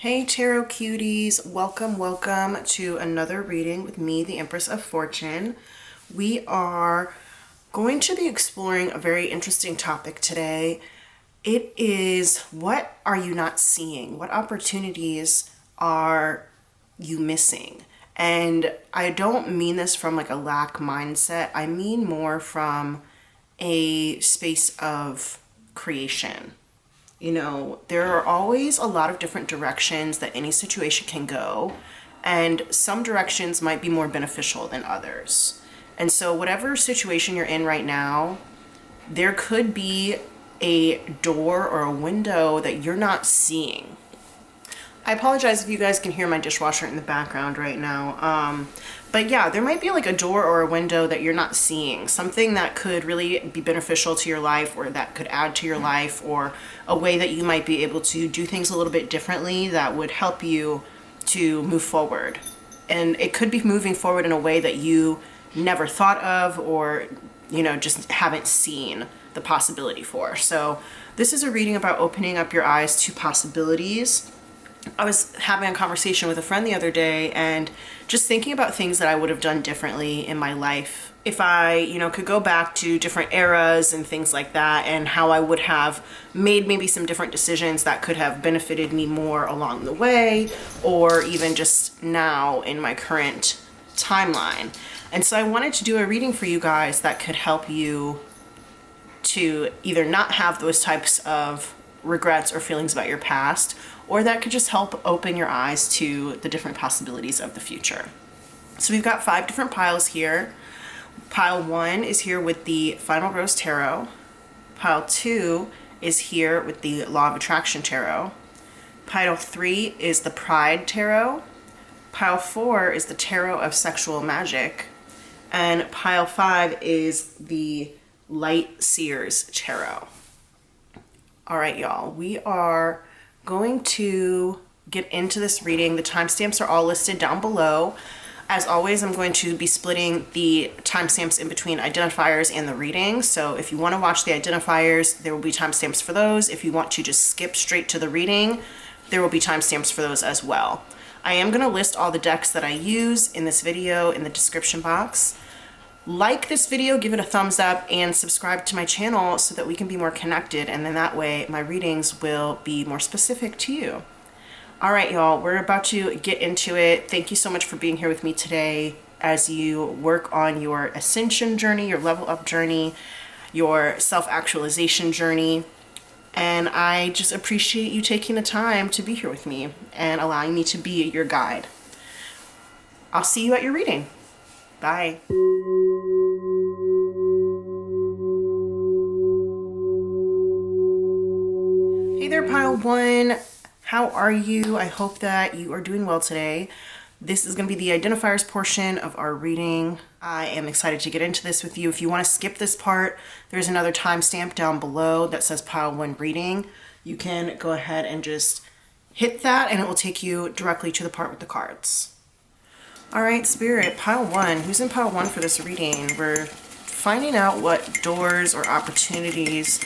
Hey Tarot Cuties, welcome to another reading with me, the Empress of Fortune. We are going to be exploring a very interesting topic today. It is, what are you not seeing? What opportunities are you missing? And I don't mean this from like a lack mindset. I mean more from a space of creation. You know, there are always a lot of different directions that any situation can go, and some directions might be more beneficial than others. And so whatever situation you're in right now, there could be a door or a window that you're not seeing. I apologize if you guys can hear my dishwasher in the background right now. But yeah, there might be like a door or a window that you're not seeing. Something that could really be beneficial to your life, or that could add to your life, or a way that you might be able to do things a little bit differently that would help you to move forward. And it could be moving forward in a way that you never thought of, or, you know, just haven't seen the possibility for. So this is a reading about opening up your eyes to possibilities. I was having a conversation with a friend the other day and just thinking about things that I would have done differently in my life if I, could go back to different eras and things like that, and how I would have made maybe some different decisions that could have benefited me more along the way, or even just now in my current timeline. And so I wanted to do a reading for you guys that could help you to either not have those types of regrets or feelings about your past, or that could just help open your eyes to the different possibilities of the future. So we've got 5 different piles here. Pile 1 is here with the Final Rose Tarot. Pile 2 is here with the Law of Attraction Tarot. Pile 3 is the Pride Tarot. Pile 4 is the Tarot of Sexual Magic. And pile 5 is the Light Seers Tarot. All right, y'all, we are going to get into this reading. The timestamps are all listed down below. As always, I'm going to be splitting the timestamps in between identifiers and the reading. So if you want to watch the identifiers, there will be timestamps for those. If you want to just skip straight to the reading, there will be timestamps for those as well. I am going to list all the decks that I use in this video in the description box. Like this video, give it a thumbs up, and subscribe to my channel so that we can be more connected, and then that way my readings will be more specific to you. All right, y'all, we're about to get into it. Thank you so much for being here with me today as you work on your ascension journey, your level up journey, your self-actualization journey. And I just appreciate you taking the time to be here with me and allowing me to be your guide. I'll see you at your reading. Bye. Hey there, Pile 1. How are you? I hope that you are doing well today. This is going to be the identifiers portion of our reading. I am excited to get into this with you. If you want to skip this part, there's another timestamp down below that says Pile 1 reading. You can go ahead and just hit that, and it will take you directly to the part with the cards. All right, Spirit, Pile 1. Who's in Pile 1 for this reading? We're finding out what doors or opportunities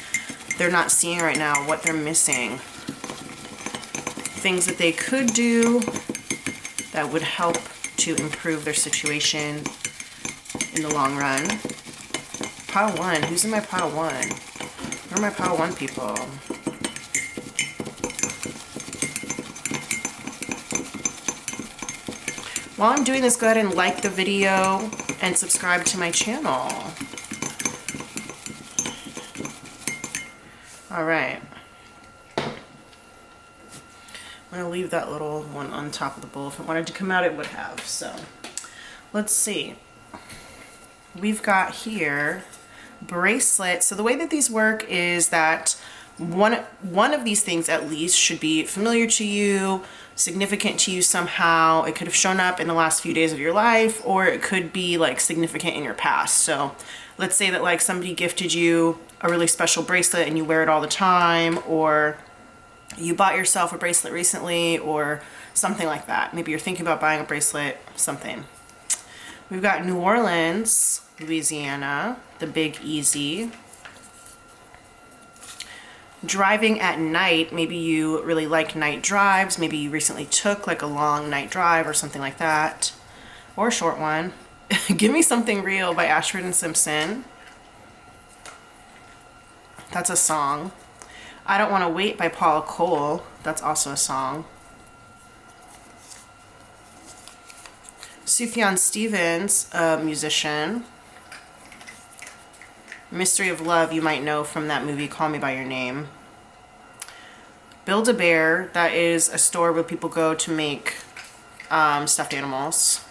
they're not seeing right now, what they're missing. Things that they could do that would help to improve their situation in the long run. Pile 1. Who's in my Pile 1? Where are my Pile 1 people? While I'm doing this, go ahead and like the video and subscribe to my channel. All right. I'm going to leave that little one on top of the bowl. If it wanted to come out, it would have. So let's see. We've got here bracelets. So the way that these work is that one of these things at least should be familiar to you, significant to you somehow. It could have shown up in the last few days of your life, or it could be like significant in your past. So let's say that like somebody gifted you a really special bracelet and you wear it all the time, or you bought yourself a bracelet recently, or something like that. Maybe you're thinking about buying a bracelet, something. We've got New Orleans, Louisiana, the Big Easy. Driving at night, maybe you really like night drives. Maybe you recently took like a long night drive or something like that, or a short one. Give Me Something Real by Ashford and Simpson. That's a song. I Don't Want to Wait by Paula Cole. That's also a song. Sufjan Stevens, a musician. Mystery of Love, you might know from that movie Call Me By Your Name. Build-A-Bear, that is a store where people go to make stuffed animals.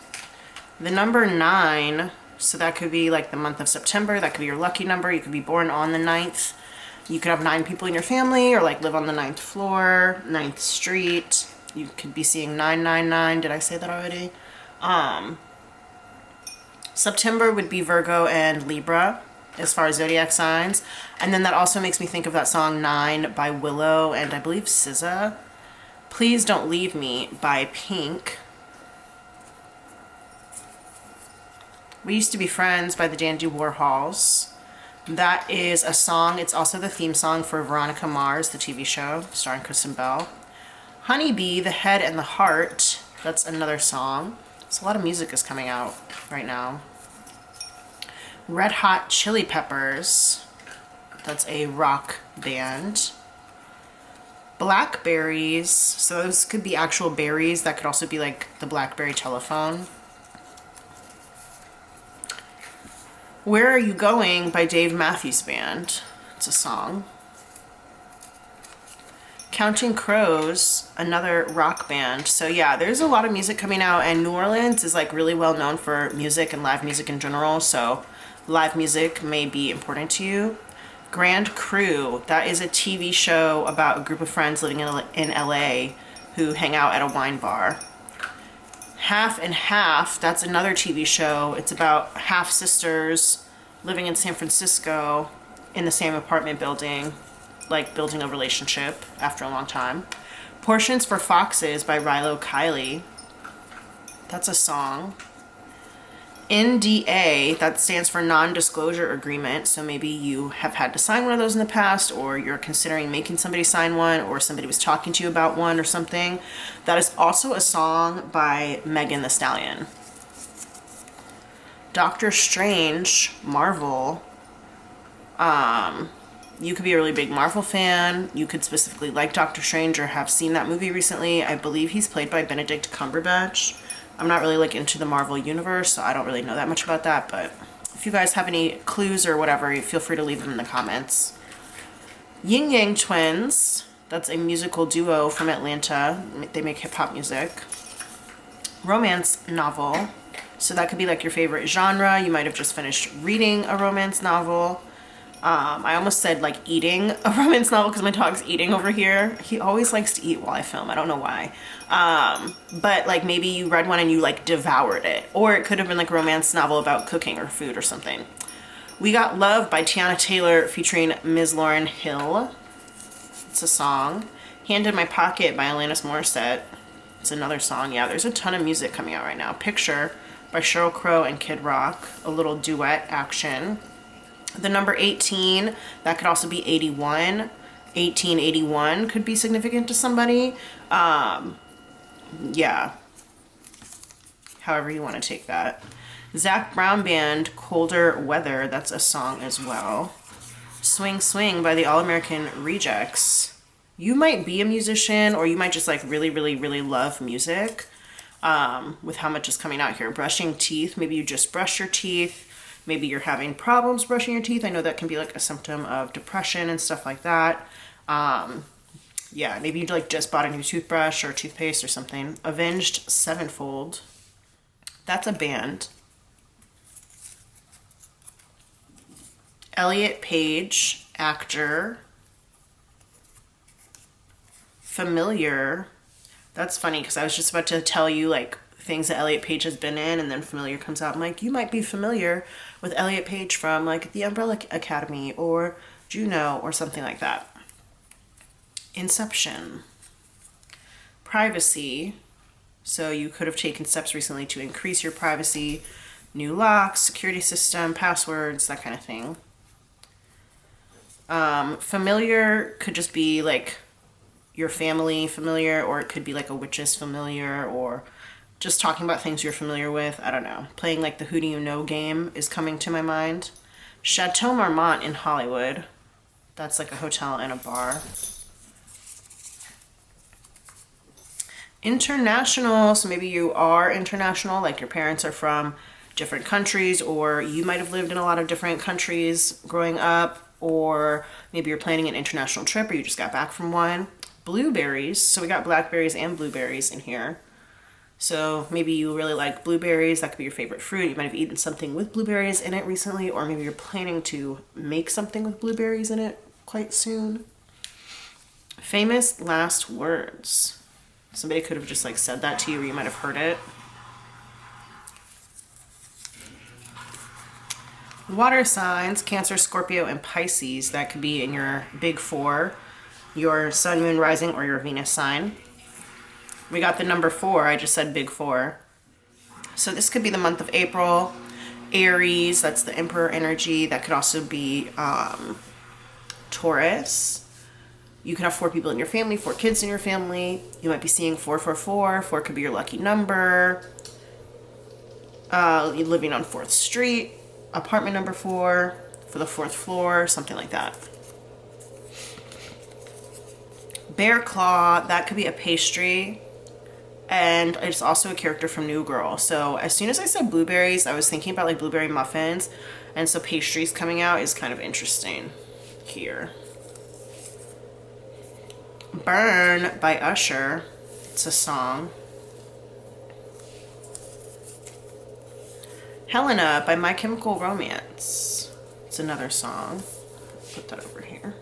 The number 9, so that could be like the month of September, that could be your lucky number. You could be born on the 9th. You could have 9 people in your family, or like live on the 9th floor, 9th street. You could be seeing 999. Did I say that already? September would be Virgo and Libra as far as zodiac signs. And then that also makes me think of that song 9 by Willow and I believe SZA. Please Don't Leave Me by Pink. We Used to Be Friends by the Dandy Warhols. That is a song. It's also the theme song for Veronica Mars, the TV show starring Kristen Bell. Honeybee, The Head and the Heart. That's another song. So a lot of music is coming out right now. Red Hot Chili Peppers. That's a rock band. Blackberries. So those could be actual berries. That could also be like the BlackBerry telephone. Where Are You Going by Dave Matthews Band. It's a song. Counting Crows, another rock band. So yeah, there's a lot of music coming out, and New Orleans is like really well known for music and live music in general, so live music may be important to you. Grand Crew, that is a TV show about a group of friends living in LA who hang out at a wine bar. Half and Half, that's another TV show. It's about half sisters living in San Francisco in the same apartment building, like building a relationship after a long time. Portions for Foxes by Rilo Kiley. That's a song. NDA, that stands for non-disclosure agreement. So maybe you have had to sign one of those in the past, or you're considering making somebody sign one, or somebody was talking to you about one or something. That is also a song by Megan Thee Stallion. Doctor Strange, Marvel. You could be a really big Marvel fan. You could specifically like Doctor Strange or have seen that movie recently. I believe he's played by Benedict Cumberbatch. I'm not really like into the Marvel universe, so I don't really know that much about that, but if you guys have any clues or whatever, feel free to leave them in the comments. Yin Yang Twins, that's a musical duo from Atlanta. They make hip-hop music. Romance novel, so that could be like your favorite genre. You might have just finished reading a romance novel. I almost said like eating a romance novel because my dog's eating over here. He always likes to eat while I film. I don't know why. But like maybe you read one and you like devoured it. Or it could have been like a romance novel about cooking or food or something. We Got Love by Tiana Taylor featuring Ms. Lauryn Hill. It's a song. Hand in My Pocket by Alanis Morissette. It's another song. Yeah, there's a ton of music coming out right now. Picture by Sheryl Crow and Kid Rock. A little duet action. The number 18, that could also be 81. 1881 could be significant to somebody. Yeah. However you want to take that. Zac Brown Band, Colder Weather, that's a song as well. Swing Swing by the All American Rejects. You might be a musician, or you might just like really, really, really love music with how much is coming out here. Brushing Teeth, maybe you just brush your teeth. Maybe you're having problems brushing your teeth. I know that can be like a symptom of depression and stuff like that. Yeah, maybe you like just bought a new toothbrush or toothpaste or something. Avenged Sevenfold. That's a band. Elliot Page, actor. Familiar. That's funny because I was just about to tell you like things that Elliot Page has been in, and then Familiar comes out. I'm like, you might be familiar with Elliot Page from like The Umbrella Academy or Juno or something like that. Inception. Privacy. So you could have taken steps recently to increase your privacy. New locks, security system, passwords, that kind of thing. Familiar could just be like your family familiar, or it could be like a witch's familiar, or just talking about things you're familiar with. I don't know. Playing like the Who Do You Know game is coming to my mind. Chateau Marmont in Hollywood. That's like a hotel and a bar. International, so maybe you are international, like your parents are from different countries, or you might have lived in a lot of different countries growing up, or maybe you're planning an international trip or you just got back from one. Blueberries, so we got blackberries and blueberries in here. So maybe you really like blueberries, that could be your favorite fruit. You might have eaten something with blueberries in it recently, or maybe you're planning to make something with blueberries in it quite soon. Famous last words. Somebody could have just like said that to you, or you might have heard it. Water signs, Cancer, Scorpio, and Pisces. That could be in your big four, your sun, moon, rising, or your Venus sign. We got the number 4. I just said big 4. So this could be the month of April. Aries, that's the Emperor energy. That could also be Taurus. You could have 4 people in your family, 4 kids in your family. You might be seeing 444. 4 could be your lucky number. You're living on 4th Street, apartment number 4, for the 4th floor, something like that. Bear claw, that could be a pastry. And it's also a character from New Girl. So as soon as I said blueberries, I was thinking about like blueberry muffins. And so pastries coming out is kind of interesting here. Burn by Usher. It's a song. Helena by My Chemical Romance. It's another song. Put that over here.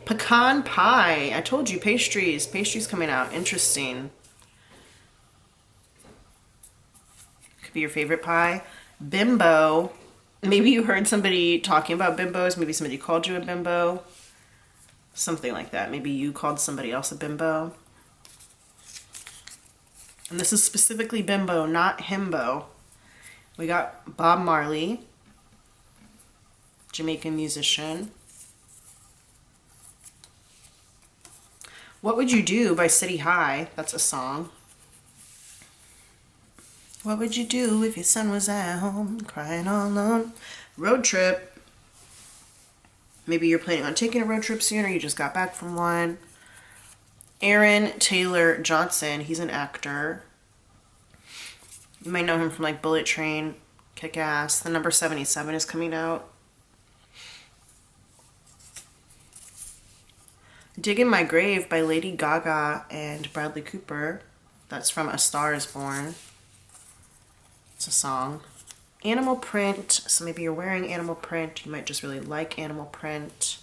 Pecan pie. I told you, pastries. Pastries coming out. Interesting. Could be your favorite pie. Bimbo. Maybe you heard somebody talking about bimbos. Maybe somebody called you a bimbo. Something like that. Maybe you called somebody else a bimbo. And this is specifically bimbo, not himbo. We got Bob Marley, Jamaican musician. What Would You Do by City High? That's a song. What would you do if your son was at home crying all alone? Road trip. Maybe you're planning on taking a road trip soon, or you just got back from one. Aaron Taylor Johnson, he's an actor. You might know him from like Bullet Train, Kick-Ass. The number 77 is coming out. Dig in My Grave by Lady Gaga and Bradley Cooper. That's from A Star Is Born. It's a song. Animal print. So maybe you're wearing animal print. You might just really like animal print.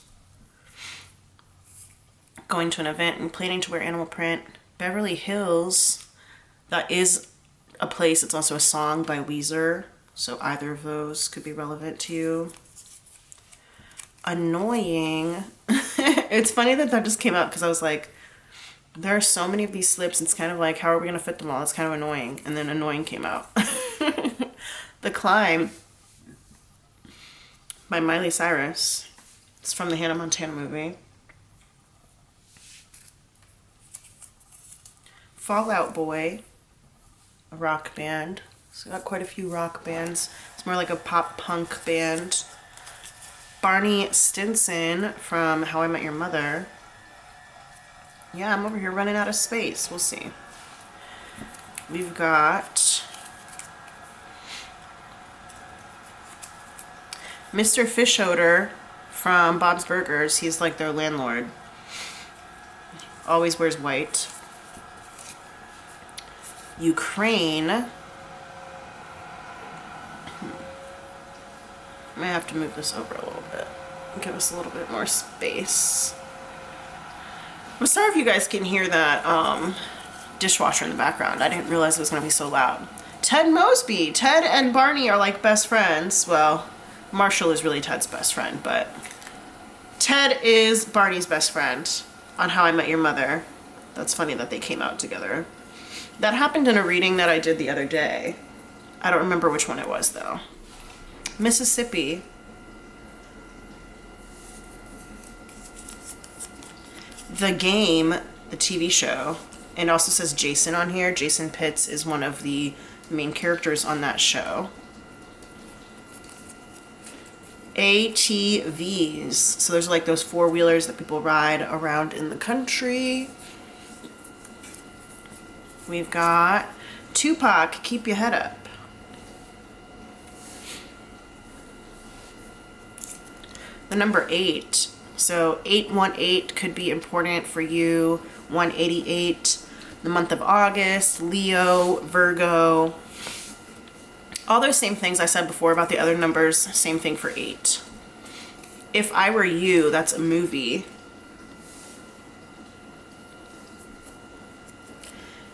Going to an event and planning to wear animal print. Beverly Hills. That is a place. It's also a song by Weezer. So either of those could be relevant to you. Annoying. It's funny that that just came up because I was like, there are so many of these slips. It's kind of like, how are we going to fit them all? It's kind of annoying. And then annoying came out. The Climb by Miley Cyrus. It's from the Hannah Montana movie. Fall Out Boy, a rock band. So got quite a few rock bands. It's more like a pop punk band. Barney Stinson from How I Met Your Mother. Yeah, I'm over here running out of space. We'll see. We've got Mr. Fishoder from Bob's Burgers. He's like their landlord. Always wears white. Ukraine. I might have to move this over a little bit. Give us a little bit more space. I'm sorry if you guys can hear that dishwasher in the background. I didn't realize it was going to be so loud. Ted Mosby. Ted and Barney are like best friends. Well, Marshall is really Ted's best friend, but Ted is Barney's best friend on How I Met Your Mother. That's funny that they came out together. That happened in a reading that I did the other day. I don't remember which one it was though. Mississippi. The Game, the TV show, and it also says Jason on here. Jason Pitts is one of the main characters on that show. ATVs. So there's like those four-wheelers that people ride around in the country. We've got Tupac, Keep Your Head Up. The number 8. So 818 could be important for you. 188, the month of August, Leo, Virgo. All those same things I said before about the other numbers, same thing for 8. If I Were You, that's a movie.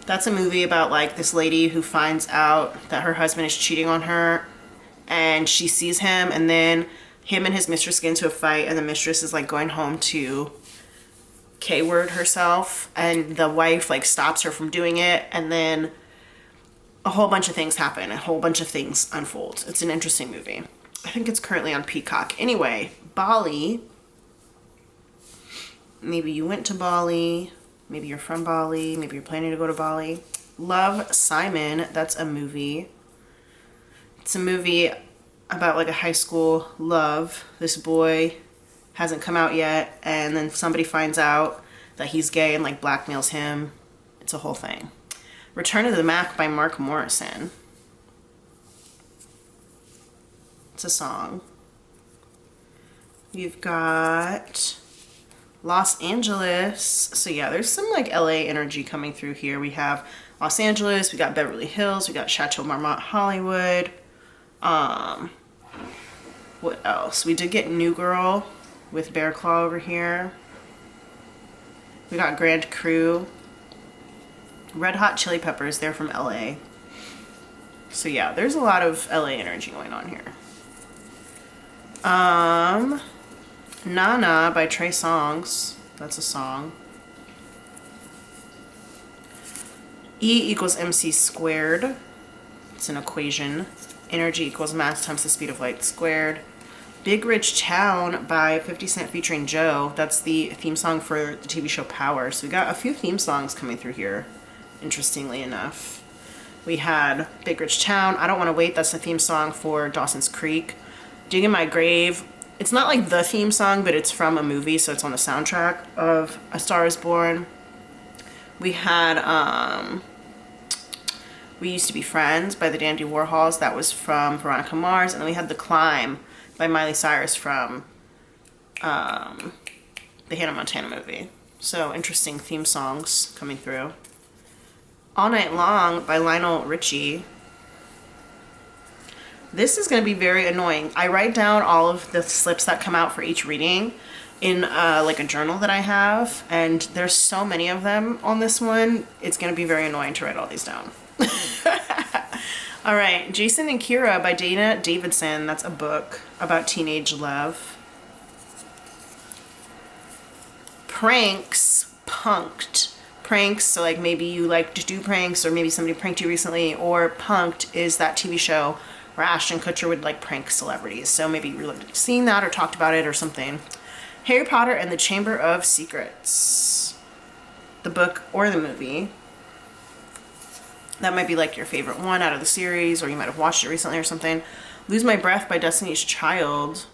That's a movie about like this lady who finds out that her husband is cheating on her, and she sees him, and then him and his mistress get into a fight, and the mistress is like going home to K-word herself, and the wife like stops her from doing it, and then a whole bunch of things happen, a whole bunch of things unfold. It's an interesting movie. I think it's currently on Peacock. Anyway, Bali. Maybe you went to Bali. Maybe you're from Bali. Maybe you're planning to go to Bali. Love, Simon. That's a movie. It's a movie about like a high school love. This boy hasn't come out yet, and then somebody finds out that he's gay and like blackmails him. It's a whole thing. Return of the Mac by Mark Morrison. It's a song. You've got Los Angeles. So yeah, there's some like LA energy coming through here. We have Los Angeles, we got Beverly Hills, we got Chateau Marmont, Hollywood. What else? We did get New Girl with Bear Claw over here. We got Grand Crew. Red Hot Chili Peppers, they're from LA. So yeah, there's a lot of LA energy going on here. Nana by Trey Songz. That's a song. E equals MC squared. It's an equation. Energy equals mass times the speed of light squared. Big Rich Town by 50 Cent featuring Joe. That's the theme song for the TV show Power. So we got a few theme songs coming through here, interestingly enough. We had Big Rich Town, I Don't Want to Wait. That's the theme song for Dawson's Creek. Digging My Grave. It's not like the theme song, but it's from a movie, so it's on the soundtrack of A Star Is Born. We had We Used to Be Friends by the Dandy Warhols. That was from Veronica Mars. And then we had The Climb by Miley Cyrus from the Hannah Montana movie. So interesting theme songs coming through. All Night Long by Lionel Richie. This is going to be very annoying. I write down all of the slips that come out for each reading in like a journal that I have, and there's so many of them on this one. It's going to be very annoying to write all these down. All right, Jason and Kira by Dana Davidson. That's a book about teenage love. Pranks, Punked. Pranks, so like maybe you like to do pranks, or maybe somebody pranked you recently, or Punked is that TV show where Ashton Kutcher would like prank celebrities. So maybe you're like seeing that or talked about it or something. Harry Potter and the Chamber of Secrets. The book or the movie. That might be like your favorite one out of the series, or you might have watched it recently or something. Lose My Breath by Destiny's Child.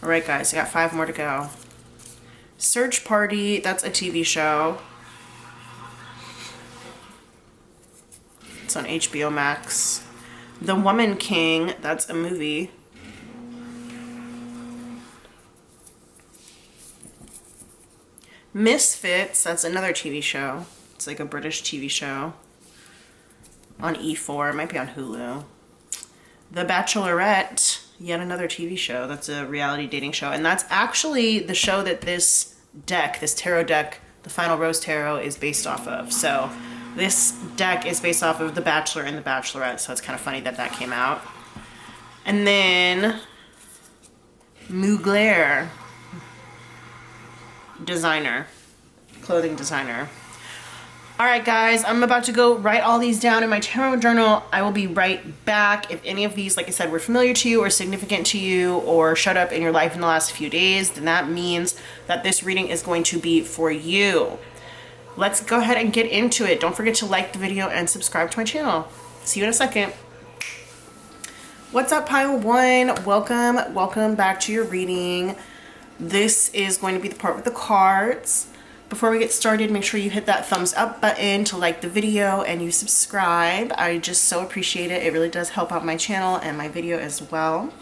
All right, guys, I got 5 more to go. Search Party, that's a TV show. It's on HBO Max. The Woman King, that's a movie. Misfits, that's another TV show. It's like a British TV show on E4. It might be on Hulu. The Bachelorette, yet another TV show. That's a reality dating show. And that's actually the show that this deck, this tarot deck, the Final Rose Tarot, is based off of. So this deck is based off of The Bachelor and The Bachelorette. So it's kind of funny that that came out. And then Mugler, designer, clothing designer. All right, guys, I'm about to go write all these down in my tarot journal. I will be right back. If any of these, like I said, were familiar to you or significant to you or showed up in your life in the last few days, then that means that this reading is going to be for you. Let's go ahead and get into it. Don't forget to like the video and subscribe to my channel. See you in a second. What's up, pile one? Welcome back to your reading. This is going to be the part with the cards. Before we get started, make sure you hit that thumbs up button to like the video and you subscribe. I just so appreciate it. It really does help out my channel and my video as well.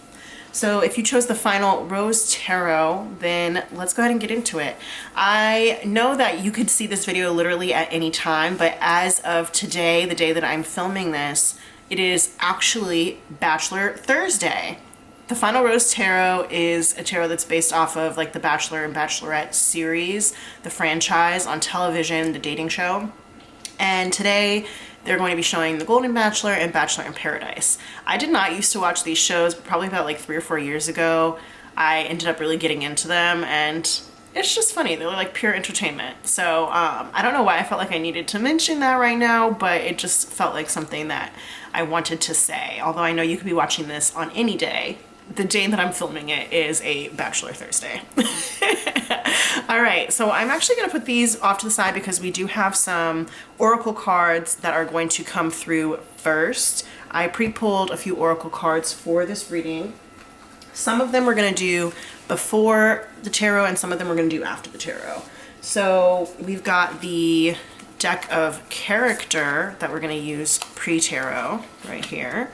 So if you chose the final Rose Tarot, then let's go ahead and get into it. I know that you could see this video literally at any time, but as of today, the day that I'm filming this, it is actually Bachelor Thursday. The Final Rose Tarot is a tarot that's based off of like the Bachelor and Bachelorette series, the franchise on television, the dating show. And today they're going to be showing The Golden Bachelor and Bachelor in Paradise. I did not used to watch these shows, but probably about like 3 or 4 years ago, I ended up really getting into them, and it's just funny. They're like pure entertainment. So I don't know why I felt like I needed to mention that right now, but it just felt like something that I wanted to say. Although I know you could be watching this on any day. The day that I'm filming it is a Bachelor Thursday. All right, so I'm actually going to put these off to the side because we do have some oracle cards that are going to come through first. I pre-pulled a few oracle cards for this reading. Some of them we're going to do before the tarot and some of them we're going to do after the tarot. So we've got the deck of character that we're going to use pre-tarot right here.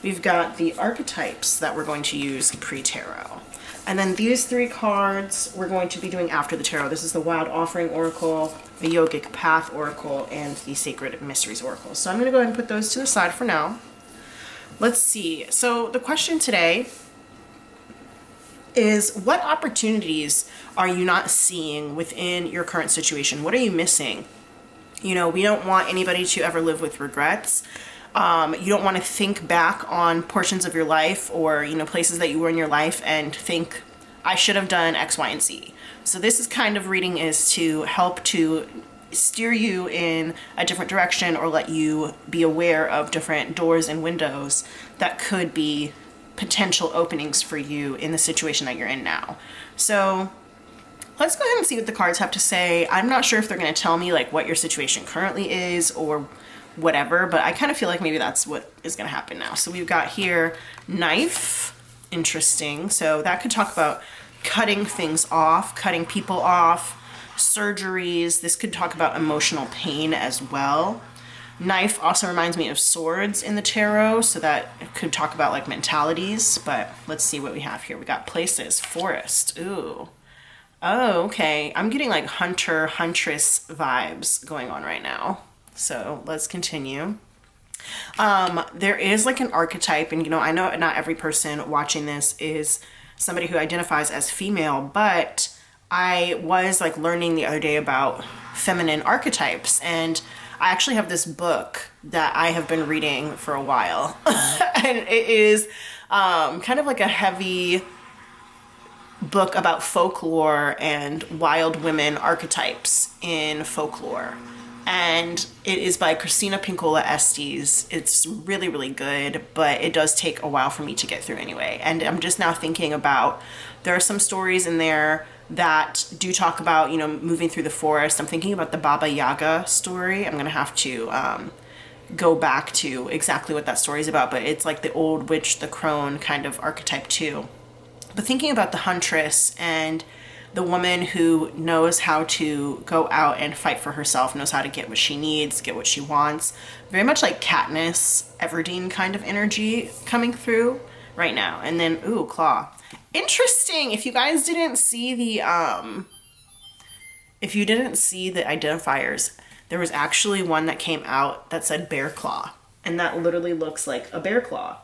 We've got the archetypes that we're going to use pre-tarot. And then these 3 cards we're going to be doing after the tarot. This is the Wild Offering Oracle, the Yogic Path Oracle, and the Sacred Mysteries Oracle. So I'm going to go ahead and put those to the side for now. Let's see. So the question today is, what opportunities are you not seeing within your current situation? What are you missing? You know, we don't want anybody to ever live with regrets. You don't want to think back on portions of your life or, you know, places that you were in your life and think, I should have done X, Y, and Z. So this is kind of reading is to help to steer you in a different direction or let you be aware of different doors and windows that could be potential openings for you in the situation that you're in now. So let's go ahead and see what the cards have to say. I'm not sure if they're going to tell me like what your situation currently is or whatever, but I kind of feel like maybe that's what is going to happen now. So we've got here knife. Interesting. So that could talk about cutting things off, cutting people off, surgeries. This could talk about emotional pain as well. Knife also reminds me of swords in the tarot, so that could talk about like mentalities, but let's see what we have here. We got places, forest. Ooh. Oh, okay. I'm getting like hunter, huntress vibes going on right now. So let's continue. There is like an archetype, and you know, I know not every person watching this is somebody who identifies as female, but I was like learning the other day about feminine archetypes, and I actually have this book that I have been reading for a while. And it is kind of like a heavy book about folklore and wild women archetypes in folklore. And it is by Christina Pinkola Estes. It's really, really good, but it does take a while for me to get through anyway. And I'm just now thinking about, there are some stories in there that do talk about, you know, moving through the forest. I'm thinking about the Baba Yaga story. I'm going to have to go back to exactly what that story is about, but it's like the old witch, the crone kind of archetype too. But thinking about the huntress and the woman who knows how to go out and fight for herself, knows how to get what she needs, get what she wants. Very much like Katniss Everdeen kind of energy coming through right now. And then, ooh, claw. Interesting. If you guys didn't see the, identifiers, there was actually one that came out that said bear claw. And that literally looks like a bear claw.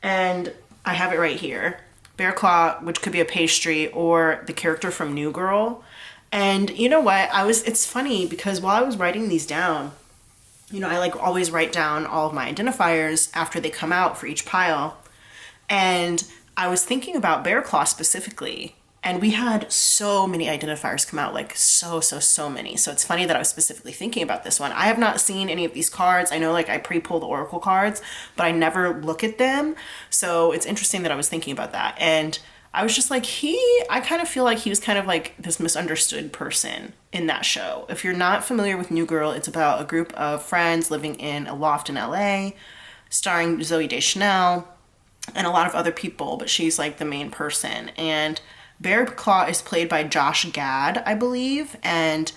And I have it right here. Bear claw, which could be a pastry, or the character from New Girl. And you know what? It's funny because while I was writing these down, you know, I like always write down all of my identifiers after they come out for each pile. And I was thinking about bear claw specifically. And we had so many identifiers come out, like so many. So it's funny that I was specifically thinking about this one. I have not seen any of these cards. I know like I pre-pull the Oracle cards, but I never look at them. So it's interesting that I was thinking about that. And I was just like, I kind of feel like he was kind of like this misunderstood person in that show. If you're not familiar with New Girl, it's about a group of friends living in a loft in LA, starring Zooey Deschanel and a lot of other people, but she's like the main person. And Bear Claw is played by Josh Gad, I believe, and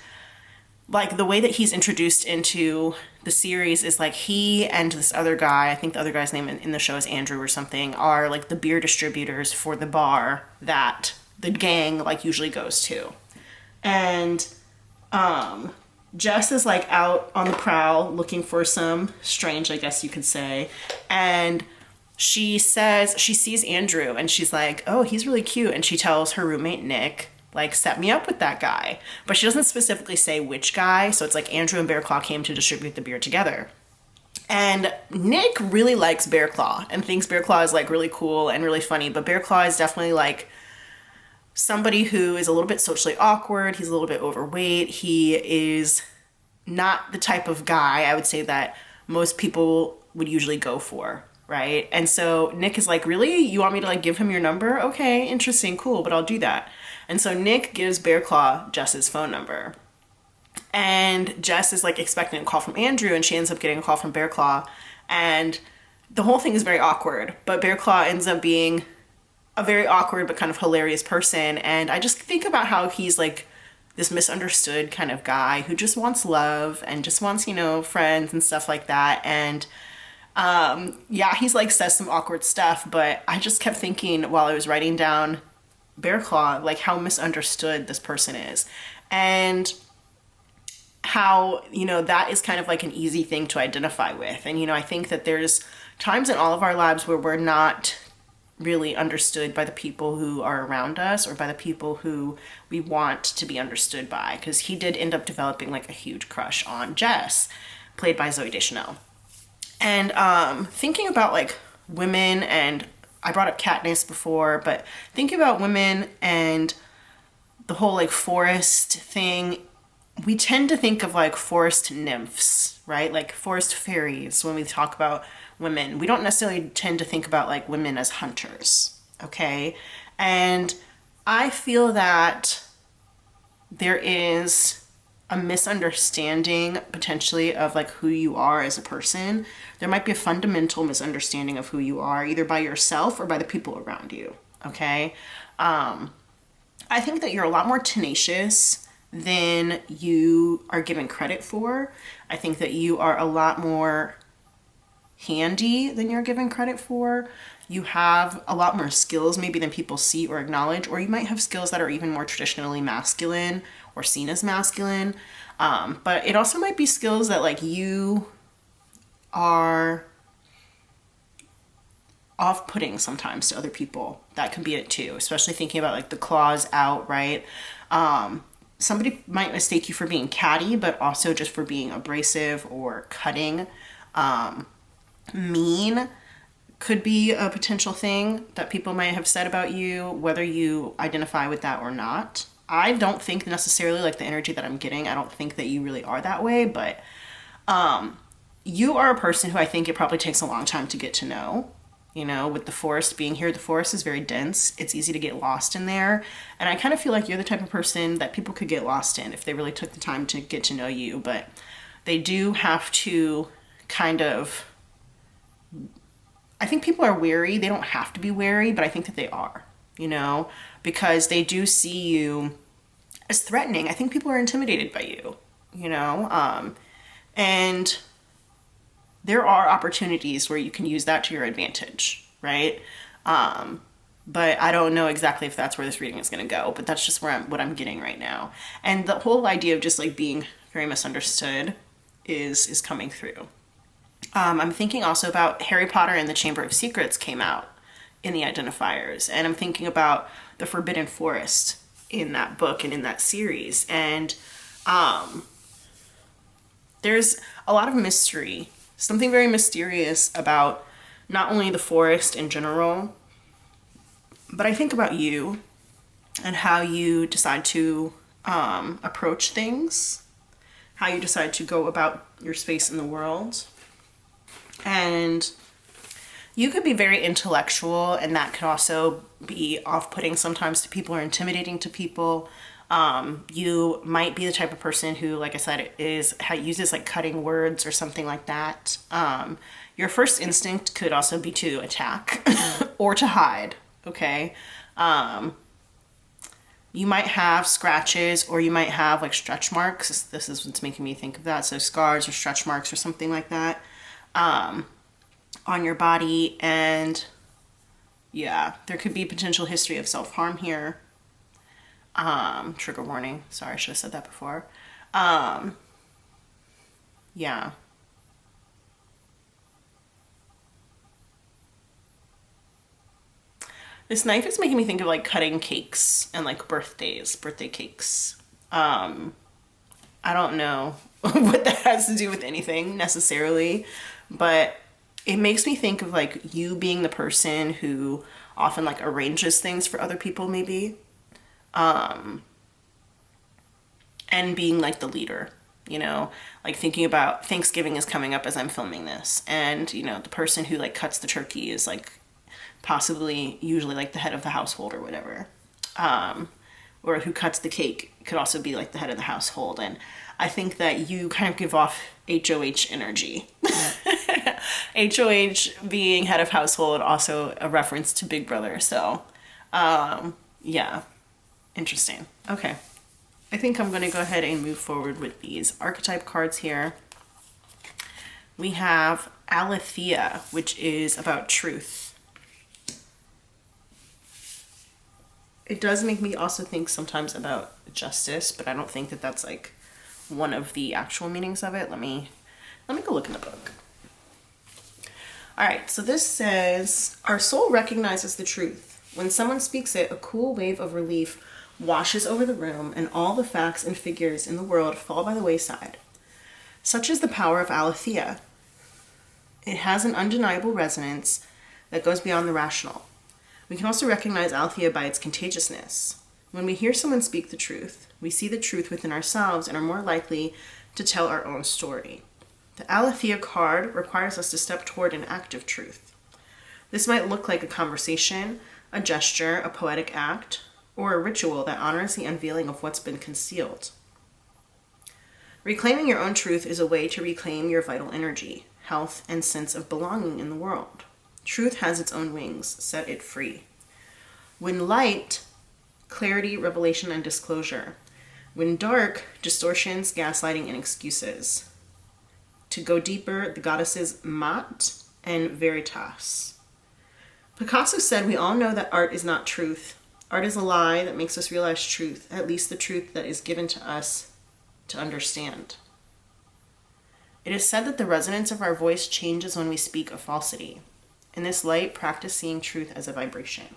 like the way that he's introduced into the series is like he and this other guy, I think the other guy's name in the show is Andrew or something, are like the beer distributors for the bar that the gang like usually goes to. And Jess is like out on the prowl looking for some strange, I guess you could say, and she says she sees Andrew and she's like, oh, he's really cute. And she tells her roommate, Nick, like, set me up with that guy. But she doesn't specifically say which guy. So it's like Andrew and Bear Claw came to distribute the beer together. And Nick really likes Bear Claw and thinks Bear Claw is like really cool and really funny. But Bear Claw is definitely like somebody who is a little bit socially awkward. He's a little bit overweight. He is not the type of guy I would say that most people would usually go for. Right? And so Nick is like, really? You want me to like give him your number? Okay, interesting, cool, but I'll do that. And so Nick gives Bear Claw Jess's phone number. And Jess is like expecting a call from Andrew and she ends up getting a call from Bear Claw. And the whole thing is very awkward, but Bear Claw ends up being a very awkward but kind of hilarious person. And I just think about how he's like this misunderstood kind of guy who just wants love and just wants, you know, friends and stuff like that. And yeah, he's like says some awkward stuff, but I just kept thinking while I was writing down Bear Claw, like how misunderstood this person is and how, you know, that is kind of like an easy thing to identify with. And, you know, I think that there's times in all of our lives where we're not really understood by the people who are around us or by the people who we want to be understood by, because he did end up developing like a huge crush on Jess, played by Zooey Deschanel. And thinking about like women, and I brought up Katniss before, but thinking about women and the whole like forest thing, we tend to think of like forest nymphs, right? Like forest fairies when we talk about women. We don't necessarily tend to think about like women as hunters, okay? And I feel that there is a misunderstanding potentially of like who you are as a person. There might be a fundamental misunderstanding of who you are, either by yourself or by the people around you, okay? I think that you're a lot more tenacious than you are given credit for. I think that you are a lot more handy than you're given credit for. You have a lot more skills maybe than people see or acknowledge, or you might have skills that are even more traditionally masculine or seen as masculine. But it also might be skills that like you are off-putting sometimes to other people. That could be it too, especially thinking about like the claws out, right? Somebody might mistake you for being catty, but also just for being abrasive or cutting. Mean could be a potential thing that people might have said about you, whether you identify with that or not. I don't think necessarily like the energy that I'm getting, I don't think that you really are that way, but you are a person who I think it probably takes a long time to get to know. You know, with the forest being here, the forest is very dense. It's easy to get lost in there. And I kind of feel like you're the type of person that people could get lost in if they really took the time to get to know you. But they do have to kind of, I think people are wary. They don't have to be wary, but I think that they are, you know, because they do see you as threatening. I think people are intimidated by you, you know, and there are opportunities where you can use that to your advantage, right? But I don't know exactly if that's where this reading is going to go, but that's just what I'm getting right now. And the whole idea of just like being very misunderstood is coming through. I'm thinking also about Harry Potter and the Chamber of Secrets came out in the Identifiers, and I'm thinking about the Forbidden Forest in that book and in that series. And there's a lot of mystery, something very mysterious about not only the forest in general, but I think about you and how you decide to approach things, how you decide to go about your space in the world. And you could be very intellectual, and that could also be off-putting sometimes to people or intimidating to people. You might be the type of person who, like I said, uses like cutting words or something like that. Your first instinct could also be to attack or to hide, okay? You might have scratches, or you might have like stretch marks. This is what's making me think of that. So scars or stretch marks or something like that on your body. And yeah, there could be potential history of self-harm here. Trigger warning. Sorry, I should have said that before. Yeah. This knife is making me think of like cutting cakes and like birthday cakes. I don't know what that has to do with anything necessarily, but it makes me think of like you being the person who often like arranges things for other people maybe. And being like the leader, like thinking about Thanksgiving is coming up as I'm filming this. And, the person who like cuts the turkey is like possibly usually like the head of the household or whatever. Or who cuts the cake could also be like the head of the household. And I think that you kind of give off HOH energy. HOH being head of household, also a reference to Big Brother. So, yeah, interesting. Okay. I think I'm going to go ahead and move forward with these archetype cards here. We have Aletheia, which is about truth. It does make me also think sometimes about justice, but I don't think that that's like one of the actual meanings of it. Let me go look in the book. All right, so this says, our soul recognizes the truth. When someone speaks it, a cool wave of relief washes over the room, and all the facts and figures in the world fall by the wayside. Such is the power of Aletheia. It has an undeniable resonance that goes beyond the rational. We can also recognize Aletheia by its contagiousness. When we hear someone speak the truth, we see the truth within ourselves and are more likely to tell our own story. The Aletheia card requires us to step toward an act of truth. This might look like a conversation, a gesture, a poetic act, or a ritual that honors the unveiling of what's been concealed. Reclaiming your own truth is a way to reclaim your vital energy, health, and sense of belonging in the world. Truth has its own wings. Set it free. When light, clarity, revelation, and disclosure. When dark, distortions, gaslighting, and excuses. To go deeper, the goddesses Mat and Veritas. Picasso said, we all know that art is not truth. Art is a lie that makes us realize truth, at least the truth that is given to us to understand. It is said that the resonance of our voice changes when we speak a falsity. In this light, practice seeing truth as a vibration.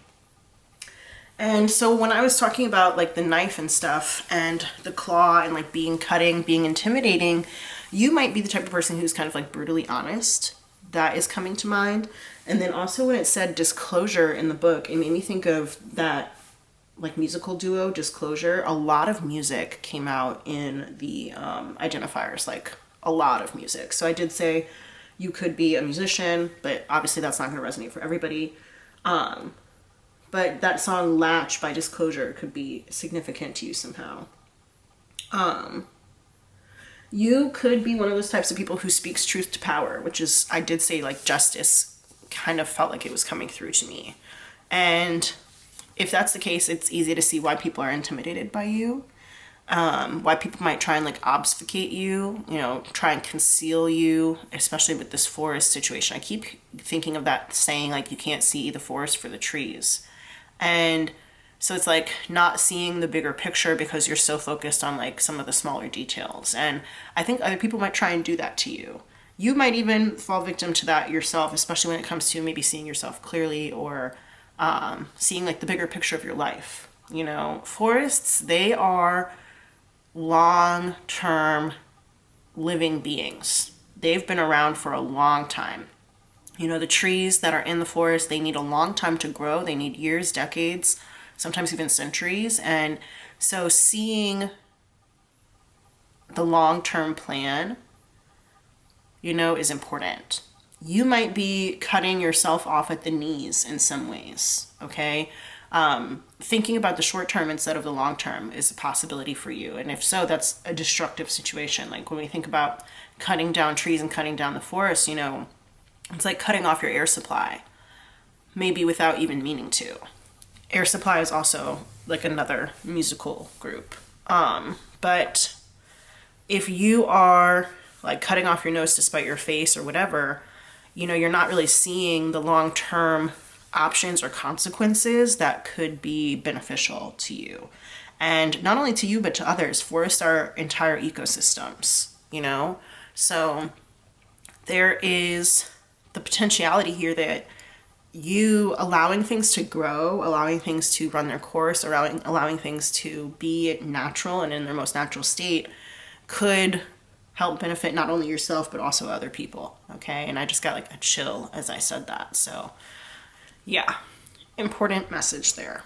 And so when I was talking about like the knife and stuff and the claw and like being cutting, being intimidating, you might be the type of person who's kind of like brutally honest. That is coming to mind. And then also when it said disclosure in the book, it made me think of that like musical duo Disclosure. A lot of music came out in the Identifiers, like a lot of music. So I did say you could be a musician, but obviously that's not going to resonate for everybody. But that song Latch by Disclosure could be significant to you somehow. You could be one of those types of people who speaks truth to power, which is, I did say like justice kind of felt like it was coming through to me. And if that's the case, it's easy to see why people are intimidated by you. Why people might try and like obfuscate you, try and conceal you, especially with this forest situation. I keep thinking of that saying, like, you can't see the forest for the trees. And so it's like not seeing the bigger picture because you're so focused on like some of the smaller details. And I think other people might try and do that to you. You might even fall victim to that yourself, especially when it comes to maybe seeing yourself clearly or seeing like the bigger picture of your life. Forests, they are long-term living beings. They've been around for a long time. The trees that are in the forest, they need a long time to grow. They need years, decades. sometimes even centuries. And so seeing the long-term plan, you know, is important. You might be cutting yourself off at the knees in some ways, okay? Thinking about the short term instead of the long term is a possibility for you. And if so, that's a destructive situation. Like when we think about cutting down trees and cutting down the forest, you know, it's like cutting off your air supply, maybe without even meaning to. Air Supply is also like another musical group. But if you are like cutting off your nose to spite your face or whatever, you know, you're not really seeing the long-term options or consequences that could be beneficial to you. And not only to you, but to others. Forests are entire ecosystems, you know? So there is the potentiality here that you allowing things to grow, allowing things to run their course, allowing things to be natural and in their most natural state could help benefit not only yourself, but also other people, okay? And I just got like a chill as I said that. So yeah, important message there.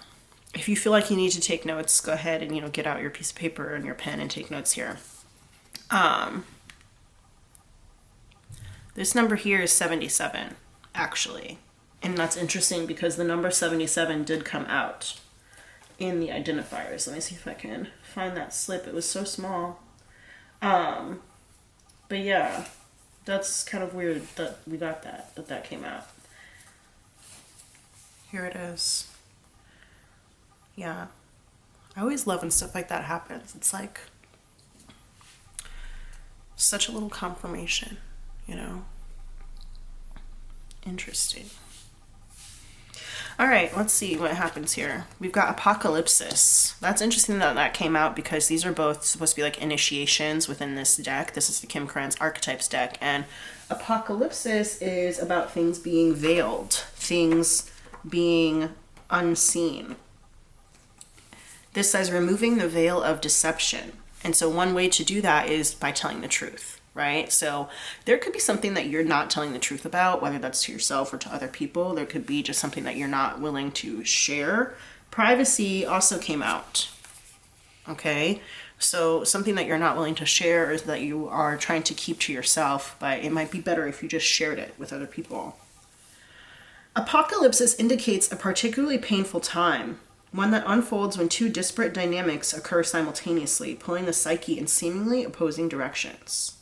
If you feel like you need to take notes, go ahead and, you know, get out your piece of paper and your pen and take notes here. This number here is 77, actually. And that's interesting because the number 77 did come out in the identifiers. Let me see if I can find that slip. It was so small. But yeah, that's kind of weird that we got that came out. Here it is. Yeah. I always love when stuff like that happens. It's like such a little confirmation, you know? Interesting. All right, let's see what happens here. We've got Apocalypsis. That's interesting that that came out because these are both supposed to be like initiations within this deck. This is the Kim Krans Archetypes deck. And Apocalypsis is about things being veiled, things being unseen. This says removing the veil of deception. And so one way to do that is by telling the truth, right? So there could be something that you're not telling the truth about, whether that's to yourself or to other people. There could be just something that you're not willing to share. Privacy also came out, okay? So something that you're not willing to share is that you are trying to keep to yourself, but it might be better if you just shared it with other people. Apocalypsis indicates a particularly painful time, one that unfolds when two disparate dynamics occur simultaneously, pulling the psyche in seemingly opposing directions.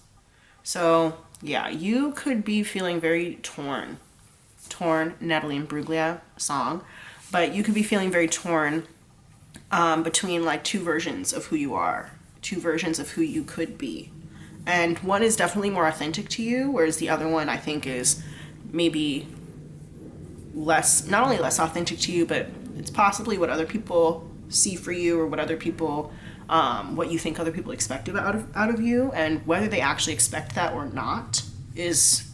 So, yeah, you could be feeling very torn, Natalie Imbruglia song, but you could be feeling very torn between like two versions of who you are, two versions of who you could be. And one is definitely more authentic to you, whereas the other one I think is maybe less, not only less authentic to you, but it's possibly what other people see for you or what other people, what you think other people expect out of you, and whether they actually expect that or not is,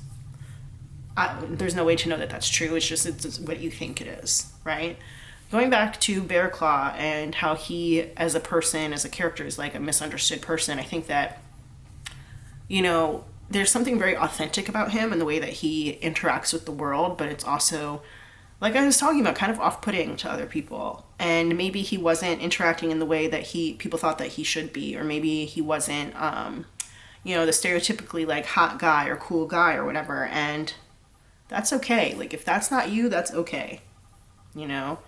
there's no way to know that that's true. It's what you think it is, right? Going back to Bear Claw and how he, as a person, as a character, is like a misunderstood person, I think that, you know, there's something very authentic about him and the way that he interacts with the world, but it's also, like I was talking about, kind of off-putting to other people. And maybe he wasn't interacting in the way that people thought that he should be, or maybe he wasn't, you know, the stereotypically like hot guy or cool guy or whatever. And that's okay. Like if that's not you, that's okay. You know?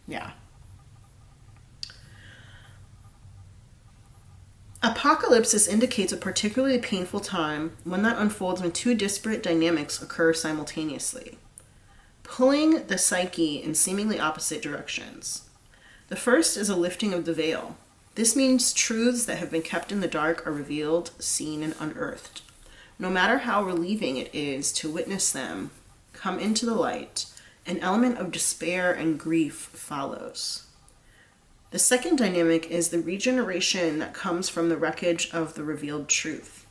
Yeah. Apocalypsis indicates a particularly painful time, one that unfolds when two disparate dynamics occur simultaneously, pulling the psyche in seemingly opposite directions. The first is a lifting of the veil. This means truths that have been kept in the dark are revealed, seen, and unearthed. No matter how relieving it is to witness them come into the light, an element of despair and grief follows. The second dynamic is the regeneration that comes from the wreckage of the revealed truth.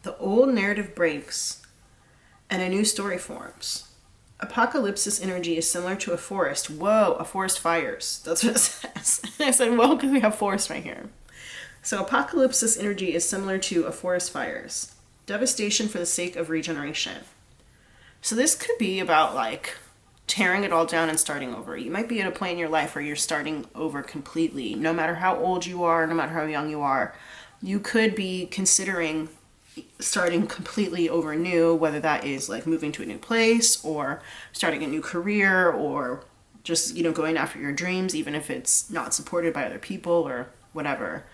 The old narrative breaks and a new story forms. Apocalypsis energy is similar to a forest. Whoa, a forest fires. That's what it says. I said, whoa, because we have forest right here. So apocalypsis energy is similar to a forest fires. Devastation for the sake of regeneration. So this could be about like tearing it all down and starting over. You might be at a point in your life where you're starting over completely. No matter how old you are, no matter how young you are, you could be considering starting completely over new, whether that is like moving to a new place or starting a new career or just, you know, going after your dreams, even if it's not supported by other people or whatever.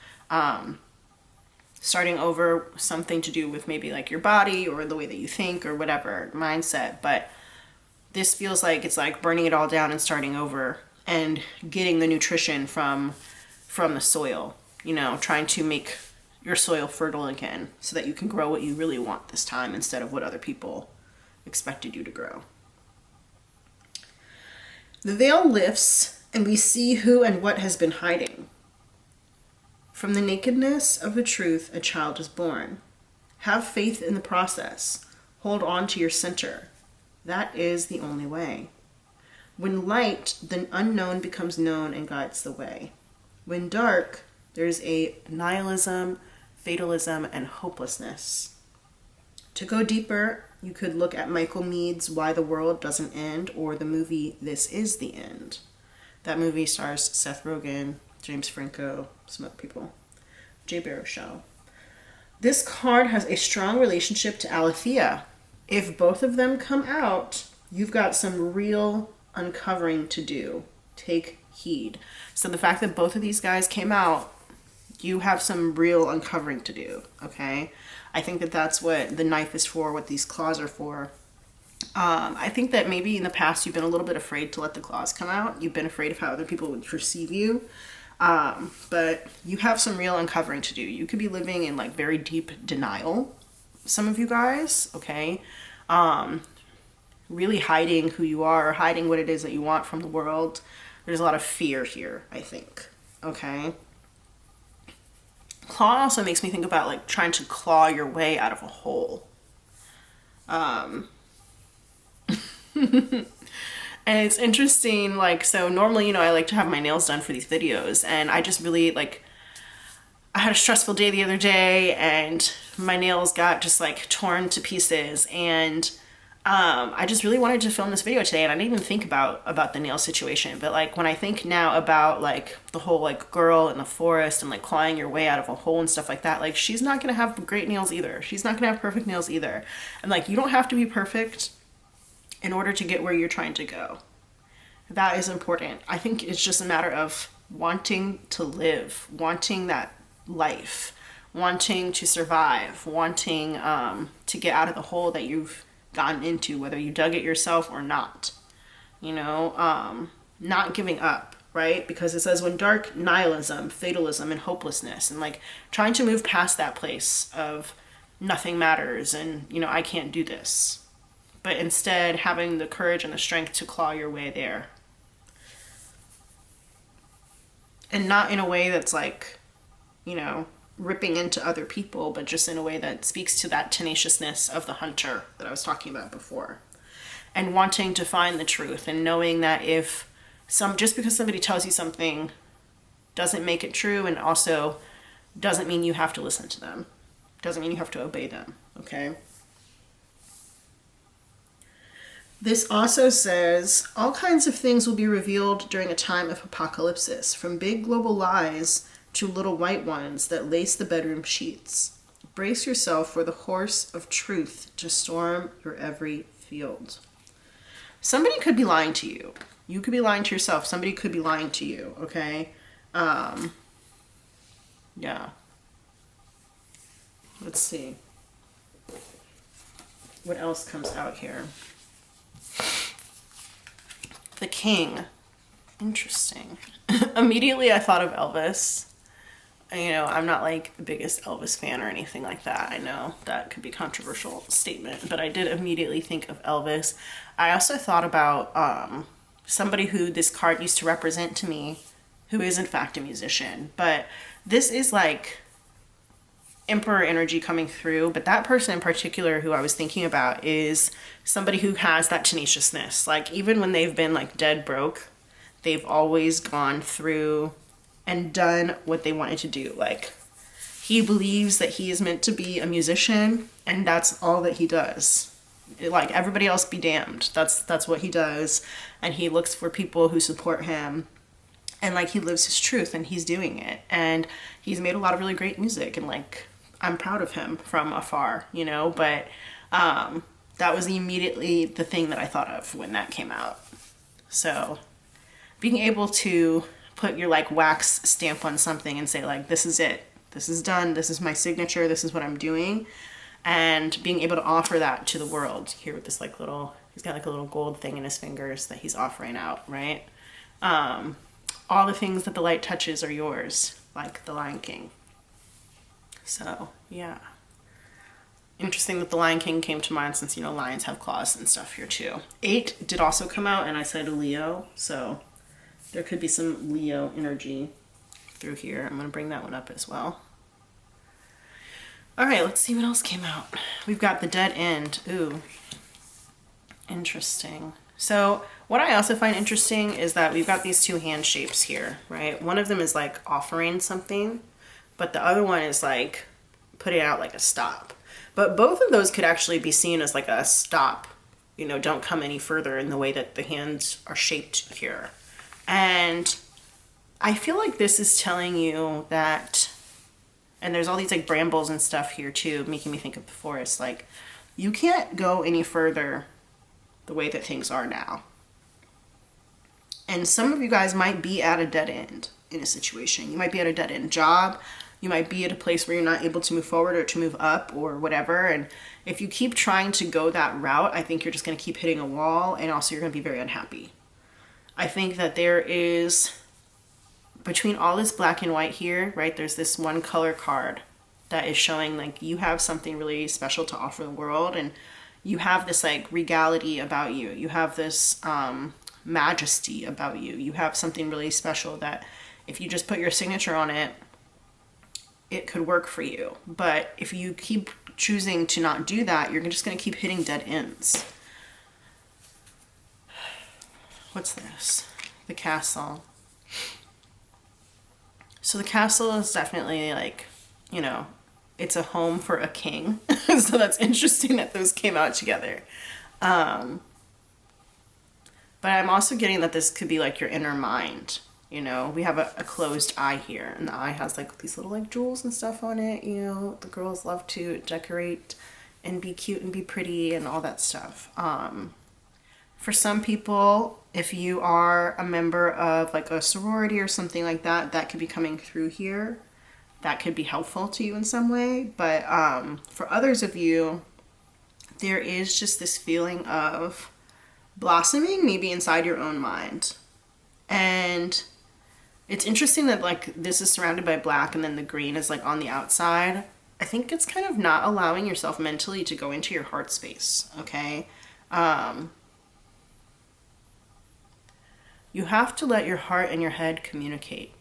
Starting over, something to do with maybe like your body or the way that you think or whatever mindset. But this feels like it's like burning it all down and starting over and getting the nutrition from the soil, you know, trying to make your soil fertile again so that you can grow what you really want this time instead of what other people expected you to grow. The veil lifts and we see who and what has been hiding. From the nakedness of the truth, a child is born. Have faith in the process. Hold on to your center. That is the only way. When light, the unknown becomes known and guides the way. When dark, there's a nihilism, fatalism, and hopelessness. To go deeper, you could look at Michael Meade's Why the World Doesn't End or the movie This Is the End. That movie stars Seth Rogen, James Franco, some other people. Jay Baruchel. This card has a strong relationship to Aletheia. If both of them come out, you've got some real uncovering to do. Take heed. So the fact that both of these guys came out, you have some real uncovering to do, okay? I think that that's what the knife is for, what these claws are for. I think that maybe in the past you've been a little bit afraid to let the claws come out. You've been afraid of how other people would perceive you. But you have some real uncovering to do. You could be living in like very deep denial, some of you guys, okay? Really hiding who you are, hiding what it is that you want from the world. There's a lot of fear here, I think, okay? Claw also makes me think about like trying to claw your way out of a hole. And it's interesting, like, so normally, you know, I like to have my nails done for these videos, and I just really, like, I had a stressful day the other day, and my nails got just, like, torn to pieces, and I just really wanted to film this video today, and I didn't even think about the nail situation, but, like, when I think now about, like, the whole, like, girl in the forest and, like, clawing your way out of a hole and stuff like that, like, she's not gonna have great nails either. She's not gonna have perfect nails either. And, like, you don't have to be perfect in order to get where you're trying to go. That is important. I think it's just a matter of wanting to live, wanting that life, wanting to survive, wanting to get out of the hole that you've gotten into, whether you dug it yourself or not. You know, not giving up, right? Because it says when dark, nihilism, fatalism, and hopelessness, and like trying to move past that place of nothing matters and, you know, I can't do this. But instead having the courage and the strength to claw your way there. And not in a way that's like, you know, ripping into other people, but just in a way that speaks to that tenaciousness of the hunter that I was talking about before. And wanting to find the truth and knowing that if just because somebody tells you something doesn't make it true, and also doesn't mean you have to listen to them. Doesn't mean you have to obey them, okay? This also says, all kinds of things will be revealed during a time of apocalypsis, from big global lies to little white ones that lace the bedroom sheets. Brace yourself for the horse of truth to storm your every field. Somebody could be lying to you. You could be lying to yourself. Somebody could be lying to you, okay? Yeah. Let's see. What else comes out here? The King. Interesting. Immediately I thought of Elvis. You know, I'm not like the biggest Elvis fan or anything like that. I know that could be a controversial statement, but I did immediately think of Elvis. I also thought about somebody who this card used to represent to me, who is in fact a musician. But this is like Emperor energy coming through, but that person in particular who I was thinking about is somebody who has that tenaciousness. Like even when they've been like dead broke, they've always gone through and done what they wanted to do. Like he believes that he is meant to be a musician, and that's all that he does. like everybody else be damned. That's what he does, and he looks for people who support him, and like he lives his truth, and he's doing it, and he's made a lot of really great music, and like I'm proud of him from afar, you know. But that was immediately the thing that I thought of when that came out. So being able to put your like wax stamp on something and say like, this is it, this is done, this is my signature, this is what I'm doing, and being able to offer that to the world here with this like little, he's got like a little gold thing in his fingers that he's offering out, right? All the things that the light touches are yours, like the Lion King. So yeah, interesting that the Lion King came to mind, since, you know, lions have claws and stuff here too. 8 did also come out, and I said Leo, so there could be some Leo energy through here. I'm going to bring that one up as well. All right, let's see what else came out. We've got the Dead End. Ooh, interesting. So what I also find interesting is that we've got these two hand shapes here, right? One of them is like offering something, but the other one is like putting out like a stop. But both of those could actually be seen as like a stop, you know, don't come any further, in the way that the hands are shaped here. And I feel like this is telling you that, and there's all these like brambles and stuff here too, making me think of the forest, like you can't go any further the way that things are now. And some of you guys might be at a dead end in a situation. You might be at a dead end job. You might be at a place where you're not able to move forward or to move up or whatever. And if you keep trying to go that route, I think you're just going to keep hitting a wall, and also you're going to be very unhappy. I think that there is, between all this black and white here, right, there's this one color card that is showing like you have something really special to offer the world, and you have this like regality about you. You have this majesty about you. You have something really special that if you just put your signature on it, it could work for you. But if you keep choosing to not do that, you're just going to keep hitting dead ends. What's this? The castle. So the castle is definitely like, you know, it's a home for a king. So that's interesting that those came out together. But I'm also getting that this could be like your inner mind. You know, we have a closed eye here, and the eye has like these little like jewels and stuff on it. You know, the girls love to decorate and be cute and be pretty and all that stuff. For some people, if you are a member of like a sorority or something like that, that could be coming through here. That could be helpful to you in some way. But for others of you, there is just this feeling of blossoming maybe inside your own mind. And it's interesting that like this is surrounded by black and then the green is like on the outside. I think it's kind of not allowing yourself mentally to go into your heart space, okay? You have to let your heart and your head communicate.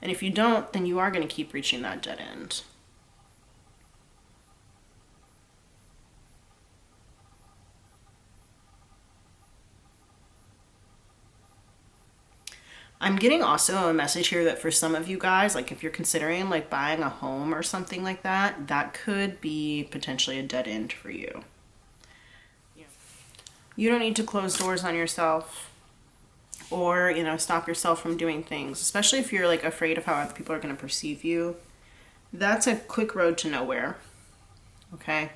And if you don't, then you are going to keep reaching that dead end. I'm getting also a message here that for some of you guys, like if you're considering like buying a home or something like that, that could be potentially a dead end for you. You don't need to close doors on yourself or, you know, stop yourself from doing things, especially if you're like afraid of how other people are going to perceive you. That's a quick road to nowhere. Okay?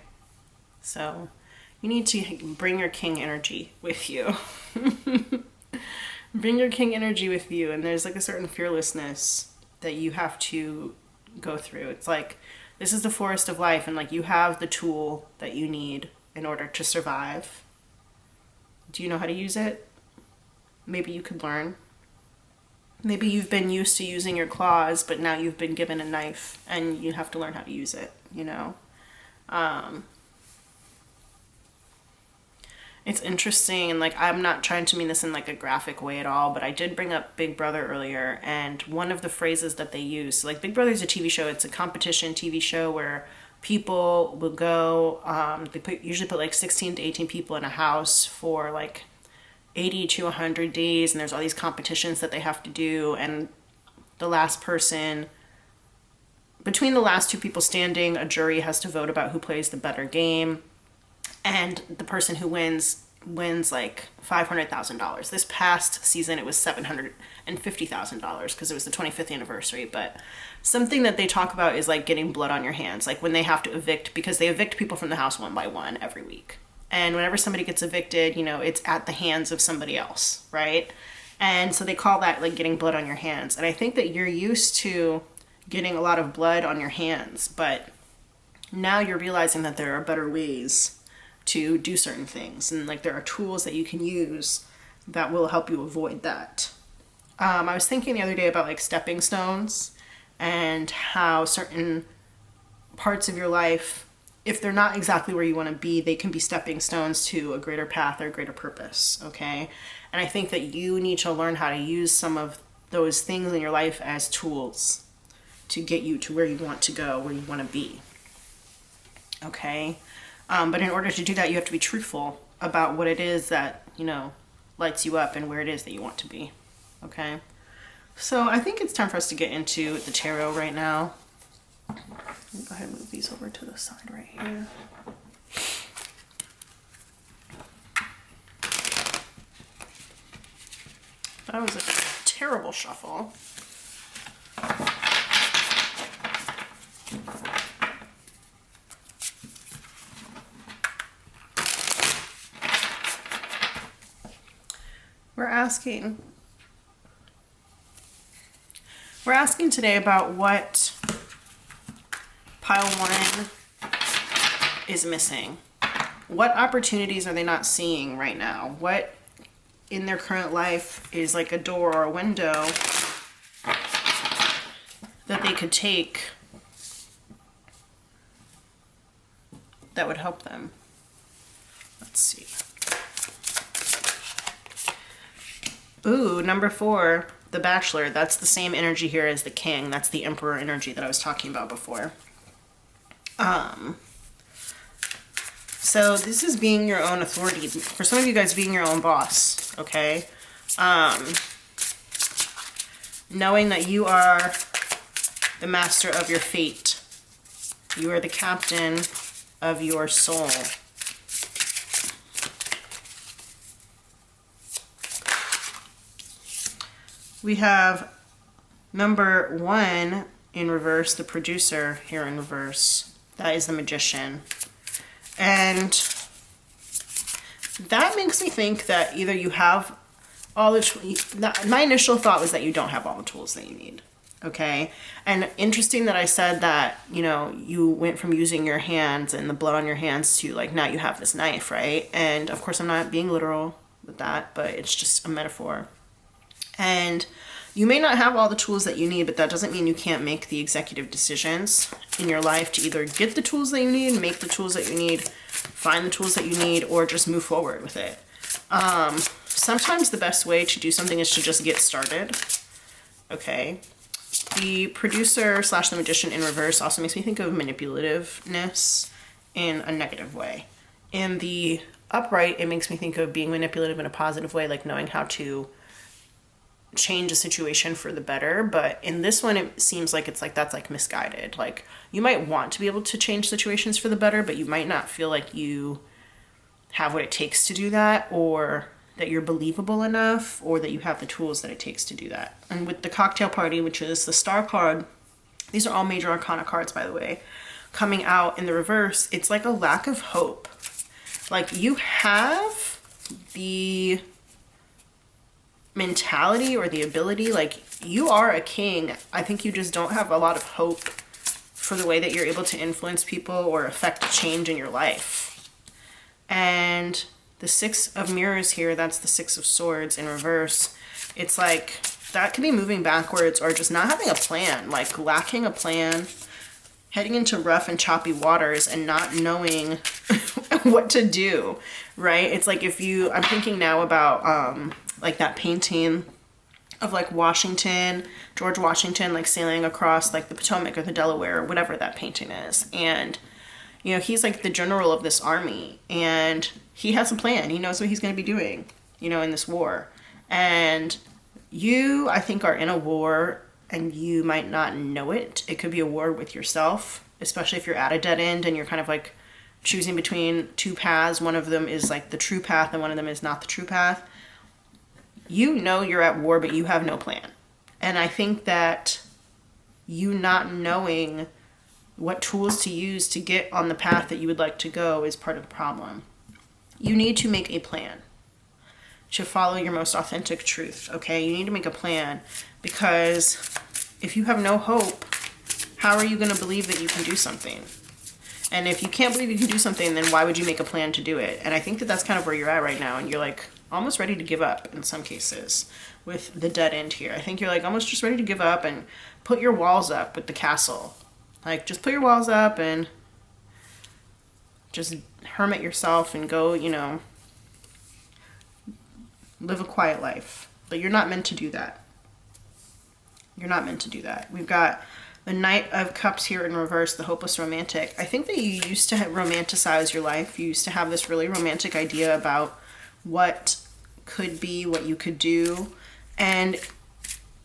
So you need to bring your king energy with you. Bring your king energy with you, and there's like a certain fearlessness that you have to go through. It's like this is the forest of life, and like you have the tool that you need in order to survive. Do you know how to use it? Maybe you could learn. Maybe you've been used to using your claws, but now you've been given a knife and you have to learn how to use it, you know? It's interesting, and like I'm not trying to mean this in like a graphic way at all, but I did bring up Big Brother earlier, and one of the phrases that they use, so like Big Brother is a TV show, it's a competition TV show where people will go, they usually put like 16 to 18 people in a house for like 80 to 100 days, and there's all these competitions that they have to do, and the last person, between the last two people standing, a jury has to vote about who plays the better game. and the person who wins like $500,000. This past season it was $750,000 because it was the 25th anniversary. But something that they talk about is like getting blood on your hands, like when they have to evict, because they evict people from the house one by one every week. And whenever somebody gets evicted, you know, it's at the hands of somebody else, right? And so they call that like getting blood on your hands. And I think that you're used to getting a lot of blood on your hands, but now you're realizing that there are better ways to do certain things, and like there are tools that you can use that will help you avoid that. I was thinking the other day about like stepping stones and how certain parts of your life, if they're not exactly where you want to be, they can be stepping stones to a greater path or a greater purpose, okay? And I think that you need to learn how to use some of those things in your life as tools to get you to where you want to go, where you want to be, okay? But in order to do that, you have to be truthful about what it is that, you know, lights you up and where it is that you want to be, okay? So I think it's time for us to get into the tarot right now. Let me go ahead and move these over to the side right here. That was a terrible shuffle. We're asking today about what pile one is missing. What opportunities are they not seeing right now? What in their current life is like a door or a window that they could take that would help them? Let's see. Ooh, number 4, the Bachelor. That's the same energy here as the King. That's the Emperor energy that I was talking about before. So this is being your own authority. For some of you guys, being your own boss, okay? Knowing that you are the master of your fate. You are the captain of your soul. We have number 1 in reverse, the Producer here in reverse. That is the Magician. And that makes me think that either you have all the my initial thought was that you don't have all the tools that you need. Okay? And interesting that I said that, you know, you went from using your hands and the blood on your hands to like now you have this knife, right? And of course I'm not being literal with that, but it's just a metaphor. And you may not have all the tools that you need, but that doesn't mean you can't make the executive decisions in your life to either get the tools that you need, make the tools that you need, find the tools that you need, or just move forward with it. Sometimes the best way to do something is to just get started. Okay. The Producer / the Magician in reverse also makes me think of manipulativeness in a negative way. In the upright, it makes me think of being manipulative in a positive way, like knowing how to change a situation for the better. But in this one, it seems like it's like that's like misguided. Like you might want to be able to change situations for the better, but you might not feel like you have what it takes to do that, or that you're believable enough, or that you have the tools that it takes to do that. And with the Cocktail Party, which is the Star card, these are all major arcana cards, by the way, coming out in the reverse, it's like a lack of hope. Like you have the mentality or the ability, like you are a king. I think you just don't have a lot of hope for the way that you're able to influence people or affect change in your life. And the 6 of Mirrors here, that's the 6 of Swords in reverse. It's like that could be moving backwards or just not having a plan, like lacking a plan, heading into rough and choppy waters and not knowing what to do, right? It's like if you, I'm thinking now about like that painting of like Washington, George Washington, like sailing across like the Potomac or the Delaware or whatever that painting is. And, you know, he's like the general of this army and he has a plan. He knows what he's going to be doing, you know, in this war. And you, I think, are in a war and you might not know it. It could be a war with yourself, especially if you're at a dead end and you're kind of like choosing between two paths. One of them is like the true path and one of them is not the true path. You know you're at war, but you have no plan. And I think that you not knowing what tools to use to get on the path that you would like to go is part of the problem. You need to make a plan to follow your most authentic truth, okay? You need to make a plan, because if you have no hope, how are you going to believe that you can do something? And if you can't believe you can do something, then why would you make a plan to do it? And I think that that's kind of where you're at right now, and you're like almost ready to give up in some cases with the dead end here. I think you're like almost just ready to give up and put your walls up with the castle. Like, just put your walls up and just hermit yourself and go, you know, live a quiet life. But you're not meant to do that. You're not meant to do that. We've got the Knight of Cups here in reverse, the hopeless romantic. I think that you used to romanticize your life. You used to have this really romantic idea about what could be, what you could do. And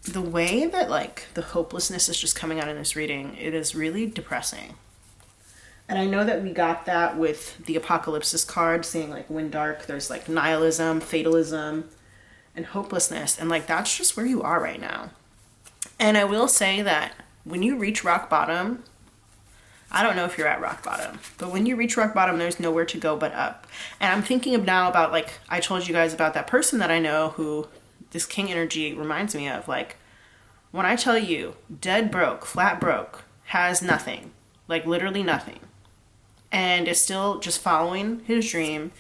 the way that like the hopelessness is just coming out in this reading, it is really depressing. And I know that we got that with the Apocalypsis card saying like when dark, there's like nihilism, fatalism, and hopelessness. And like that's just where you are right now. And I will say that when you reach rock bottom, I don't know if you're at rock bottom, but when you reach rock bottom, there's nowhere to go but up. And I'm thinking of now about like, I told you guys about that person that I know who this king energy reminds me of. Like, when I tell you dead broke, flat broke, has nothing, like literally nothing, and is still just following his dream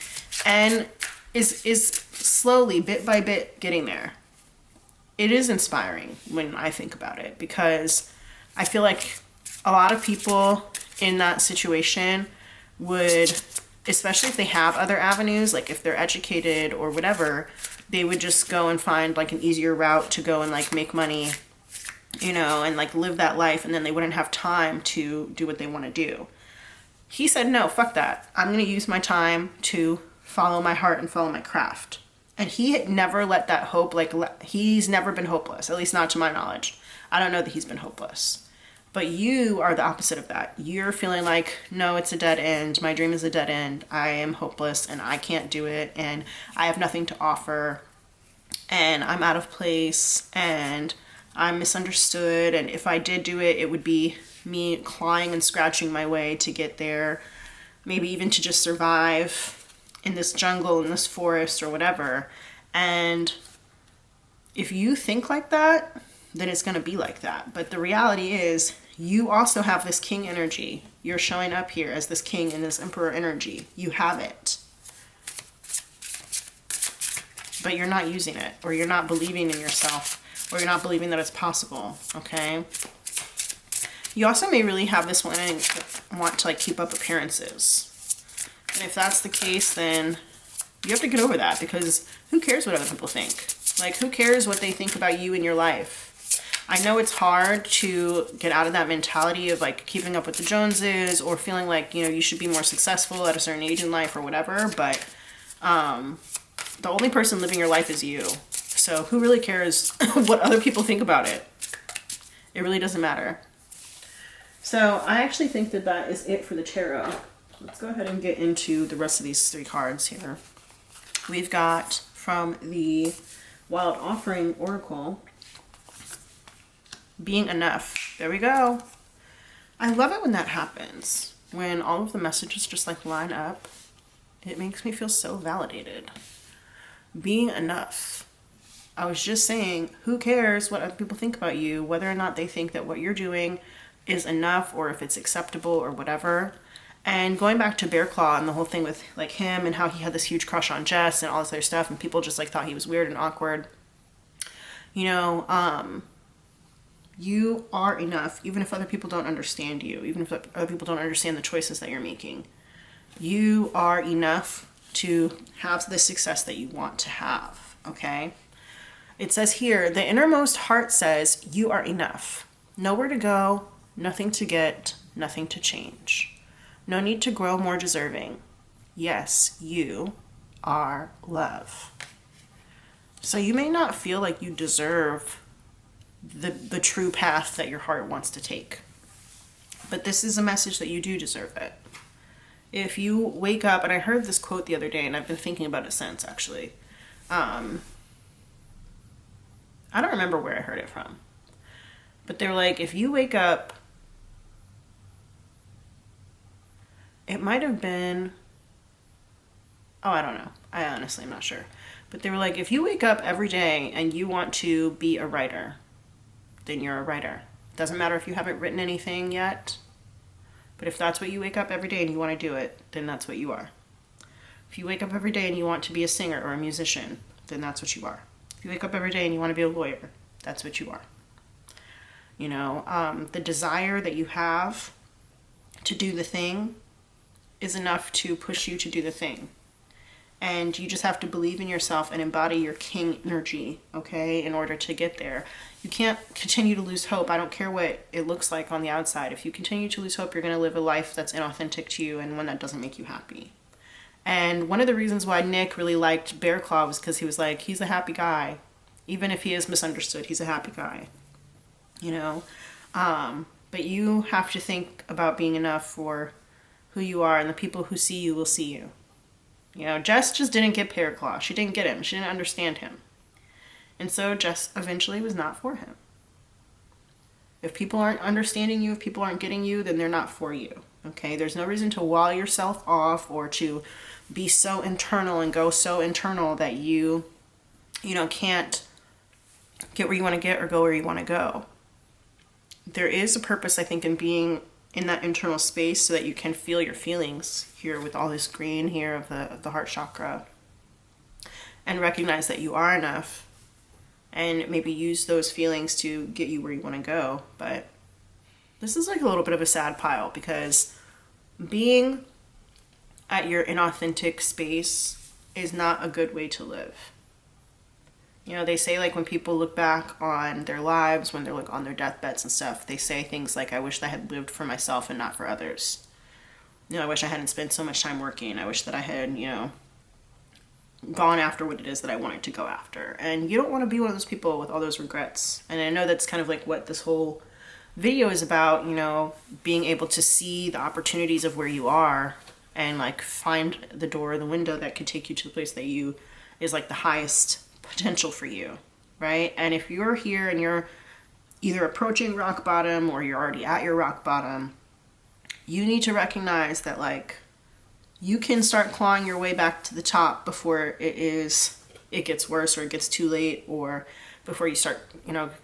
and is slowly, bit by bit, getting there. It is inspiring when I think about it, because I feel like a lot of people in that situation would, especially if they have other avenues, like if they're educated or whatever, they would just go and find like an easier route to go and like make money, you know, and like live that life, and then they wouldn't have time to do what they want to do. He said, no, fuck that. I'm going to use my time to follow my heart and follow my craft. And he had never let that hope, like he's never been hopeless, at least not to my knowledge. I don't know that he's been hopeless. But you are the opposite of that. You're feeling like, no, it's a dead end. My dream is a dead end. I am hopeless and I can't do it. And I have nothing to offer. And I'm out of place. And I'm misunderstood. And if I did do it, it would be me clawing and scratching my way to get there. Maybe even to just survive in this jungle, in this forest or whatever. And if you think like that, then it's going to be like that. But the reality is, you also have this king energy. You're showing up here as this king and this emperor energy. You have it. But you're not using it, or you're not believing in yourself, or you're not believing that it's possible, okay? You also may really have this one and want to like keep up appearances. And if that's the case, then you have to get over that, because who cares what other people think? Like, who cares what they think about you in your life? I know it's hard to get out of that mentality of like keeping up with the Joneses or feeling like, you know, you should be more successful at a certain age in life or whatever, but the only person living your life is you. So who really cares what other people think about it? It really doesn't matter. So I actually think that that is it for the tarot. Let's go ahead and get into the rest of these three cards here. We've got from the Wild Offering Oracle, being enough. There we go. I love it when that happens. When all of the messages just like line up. It makes me feel so validated. Being enough. I was just saying, who cares what other people think about you, whether or not they think that what you're doing is enough or if it's acceptable or whatever. And going back to Bear Claw and the whole thing with like him and how he had this huge crush on Jess and all this other stuff, and people just like thought he was weird and awkward. You know, you are enough, even if other people don't understand you, even if other people don't understand the choices that you're making. You are enough to have the success that you want to have, okay? It says here, the innermost heart says you are enough. Nowhere to go, nothing to get, nothing to change. No need to grow more deserving. Yes, you are love. So you may not feel like you deserve the true path that your heart wants to take. But this is a message that you do deserve it. If you wake up, and I heard this quote the other day, and I've been thinking about it since, actually. I don't remember where I heard it from. But they were like, if you wake up, it might have been, oh, I don't know. I honestly am not sure. But they were like, if you wake up every day and you want to be a writer, then you're a writer. Doesn't matter if you haven't written anything yet, but if that's what you wake up every day and you want to do it, then that's what you are. If you wake up every day and you want to be a singer or a musician, then that's what you are. If you wake up every day and you want to be a lawyer, that's what you are. You know, the desire that you have to do the thing is enough to push you to do the thing. And you just have to believe in yourself and embody your king energy, okay, in order to get there. You can't continue to lose hope. I don't care what it looks like on the outside. If you continue to lose hope, you're going to live a life that's inauthentic to you and one that doesn't make you happy. And one of the reasons why Nick really liked Bear Claw was because he was like, he's a happy guy. Even if he is misunderstood, he's a happy guy. You know? But you have to think about being enough for who you are, and the people who see you will see you. You know, Jess just didn't get Bear Claw. She didn't get him. She didn't understand him. And so Jess eventually was not for him. If people aren't understanding you, if people aren't getting you, then they're not for you. Okay? There's no reason to wall yourself off or to be so internal and go so internal that you can't get where you want to get or go where you want to go. There is a purpose, I think, in being in that internal space so that you can feel your feelings here with all this green here of the heart chakra, and recognize that you are enough and maybe use those feelings to get you where you want to go. But this is like a little bit of a sad pile, because being at your inauthentic space is not a good way to live. You know, they say, like, when people look back on their lives, when they're like on their deathbeds and stuff, they say things like, I wish I had lived for myself and not for others. You know, I wish I hadn't spent so much time working. I wish that I had, gone after what it is that I wanted to go after. And you don't want to be one of those people with all those regrets. And I know that's kind of like what this whole video is about, being able to see the opportunities of where you are and like find the door, the window that could take you to the place that is like the highest potential for you, right? And if you're here and you're either approaching rock bottom or you're already at your rock bottom, you need to recognize that like you can start clawing your way back to the top before it gets worse or it gets too late, or before you start,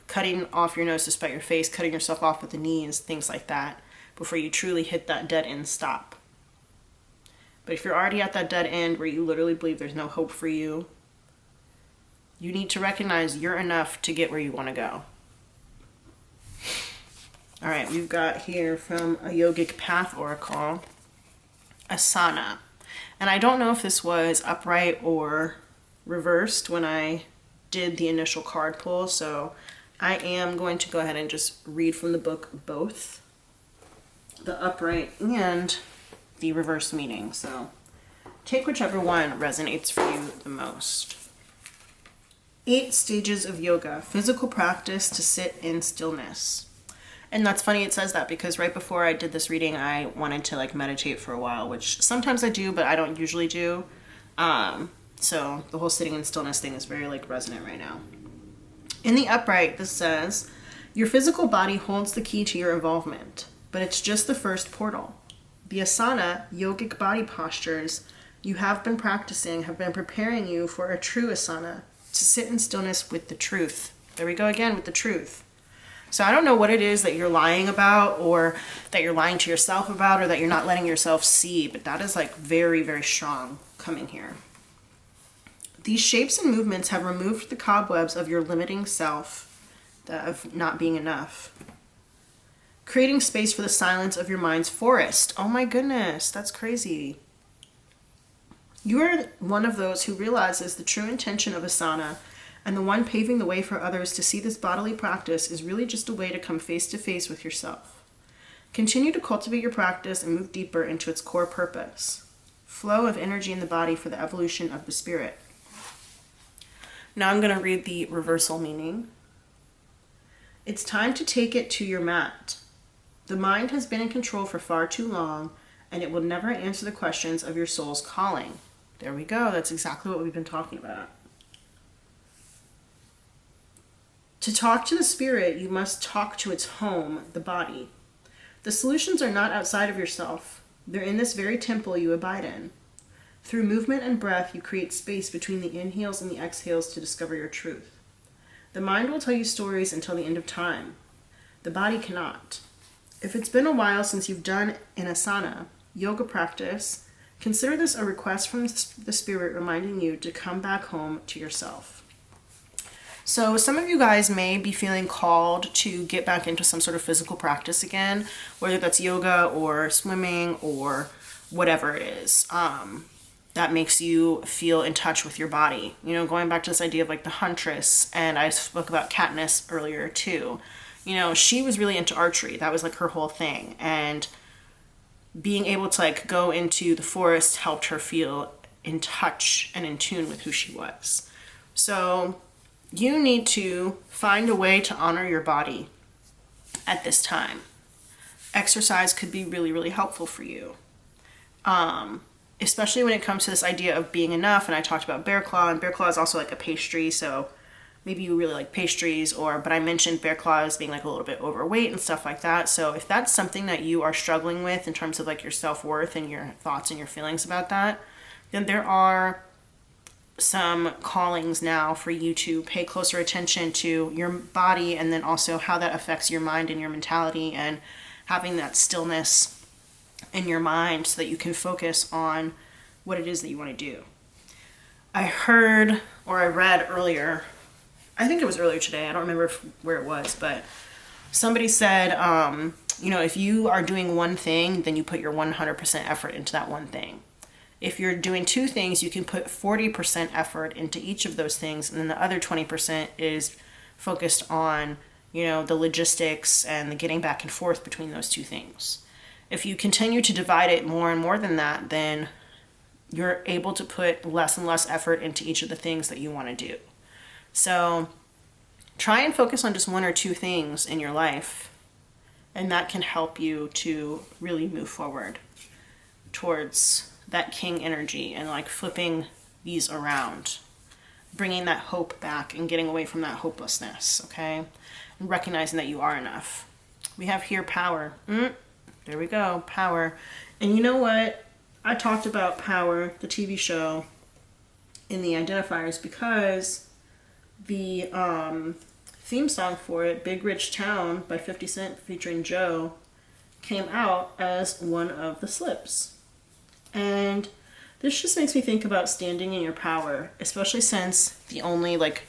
cutting off your nose to spite your face, cutting yourself off with the knees, things like that, before you truly hit that dead end stop. But if you're already at that dead end where you literally believe there's no hope for you, you need to recognize you're enough to get where you want to go. All right, we've got here from a yogic path oracle, asana. And I don't know if this was upright or reversed when I did the initial card pull, so I am going to go ahead and just read from the book both the upright and the reverse meaning. So take whichever one resonates for you the most. 8 stages of yoga, physical practice to sit in stillness. And that's funny it says that, because right before I did this reading, I wanted to like meditate for a while, which sometimes I do, but I don't usually do. So the whole sitting in stillness thing is very like resonant right now. In the upright, this says, your physical body holds the key to your involvement, but it's just the first portal. The asana, yogic body postures you have been practicing have been preparing you for a true asana, to sit in stillness with the truth. There we go again with the truth. So I don't know what it is that you're lying about, or that you're lying to yourself about, or that you're not letting yourself see, but that is like very, very strong coming here. These shapes and movements have removed the cobwebs of your limiting self, of not being enough. Creating space for the silence of your mind's forest. Oh my goodness, that's crazy. You are one of those who realizes the true intention of asana, and the one paving the way for others to see this bodily practice is really just a way to come face to face with yourself. Continue to cultivate your practice and move deeper into its core purpose. Flow of energy in the body for the evolution of the spirit. Now I'm going to read the reversal meaning. It's time to take it to your mat. The mind has been in control for far too long, and it will never answer the questions of your soul's calling. There we go. That's exactly what we've been talking about. To talk to the spirit, you must talk to its home, the body. The solutions are not outside of yourself. They're in this very temple you abide in. Through movement and breath, you create space between the inhales and the exhales to discover your truth. The mind will tell you stories until the end of time. The body cannot. If it's been a while since you've done an asana, yoga practice, consider this a request from the spirit reminding you to come back home to yourself. So some of you guys may be feeling called to get back into some sort of physical practice again, whether that's yoga or swimming or whatever it is. That makes you feel in touch with your body. You know, going back to this idea of like the huntress, and I spoke about Katniss earlier too. You know, she was really into archery. That was like her whole thing. And being able to like go into the forest helped her feel in touch and in tune with who she was. So you need to find a way to honor your body at this time. Exercise could be really, really helpful for you. Especially when it comes to this idea of being enough. And I talked about bear claw, and bear claw is also like a pastry. So maybe you really like pastries, but I mentioned bear claw as being like a little bit overweight and stuff like that. So if that's something that you are struggling with in terms of like your self-worth and your thoughts and your feelings about that, then there are some callings now for you to pay closer attention to your body, and then also how that affects your mind and your mentality, and having that stillness in your mind so that you can focus on what it is that you want to do. I heard, or I read earlier, I think it was earlier today, I don't remember where it was, but somebody said, you know, if you are doing one thing, then you put your 100% effort into that one thing. If you're doing two things, you can put 40% effort into each of those things, and then the other 20% is focused on, you know, the logistics and the getting back and forth between those two things. If you continue to divide it more and more than that, then you're able to put less and less effort into each of the things that you want to do. So try and focus on just one or two things in your life, and that can help you to really move forward towards that king energy and like flipping these around, bringing that hope back and getting away from that hopelessness, okay? And recognizing that you are enough. We have here power. There we go, power. And you know what? I talked about Power, the TV show, in the Identifiers because the theme song for it, Big Rich Town by 50 Cent featuring Joe, came out as one of the slips. And this just makes me think about standing in your power, especially since the only, like,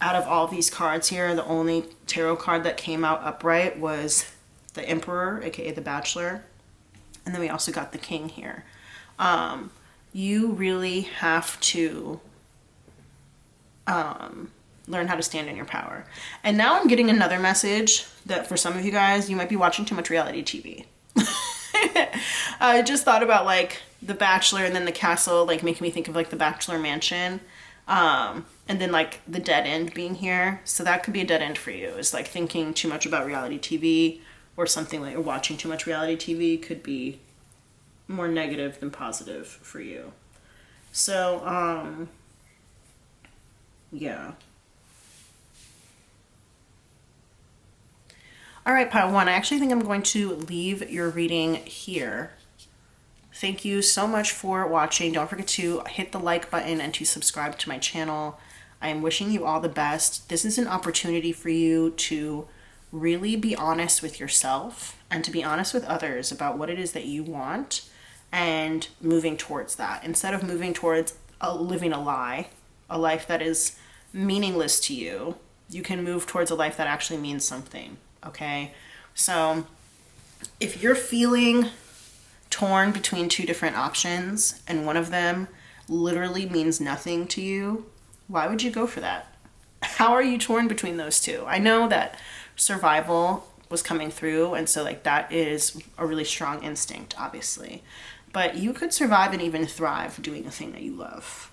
out of all these cards here, the only tarot card that came out upright was the Emperor, aka the Bachelor. And then we also got the King here. You really have to learn how to stand in your power. And now I'm getting another message that for some of you guys, you might be watching too much reality TV. I just thought about like The Bachelor and then the castle, like making me think of like the Bachelor Mansion. And then like the dead end being here. So that could be a dead end for you. It's like thinking too much about reality TV or something like, or watching too much reality TV could be more negative than positive for you. So, yeah. All right, pile one, I actually think I'm going to leave your reading here. Thank you so much for watching. Don't forget to hit the like button and to subscribe to my channel. I am wishing you all the best. This is an opportunity for you to really be honest with yourself and to be honest with others about what it is that you want and moving towards that. Instead of moving towards living a lie, a life that is meaningless to you, you can move towards a life that actually means something. Okay, so if you're feeling torn between two different options and one of them literally means nothing to you, why would you go for that? How are you torn between those two? I know that survival was coming through, and so like that is a really strong instinct, obviously. But you could survive and even thrive doing a thing that you love.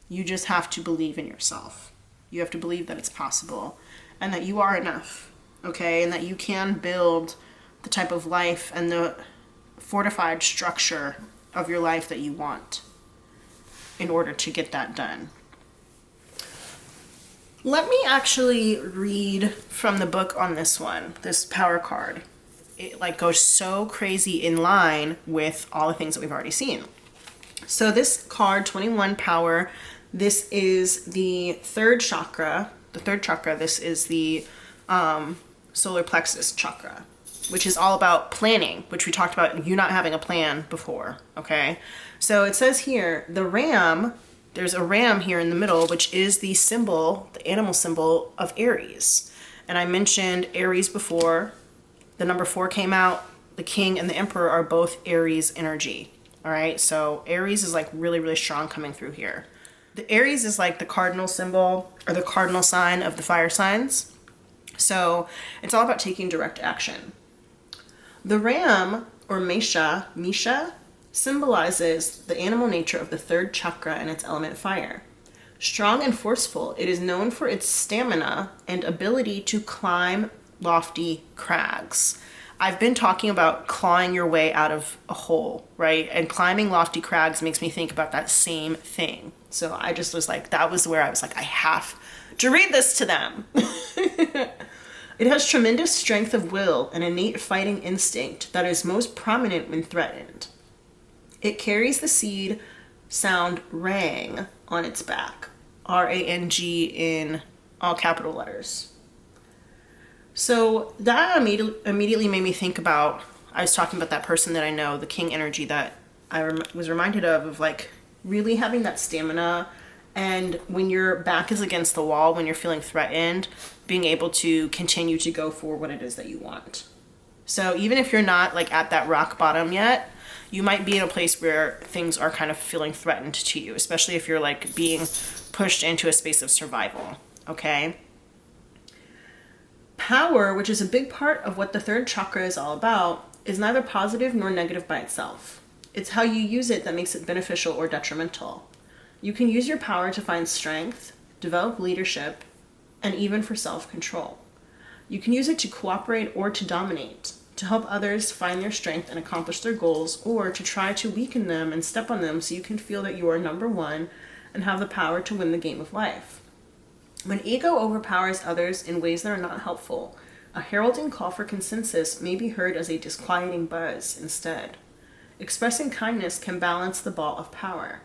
You just have to believe in yourself. You have to believe that it's possible and that you are enough. Okay, and that you can build the type of life and the fortified structure of your life that you want in order to get that done. Let me actually read from the book on this one, this power card. It like goes so crazy in line with all the things that we've already seen. So this card, 21 power, this is the third chakra. The third chakra, this is the solar plexus chakra, which is all about planning, which we talked about you not having a plan before, okay? So it says here, the ram, there's a ram here in the middle, which is the symbol, the animal symbol of Aries. And I mentioned Aries before. The number 4 came out. The king and the emperor are both Aries energy. All right, so Aries is like really, really strong coming through here. The Aries is like the cardinal symbol or the cardinal sign of the fire signs. So it's all about taking direct action. The ram, or Misha, symbolizes the animal nature of the third chakra and its element fire. Strong and forceful, it is known for its stamina and ability to climb lofty crags. I've been talking about clawing your way out of a hole, right? And climbing lofty crags makes me think about that same thing. So I just was like, that was where I was like, I have to read this to them. It has tremendous strength of will and innate fighting instinct that is most prominent when threatened. It carries the seed sound rang on its back, R-A-N-G in all capital letters. So that immediately made me think about, I was talking about that person that I know, the king energy that I was reminded of like really having that stamina. And when your back is against the wall, when you're feeling threatened, being able to continue to go for what it is that you want. So even if you're not like at that rock bottom yet, you might be in a place where things are kind of feeling threatened to you, especially if you're like being pushed into a space of survival, okay? Power, which is a big part of what the third chakra is all about, is neither positive nor negative by itself. It's how you use it that makes it beneficial or detrimental. You can use your power to find strength, develop leadership, and even for self-control. You can use it to cooperate or to dominate, to help others find their strength and accomplish their goals, or to try to weaken them and step on them so you can feel that you are number one and have the power to win the game of life. When ego overpowers others in ways that are not helpful, a heralding call for consensus may be heard as a disquieting buzz instead. Expressing kindness can balance the ball of power.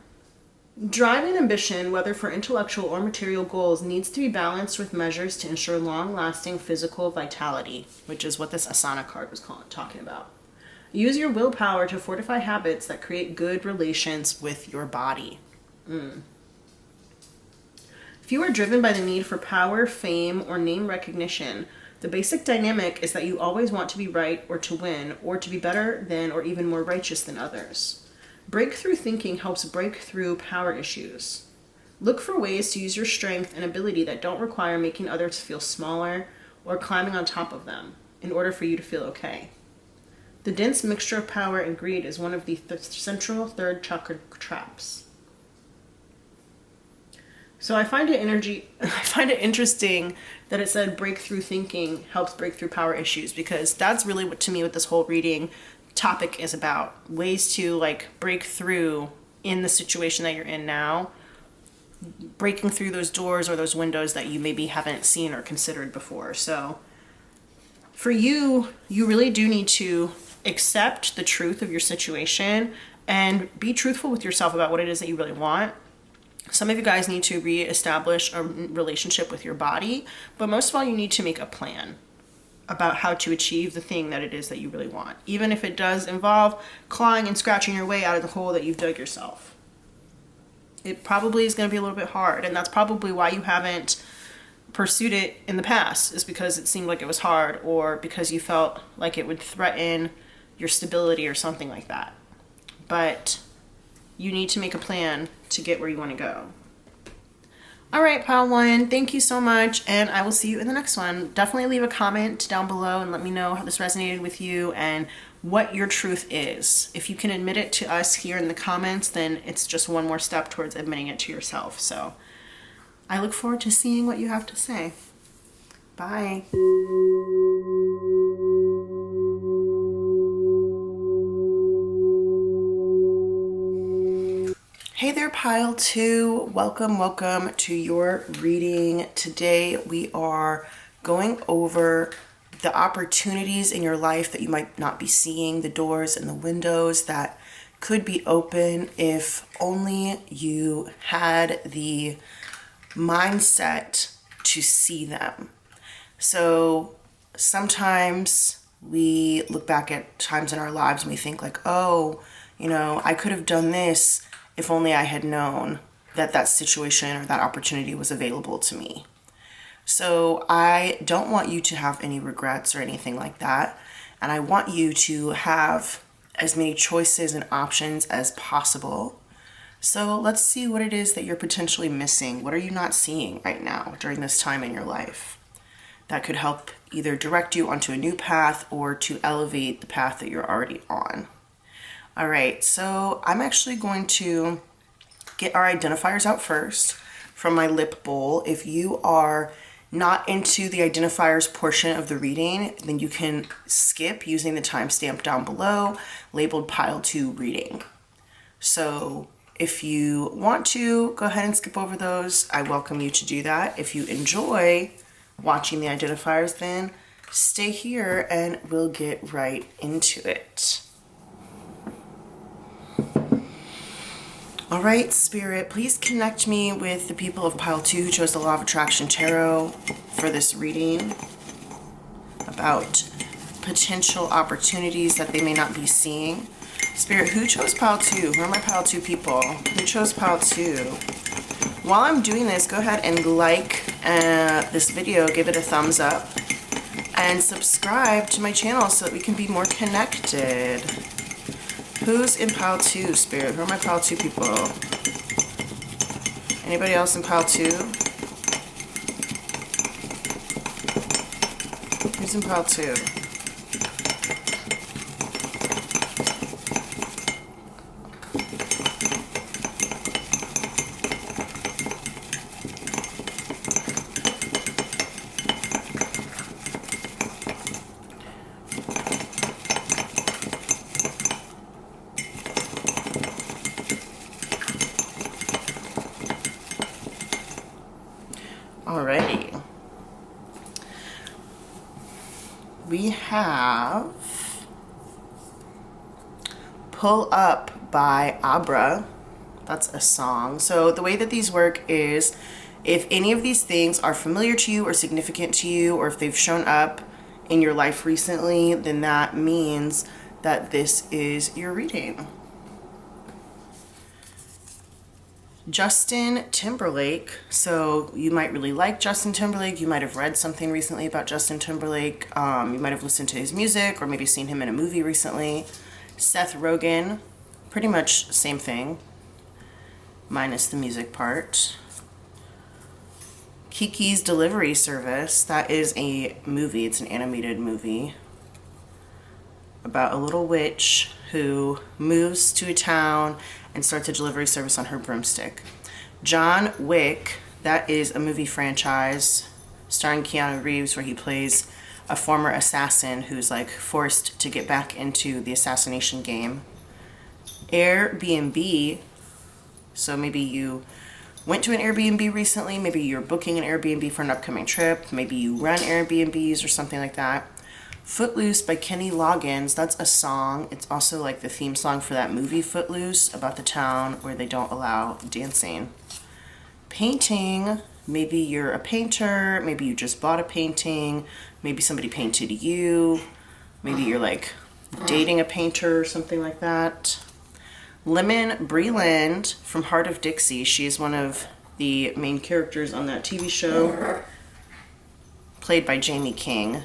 Drive and ambition, whether for intellectual or material goals, needs to be balanced with measures to ensure long-lasting physical vitality, which is what this Asana card was talking about. Use your willpower to fortify habits that create good relations with your body. If you are driven by the need for power, fame, or name recognition, the basic dynamic is that you always want to be right or to win, or to be better than or even more righteous than others. Breakthrough thinking helps break through power issues. Look for ways to use your strength and ability that don't require making others feel smaller or climbing on top of them in order for you to feel okay. The dense mixture of power and greed is one of the central third chakra traps. So I find it interesting that it said breakthrough thinking helps break through power issues, because that's really what, to me, what this whole reading topic is about. Ways to like break through in the situation that you're in now, breaking through those doors or those windows that you maybe haven't seen or considered before. So for you, you really do need to accept the truth of your situation and be truthful with yourself about what it is that you really want. Some of you guys need to reestablish a relationship with your body, but most of all, you need to make a plan about how to achieve the thing that it is that you really want, even if it does involve clawing and scratching your way out of the hole that you've dug yourself. It probably is going to be a little bit hard, and that's probably why you haven't pursued it in the past, is because it seemed like it was hard, or because you felt like it would threaten your stability or something like that. But you need to make a plan to get where you want to go. All right, Pile 1, thank you so much, and I will see you in the next one. Definitely leave a comment down below and let me know how this resonated with you and what your truth is. If you can admit it to us here in the comments, then it's just one more step towards admitting it to yourself. So I look forward to seeing what you have to say. Bye. there, pile two. Welcome, welcome to your reading. Today we are going over the opportunities in your life that you might not be seeing, the doors and the windows that could be open if only you had the mindset to see them. So sometimes we look back at times in our lives and we think like, oh, I could have done this if only I had known that that situation or that opportunity was available to me. So I don't want you to have any regrets or anything like that. And I want you to have as many choices and options as possible. So let's see what it is that you're potentially missing. What are you not seeing right now during this time in your life that could help either direct you onto a new path or to elevate the path that you're already on? All right, so I'm actually going to get our identifiers out first from my lip bowl. If you are not into the identifiers portion of the reading, then you can skip using the timestamp down below labeled pile 2 reading. So if you want to go ahead and skip over those, I welcome you to do that. If you enjoy watching the identifiers, then stay here and we'll get right into it. All right, Spirit, please connect me with the people of pile 2 who chose the Law of Attraction Tarot for this reading about potential opportunities that they may not be seeing. Spirit, who chose pile 2? Who are my pile 2 people? Who chose pile 2? While I'm doing this, go ahead and like this video, give it a thumbs up, and subscribe to my channel so that we can be more connected. Who's in pile 2, Spirit? Who are my pile 2 people? Anybody else in pile 2? Who's in pile 2? Alrighty. We have Pull Up by Abra. That's a song. So the way that these work is if any of these things are familiar to you or significant to you, or if they've shown up in your life recently, then that means that this is your reading. Justin Timberlake. So you might really like Justin Timberlake. You might have read something recently about Justin Timberlake. You might have listened to his music or maybe seen him in a movie recently. Seth Rogen, pretty much same thing, minus the music part. Kiki's Delivery Service, that is a movie. It's an animated movie about a little witch who moves to a town and starts a delivery service on her broomstick. John Wick, that is a movie franchise starring Keanu Reeves where he plays a former assassin who's like forced to get back into the assassination game. Airbnb, so maybe you went to an Airbnb recently, maybe you're booking an Airbnb for an upcoming trip, maybe you run Airbnbs or something like that. Footloose by Kenny Loggins, that's a song. It's also like the theme song for that movie Footloose about the town where they don't allow dancing. Painting, maybe you're a painter, maybe you just bought a painting, maybe somebody painted you, maybe you're like dating a painter or something like that. Lemon Breland from Heart of Dixie, she is one of the main characters on that TV show, played by Jamie King.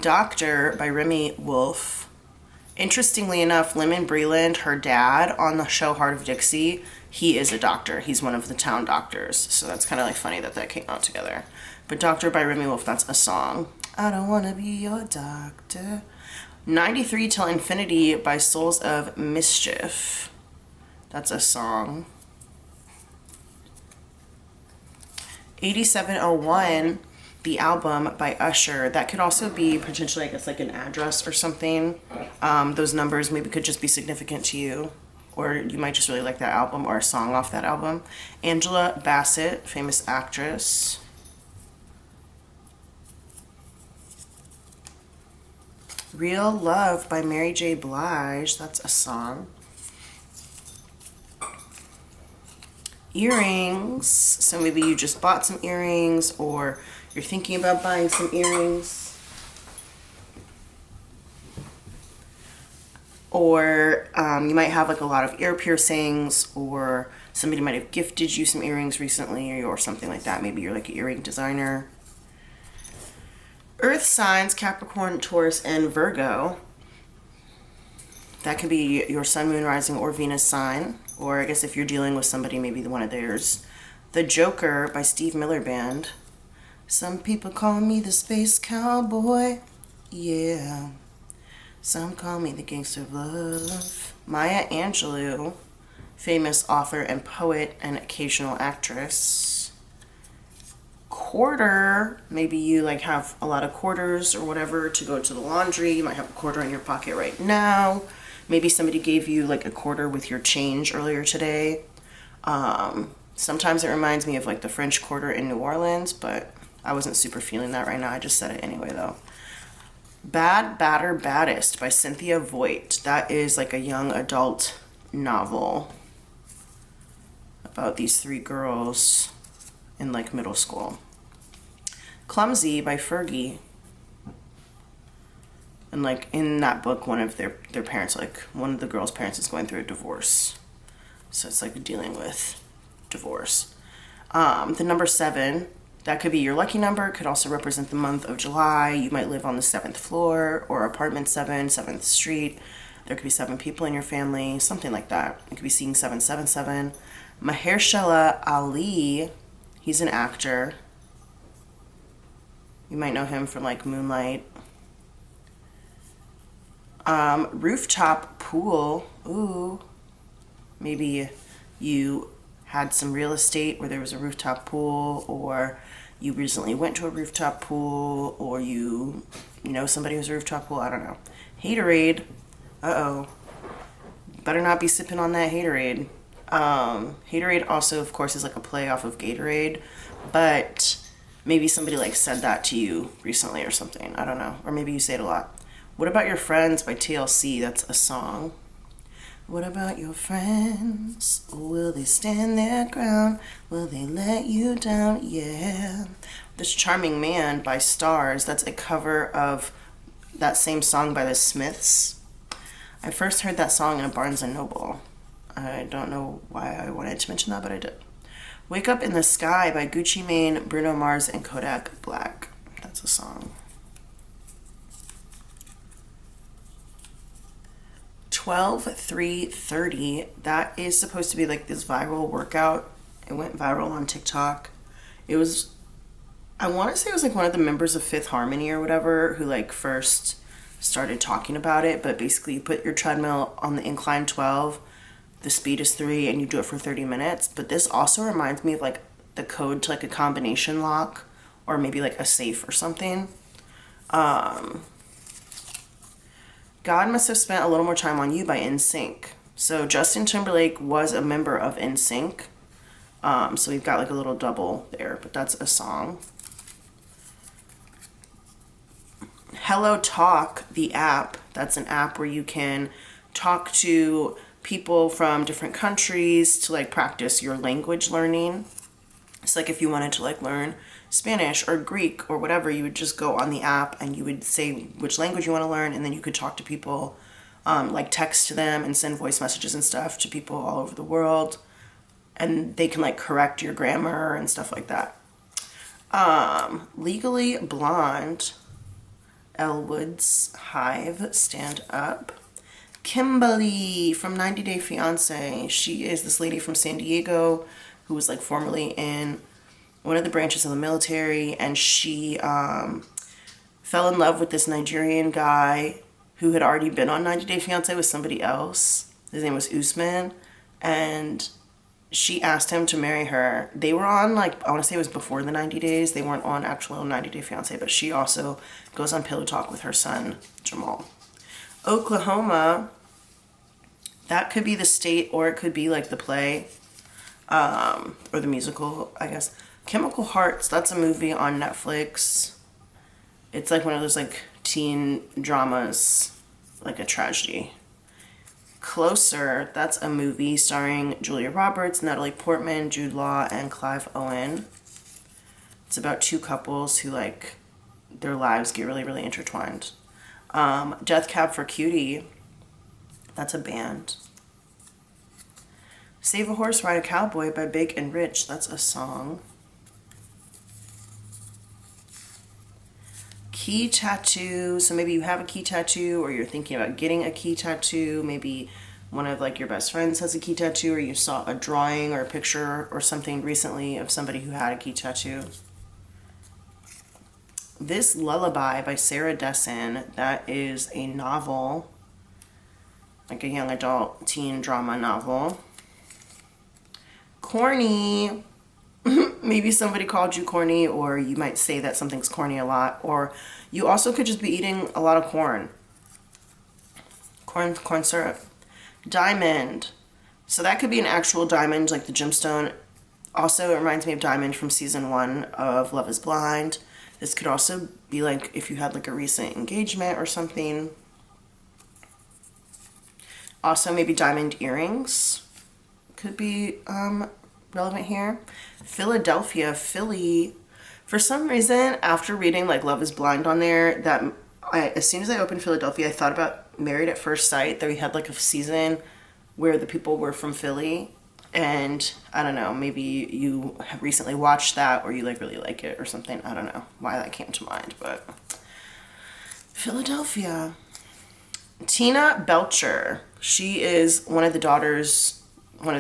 Doctor by Remy Wolf. Interestingly enough, Lemon Breland, her dad on the show Heart of Dixie, he is a doctor. He's one of the town doctors. So that's kind of like funny that came out together. But Doctor by Remy Wolf, that's a song. I don't want to be your doctor. 93 Till Infinity by Souls of Mischief. That's a song. 8701 the album by Usher. That could also be potentially, I guess, like an address or something. Those numbers maybe could just be significant to you, or you might just really like that album or a song off that album. Angela Bassett, famous actress. Real Love by Mary J. Blige. That's a song. Earrings. So maybe you just bought some earrings, or you're thinking about buying some earrings. Or you might have like a lot of ear piercings, or somebody might have gifted you some earrings recently, or something like that. Maybe you're like an earring designer. Earth signs, Capricorn, Taurus, and Virgo. That could be your sun, moon, rising, or Venus sign. Or I guess if you're dealing with somebody, maybe one of theirs. The Joker by Steve Miller Band. Some people call me the space cowboy. Yeah. Some call me the gangster of love. Maya Angelou, famous author and poet and occasional actress. Quarter, maybe you like have a lot of quarters or whatever to go to the laundry. You might have a quarter in your pocket right now. Maybe somebody gave you like a quarter with your change earlier today. Sometimes it reminds me of like the French Quarter in New Orleans, but I wasn't super feeling that right now. I just said it anyway though. Bad, Badder, Baddest by Cynthia Voigt. That is like a young adult novel about these three girls in like middle school. Clumsy by Fergie. And like in that book, one of their parents, like one of the girls' parents is going through a divorce. So it's like dealing with divorce. The number 7, that could be your lucky number. It could also represent the month of July. You might live on the 7th floor or apartment 7, 7th Street. There could be 7 people in your family, something like that. You could be seeing 777. Mahershala Ali, he's an actor. You might know him from like Moonlight. Rooftop pool. Ooh. Maybe you had some real estate where there was a rooftop pool, or you recently went to a rooftop pool, or you know somebody who's a rooftop pool. I don't know. Haterade. Uh-oh. Better not be sipping on that Haterade. Haterade also, of course, is like a play off of Gatorade, but maybe somebody like said that to you recently or something. I don't know. Or maybe you say it a lot. What About Your Friends by TLC? That's a song. What about your friends? Will they stand their ground? Will they let you down? Yeah. This Charming Man by Stars. That's a cover of that same song by the Smiths. I first heard that song in a Barnes & Noble. I don't know why I wanted to mention that, but I did. Wake Up in the Sky by Gucci Mane, Bruno Mars, and Kodak Black. That's a song. 12-3-30. That is supposed to be like this viral workout. It went viral on TikTok. It was, I want to say it was like one of the members of Fifth Harmony or whatever who like first started talking about it. But basically you put your treadmill on the incline 12, the speed is 3, and you do it for 30 minutes. But this also reminds me of like the code to like a combination lock, or maybe like a safe or something. God Must Have Spent a Little More Time on You by NSYNC. So Justin Timberlake was a member of NSYNC. So we've got like a little double there, but that's a song. Hello Talk, the app. That's an app where you can talk to people from different countries to like practice your language learning. It's like if you wanted to like learn Spanish or Greek or whatever, you would just go on the app and you would say which language you want to learn, and then you could talk to people, like text to them and send voice messages and stuff to people all over the world, and they can like correct your grammar and stuff like that. Legally Blonde, Elle Woods, Hive, Stand Up. Kimberly from 90 Day Fiancé. She is this lady from San Diego who was like formerly in one of the branches of the military, and she fell in love with this Nigerian guy who had already been on 90 Day Fiancé with somebody else. His name was Usman, and she asked him to marry her. They were on, like, I want to say it was before the 90 days. They weren't on actual 90 Day Fiancé, but she also goes on Pillow Talk with her son, Jamal. Oklahoma, that could be the state or it could be like the play, or the musical, I guess. Chemical Hearts, that's a movie on Netflix. It's like one of those like teen dramas, like a tragedy. Closer, that's a movie starring Julia Roberts, Natalie Portman, Jude Law, and Clive Owen. It's about two couples who, like, their lives get really, really intertwined. Death Cab for Cutie, that's a band. Save a Horse, Ride a Cowboy by Big and Rich, that's a song. Key tattoo, so maybe you have a key tattoo or you're thinking about getting a key tattoo. Maybe one of like your best friends has a key tattoo, or you saw a drawing or a picture or something recently of somebody who had a key tattoo. This Lullaby by Sarah Dessen, that is a novel, like a young adult teen drama novel. Corny, maybe somebody called you corny, or you might say that something's corny a lot, or you also could just be eating a lot of corn syrup. Diamond, so that could be an actual diamond, like the gemstone. Also, it reminds me of Diamond from season 1 of Love is Blind. This could also be like if you had like a recent engagement or something. Also, maybe diamond earrings could be relevant here. Philadelphia, Philly. For some reason, after reading like Love is Blind on there, as soon as I opened Philadelphia, I thought about Married at First Sight, that we had like a season where the people were from Philly. And I don't know, maybe you have recently watched that or you like really like it or something. I don't know why that came to mind, but Philadelphia. Tina Belcher. She is one of the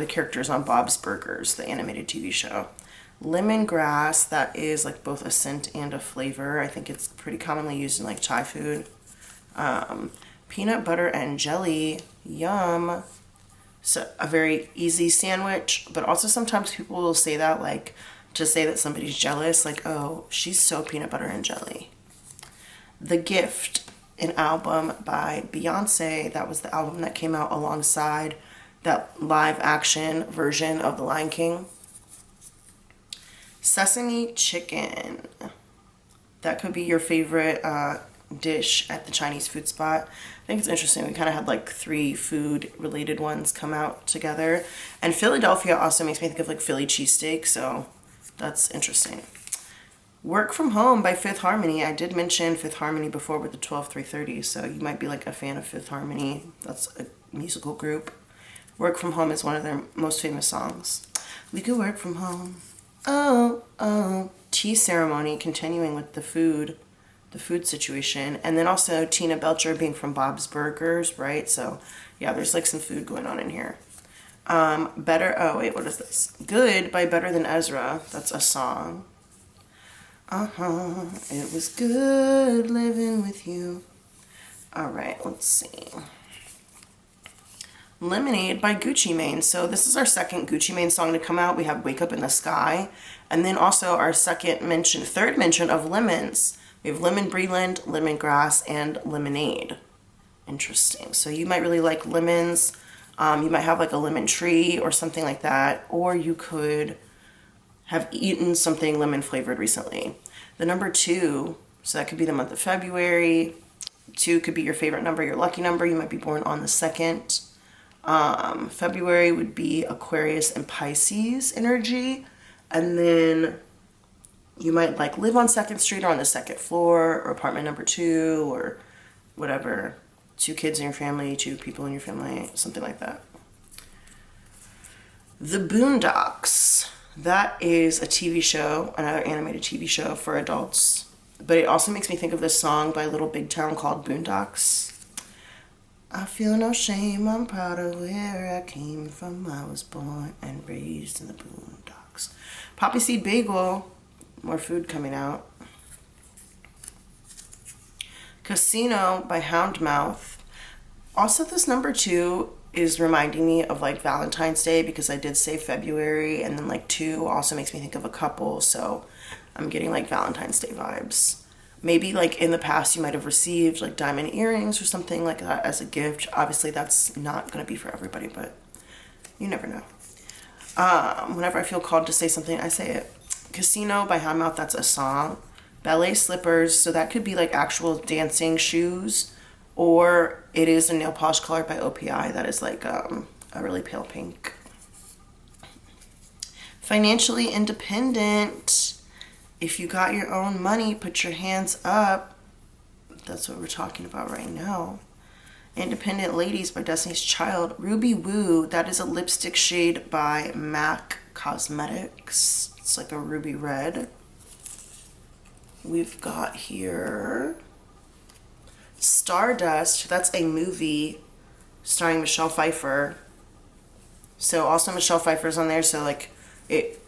characters on Bob's Burgers, the animated TV show. Lemongrass, that is like both a scent and a flavor. I think it's pretty commonly used in like Thai food. Peanut butter and jelly, yum. So a very easy sandwich, but also sometimes people will say that like to say that somebody's jealous, like, oh, she's so peanut butter and jelly. The Gift, an album by Beyonce. That was the album that came out alongside that live action version of The Lion King. Sesame chicken. That could be your favorite dish at the Chinese food spot. I think it's interesting. We kind of had like 3 food related ones come out together. And Philadelphia also makes me think of like Philly cheesesteak, so that's interesting. Work from Home by Fifth Harmony. I did mention Fifth Harmony before with the 12-3-30, so you might be like a fan of Fifth Harmony. That's a musical group. Work from Home is one of their most famous songs. We could work from home. Oh, oh. Tea Ceremony, continuing with the food situation. And then also Tina Belcher being from Bob's Burgers, right? So yeah, there's like some food going on in here. What is this? Good by Better Than Ezra. That's a song. It was good living with you. All right, let's see. Lemonade by Gucci Mane. So this is our second Gucci Mane song to come out. We have Wake Up in the Sky. And then also our third mention of lemons. We have Lemon Breland, Lemongrass, and Lemonade. Interesting. So you might really like lemons. You might have like a lemon tree or something like that. Or you could have eaten something lemon flavored recently. The number 2, so that could be the month of February. 2 could be your favorite number, your lucky number. You might be born on the 2nd. February would be Aquarius and Pisces energy. And then you might like live on 2nd Street or on the 2nd floor or apartment number 2 or whatever. 2 kids in your family, 2 people in your family, something like that. The Boondocks. That is a TV show, another animated TV show for adults. But it also makes me think of this song by Little Big Town called Boondocks. I feel no shame, I'm proud of where I came from. I was born and raised in the Boondocks. Poppy Seed Bagel, more food coming out. Casino by Houndmouth. Also, this number 2 is reminding me of like Valentine's Day, because I did say February, and then like 2 also makes me think of a couple, so I'm getting like Valentine's Day vibes. Maybe like in the past you might have received like diamond earrings or something like that as a gift. Obviously that's not going to be for everybody, but you never know. Whenever I feel called to say something, I say it. Casino by Houndmouth, that's a song. Ballet slippers, so that could be like actual dancing shoes, or it is a nail polish color by OPI that is like a really pale pink. Financially independent. If you got your own money, put your hands up. That's what we're talking about right now. Independent Ladies by Destiny's Child. Ruby Woo, that is a lipstick shade by MAC Cosmetics. It's like a ruby red. We've got here Stardust. That's a movie starring Michelle Pfeiffer. So also Michelle Pfeiffer's on there, so like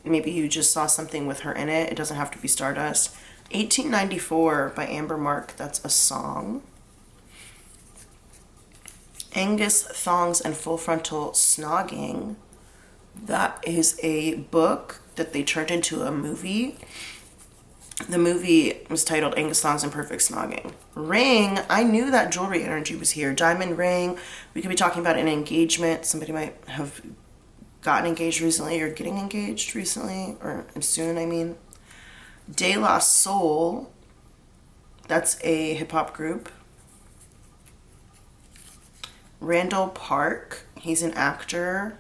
maybe you just saw something with her in it. It doesn't have to be Stardust. 1894 by Amber Mark, that's a song. Angus Thongs and Full Frontal Snogging, that is a book that they turned into a movie. The movie was titled Angus Thongs and Perfect Snogging. Ring, I knew that jewelry energy was here. Diamond ring, we could be talking about an engagement. Somebody might have gotten engaged recently or getting engaged recently, or soon, I mean. De La Soul, that's a hip-hop group. Randall Park, he's an actor.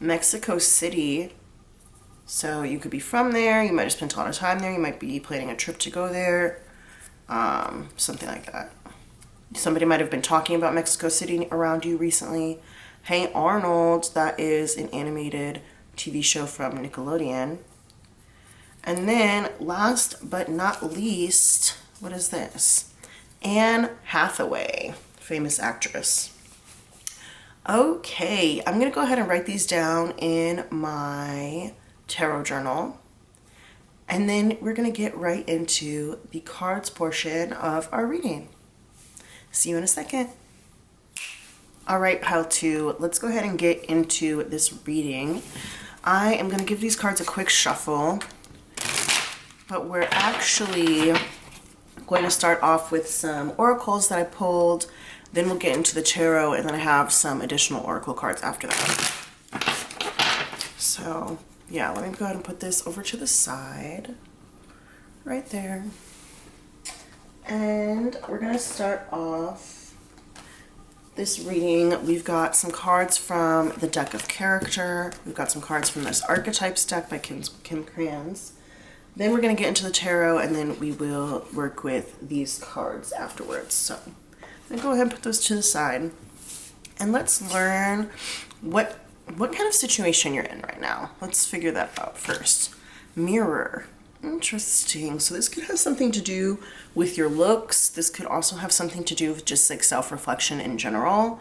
Mexico City, so you could be from there, you might have spent a lot of time there, you might be planning a trip to go there, something like that. Somebody might have been talking about Mexico City around you recently. Hey Arnold, that is an animated TV show from Nickelodeon. And then last but not least, what is this? Anne Hathaway, famous actress. Okay, I'm going to go ahead and write these down in my tarot journal. And then we're going to get right into the cards portion of our reading. See you in a second. All right, pile 2, let's go ahead and get into this reading. I am going to give these cards a quick shuffle, but we're actually going to start off with some oracles that I pulled. Then we'll get into the tarot, and then I have some additional oracle cards after that. So yeah, let me go ahead and put this over to the side, right there. And we're gonna start off this reading. We've got some cards from the deck of character. We've got some cards from this archetypes deck by Kim Kranz. Then we're gonna get into the tarot, and then we will work with these cards afterwards. So I'm gonna go ahead and put those to the side, and let's learn what kind of situation you're in right now. Let's figure that out first. Mirror. Interesting. So this could have something to do with your looks. This could also have something to do with just like self-reflection in general.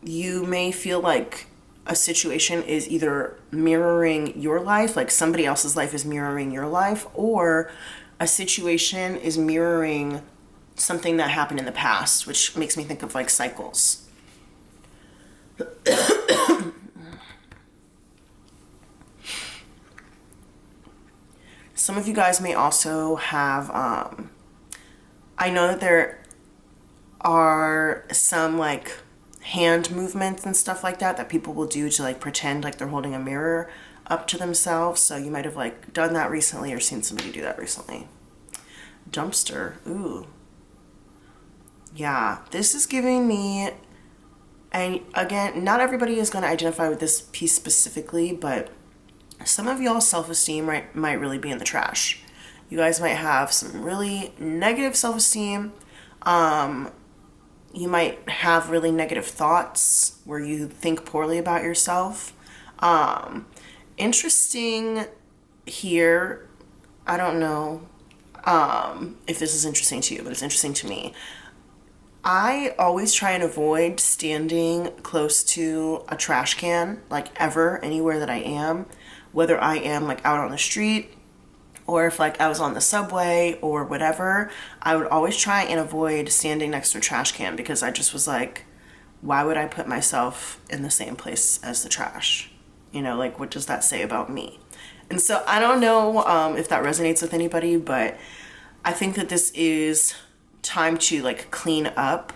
You may feel like a situation is either mirroring your life, like somebody else's life is mirroring your life, or a situation is mirroring something that happened in the past, which makes me think of like cycles. Some of you guys may also have, I know that there are some like hand movements and stuff like that people will do to like pretend like they're holding a mirror up to themselves. So you might have like done that recently or seen somebody do that recently. Dumpster. Ooh. Yeah, this is giving me, and again, not everybody is going to identify with this piece specifically, but some of y'all's self-esteem might really be in the trash. You guys might have some really negative self-esteem. You might have really negative thoughts where you think poorly about yourself. Interesting here, I don't know if this is interesting to you, but it's interesting to me. I always try and avoid standing close to a trash can, like ever, anywhere that I am, whether I am like out on the street or if like I was on the subway or whatever, I would always try and avoid standing next to a trash can because I just was like, why would I put myself in the same place as the trash? You know, like what does that say about me? And so I don't know if that resonates with anybody, but I think that this is time to like clean up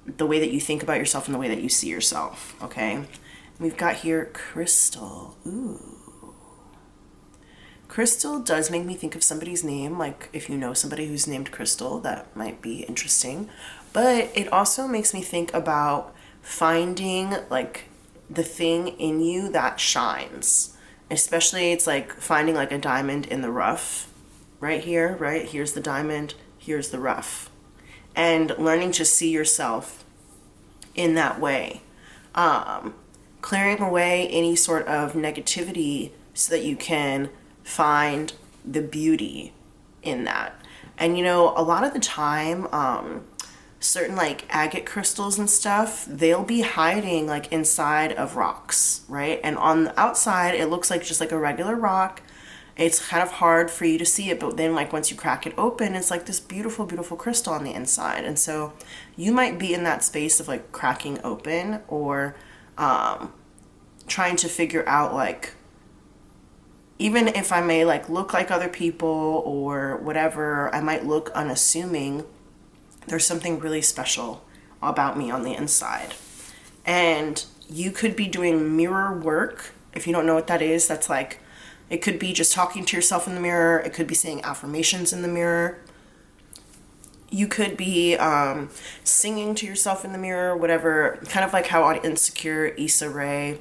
the way that you think about yourself and the way that you see yourself, okay? We've got here Crystal. Ooh. Crystal does make me think of somebody's name. Like if you know somebody who's named Crystal, that might be interesting. But it also makes me think about finding like the thing in you that shines. Especially it's like finding like a diamond in the rough right here, right? Here's the diamond, here's the rough. And learning to see yourself in that way. Clearing away any sort of negativity so that you can find the beauty in that. And you know, a lot of the time, certain like agate crystals and stuff, they'll be hiding like inside of rocks, right? And on the outside, it looks like just like a regular rock. It's kind of hard for you to see it, but then like once you crack it open, it's like this beautiful, beautiful crystal on the inside. And so you might be in that space of like cracking open or trying to figure out like, even if I may like look like other people or whatever, I might look unassuming, there's something really special about me on the inside. And you could be doing mirror work. If you don't know what that is, that's like, it could be just talking to yourself in the mirror. It could be saying affirmations in the mirror. You could be singing to yourself in the mirror, whatever, kind of like how on Insecure, Issa Rae,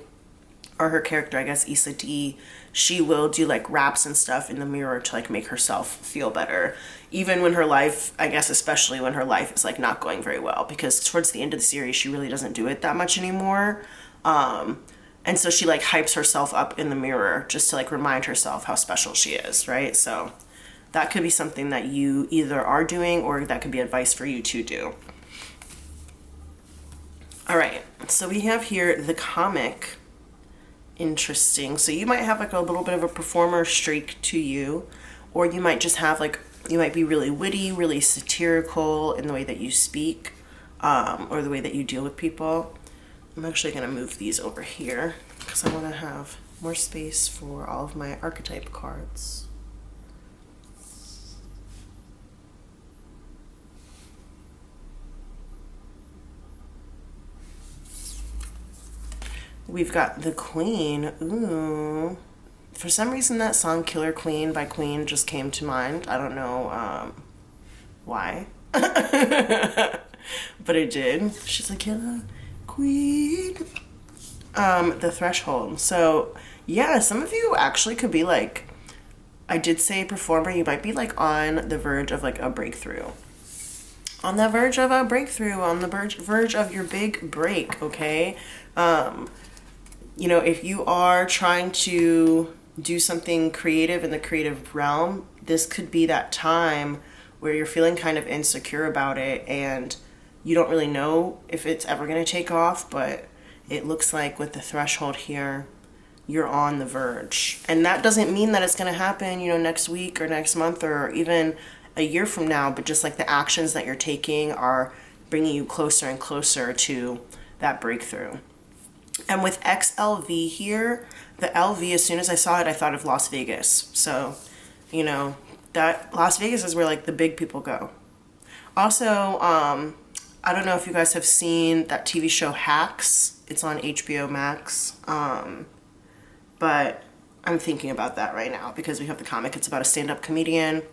or her character, I guess, Issa D, she will do like raps and stuff in the mirror to like make herself feel better. Even when her life, I guess especially when her life is like not going very well, because towards the end of the series, she really doesn't do it that much anymore. And so she like hypes herself up in the mirror just to like remind herself how special she is, right? So that could be something that you either are doing or that could be advice for you to do. All right, so we have here the comic. Interesting. So you might have like a little bit of a performer streak to you, or you might just have like, you might be really witty, really satirical in the way that you speak, or the way that you deal with people. I'm actually going to move these over here because I want to have more space for all of my archetype cards. We've got the Queen. Ooh. For some reason that song Killer Queen by Queen just came to mind. I don't know why. But it did. She's like, Killer Queen. The Threshold. So yeah, some of you actually could be like, I did say performer, you might be like on the verge of like a breakthrough. On the verge of a breakthrough, on the verge of your big break, okay? You know, if you are trying to do something creative in the creative realm, this could be that time where you're feeling kind of insecure about it and you don't really know if it's ever going to take off, but it looks like with the Threshold here, you're on the verge. And that doesn't mean that it's going to happen, you know, next week or next month or even a year from now, but just like the actions that you're taking are bringing you closer and closer to that breakthrough. And with XLV here, the LV, as soon as I saw it, I thought of Las Vegas. So, you know, that Las Vegas is where like the big people go. Also, I don't know if you guys have seen that TV show Hacks. It's on HBO Max. But I'm thinking about that right now because we have the comic. It's about a stand-up comedian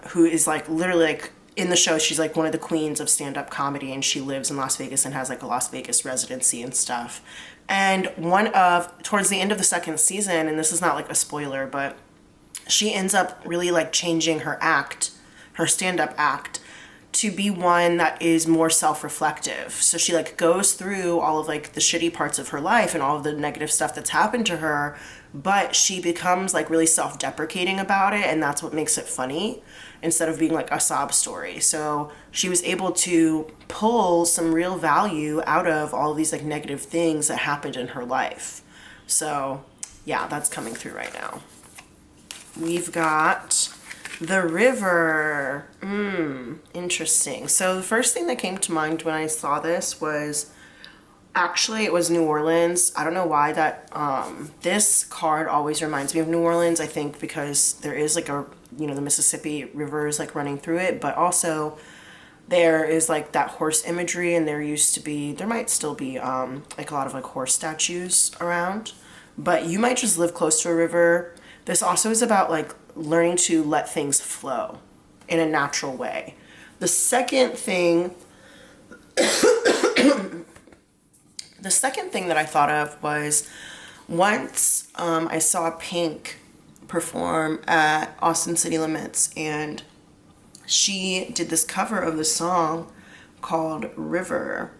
who is like literally like in the show, she's like one of the queens of stand-up comedy and she lives in Las Vegas and has like a Las Vegas residency and stuff. And towards the end of the second season, and this is not like a spoiler, but she ends up really like changing her act, her stand-up act, to be one that is more self-reflective. So she like goes through all of like the shitty parts of her life and all of the negative stuff that's happened to her, but she becomes like really self-deprecating about it, and that's what makes it funny instead of being like a sob story. So she was able to pull some real value out of all of these like negative things that happened in her life. So yeah, that's coming through right now. we've got the river. Interesting. So the first thing that came to mind when I saw this was, actually it was New Orleans. I don't know why that, this card always reminds me of New Orleans, I think because there is like a, you know, the Mississippi River is like running through it, but also there is like that horse imagery, and there might still be like a lot of like horse statues around, but you might just live close to a river. This also is about like learning to let things flow in a natural way. The second thing that I thought of was once I saw Pink perform at Austin City Limits, and she did this cover of the song called River,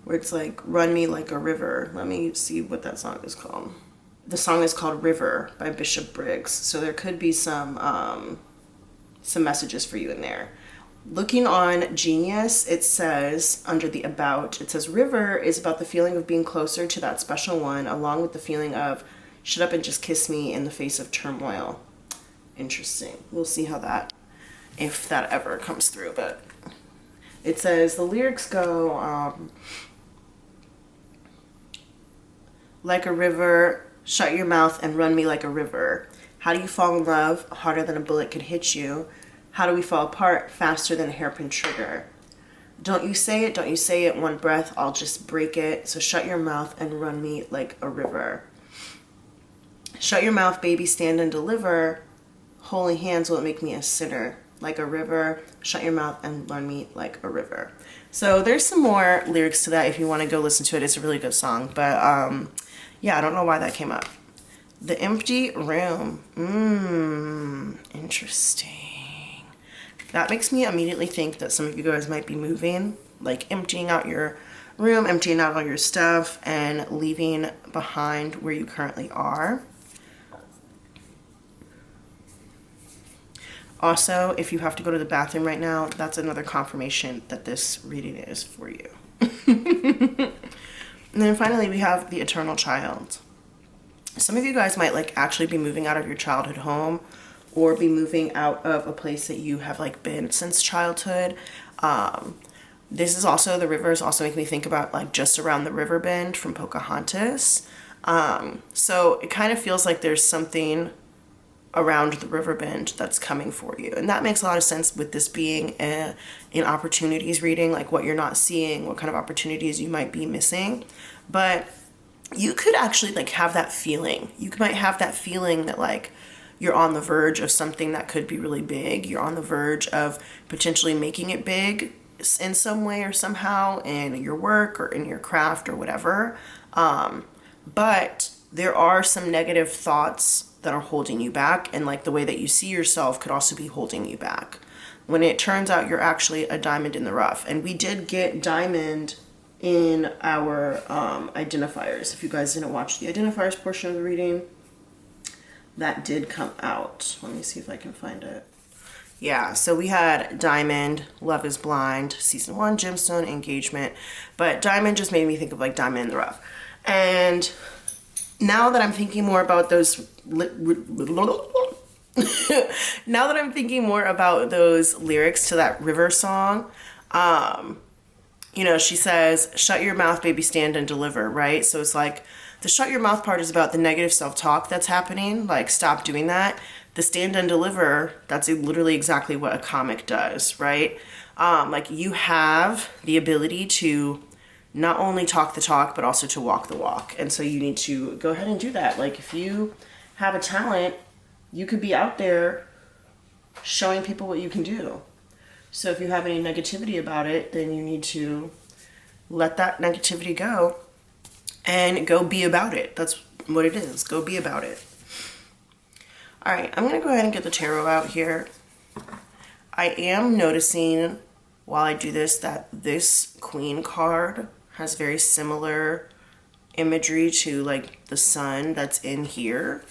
where it's like, run me like a river. Let me see what that song is called. The song is called River by Bishop Briggs. So there could be some messages for you in there. Looking on Genius, it says, under the About, it says, River is about the feeling of being closer to that special one, along with the feeling of shut up and just kiss me in the face of turmoil. Interesting. We'll see how that, if that ever comes through. But it says, the lyrics go, like a river, shut your mouth and run me like a river. How do you fall in love? Harder than a bullet could hit you. How do we fall apart? Faster than a hairpin trigger. Don't you say it, one breath, I'll just break it. So shut your mouth and run me like a river. Shut your mouth, baby, stand and deliver. Holy hands will make me a sinner. Like a river, shut your mouth and run me like a river. So there's some more lyrics to that if you want to go listen to it. It's a really good song. But yeah, I don't know why that came up. The empty room. Interesting. That makes me immediately think that some of you guys might be moving, like emptying out your room, emptying out all your stuff, and leaving behind where you currently are. Also, if you have to go to the bathroom right now, that's another confirmation that this reading is for you. And then finally, we have the eternal child. Some of you guys might like actually be moving out of your childhood home, or be moving out of a place that you have like been since childhood. This is also, the river is also making me think about like Just Around the River Bend from Pocahontas. So it kind of feels like there's something around the river bend that's coming for you. And that makes a lot of sense with this being an opportunities reading, like what you're not seeing, what kind of opportunities you might be missing. But you could actually like have that feeling. You might have that feeling that like you're on the verge of something that could be really big. You're on the verge of potentially making it big in some way or somehow in your work or in your craft or whatever. But there are some negative thoughts that are holding you back, and like the way that you see yourself could also be holding you back. When it turns out you're actually a diamond in the rough. And we did get diamond in our identifiers. If you guys didn't watch the identifiers portion of the reading, that did come out. Let me see if I can find it. Yeah, so we had Diamond, Love is Blind, Season 1, Gemstone, Engagement. But Diamond just made me think of like Diamond in the Rough. And now that I'm thinking more about those lyrics to that river song, you know, she says, shut your mouth, baby, stand and deliver, right? So it's like the shut your mouth part is about the negative self-talk that's happening, like stop doing that. The stand and deliver, that's literally exactly what a comic does, right? Like you have the ability to not only talk the talk, but also to walk the walk. And so you need to go ahead and do that. Like if you have a talent, you could be out there showing people what you can do. So if you have any negativity about it, then you need to let that negativity go and go be about it. That's what it is. Go be about it. All right, I'm going to go ahead and get the tarot out here. I am noticing while I do this that this Queen card has very similar imagery to like the sun that's in here.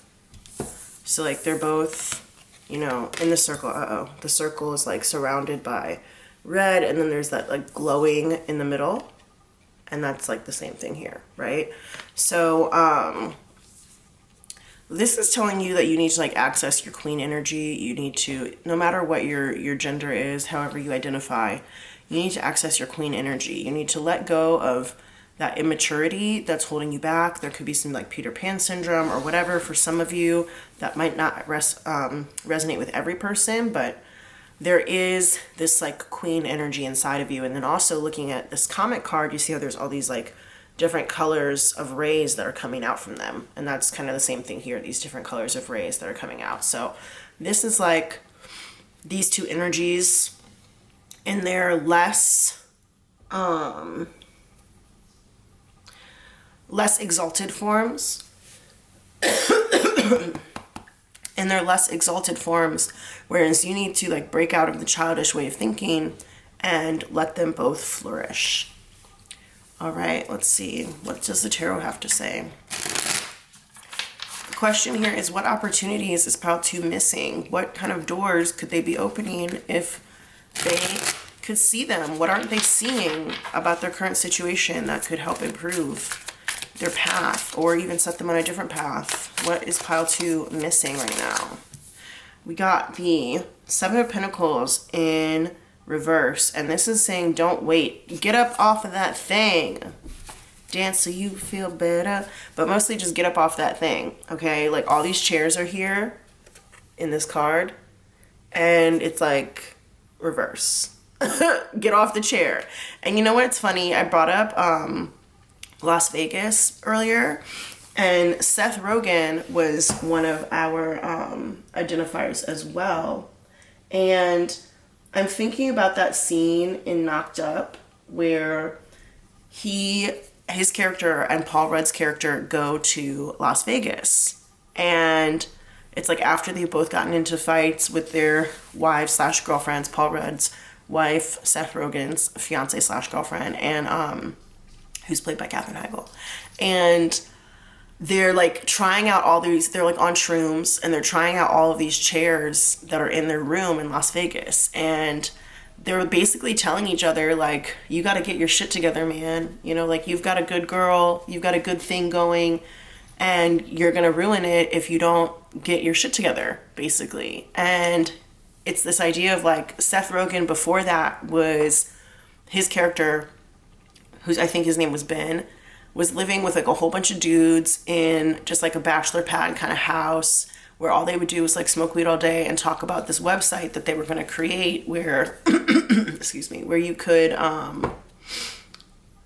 So like they're both, you know, in the circle. The circle is like surrounded by red, and then there's that like glowing in the middle, and that's like the same thing here, right? So This is telling you that you need to like access your queen energy. You need to, no matter what your gender is, however you identify, you need to access your queen energy. You need to let go of that immaturity that's holding you back. There could be some like Peter Pan syndrome or whatever for some of you. That might not resonate with every person, but there is this like queen energy inside of you. And then also looking at this comic card, you see how there's all these like different colors of rays that are coming out from them. And that's kind of the same thing here, these different colors of rays that are coming out. So this is like these two energies in their less exalted forms. In their less exalted forms, whereas you need to like break out of the childish way of thinking and let them both flourish. All right, let's see. What does the tarot have to say? The question here is, what opportunities is Pile 2 missing? What kind of doors could they be opening if they could see them? What aren't they seeing about their current situation that could help improve their path or even set them on a different path? What is Pile 2 missing right now? We got the Seven of Pentacles in reverse, and this is saying don't wait. Get up off of that thing. Dance so you feel better. But mostly just get up off that thing, okay? Like all these chairs are here in this card, and it's like reverse. Get off the chair. And you know what's funny? I brought up Las Vegas earlier, and Seth Rogen was one of our identifiers as well. And I'm thinking about that scene in Knocked Up where his character and Paul Rudd's character go to Las Vegas, and it's like after they've both gotten into fights with their wives slash girlfriends, Paul Rudd's wife, Seth Rogen's fiance slash girlfriend, and who's played by Katherine Heigl. And they're like trying out all these, they're like on shrooms, and they're trying out all of these chairs that are in their room in Las Vegas. And they're basically telling each other, like, you got to get your shit together, man. You know, like, you've got a good girl, you've got a good thing going, and you're going to ruin it if you don't get your shit together, basically. And it's this idea of like Seth Rogen before that was his character, who's, I think his name was Ben, was living with like a whole bunch of dudes in just like a bachelor pad kind of house where all they would do was like smoke weed all day and talk about this website that they were going to create where, excuse me, where you could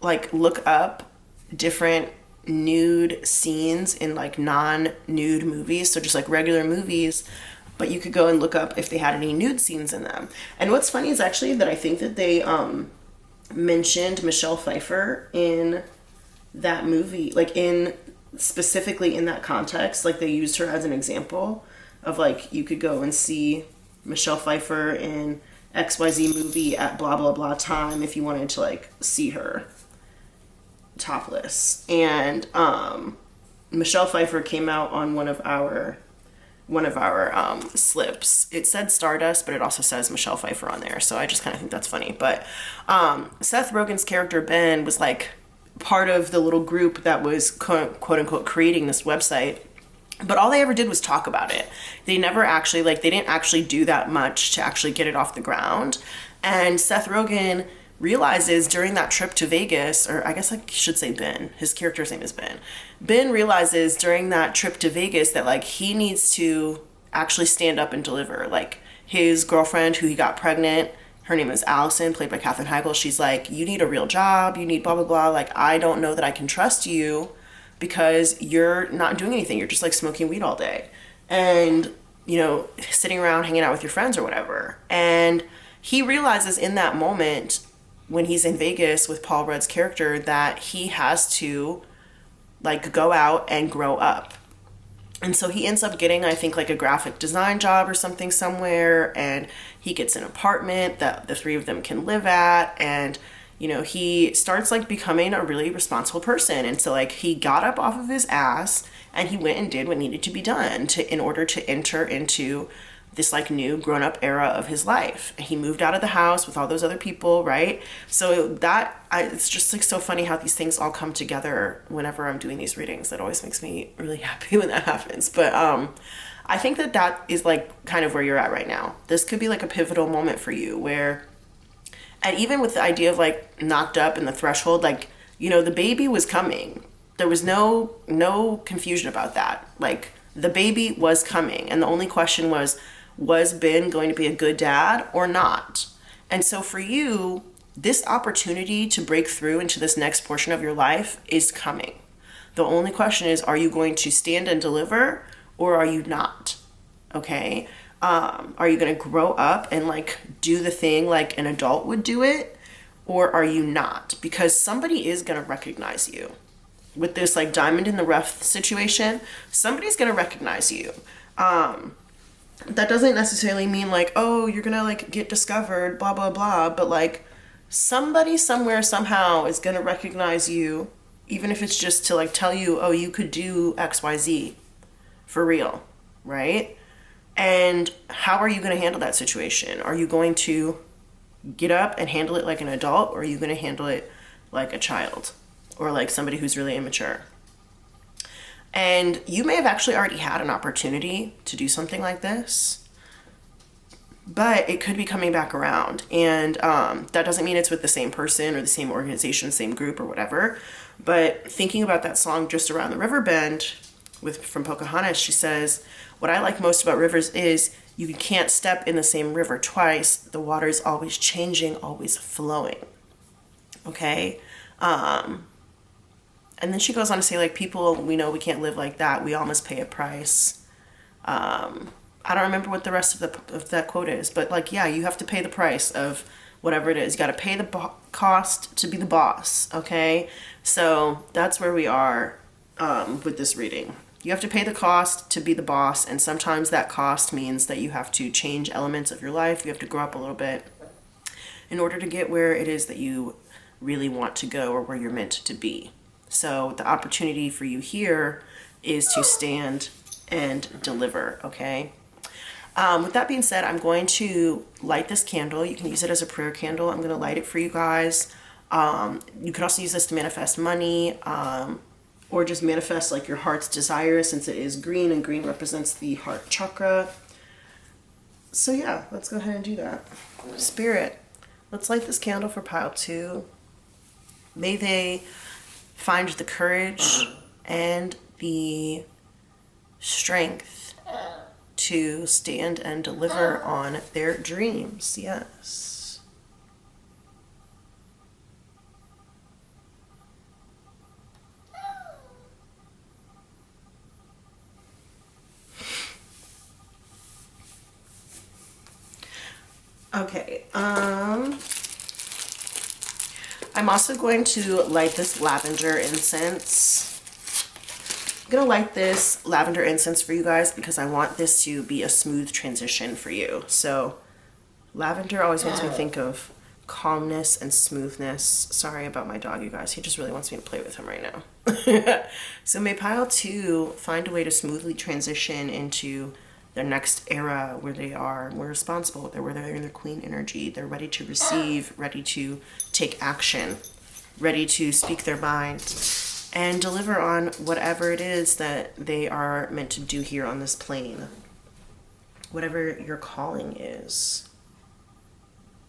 like look up different nude scenes in like non-nude movies. So just like regular movies, but you could go and look up if they had any nude scenes in them. And what's funny is actually that I think that they mentioned Michelle Pfeiffer in that movie, like in specifically in that context, like they used her as an example of like you could go and see Michelle Pfeiffer in XYZ movie at blah blah blah time if you wanted to like see her topless. And Michelle Pfeiffer came out on one of our slips. It said Stardust, but it also says Michelle Pfeiffer on there, so I just kind of think that's funny. But Seth Rogen's character Ben was like part of the little group that was quote unquote creating this website, but all they ever did was talk about it. They never actually, like, they didn't actually do that much to actually get it off the ground. And Seth Rogen realizes during that trip to Vegas, or I guess I should say Ben, his character's name is Ben. Ben realizes during that trip to Vegas that like he needs to actually stand up and deliver. Like his girlfriend who he got pregnant, her name is Allison, played by Katherine Heigl. She's like, you need a real job, you need blah, blah, blah. Like, I don't know that I can trust you because you're not doing anything. You're just like smoking weed all day and, you know, sitting around hanging out with your friends or whatever. And he realizes in that moment when he's in Vegas with Paul Rudd's character that he has to like go out and grow up. And so he ends up getting, I think, like a graphic design job or something somewhere, and he gets an apartment that the three of them can live at, and, you know, he starts like becoming a really responsible person. And so like he got up off of his ass and he went and did what needed to be done in order to enter into this like new grown-up era of his life. He moved out of the house with all those other people, right? So it's just like so funny how these things all come together whenever I'm doing these readings. That always makes me really happy when that happens. But I think that is like kind of where you're at right now. This could be like a pivotal moment for you where, and even with the idea of like knocked up in the threshold, like, you know, the baby was coming. There was no confusion about that. Like, the baby was coming, and the only question was Ben going to be a good dad or not? And so for you, this opportunity to break through into this next portion of your life is coming. The only question is, are you going to stand and deliver, or are you not? Okay? Are you going to grow up and like do the thing like an adult would do it, or are you not? Because somebody is going to recognize you. With this like diamond in the rough situation, somebody's going to recognize you. That doesn't necessarily mean like, oh, you're going to like get discovered, blah, blah, blah. But like somebody somewhere somehow is going to recognize you, even if it's just to like tell you, oh, you could do XYZ for real, right? And how are you going to handle that situation? Are you going to get up and handle it like an adult, or are you going to handle it like a child? Or like somebody who's really immature. And you may have actually already had an opportunity to do something like this, but it could be coming back around. And that doesn't mean it's with the same person or the same organization, same group or whatever. But thinking about that song, Just Around the River Bend, from Pocahontas, she says, what I like most about rivers is you can't step in the same river twice. The water's always changing, always flowing. Okay? And then she goes on to say, like, people, we know we can't live like that. We all must pay a price. I don't remember what the rest of that quote is, but like, yeah, you have to pay the price of whatever it is. You got to pay the cost to be the boss. Okay. So that's where we are, with this reading. You have to pay the cost to be the boss. And sometimes that cost means that you have to change elements of your life. You have to grow up a little bit in order to get where it is that you really want to go or where you're meant to be. So the opportunity for you here is to stand and deliver, okay? With that being said, I'm going to light this candle. You can use it as a prayer candle. I'm going to light it for you guys. You can also use this to manifest money, or just manifest like your heart's desire, since it is green and green represents the heart chakra. So yeah, let's go ahead and do that. Spirit, let's light this candle for pile 2. May they find the courage and the strength to stand and deliver on their dreams. Yes. Okay. I'm also going to light this lavender incense. I'm going to light this lavender incense for you guys because I want this to be a smooth transition for you. So lavender always makes me think of calmness and smoothness. Sorry about my dog, you guys. He just really wants me to play with him right now. So may pile 2 find a way to smoothly transition into their next era where they are more responsible, where they're in their queen energy, they're ready to receive, ready to take action, ready to speak their mind, and deliver on whatever it is that they are meant to do here on this plane. Whatever your calling is.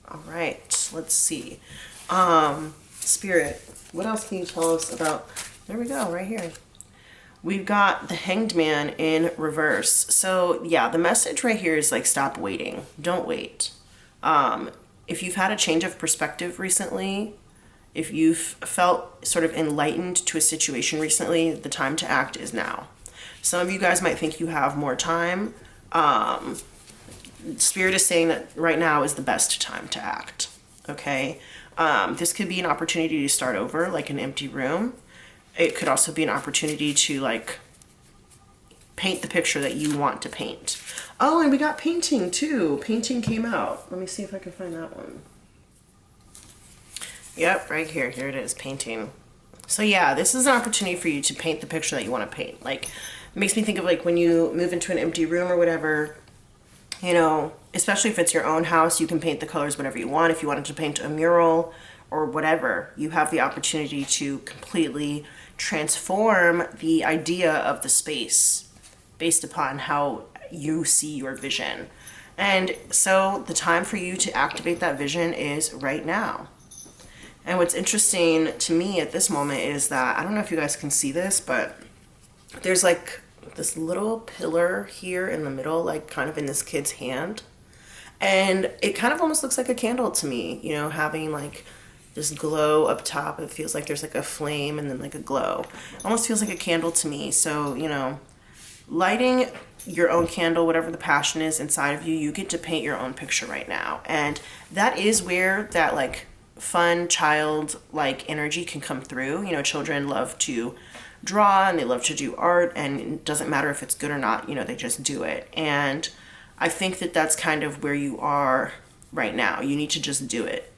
All right, let's see. Spirit, what else can you tell us about? There we go, right here. We've got the Hanged Man in reverse. So yeah, the message right here is like, stop waiting. Don't wait. If you've had a change of perspective recently, if you've felt sort of enlightened to a situation recently, the time to act is now. Some of you guys might think you have more time. Spirit is saying that right now is the best time to act. Okay. This could be an opportunity to start over, like an empty room. It could also be an opportunity to like paint the picture that you want to paint. Oh, and we got painting too. Painting came out. Let me see if I can find that one. Yep, right here. Here it is, painting. So yeah, this is an opportunity for you to paint the picture that you want to paint. Like, it makes me think of like when you move into an empty room or whatever, You know, especially if it's your own house, you can paint the colors whatever you want. If you wanted to paint a mural or whatever, you have the opportunity to completely transform the idea of the space based upon how you see your vision. And so the time for you to activate that vision is right now. And what's interesting to me at this moment is that, I don't know if you guys can see this, but there's like this little pillar here in the middle, like kind of in this kid's hand. And it kind of almost looks like a candle to me, you know, having like this glow up top. It feels like there's like a flame and then like a glow. It almost feels like a candle to me. So, you know, lighting your own candle, whatever the passion is inside of you, you get to paint your own picture right now. And that is where that like fun child like energy can come through. You know, children love to draw and they love to do art, and it doesn't matter if it's good or not, you know, they just do it. And I think that that's kind of where you are right now. You need to just do it.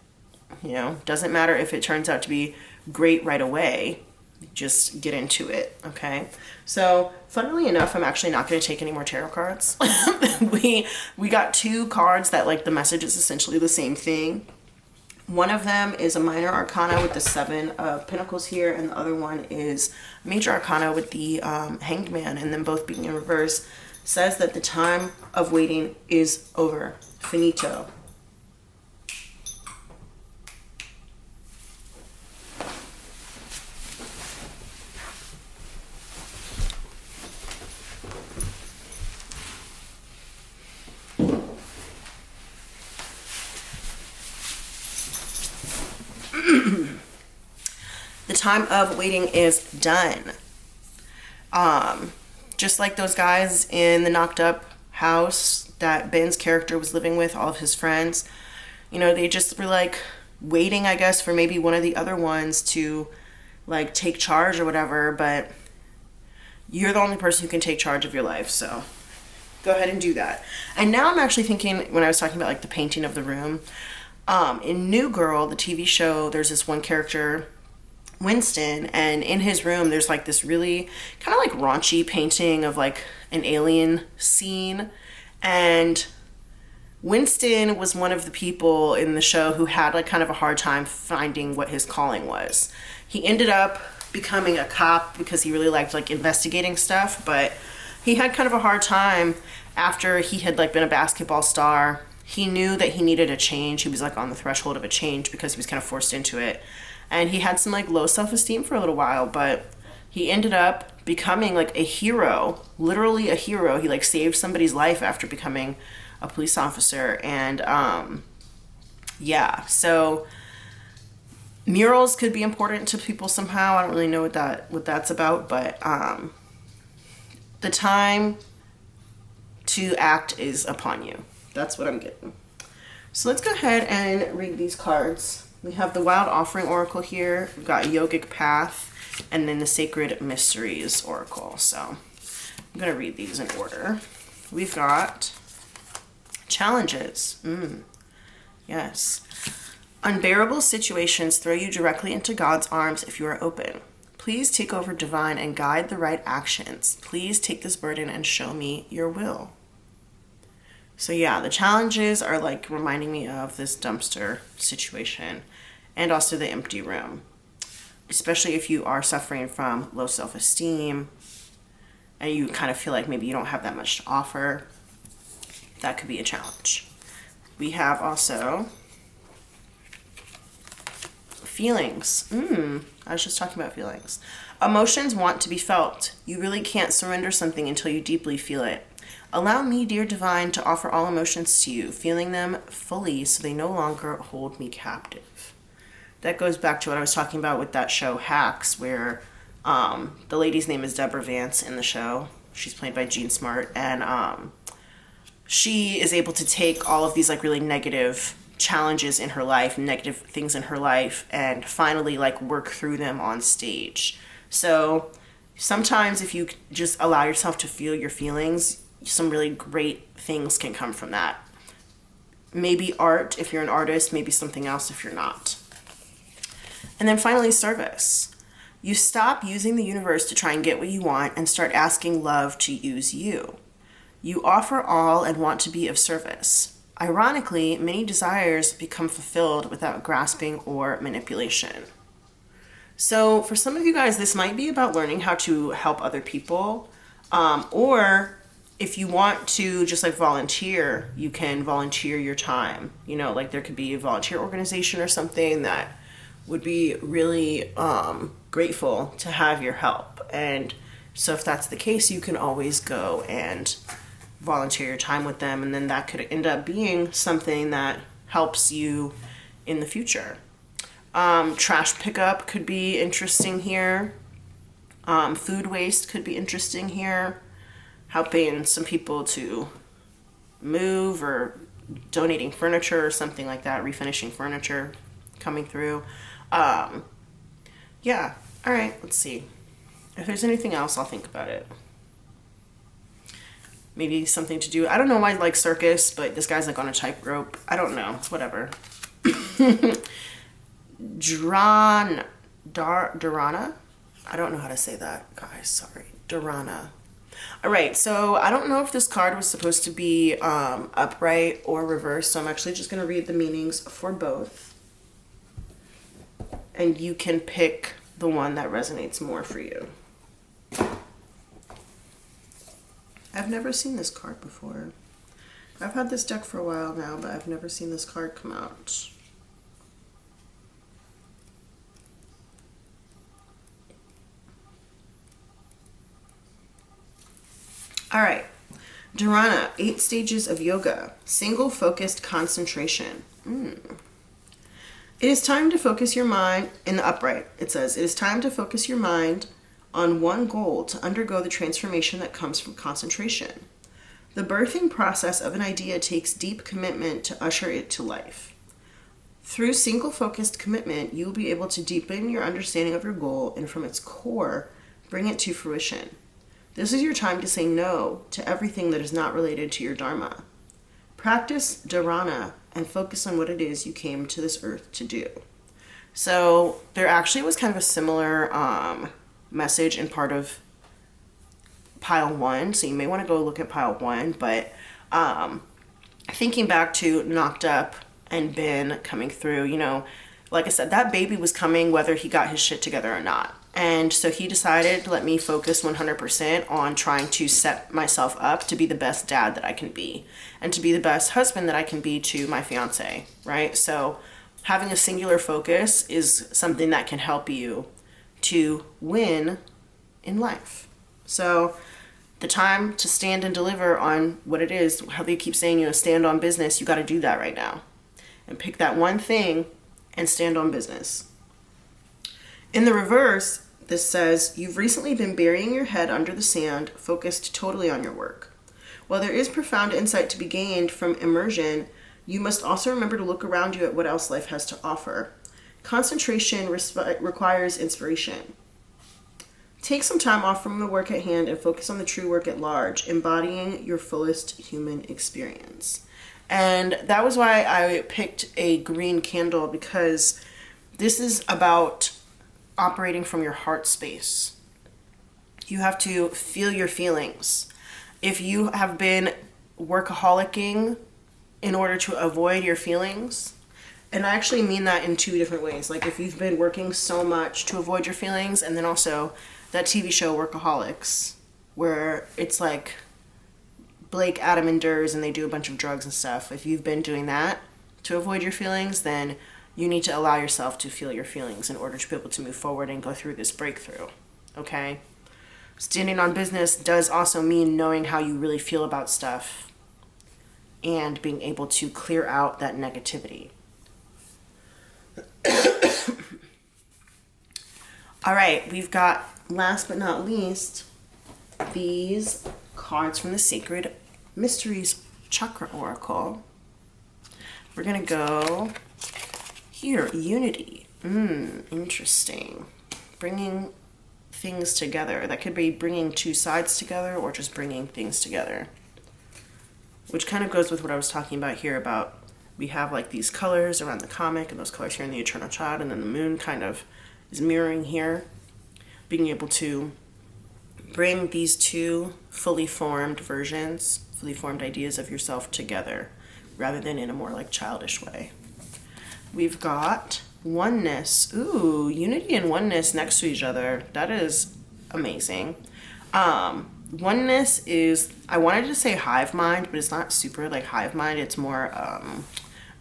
You know, doesn't matter if it turns out to be great right away, just get into it. Okay, so funnily enough, I'm actually not going to take any more tarot cards. we got 2 cards that like the message is essentially the same thing. One of them is a minor arcana with the 7 of Pentacles here, and the other one is major arcana with the Hanged Man, and them both being in reverse. Says that the time of waiting is over. Finito. The time of waiting is done. Just like those guys in the knocked up house that Ben's character was living with, all of his friends, you know, they just were like waiting, I guess, for maybe one of the other ones to like take charge or whatever, but you're the only person who can take charge of your life, so go ahead and do that. And now I'm actually thinking, when I was talking about like the painting of the room, in New Girl, the TV show, there's this one character, Winston, and in his room there's like this really kind of like raunchy painting of like an alien scene, and Winston was one of the people in the show who had like kind of a hard time finding what his calling was. He ended up becoming a cop because he really liked like investigating stuff, but he had kind of a hard time after he had like been a basketball star. He knew that he needed a change. He was like on the threshold of a change because he was kind of forced into it. And he had some like low self-esteem for a little while, but he ended up becoming like a hero, literally a hero. He like saved somebody's life after becoming a police officer. And yeah, so murals could be important to people somehow. I don't really know what that's about, but the time to act is upon you. That's what I'm getting. So let's go ahead and read these cards. We have the Wild Offering Oracle here. We've got Yogic Path, and then the Sacred Mysteries Oracle. So I'm going to read these in order. We've got Challenges. Yes. Unbearable situations throw you directly into God's arms if you are open. Please take over divine and guide the right actions. Please take this burden and show me your will. So yeah, the challenges are like reminding me of this dumpster situation and also the empty room. Especially if you are suffering from low self-esteem and you kind of feel like maybe you don't have that much to offer, that could be a challenge. We have also feelings. I was just talking about feelings. Emotions want to be felt. You really can't surrender something until you deeply feel it. Allow me, dear divine, to offer all emotions to you, feeling them fully so they no longer hold me captive. That goes back to what I was talking about with that show Hacks, where the lady's name is Deborah Vance in the show. She's played by Jean Smart, and she is able to take all of these like really negative challenges in her life, negative things in her life, and finally like work through them on stage. So sometimes if you just allow yourself to feel your feelings, some really great things can come from that. Maybe art if you're an artist, maybe something else if you're not. And then finally, service. You stop using the universe to try and get what you want and start asking love to use you. You offer all and want to be of service. Ironically, many desires become fulfilled without grasping or manipulation. So for some of you guys, this might be about learning how to help other people, or if you want to just like volunteer, you can volunteer your time. You know, like there could be a volunteer organization or something that would be really grateful to have your help. And so if that's the case, you can always go and volunteer your time with them, and then that could end up being something that helps you in the future. Trash pickup could be interesting here. Food waste could be interesting here. Helping some people to move, or donating furniture or something like that, refinishing furniture coming through. Yeah, all right, let's see. If there's anything else, I'll think about it. Maybe something to do, I don't know why I like circus, but this guy's like on a tightrope. I don't know, whatever. Dharana. I don't know how to say that, guys, sorry. Dharana. All right, so I don't know if this card was supposed to be upright or reversed, so I'm actually just going to read the meanings for both. And you can pick the one that resonates more for you. I've never seen this card before. I've had this deck for a while now, but I've never seen this card come out. All right, Dharana, 8 stages of yoga, single focused concentration. It is time to focus your mind, in the upright, it says, it is time to focus your mind on one goal to undergo the transformation that comes from concentration. The birthing process of an idea takes deep commitment to usher it to life. Through single focused commitment, you will be able to deepen your understanding of your goal and from its core, bring it to fruition. This is your time to say no to everything that is not related to your dharma. Practice dharana and focus on what it is you came to this earth to do. So there actually was kind of a similar message in part of pile 1, so you may want to go look at pile 1, but thinking back to Knocked Up and Ben coming through, you know, like I said, that baby was coming whether he got his shit together or not. And so he decided to let me focus 100% on trying to set myself up to be the best dad that I can be and to be the best husband that I can be to my fiance, right? So having a singular focus is something that can help you to win in life. So the time to stand and deliver on what it is, how they keep saying, you know, stand on business, you got to do that right now. And pick that one thing and stand on business. In the reverse, this says, you've recently been burying your head under the sand, focused totally on your work. While there is profound insight to be gained from immersion, you must also remember to look around you at what else life has to offer. Concentration requires inspiration. Take some time off from the work at hand and focus on the true work at large, embodying your fullest human experience. And that was why I picked a green candle, because this is about operating from your heart space. You have to feel your feelings. If you have been workaholicing in order to avoid your feelings, and I actually mean that in 2 different ways. Like if you've been working so much to avoid your feelings, and then also that TV show Workaholics, where it's like Blake, Adam, and Durs, and they do a bunch of drugs and stuff. If you've been doing that to avoid your feelings, then you need to allow yourself to feel your feelings in order to be able to move forward and go through this breakthrough, okay? Standing on business does also mean knowing how you really feel about stuff and being able to clear out that negativity. All right, we've got, last but not least, these cards from the Sacred Mysteries Chakra Oracle. We're going to go here, unity. Interesting. Bringing things together. That could be bringing 2 sides together or just bringing things together. Which kind of goes with what I was talking about here about we have like these colors around the comic and those colors here in the Eternal Child, and then the moon kind of is mirroring here. Being able to bring these two fully formed ideas of yourself together, rather than in a more like childish way. We've got oneness. Ooh, unity and oneness next to each other. That is amazing. Oneness is, I wanted to say hive mind, but it's not super like hive mind. It's more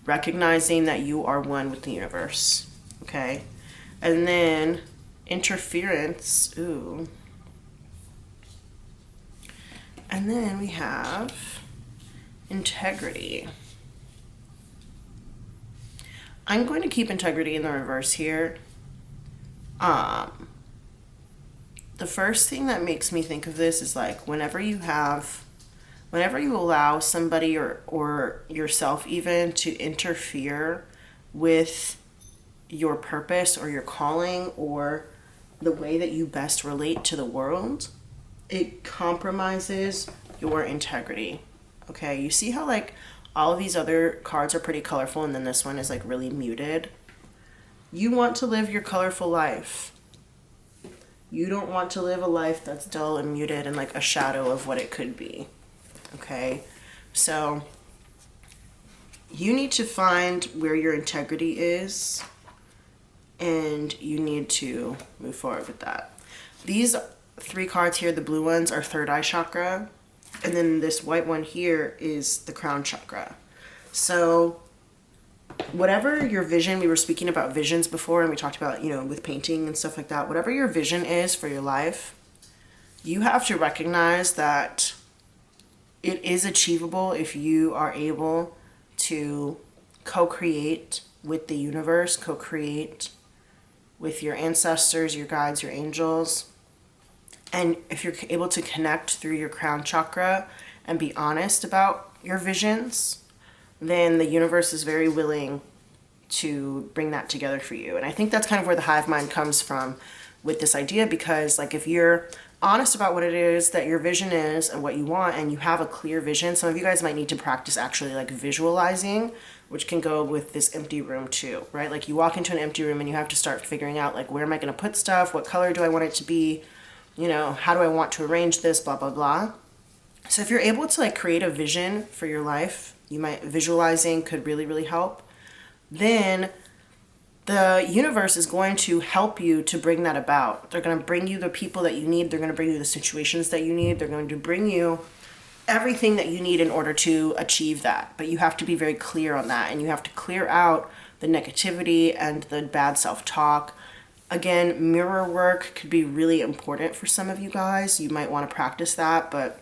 recognizing that you are one with the universe. Okay. And then interference. Ooh. And then we have integrity. I'm going to keep integrity in the reverse here. The first thing that makes me think of this is like whenever you allow somebody or yourself even to interfere with your purpose or your calling or the way that you best relate to the world, it compromises your integrity. Okay, you see how like all of these other cards are pretty colorful and then this one is like really muted? You want to live your colorful life. You don't want to live a life that's dull and muted and like a shadow of what it could be. Okay, so you need to find where your integrity is and you need to move forward with that. These 3 cards here, the blue ones, are third eye chakra, and then this white one here is the crown chakra. So whatever your vision, we were speaking about visions before and we talked about, with painting and stuff like that, whatever your vision is for your life, you have to recognize that it is achievable if you are able to co-create with the universe, co-create with your ancestors, your guides, your angels. And if you're able to connect through your crown chakra and be honest about your visions, then the universe is very willing to bring that together for you. And I think that's kind of where the hive mind comes from with this idea, because like if you're honest about what it is that your vision is and what you want, and you have a clear vision, some of you guys might need to practice actually like visualizing, which can go with this empty room too, right? Like you walk into an empty room and you have to start figuring out like, where am I going to put stuff? What color do I want it to be? How do I want to arrange this, blah, blah, blah. So if you're able to like create a vision for your life, visualizing could really, really help. Then the universe is going to help you to bring that about. They're going to bring you the people that you need. They're going to bring you the situations that you need. They're going to bring you everything that you need in order to achieve that. But you have to be very clear on that, and you have to clear out the negativity and the bad self-talk. Again, mirror work could be really important for some of you guys. You might want to practice that, but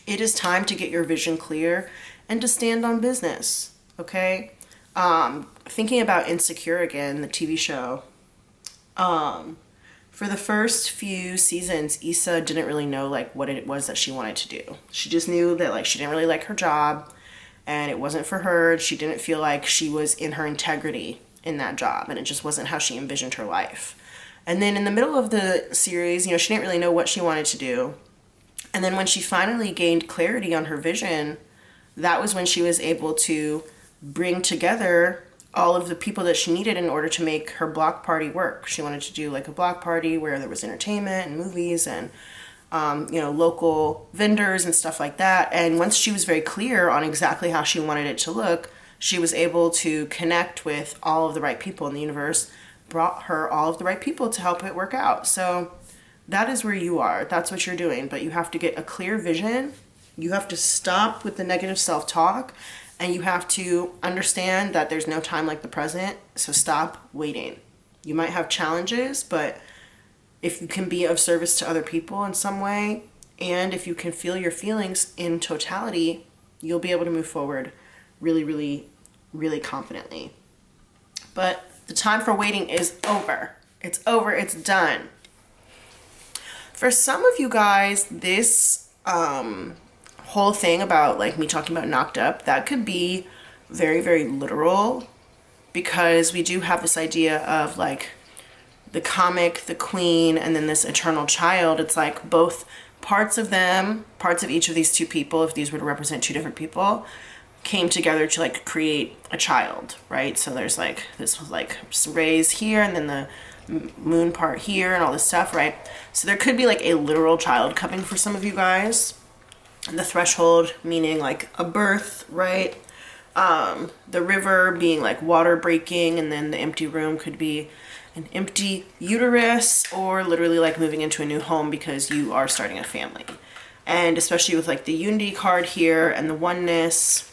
it is time to get your vision clear and to stand on business, okay? Thinking about Insecure again, the TV show. For the first few seasons, Issa didn't really know like what it was that she wanted to do. She just knew that like she didn't really like her job and it wasn't for her. She didn't feel like she was in her integrity in that job, and it just wasn't how she envisioned her life. And then in the middle of the series, she didn't really know what she wanted to do. And then when she finally gained clarity on her vision, that was when she was able to bring together all of the people that she needed in order to make her block party work. She wanted to do like a block party where there was entertainment and movies and local vendors and stuff like that. And once she was very clear on exactly how she wanted it to look, she was able to connect with all of the right people, in the universe brought her all of the right people to help it work out. So that is where you are. That's what you're doing. But you have to get a clear vision. You have to stop with the negative self-talk, and you have to understand that there's no time like the present. So stop waiting. You might have challenges, but if you can be of service to other people in some way, and if you can feel your feelings in totality, you'll be able to move forward really, really, really confidently. But the time for waiting is over. It's over. It's done. For some of you guys, this whole thing about like me talking about knocked up, that could be very, very literal, because we do have this idea of like the comic, the queen, and then this eternal child. It's like both parts of them, parts of each of these two people, if these were to represent two different people, came together to like create a child, right? So there's like, this was like rays here, and then moon part here and all this stuff, right? So there could be like a literal child coming for some of you guys. The threshold meaning like a birth, right? The river being like water breaking, and then the empty room could be an empty uterus, or literally like moving into a new home because you are starting a family. And especially with like the unity card here and the oneness,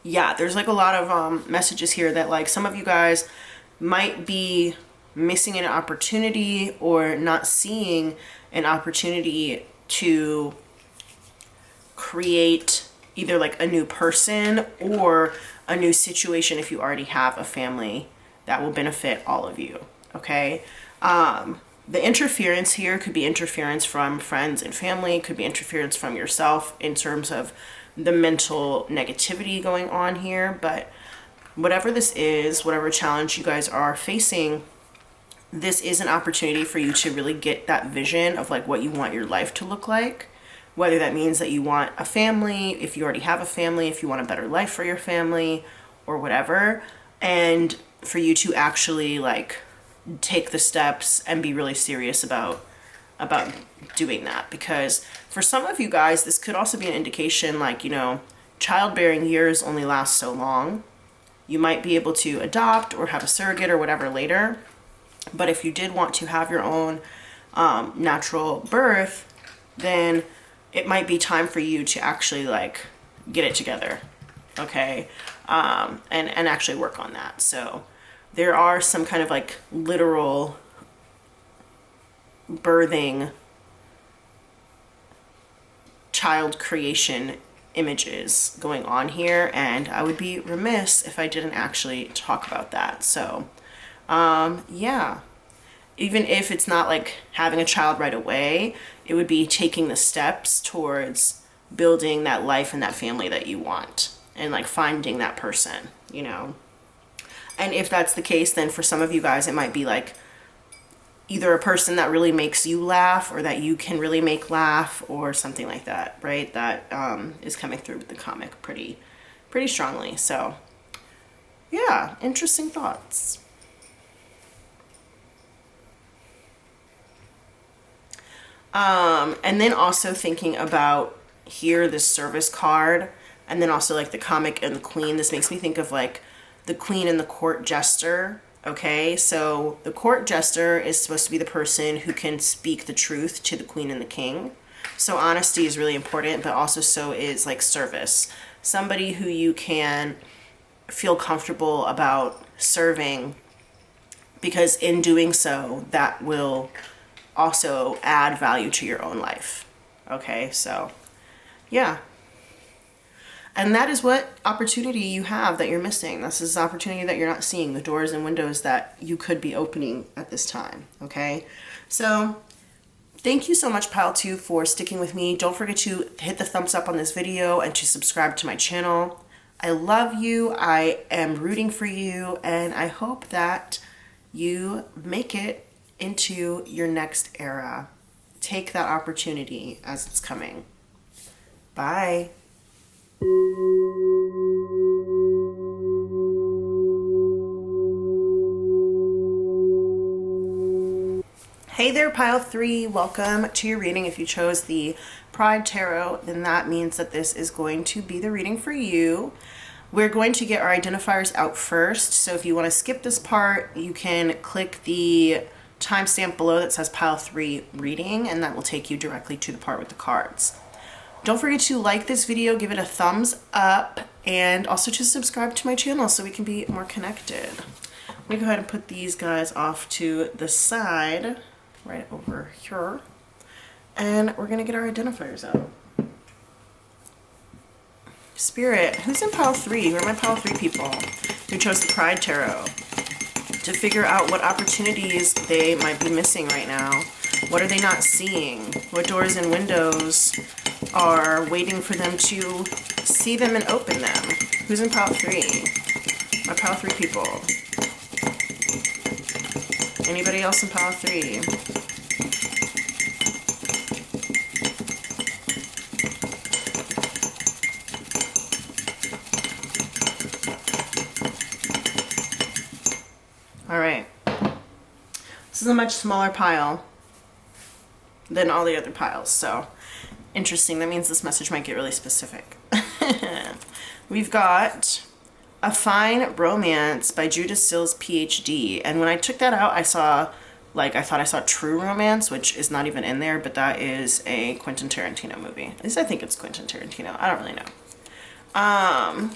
yeah, there's like a lot of messages here that like some of you guys might be missing an opportunity or not seeing an opportunity to create either like a new person or a new situation if you already have a family that will benefit all of you, okay? The interference here could be interference from friends and family, could be interference from yourself in terms of the mental negativity going on here, but whatever this is, whatever challenge you guys are facing, this is an opportunity for you to really get that vision of like what you want your life to look like. Whether that means that you want a family, if you already have a family, if you want a better life for your family or whatever, and for you to actually like take the steps and be really serious about doing that. Because for some of you guys, this could also be an indication like, you know, childbearing years only last so long. You might be able to adopt or have a surrogate or whatever later. But if you did want to have your own natural birth, then it might be time for you to actually like get it together, okay? And actually work on that. So there are some kind of like literal birthing, child creation images going on here, and I would be remiss if I didn't actually talk about that. So yeah, even if it's not like having a child right away, it would be taking the steps towards building that life and that family that you want, and like finding that person, you know. And if that's the case, then for some of you guys, it might be like either a person that really makes you laugh or that you can really make laugh or something like that, right? That is coming through with the comic pretty strongly. So yeah, interesting thoughts. And then also thinking about here, this service card, and then also like the comic and the queen. This makes me think of like the queen and the court jester. Okay, so the court jester is supposed to be the person who can speak the truth to the queen and the king. So honesty is really important, but also so is like service. Somebody who you can feel comfortable about serving, because in doing so, that will also add value to your own life. Okay, so yeah. And that is what opportunity you have that you're missing. This is opportunity that you're not seeing, the doors and windows that you could be opening at this time, okay? So thank you so much, Pile 2, for sticking with me. Don't forget to hit the thumbs up on this video and to subscribe to my channel. I love you, I am rooting for you, and I hope that you make it into your next era. Take that opportunity as it's coming. Bye. Hey there, Pile 3. Welcome to your reading. If you chose the Pride Tarot, then that means that this is going to be the reading for you. We're going to get our identifiers out first. So if you want to skip this part, you can click the timestamp below that says Pile 3 reading, and that will take you directly to the part with the cards. Don't forget to like this video, give it a thumbs up, and also to subscribe to my channel so we can be more connected. Let me go ahead and put these guys off to the side, right over here. And we're gonna get our identifiers out. Spirit, who's in Pile 3? Who are my Pile 3 people who chose the Pride Tarot? To figure out what opportunities they might be missing right now. What are they not seeing? What doors and windows are waiting for them to see them and open them? Who's in Pile 3? My Pile 3 people. Anybody else in Pile 3? All right. This is a much smaller pile than all the other piles, so interesting. That means this message might get really specific. We've got A Fine Romance by Judith Stills, PhD. And when I took that out, I thought I saw True Romance, which is not even in there, but that is a Quentin Tarantino movie. At least I think it's Quentin Tarantino. I don't really know.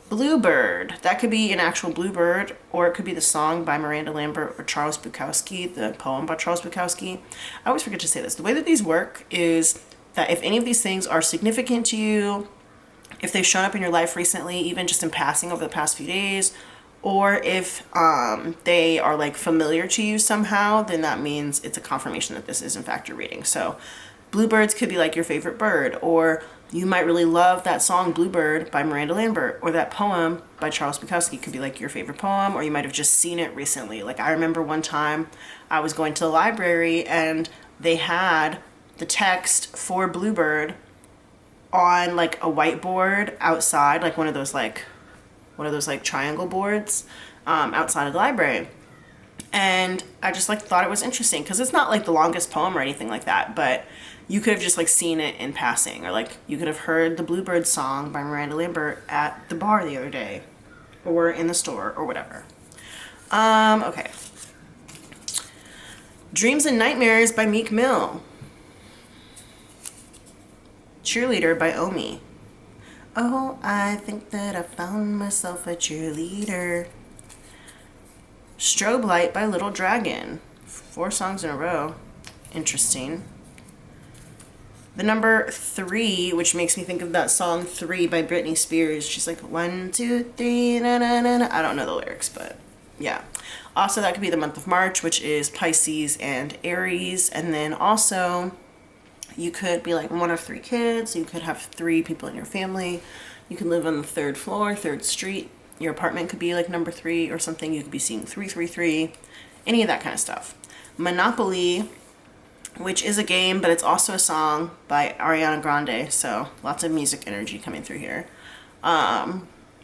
Bluebird. That could be an actual bluebird, or it could be the song by Miranda Lambert or Charles Bukowski, the poem by Charles Bukowski. I always forget to say this. The way that these work is that if any of these things are significant to you, if they've shown up in your life recently, even just in passing over the past few days, or if they are like familiar to you somehow, then that means it's a confirmation that this is in fact your reading. So bluebirds could be like your favorite bird, or you might really love that song Bluebird by Miranda Lambert, or that poem by Charles Bukowski could be like your favorite poem, or you might have just seen it recently. Like I remember one time I was going to the library and they had the text for Bluebird on like a whiteboard outside, like one of those like triangle boards outside of the library. And I just like thought it was interesting because it's not like the longest poem or anything like that, but you could have just like seen it in passing, or like you could have heard the Bluebird song by Miranda Lambert at the bar the other day, or in the store, or whatever. Okay. Dreams and Nightmares by Meek Mill. Cheerleader by Omi. Oh, I think that I found myself a cheerleader. Strobe Light by Little Dragon. 4 songs in a row. Interesting. The number 3, which makes me think of that song 3 by Britney Spears. She's like 1, 2, 3, na na na na. I don't know the lyrics, but yeah. Also, that could be the month of March, which is Pisces and Aries. And then also, you could be like one of 3 kids. You could have 3 people in your family. You could live on the 3rd floor, 3rd street. Your apartment could be like number 3 or something. You could be seeing 333. Any of that kind of stuff. Monopoly, which is a game, but it's also a song by Ariana Grande. So lots of music energy coming through here. But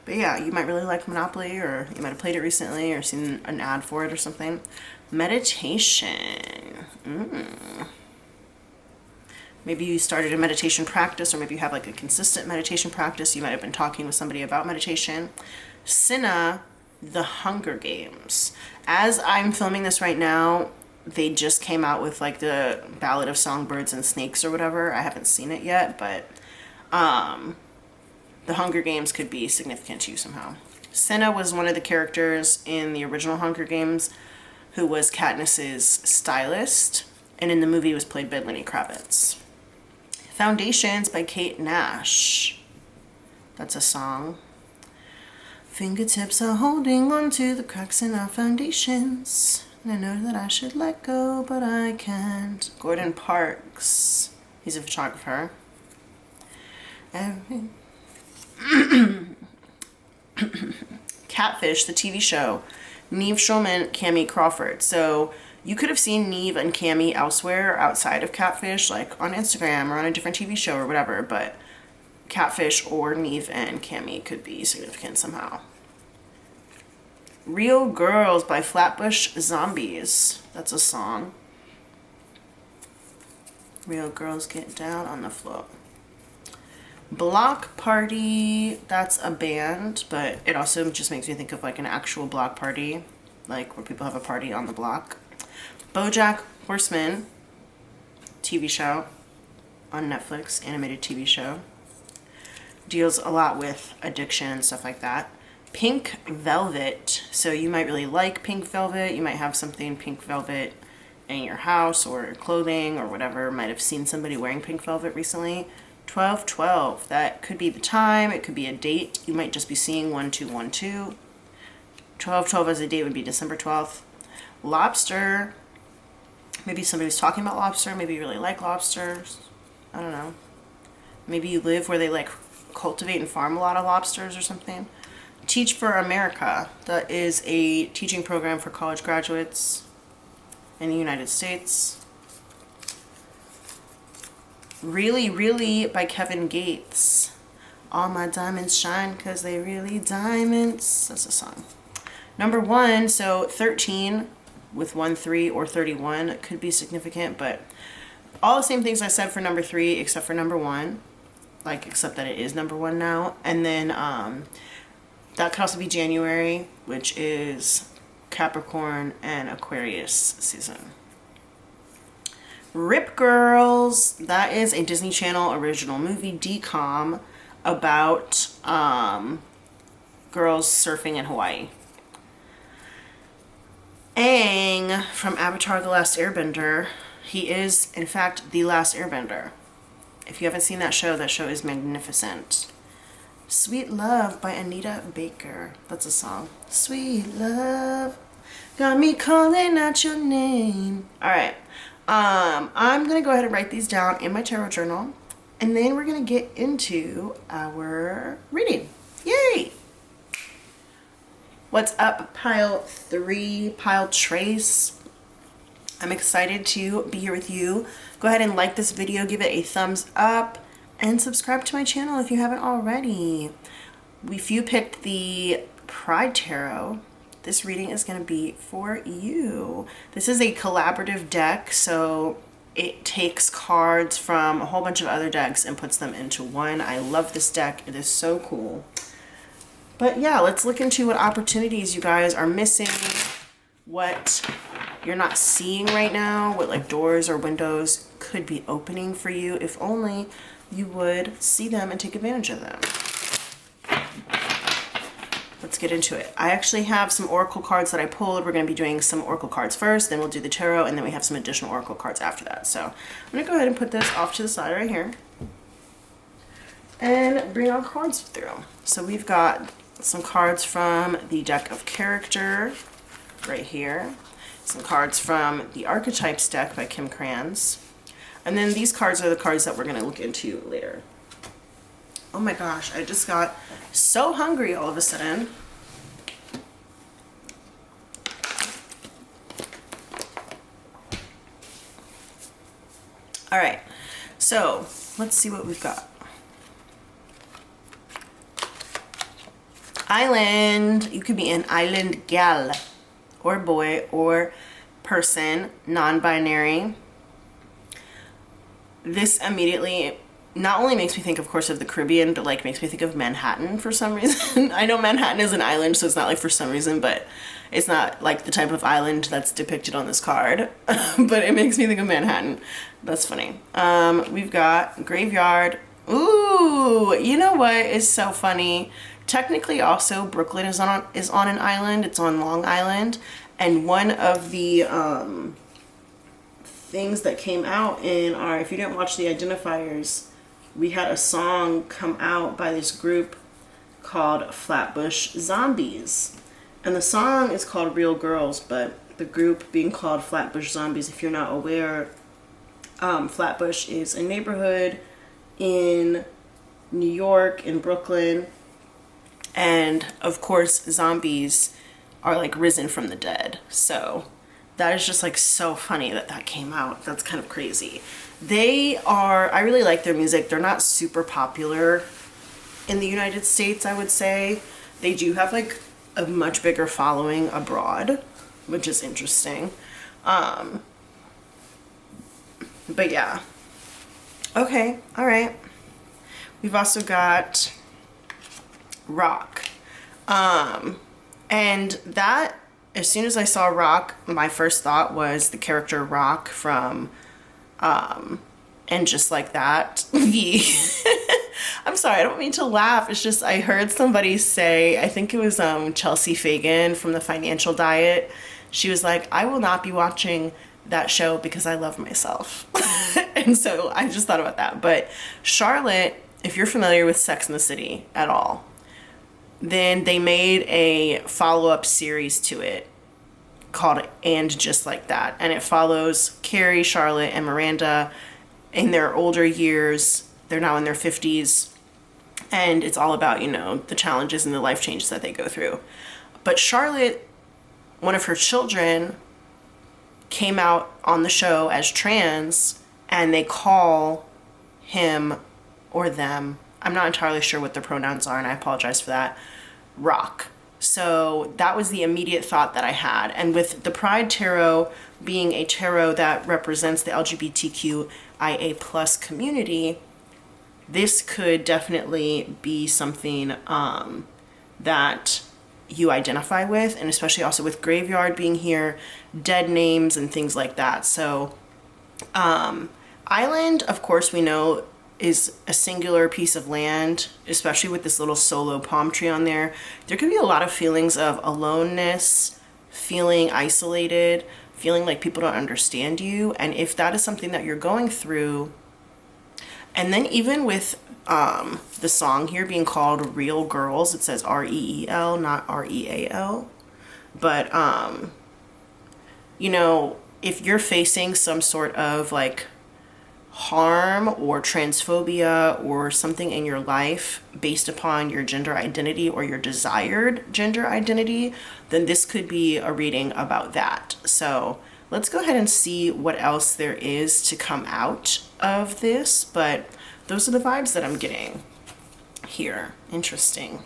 yeah, you might really like Monopoly, or you might have played it recently or seen an ad for it or something. Meditation. Maybe you started a meditation practice, or maybe you have like a consistent meditation practice. You might have been talking with somebody about meditation. Cinna, The Hunger Games. As I'm filming this right now, they just came out with like the Ballad of Songbirds and Snakes or whatever. I haven't seen it yet, but The Hunger Games could be significant to you somehow. Cinna was one of the characters in the original Hunger Games who was Katniss's stylist, and in the movie was played by Lenny Kravitz. Foundations by Kate Nash. That's a song. Fingertips are holding on to the cracks in our foundations. And I know that I should let go, but I can't. Gordon Parks. He's a photographer. Catfish, the TV show. Neve Schulman, Cammie Crawford. So you could have seen Neve and Cammie elsewhere outside of Catfish, like on Instagram or on a different TV show or whatever, but Catfish or Neve and Cammie could be significant somehow. Real Girls by Flatbush Zombies. That's a song. Real girls get down on the floor. Block Party, that's a band, but it also just makes me think of like an actual block party, like where people have a party on the block. BoJack Horseman, TV show on Netflix, animated TV show. Deals a lot with addiction and stuff like that. Pink Velvet, so you might really like Pink Velvet. You might have something Pink Velvet in your house or clothing or whatever. Might have seen somebody wearing Pink Velvet recently. 12/12, that could be the time. It could be a date. You might just be seeing 1212. 12/12 as a date would be December 12th. Lobster, maybe somebody was talking about lobster. Maybe you really like lobsters. I don't know. Maybe you live where they like cultivate and farm a lot of lobsters or something. Teach for America, that is a teaching program for college graduates in the United States. Really, Really by Kevin Gates. All my diamonds shine because they really diamonds. That's a song. Number 1, so 13 with 1, 3, or 31 could be significant, but all the same things I said for number 3 except for number 1, like except that it is number 1 now. And then that could also be January, which is Capricorn and Aquarius season. Rip Girls, that is a Disney Channel original movie, DCOM, about girls surfing in Hawaii. Aang from Avatar: The Last Airbender, he is in fact the last airbender. If you haven't seen that show is magnificent. Sweet Love by Anita Baker. That's a song. Sweet love, got me calling out your name. All right. I'm going to go ahead and write these down in my tarot journal, and then we're going to get into our reading. Yay! What's up, pile 3, pile Trace? I'm excited to be here with you. Go ahead and like this video, give it a thumbs up, and subscribe to my channel if you haven't already. If you picked the Pride Tarot, this reading is going to be for you. This is a collaborative deck, so it takes cards from a whole bunch of other decks and puts them into one. I love this deck. It is so cool. But yeah, let's look into what opportunities you guys are missing, what you're not seeing right now, what like doors or windows could be opening for you if only you would see them and take advantage of them. Let's get into it. I actually have some oracle cards that I pulled. We're going to be doing some oracle cards first, then we'll do the tarot, and then we have some additional oracle cards after that. So I'm going to go ahead and put this off to the side right here and bring our cards through. So we've got some cards from the deck of character right here, some cards from the archetypes deck by Kim Kranz, and then these cards are the cards that we're going to look into later. Oh my gosh, I just got so hungry all of a sudden. All right, so let's see what we've got. Island. You could be an island gal or boy or person, non-binary. This immediately not only makes me think, of course, of the Caribbean, but like makes me think of Manhattan for some reason. I know Manhattan is an island, so it's not like for some reason, but it's not like the type of island that's depicted on this card. But it makes me think of Manhattan. That's funny. We've got graveyard. Ooh, you know what is so funny? Technically, also Brooklyn is on an island. It's on Long Island, and one of the things that came out in our, if you didn't watch the Identifiers, we had a song come out by this group called Flatbush Zombies. And the song is called Real Girls, but the group being called Flatbush Zombies, if you're not aware, Flatbush is a neighborhood in New York, in Brooklyn. And of course, zombies are like risen from the dead. So that is just like so funny that that came out. That's kind of crazy. They are, I really like their music. They're not super popular in the United States, I would say. They do have like a much bigger following abroad, which is interesting. But yeah. Okay, all right. We've also got Rock. And that, as soon as I saw Rock, my first thought was the character Rock from And Just Like That. I'm sorry, I don't mean to laugh. It's just I heard somebody say, I think it was Chelsea Fagan from The Financial Diet. She was like, I will not be watching that show because I love myself. And so I just thought about that. But Charlotte, if you're familiar with Sex and the City at all, then they made a follow-up series to it called And Just Like That. And it follows Carrie, Charlotte, and Miranda in their older years. They're now in their 50s. And it's all about, you know, the challenges and the life changes that they go through. But Charlotte, one of her children, came out on the show as trans, and they call him or them, I'm not entirely sure what the pronouns are, and I apologize for that, Rock. So that was the immediate thought that I had. And with the Pride Tarot being a tarot that represents the LGBTQIA plus community, this could definitely be something that you identify with, and especially also with graveyard being here, dead names and things like that. So island, of course, we know is a singular piece of land, especially with this little solo palm tree on there. There could be a lot of feelings of aloneness, feeling isolated, feeling like people don't understand you. And if that is something that you're going through, and then even with the song here being called Real Girls, it says R-E-E-L, not R-E-A-L. But, you know, if you're facing some sort of like harm or transphobia or something in your life based upon your gender identity or your desired gender identity, then this could be a reading about that. So let's go ahead and see what else there is to come out of this. But those are the vibes that I'm getting here. Interesting.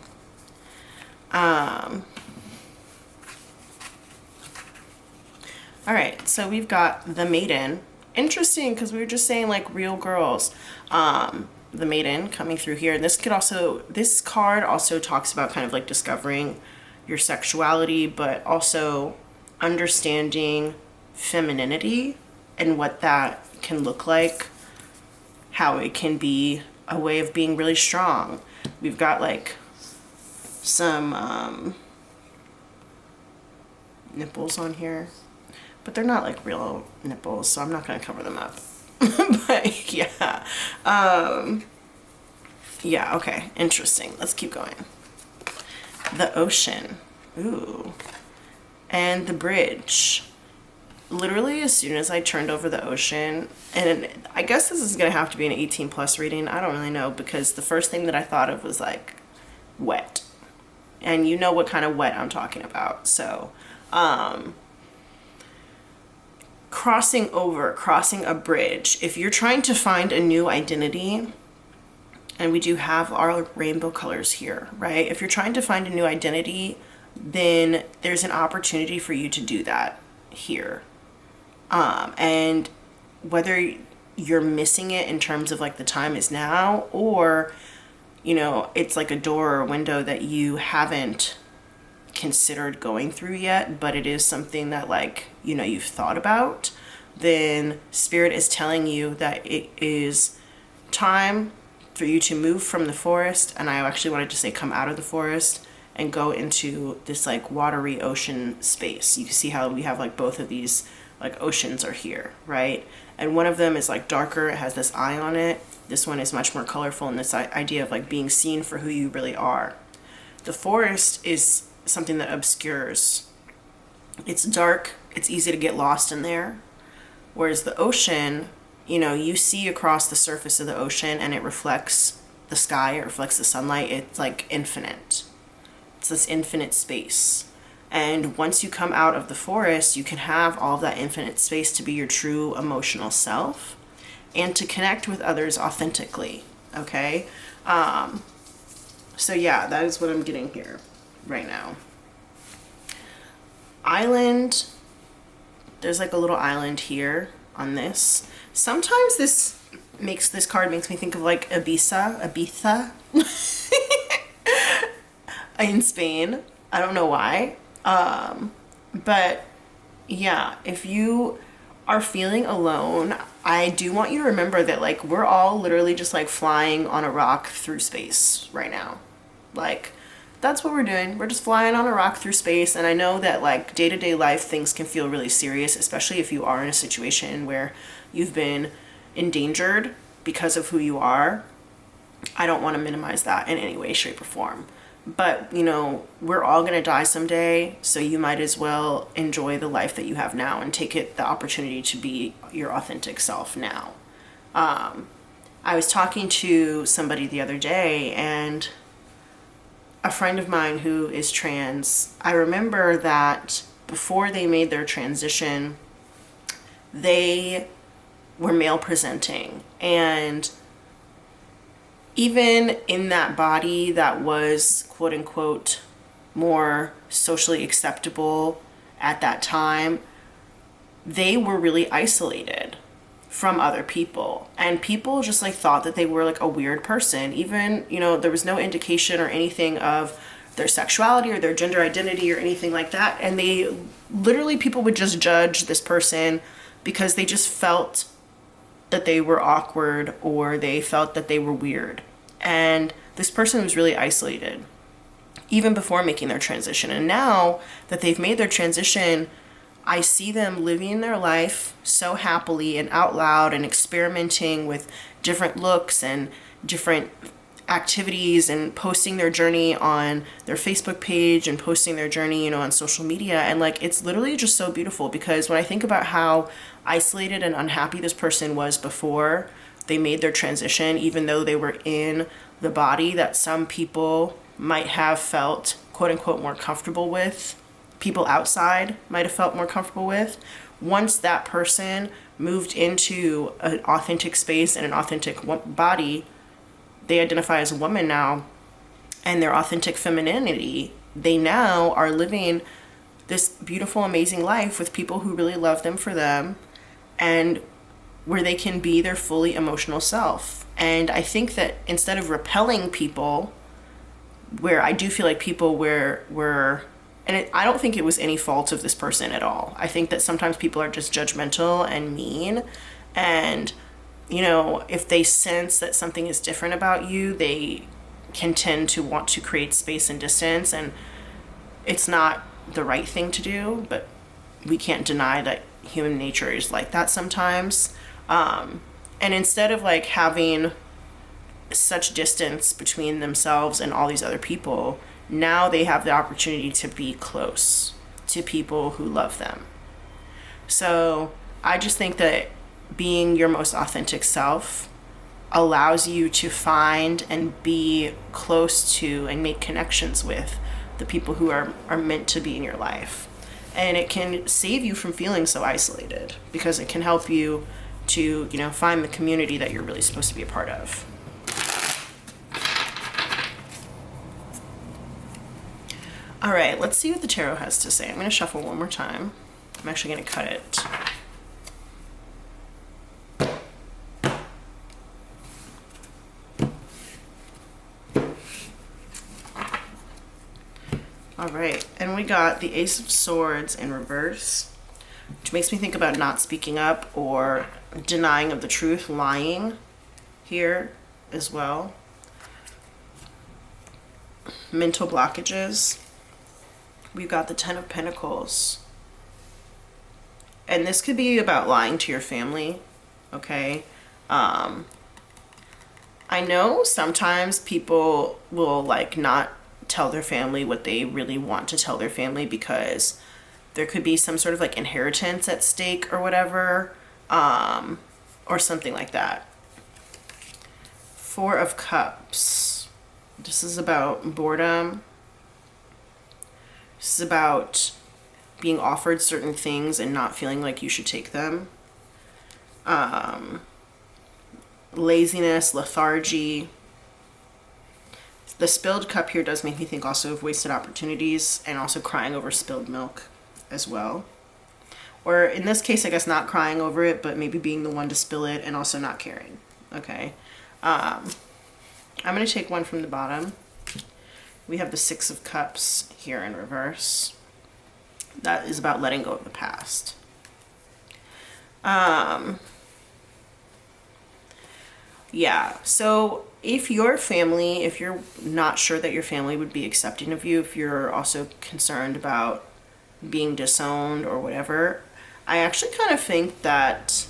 All right, so we've got the Maiden. Interesting, because we were just saying like real girls. The Maiden coming through here. And this card also talks about kind of like discovering your sexuality, but also understanding femininity and what that can look like, how it can be a way of being really strong. We've got like some nipples on here, but they're not like real nipples, so I'm not going to cover them up. But yeah. Yeah, okay. Interesting. Let's keep going. The ocean. Ooh. And the bridge. Literally, as soon as I turned over the ocean, and I guess this is going to have to be an 18 plus reading. I don't really know, because the first thing that I thought of was like wet. And you know what kind of wet I'm talking about. So, crossing a bridge. If you're trying to find a new identity, and we do have our rainbow colors here, right? If you're trying to find a new identity, then there's an opportunity for you to do that here. And whether you're missing it in terms of like the time is now, or, you know, it's like a door or a window that you haven't considered going through yet, but it is something that like, you know, you've thought about, then Spirit is telling you that it is time for you to move from the forest. And I actually wanted to say come out of the forest and go into this like watery ocean space. You can see how we have like both of these like oceans are here, right? And one of them is like darker, it has this eye on it. This one is much more colorful, and this idea of like being seen for who you really are. The forest is something that obscures. It's dark, it's easy to get lost in there. Whereas the ocean, you know, you see across the surface of the ocean and it reflects the sky, it reflects the sunlight. It's like infinite. It's this infinite space. And once you come out of the forest, you can have all of that infinite space to be your true emotional self and to connect with others authentically, okay? So yeah, that is what I'm getting here right now. Island, there's like a little island here on this. Sometimes this card makes me think of like Ibiza in Spain. I don't know why. But yeah, if you are feeling alone, I do want you to remember that like we're all literally just like flying on a rock through space right now. Like that's what we're doing. We're just flying on a rock through space. And I know that like day-to-day life things can feel really serious, especially if you are in a situation where you've been endangered because of who you are. I don't want to minimize that in any way, shape, or form. But, you know, we're all going to die someday, so you might as well enjoy the life that you have now and take the opportunity to be your authentic self now. I was talking to somebody the other day, and a friend of mine who is trans, I remember that before they made their transition, they were male presenting, and even in that body that was quote unquote more socially acceptable at that time, they were really isolated from other people, and people just like thought that they were like a weird person. Even, you know, there was no indication or anything of their sexuality or their gender identity or anything like that, and they literally, people would just judge this person because they just felt that they were awkward or they felt that they were weird. And this person was really isolated even before making their transition. And now that they've made their transition, I see them living their life so happily and out loud and experimenting with different looks and different activities and posting their journey on their Facebook page and posting their journey, you know, on social media. And like, it's literally just so beautiful, because when I think about how isolated and unhappy this person was before they made their transition, even though they were in the body that some people might have felt quote unquote more comfortable with, people outside might have felt more comfortable with, once that person moved into an authentic space and an authentic body, they identify as a woman now, and their authentic femininity, they now are living this beautiful, amazing life with people who really love them for them, and where they can be their fully emotional self. And I think that instead of repelling people, where I do feel like people were and I don't think it was any fault of this person at all. I think that sometimes people are just judgmental and mean, and you know, if they sense that something is different about you, they can tend to want to create space and distance, and it's not the right thing to do, but we can't deny that human nature is like that sometimes. And instead of like having such distance between themselves and all these other people, now they have the opportunity to be close to people who love them. So I just think that being your most authentic self allows you to find and be close to and make connections with the people who are meant to be in your life. And it can save you from feeling so isolated, because it can help you to, you know, find the community that you're really supposed to be a part of. All right, let's see what the tarot has to say. I'm going to shuffle one more time. I'm actually going to cut it. All right, and we got the Ace of Swords in reverse, which makes me think about not speaking up or denying of the truth, lying here as well. Mental blockages. We've got the Ten of Pentacles. And this could be about lying to your family, okay? I know sometimes people will like not tell their family what they really want to tell their family, because there could be some sort of like inheritance at stake or whatever, or something like that. Four of Cups. This is about boredom. This is about being offered certain things and not feeling like you should take them. Laziness, lethargy. The spilled cup here does make me think also of wasted opportunities, and also crying over spilled milk as well. Or in this case, I guess not crying over it, but maybe being the one to spill it and also not caring. Okay. I'm going to take one from the bottom. We have the Six of Cups here in reverse. That is about letting go of the past. Yeah, so if your family, if you're not sure that your family would be accepting of you, if you're also concerned about being disowned or whatever, I actually kind of think that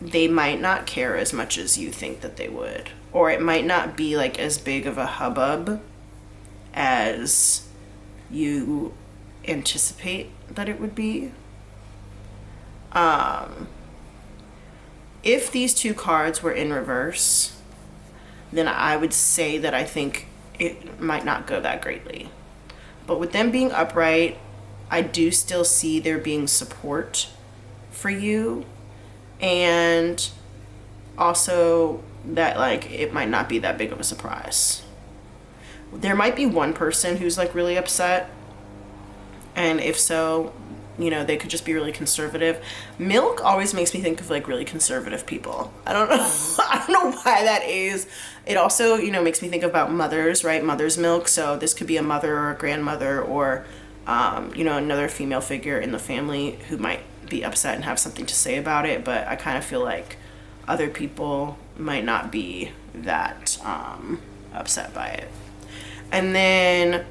they might not care as much as you think that they would. Or it might not be like as big of a hubbub as you anticipate that it would be. If these two cards were in reverse, then I would say that I think it might not go that greatly. But with them being upright, I do still see there being support for you, and also that like it might not be that big of a surprise. There might be one person who's like really upset, and if so, you know, they could just be really conservative. Milk always makes me think of like really conservative people. I don't know. I don't know why that is. It also, you know, makes me think about mothers, right? Mother's milk. So this could be a mother or a grandmother or, you know, another female figure in the family who might be upset and have something to say about it. But I kind of feel like other people might not be that upset by it. And then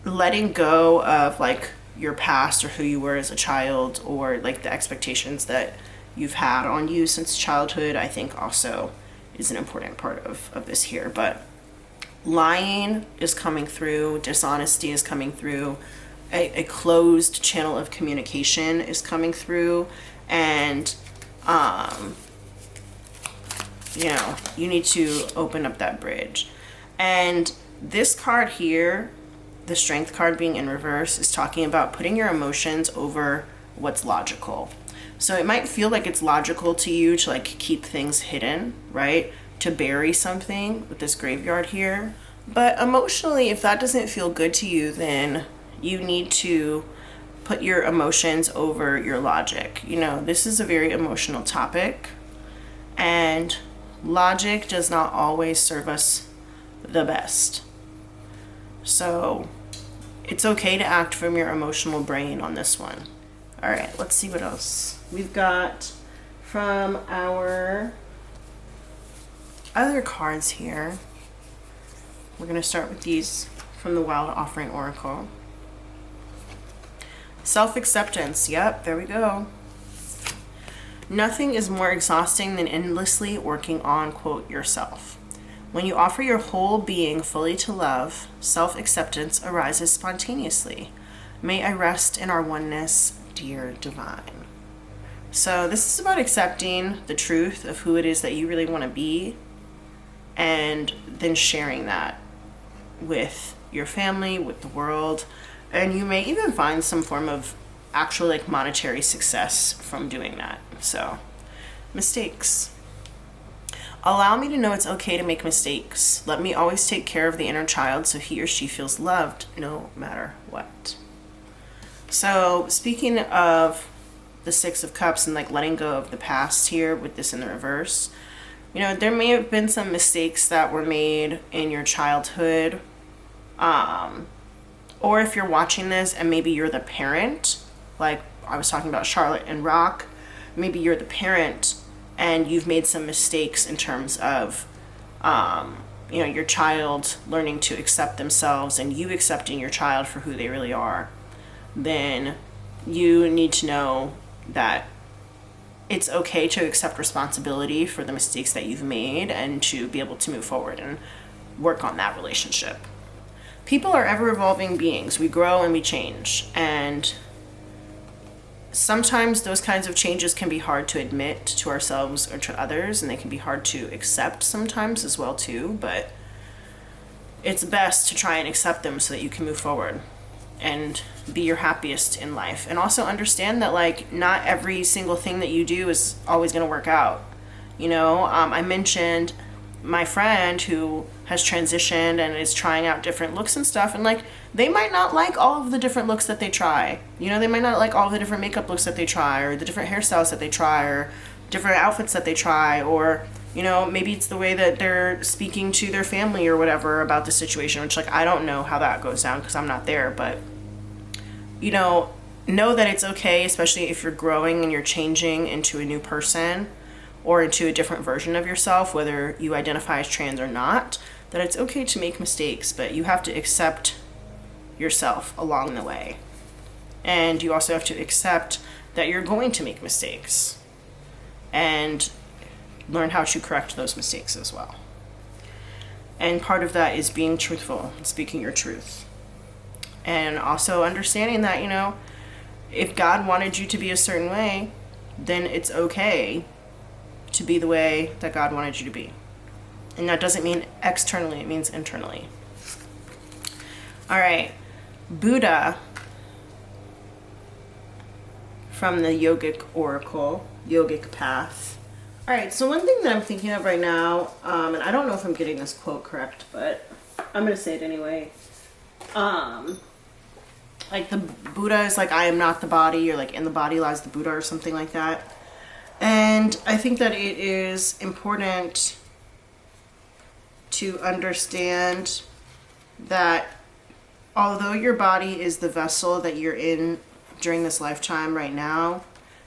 letting go of like your past or who you were as a child, or like the expectations that you've had on you since childhood, I think also is an important part of this here. But lying is coming through, dishonesty is coming through, a closed channel of communication is coming through, and you know, you need to open up that bridge. And this card here, the Strength card being in reverse, is talking about putting your emotions over what's logical. So it might feel like it's logical to you to like keep things hidden, right? To bury something with this graveyard here. But emotionally, if that doesn't feel good to you, then you need to put your emotions over your logic. You know, this is a very emotional topic, and logic does not always serve us the best. So it's okay to act from your emotional brain on this one. All right, let's see what else we've got from our other cards here. We're going to start with these from the Wild Offering Oracle. Self-acceptance. Yep, there we go. Nothing is more exhausting than endlessly working on, quote, yourself. When you offer your whole being fully to love, self-acceptance arises spontaneously. May I rest in our oneness, dear divine. So this is about accepting the truth of who it is that you really want to be, and then sharing that with your family, with the world, and you may even find some form of actual like monetary success from doing that. So, mistakes. Allow me to know it's okay to make mistakes. Let me always take care of the inner child so he or she feels loved no matter what. So, speaking of the Six of Cups and like letting go of the past here with this in the reverse, you know, there may have been some mistakes that were made in your childhood. Or if you're watching this and maybe you're the parent, like I was talking about Charlotte and Rock, maybe you're the parent and you've made some mistakes in terms of, you know, your child learning to accept themselves and you accepting your child for who they really are, then you need to know that it's okay to accept responsibility for the mistakes that you've made and to be able to move forward and work on that relationship. People are ever evolving beings. We grow and we change. And sometimes those kinds of changes can be hard to admit to ourselves or to others, and they can be hard to accept sometimes as well too, but it's best to try and accept them so that you can move forward and be your happiest in life. And also understand that like not every single thing that you do is always going to work out. You know, I mentioned my friend who has transitioned and is trying out different looks and stuff, and like they might not like all of the different looks that they try. You know, they might not like all of the different makeup looks that they try, or the different hairstyles that they try, or different outfits that they try, or you know, maybe it's the way that they're speaking to their family or whatever about the situation, which like I don't know how that goes down because I'm not there. But you know that it's okay, especially if you're growing and you're changing into a new person or into a different version of yourself, whether you identify as trans or not, that it's okay to make mistakes, but you have to accept yourself along the way. And you also have to accept that you're going to make mistakes and learn how to correct those mistakes as well. And part of that is being truthful and speaking your truth. And also understanding that, you know, if God wanted you to be a certain way, then it's okay to be the way that God wanted you to be. And that doesn't mean externally, it means internally. All right, Buddha from the Yogic Oracle, Yogic Path. All right, so one thing that I'm thinking of right now, and I don't know if I'm getting this quote correct, but I'm gonna say it anyway. Like the Buddha is like, I am not the body, or like in the body lies the Buddha, or something like that. And I think that it is important to understand that although your body is the vessel that you're in during this lifetime right now,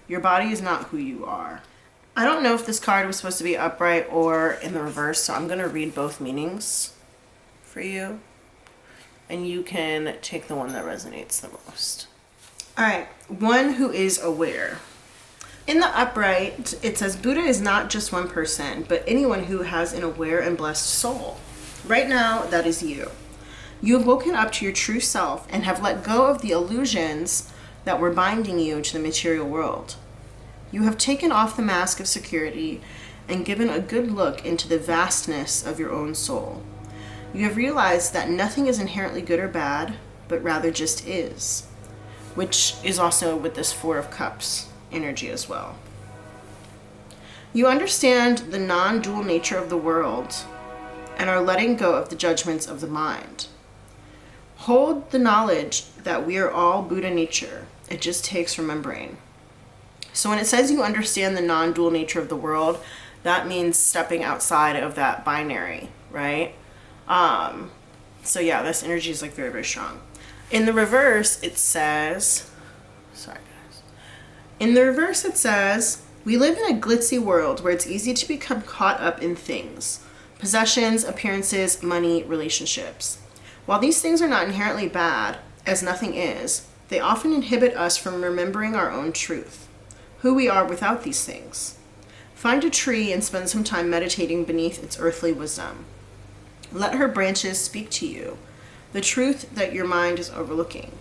your body is not who you are. I don't know if this card was supposed to be upright or in the reverse, so I'm going to read both meanings for you. And you can take the one that resonates the most. All right, one who is aware. In the upright, it says Buddha is not just one person, but anyone who has an aware and blessed soul. Right now, that is you. You have woken up to your true self and have let go of the illusions that were binding you to the material world. You have taken off the mask of security and given a good look into the vastness of your own soul. You have realized that nothing is inherently good or bad, but rather just is, which is also with this Four of Cups energy as well. You understand the non-dual nature of the world and are letting go of the judgments of the mind. Hold the knowledge that we are all Buddha nature. It just takes remembering. So when it says you understand the non-dual nature of the world, that means stepping outside of that binary, right? So yeah, this energy is like very, very strong. In the reverse, it says, in the reverse, it says, we live in a glitzy world where it's easy to become caught up in things, possessions, appearances, money, relationships. While these things are not inherently bad, as nothing is, they often inhibit us from remembering our own truth, who we are without these things. Find a tree and spend some time meditating beneath its earthly wisdom. Let her branches speak to you, the truth that your mind is overlooking.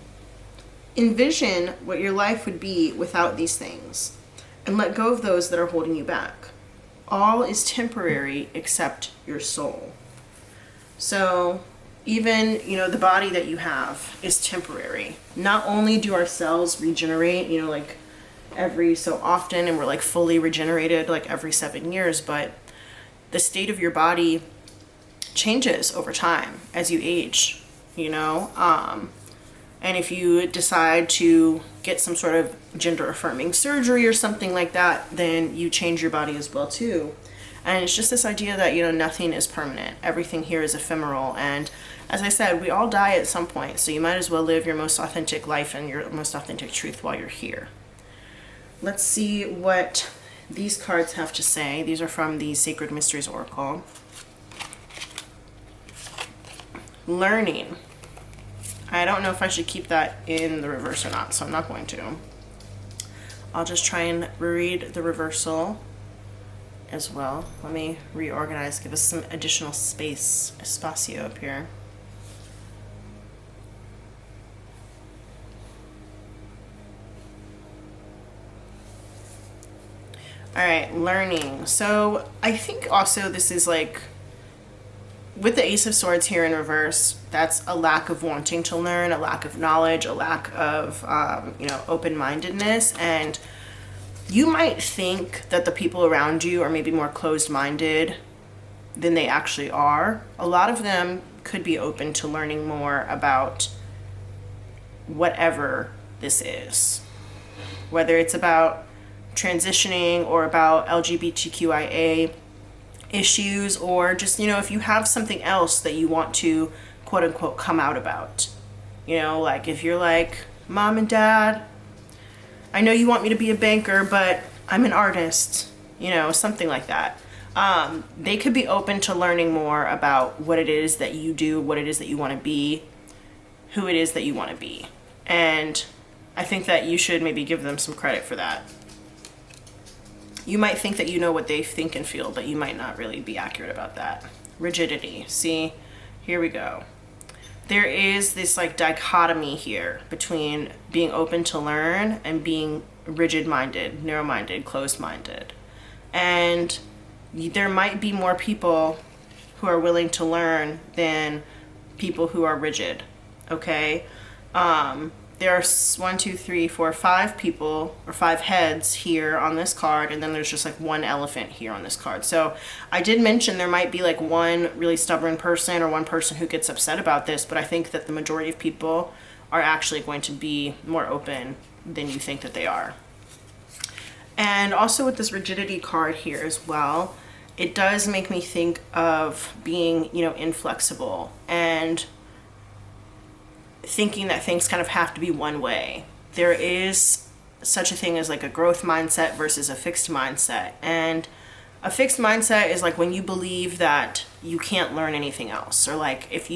Envision what your life would be without these things, and let go of those that are holding you back. All is temporary except your soul. So even, the body that you have is temporary. Not only do our cells regenerate, like every so often, and we're like fully regenerated like every 7 years, but the state of your body changes over time as you age, and if you decide to get some sort of gender affirming surgery or something like that, then you change your body as well too. And it's just this idea that, nothing is permanent. Everything here is ephemeral. And as I said, we all die at some point. So you might as well live your most authentic life and your most authentic truth while you're here. Let's see what these cards have to say. These are from the Sacred Mysteries Oracle. Learning. I don't know if I should keep that in the reverse or not, so I'm not going to. I'll just try and read the reversal as well. Let me reorganize, give us some additional space, espacio up here. All right, learning. So I think also this is like, with the Ace of Swords here in reverse, that's a lack of wanting to learn, a lack of knowledge, a lack of, open-mindedness. And you might think that the people around you are maybe more closed-minded than they actually are. A lot of them could be open to learning more about whatever this is, whether it's about transitioning or about LGBTQIA issues, or just, if you have something else that you want to quote unquote come out about, like if you're like, Mom and Dad, I know you want me to be a banker, but I'm an artist, something like that. They could be open to learning more about what it is that you do, what it is that you want to be, who it is that you want to be. And I think that you should maybe give them some credit for that. You might think that you know what they think and feel, but you might not really be accurate about that. Rigidity. See, here we go. There is this like dichotomy here between being open to learn and being rigid-minded, narrow-minded, closed-minded. And there might be more people who are willing to learn than people who are rigid, okay? there are 5 people or 5 heads here on this card, and then there's just like one elephant here on this card. So I did mention there might be like one really stubborn person or one person who gets upset about this, but I think that the majority of people are actually going to be more open than you think that they are. And also with this rigidity card here as well, it does make me think of being, inflexible and thinking that things kind of have to be one way. There is such a thing as like a growth mindset versus a fixed mindset. And a fixed mindset is like when you believe that you can't learn anything else. Or like if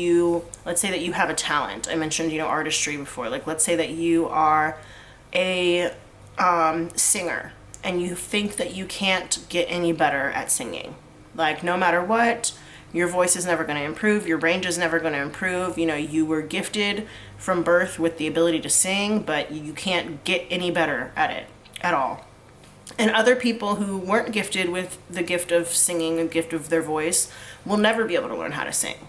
let's say that you have a talent. I mentioned, artistry before. Like let's say that you are a singer and you think that you can't get any better at singing. Like no matter what, your voice is never going to improve, your range is never going to improve. You were gifted from birth with the ability to sing, but you can't get any better at it at all. And other people who weren't gifted with the gift of singing, a gift of their voice, will never be able to learn how to sing.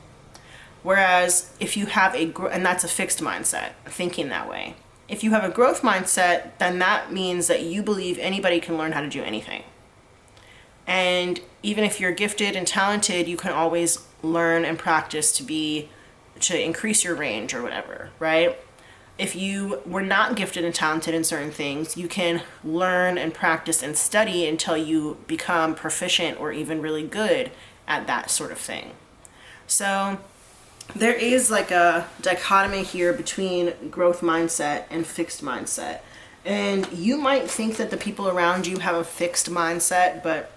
Whereas if you have and that's a fixed mindset, thinking that way. If you have a growth mindset, then that means that you believe anybody can learn how to do anything. And even if you're gifted and talented, you can always learn and practice to increase your range or whatever, right? If you were not gifted and talented in certain things, you can learn and practice and study until you become proficient or even really good at that sort of thing. So there is like a dichotomy here between growth mindset and fixed mindset. And you might think that the people around you have a fixed mindset, but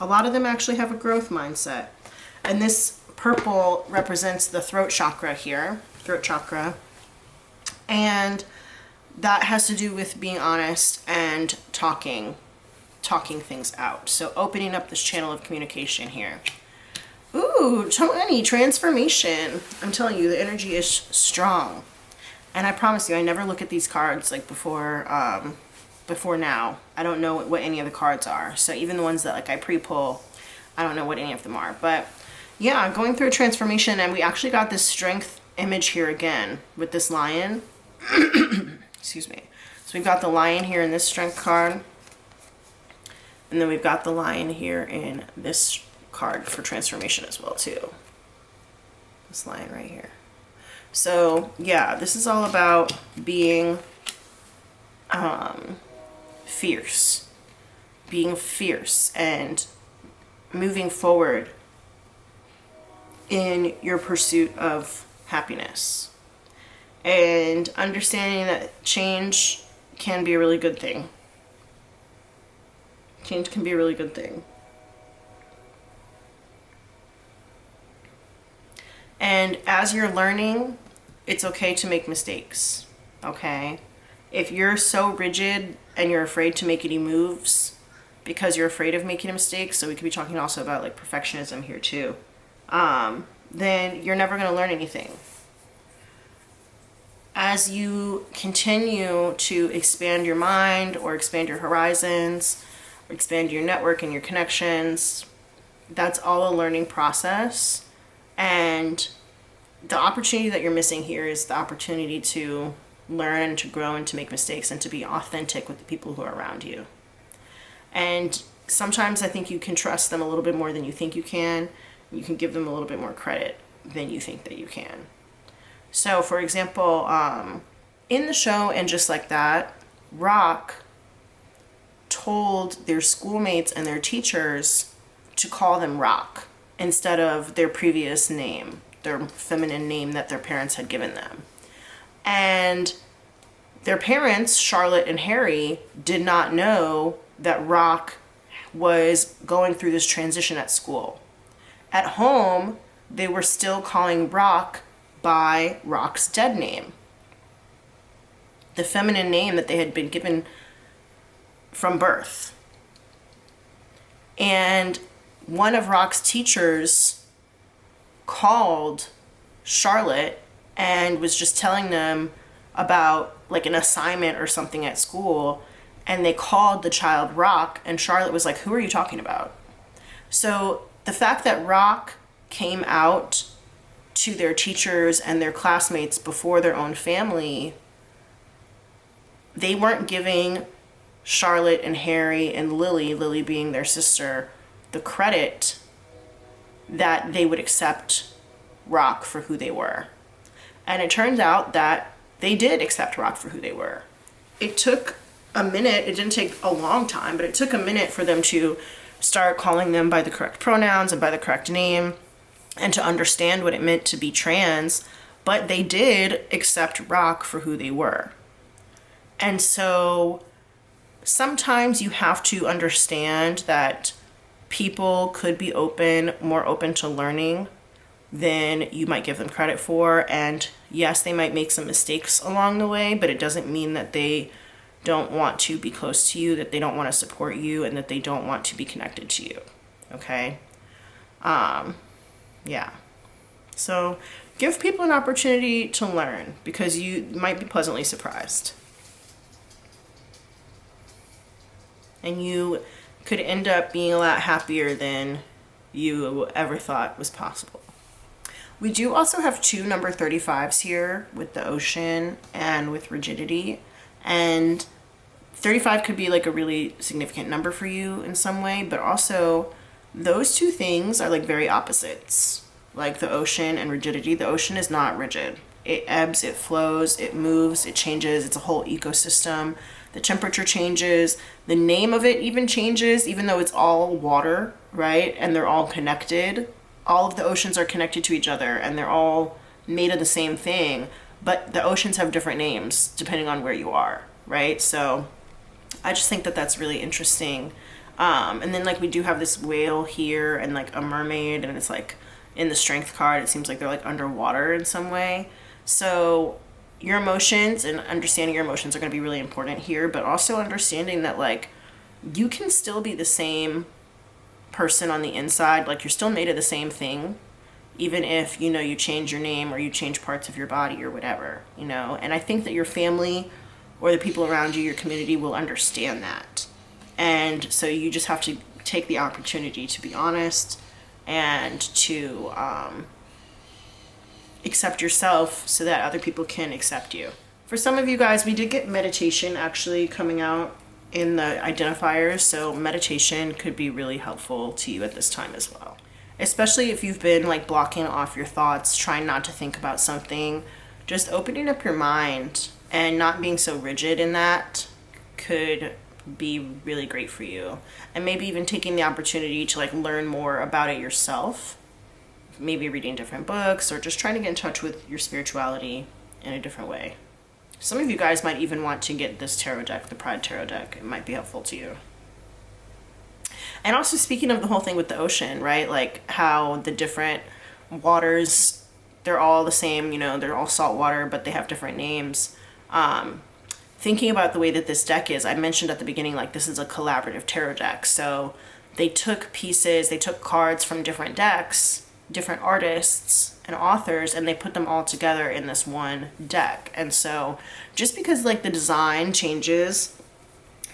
a lot of them actually have a growth mindset. And this purple represents the throat chakra here, throat chakra. And that has to do with being honest and talking things out. So opening up this channel of communication here. Ooh, 20, transformation. I'm telling you, the energy is strong. And I promise you, I never look at these cards like before now. I don't know what any of the cards are. So even the ones that like I pre-pull, I don't know what any of them are. But yeah, going through a transformation, and we actually got this strength image here again with this lion. Excuse me. So we've got the lion here in this strength card. And then we've got the lion here in this card for transformation as well too. This lion right here. So yeah, this is all about being fierce. Being fierce and moving forward in your pursuit of happiness. And understanding that change can be a really good thing. Change can be a really good thing. And as you're learning, it's okay to make mistakes, okay? If you're so rigid and you're afraid to make any moves because you're afraid of making a mistake, so we could be talking also about like perfectionism here too, then you're never going to learn anything. As you continue to expand your mind or expand your horizons, or expand your network and your connections, that's all a learning process. And the opportunity that you're missing here is the opportunity to learn and to grow and to make mistakes and to be authentic with the people who are around you. And sometimes I think you can trust them a little bit more than you think you can. You can give them a little bit more credit than you think that you can. So, for example, in the show And Just Like That, Rock told their schoolmates and their teachers to call them Rock instead of their previous name, their feminine name that their parents had given them. And their parents, Charlotte and Harry, did not know that Rock was going through this transition at school. At home, they were still calling Rock by Rock's dead name, the feminine name that they had been given from birth. And one of Rock's teachers called Charlotte and was just telling them about like an assignment or something at school, and they called the child Rock, and Charlotte was like, "Who are you talking about?" So the fact that Rock came out to their teachers and their classmates before their own family they weren't giving Charlotte and Harry and Lily being their sister, the credit that they would accept Rock for who they were. And it turns out that they did accept Rock for who they were. It took a minute, it didn't take a long time, but it took a minute for them to start calling them by the correct pronouns and by the correct name and to understand what it meant to be trans, but they did accept Rock for who they were. And so sometimes you have to understand that people could be more open to learning than you might give them credit for. And yes, they might make some mistakes along the way, but it doesn't mean that they don't want to be close to you, that they don't want to support you, and that they don't want to be connected to you. Okay? Yeah. So give people an opportunity to learn, because you might be pleasantly surprised. And you could end up being a lot happier than you ever thought was possible. We do also have two number 35s here with the ocean and with rigidity. And 35 could be like a really significant number for you in some way, but also those two things are like very opposites. Like the ocean and rigidity. The ocean is not rigid. It ebbs, it flows, it moves, it changes. It's a whole ecosystem. The temperature changes. The name of it even changes, even though it's all water, right? And they're all connected. All of the oceans are connected to each other and they're all made of the same thing, but the oceans have different names depending on where you are, right? So I just think that that's really interesting. And then like we do have this whale here and like a mermaid, and it's like in the strength card, it seems like they're like underwater in some way. So your emotions and understanding your emotions are going to be really important here, but also understanding that like you can still be the same person on the inside. Like you're still made of the same thing, even if, you know, you change your name or you change parts of your body or whatever, you know. And I think that your family or the people around you, your community, will understand that. And so you just have to take the opportunity to be honest and to accept yourself so that other people can accept you. For some of you guys, we did get meditation actually coming out in the identifiers, so meditation could be really helpful to you at this time as well. Especially if you've been like blocking off your thoughts, trying not to think about something, just opening up your mind and not being so rigid in that could be really great for you. And maybe even taking the opportunity to like learn more about it yourself. Maybe reading different books or just trying to get in touch with your spirituality in a different way. Some of you guys might even want to get this tarot deck, the Pride Tarot deck. It might be helpful to you. And also speaking of the whole thing with the ocean, right? Like how the different waters, they're all the same, you know, they're all salt water, but they have different names. Thinking about the way that this deck is, I mentioned at the beginning, like this is a collaborative tarot deck. So they took pieces, they took cards from different decks, different artists and authors, and they put them all together in this one deck. And so just because like the design changes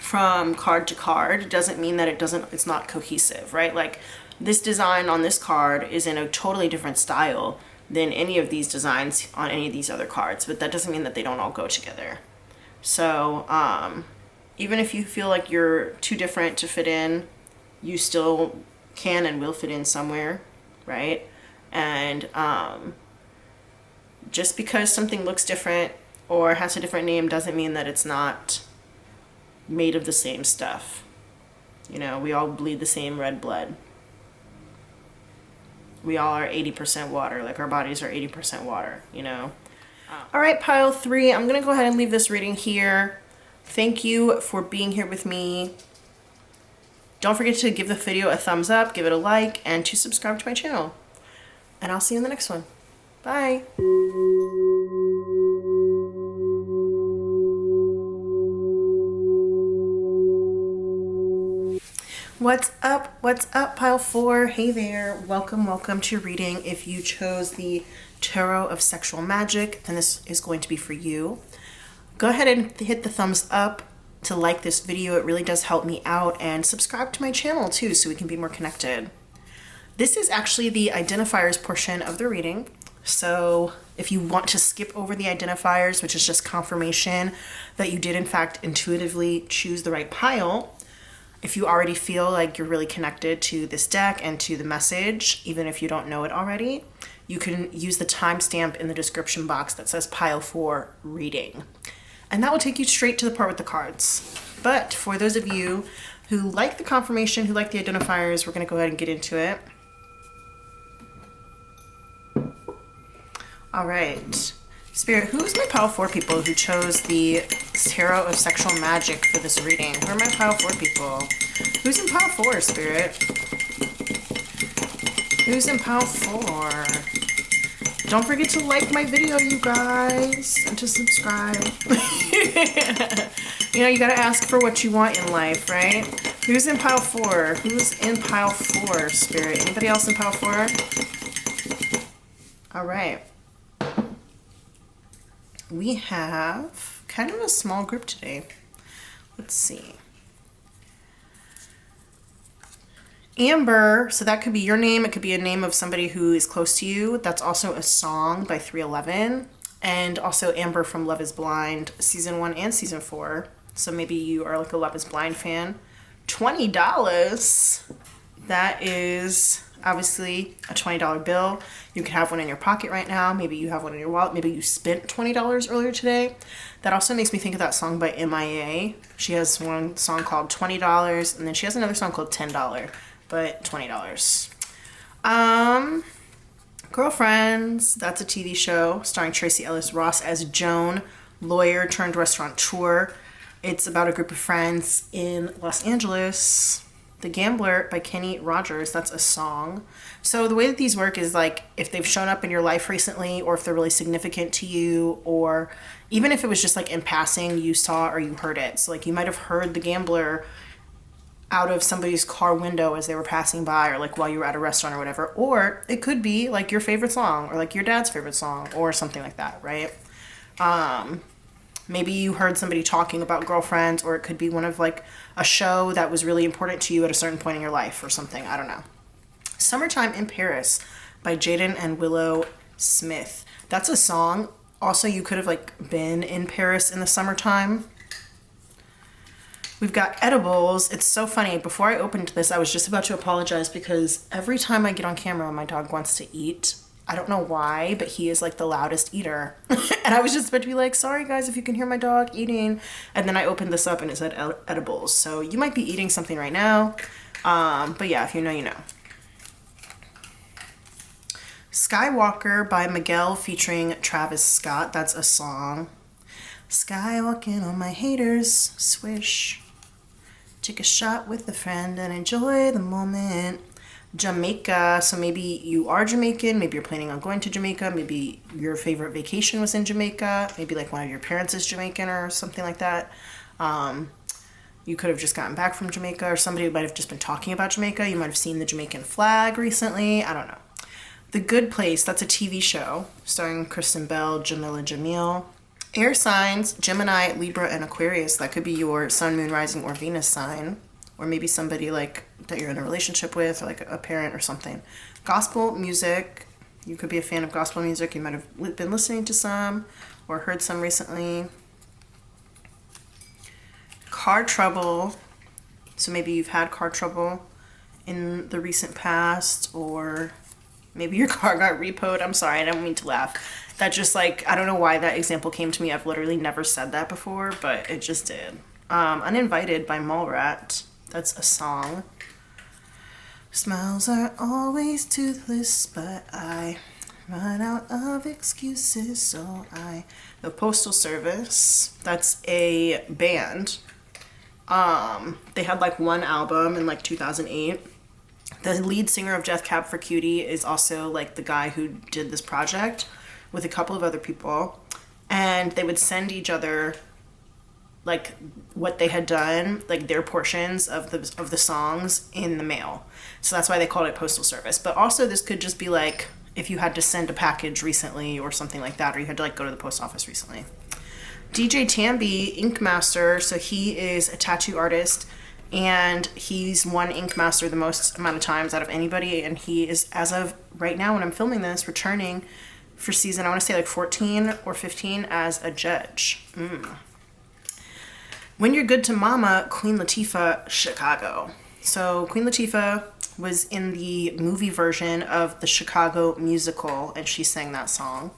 from card to card doesn't mean that it's not cohesive, right? Like this design on this card is in a totally different style than any of these designs on any of these other cards, but that doesn't mean that they don't all go together. So even if you feel like you're too different to fit in, you still can and will fit in somewhere, right? And just because something looks different or has a different name doesn't mean that it's not made of the same stuff. You know, we all bleed the same red blood. We all are 80% water, like our bodies are 80% water, you know. All right, pile 3, I'm gonna go ahead and leave this reading here. Thank you for being here with me. Don't forget to give the video a thumbs up, give it a like, and to subscribe to my channel. And I'll see you in the next one. Bye. What's up? What's up, pile 4? Hey there. Welcome to your reading. If you chose the Tarot of Sexual Magic, then this is going to be for you. Go ahead and hit the thumbs up to like this video. It really does help me out, and subscribe to my channel too so we can be more connected. This is actually the identifiers portion of the reading. So if you want to skip over the identifiers, which is just confirmation that you did in fact intuitively choose the right pile, if you already feel like you're really connected to this deck and to the message, even if you don't know it already, you can use the timestamp in the description box that says pile 4 reading. And that will take you straight to the part with the cards. But for those of you who like the confirmation, who like the identifiers, we're going to go ahead and get into it. All right. Spirit, who's my pile 4 people who chose the Tarot of Sexual Magic for this reading? Who are my pile 4 people? Who's in pile 4, Spirit? Who's in pile 4? Don't forget to like my video, you guys, and to subscribe. You know, you gotta ask for what you want in life, right? Who's in pile 4? Who's in pile 4, Spirit? Anybody else in pile 4? All right. We have kind of a small group today. Let's see. Amber, so that could be your name. It could be a name of somebody who is close to you. That's also a song by 311. And also Amber from Love is Blind, season 1 and season 4. So maybe you are like a Love is Blind fan. $20. That is obviously a $20 bill. You could have one in your pocket right now. Maybe you have one in your wallet. Maybe you spent $20 earlier today. That also makes me think of that song by MIA. She has one song called $20, and then she has another song called $10, but $20. Girlfriends, that's a TV show starring Tracy Ellis Ross as Joan, lawyer turned restaurateur. It's about a group of friends in Los Angeles. The Gambler by Kenny Rogers, that's a song. So the way that these work is like if they've shown up in your life recently, or if they're really significant to you, or even if it was just like in passing you saw or you heard it. So like you might have heard The Gambler out of somebody's car window as they were passing by, or like while you were at a restaurant or whatever. Or it could be like your favorite song, or like your dad's favorite song, or something like that, right? Maybe you heard somebody talking about girlfriends, or it could be one of like a show that was really important to you at a certain point in your life or something. I don't know. Summertime in Paris by Jaden and Willow Smith. That's a song. Also, you could have like been in Paris in the summertime. We've got edibles. It's so funny. Before I opened this, I was just about to apologize because every time I get on camera, my dog wants to eat. I don't know why, but he is like the loudest eater. And I was just about to be like, sorry guys if you can hear my dog eating. And then I opened this up and it said edibles. So you might be eating something right now. But yeah, if you know, you know. Skywalker by Miguel featuring Travis Scott. That's a song. Skywalking on my haters, swish. Take a shot with a friend and enjoy the moment. Jamaica, so maybe you are Jamaican, maybe you're planning on going to Jamaica, maybe your favorite vacation was in Jamaica, maybe like one of your parents is Jamaican or something like that. You could have just gotten back from Jamaica, or somebody might have just been talking about Jamaica. You might have seen the Jamaican flag recently. I don't know. The Good Place, that's a TV show starring Kristen Bell, Jamila Jamil. Air signs, Gemini, Libra, and Aquarius. That could be your sun, moon, rising, or Venus sign. Or maybe somebody like that you're in a relationship with, or like a parent or something. Gospel music. You could be a fan of gospel music. You might have been listening to some or heard some recently. Car trouble. So maybe you've had car trouble in the recent past, or maybe your car got repoed. I'm sorry, I don't mean to laugh. That just like, I don't know why that example came to me. I've literally never said that before, but it just did. Uninvited by Mallrat. That's a song. Smiles are always toothless, but I run out of excuses, so The Postal Service. That's a band. They had like one album in like 2008. The lead singer of Death Cab for Cutie is also like the guy who did this project with a couple of other people, and they would send each other like what they had done, like their portions of the songs in the mail. So that's why they called it Postal Service. But also this could just be like if you had to send a package recently or something like that, or you had to like go to the post office recently. DJ Tambi, Ink Master, so he is a tattoo artist, and he's won Ink Master the most amount of times out of anybody, and he is, as of right now when I'm filming this, returning for season, I want to say like 14 or 15 as a judge. When You're Good to Mama, Queen Latifah, Chicago. So Queen Latifah was in the movie version of the Chicago musical, and she sang that song.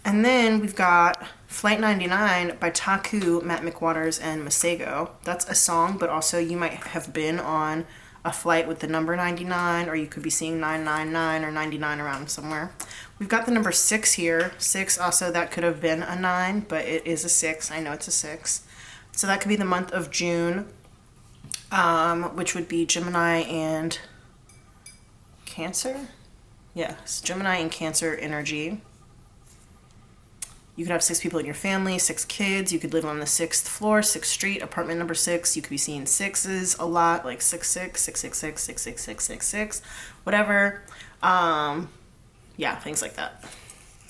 And then we've got Flight 99 by Taku, Matt McWaters, and Masego. That's a song, but also you might have been on a flight with the number 99, or you could be seeing 999 or 99 around somewhere. We've got the number 6 here. 6 also, that could have been a 9, but it is a 6. I know it's a 6. So that could be the month of June, which would be Gemini and Cancer. Yes, Gemini and Cancer energy. You could have 6 people in your family, 6 kids. You could live on the 6th floor, 6th street, apartment number 6. You could be seeing 6s a lot, like 66, 666, 666, whatever. Yeah, things like that.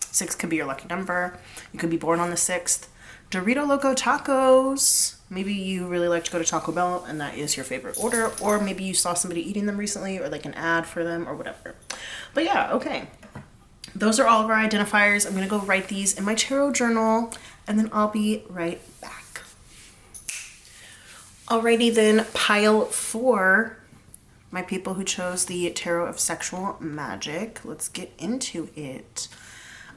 6 could be your lucky number. You could be born on the 6th. Dorito Loco Tacos. Maybe you really like to go to Taco Bell and that is your favorite order, or maybe you saw somebody eating them recently, or like an ad for them, or whatever. But yeah, okay. Those are all of our identifiers. I'm going to go write these in my tarot journal, and then I'll be right back. Alrighty then, pile 4, my people who chose the Tarot of Sexual Magic. Let's get into it.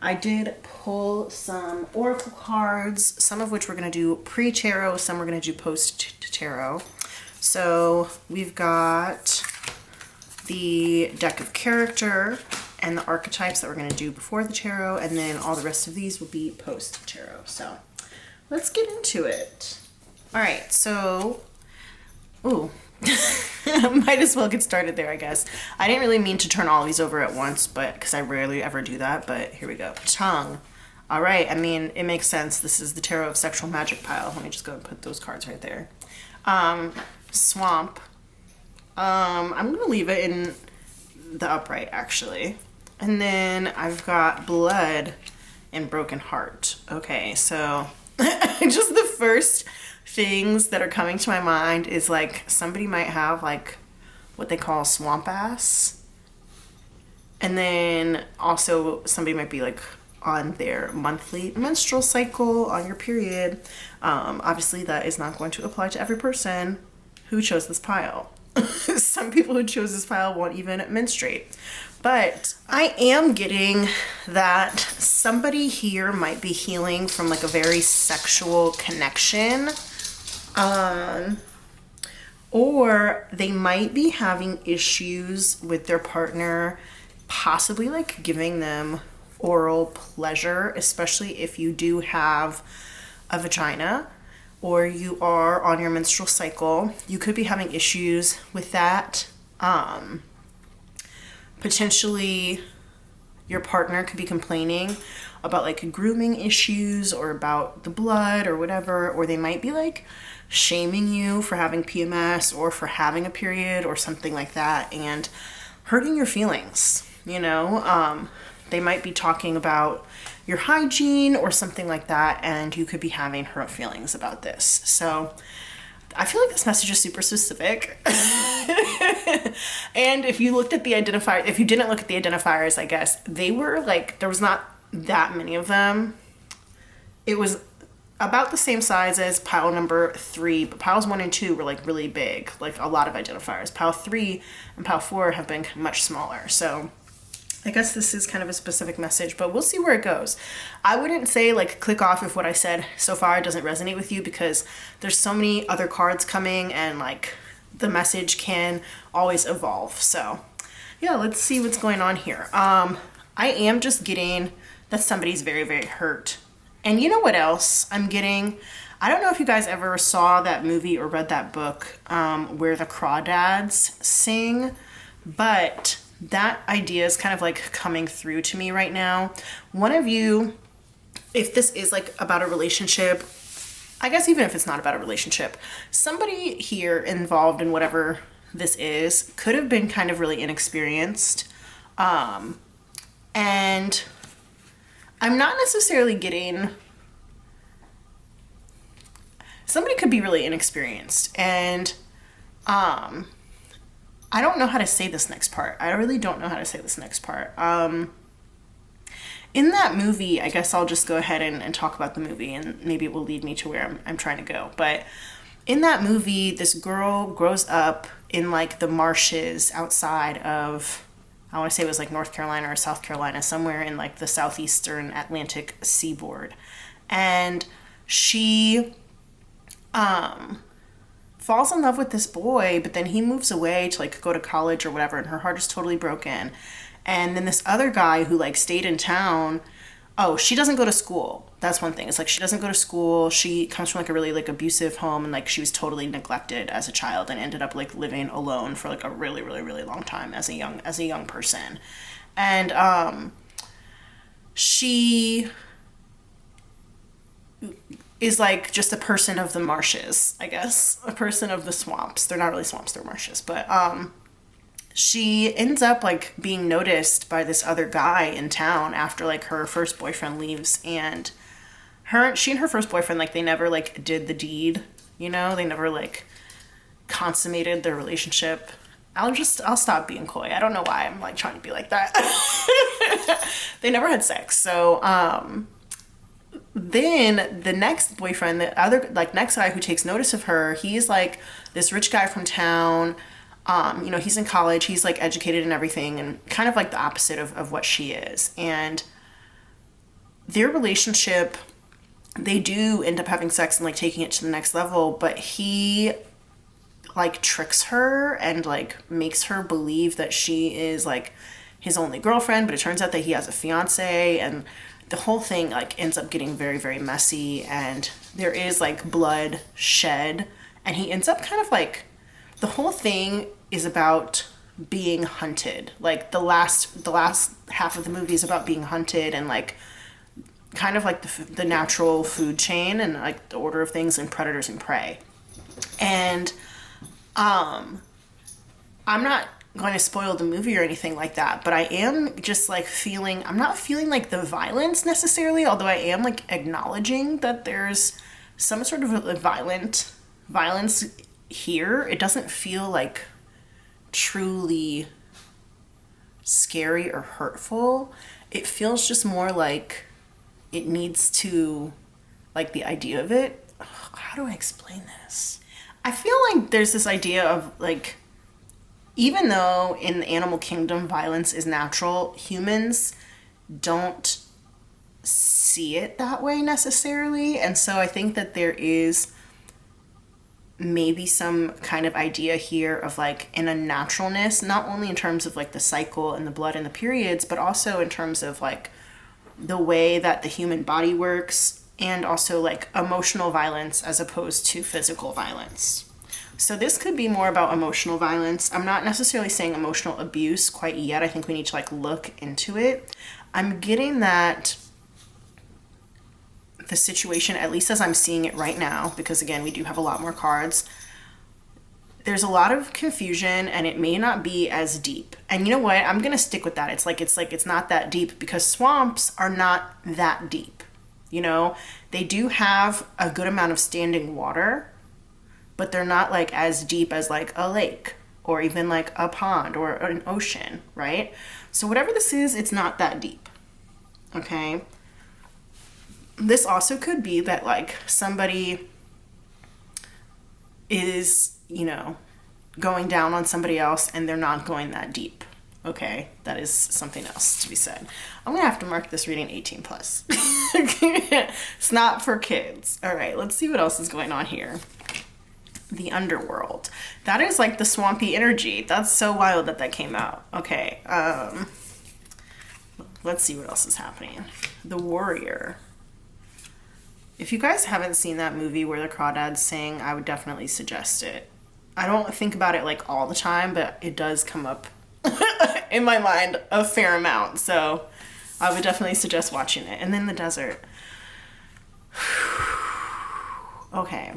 I did pull some oracle cards, some of which we're going to do pre-tarot, some we're going to do post-tarot. So we've got the deck of character and the archetypes that we're going to do before the tarot, and then all the rest of these will be post-tarot. So let's get into it. All right, so, ooh, might as well get started there, I guess. I didn't really mean to turn all these over at once, but because I rarely ever do that, but here we go. Tongue. All right, I mean, it makes sense. This is the Tarot of Sexual Magic pile. Let me just go and put those cards right there. Swamp. I'm going to leave it in the upright, actually. And then I've got Blood and Broken Heart. Okay, so just the first things that are coming to my mind is like somebody might have like what they call swamp ass, and then also somebody might be like on their monthly menstrual cycle, on your period. Obviously that is not going to apply to every person who chose this pile. Some people who chose this pile won't even menstruate, but I am getting that somebody here might be healing from like a very sexual connection. Or they might be having issues with their partner, possibly like giving them oral pleasure, especially if you do have a vagina or you are on your menstrual cycle. You could be having issues with that. Potentially your partner could be complaining about like grooming issues or about the blood or whatever, or they might be like shaming you for having PMS or for having a period or something like that and hurting your feelings, you know? They might be talking about your hygiene or something like that, and you could be having hurt feelings about this. So I feel like this message is super specific. And if you looked at the identifier, if you didn't look at the identifiers, I guess, they were like, there was not that many of them. It was about the same size as pile number 3, but piles 1 and 2 were like really big, like a lot of identifiers. Pile 3 and pile 4 have been much smaller. So I guess this is kind of a specific message, but we'll see where it goes. I wouldn't say like click off if what I said so far doesn't resonate with you, because there's so many other cards coming and like the message can always evolve. So yeah, let's see what's going on here. I am just getting that somebody's very, very hurt. And you know what else I'm getting? I don't know if you guys ever saw that movie or read that book where the crawdads sing, but that idea is kind of like coming through to me right now. One of you, if this is like about a relationship, I guess even if it's not about a relationship, somebody here involved in whatever this is could have been kind of really inexperienced. And I'm not necessarily getting, somebody could be really inexperienced, and I don't know how to say this next part. I really don't know how to say this next part. In that movie, I guess I'll just go ahead and talk about the movie, and maybe it will lead me to where I'm trying to go. But in that movie, this girl grows up in like the marshes outside of, I want to say it was like North Carolina or South Carolina, somewhere in like the southeastern Atlantic seaboard. And she falls in love with this boy, but then he moves away to like go to college or whatever, and her heart is totally broken. And then this other guy who like stayed in town, oh, she doesn't go to school. That's one thing. It's like she doesn't go to school. She comes from like a really like abusive home, and like she was totally neglected as a child and ended up like living alone for like a really really really long time as a young person. And she is like just a person of the marshes, I guess. A person of the swamps. They're not really swamps, they're marshes. But she ends up like being noticed by this other guy in town after like her first boyfriend leaves. And she and her first boyfriend, like they never like did the deed, you know? They never like consummated their relationship. I'll stop being coy. I don't know why I'm like trying to be like that. They never had sex. So then the next boyfriend, the other like next guy who takes notice of her, he's like this rich guy from town. You know, he's in college, he's like educated and everything, and kind of like the opposite of what she is. And their relationship, they do end up having sex and like taking it to the next level, but he like tricks her and like makes her believe that she is like his only girlfriend, but it turns out that he has a fiance, and the whole thing like ends up getting very very messy, and there is like blood shed, and he ends up kind of like, the whole thing is about being hunted. Like the last half of the movie is about being hunted, and like kind of like the natural food chain and like the order of things and predators and prey. And I'm not going to spoil the movie or anything like that, but I am just like feeling, I'm not feeling like the violence necessarily, although I am like acknowledging that there's some sort of a violence here. It doesn't feel like truly scary or hurtful. It feels just more like it needs to, like the idea of it. How do I explain this? I feel like there's this idea of like, even though in the animal kingdom violence is natural, humans don't see it that way necessarily. And so I think that there is maybe some kind of idea here of like an unnaturalness, not only in terms of like the cycle and the blood and the periods, but also in terms of like the way that the human body works, and also like emotional violence as opposed to physical violence. So this could be more about emotional violence. I'm not necessarily saying emotional abuse quite yet. I think we need to like look into it. I'm getting that the situation, at least as I'm seeing it right now, because again, we do have a lot more cards, there's a lot of confusion, and it may not be as deep. And you know what? I'm going to stick with that. It's not that deep, because swamps are not that deep. You know, they do have a good amount of standing water, but they're not like as deep as like a lake or even like a pond or an ocean, right? So whatever this is, it's not that deep. Okay? This also could be that like somebody is, you know, going down on somebody else and they're not going that deep. Okay, that is something else to be said. I'm gonna have to mark this reading 18 plus. It's not for kids. All right, let's see what else is going on here. The underworld. That is like the swampy energy. That's so wild that came out. Okay, let's see what else is happening. The warrior. If you guys haven't seen that movie where the crawdads sing, I would definitely suggest it. I don't think about it like all the time, but it does come up in my mind a fair amount. So I would definitely suggest watching it. And then the desert. Okay.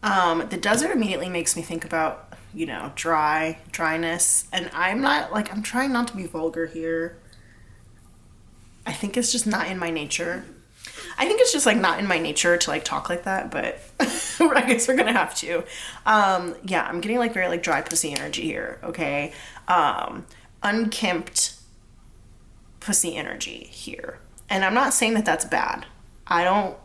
The desert immediately makes me think about, you know, dryness. And I'm trying not to be vulgar here. I think it's just not in my nature. I think it's just like not in my nature to like talk like that, but I guess we're gonna have to. Yeah, I'm getting like very like dry pussy energy here, okay? Unkempt pussy energy here. And I'm not saying that that's bad. I don't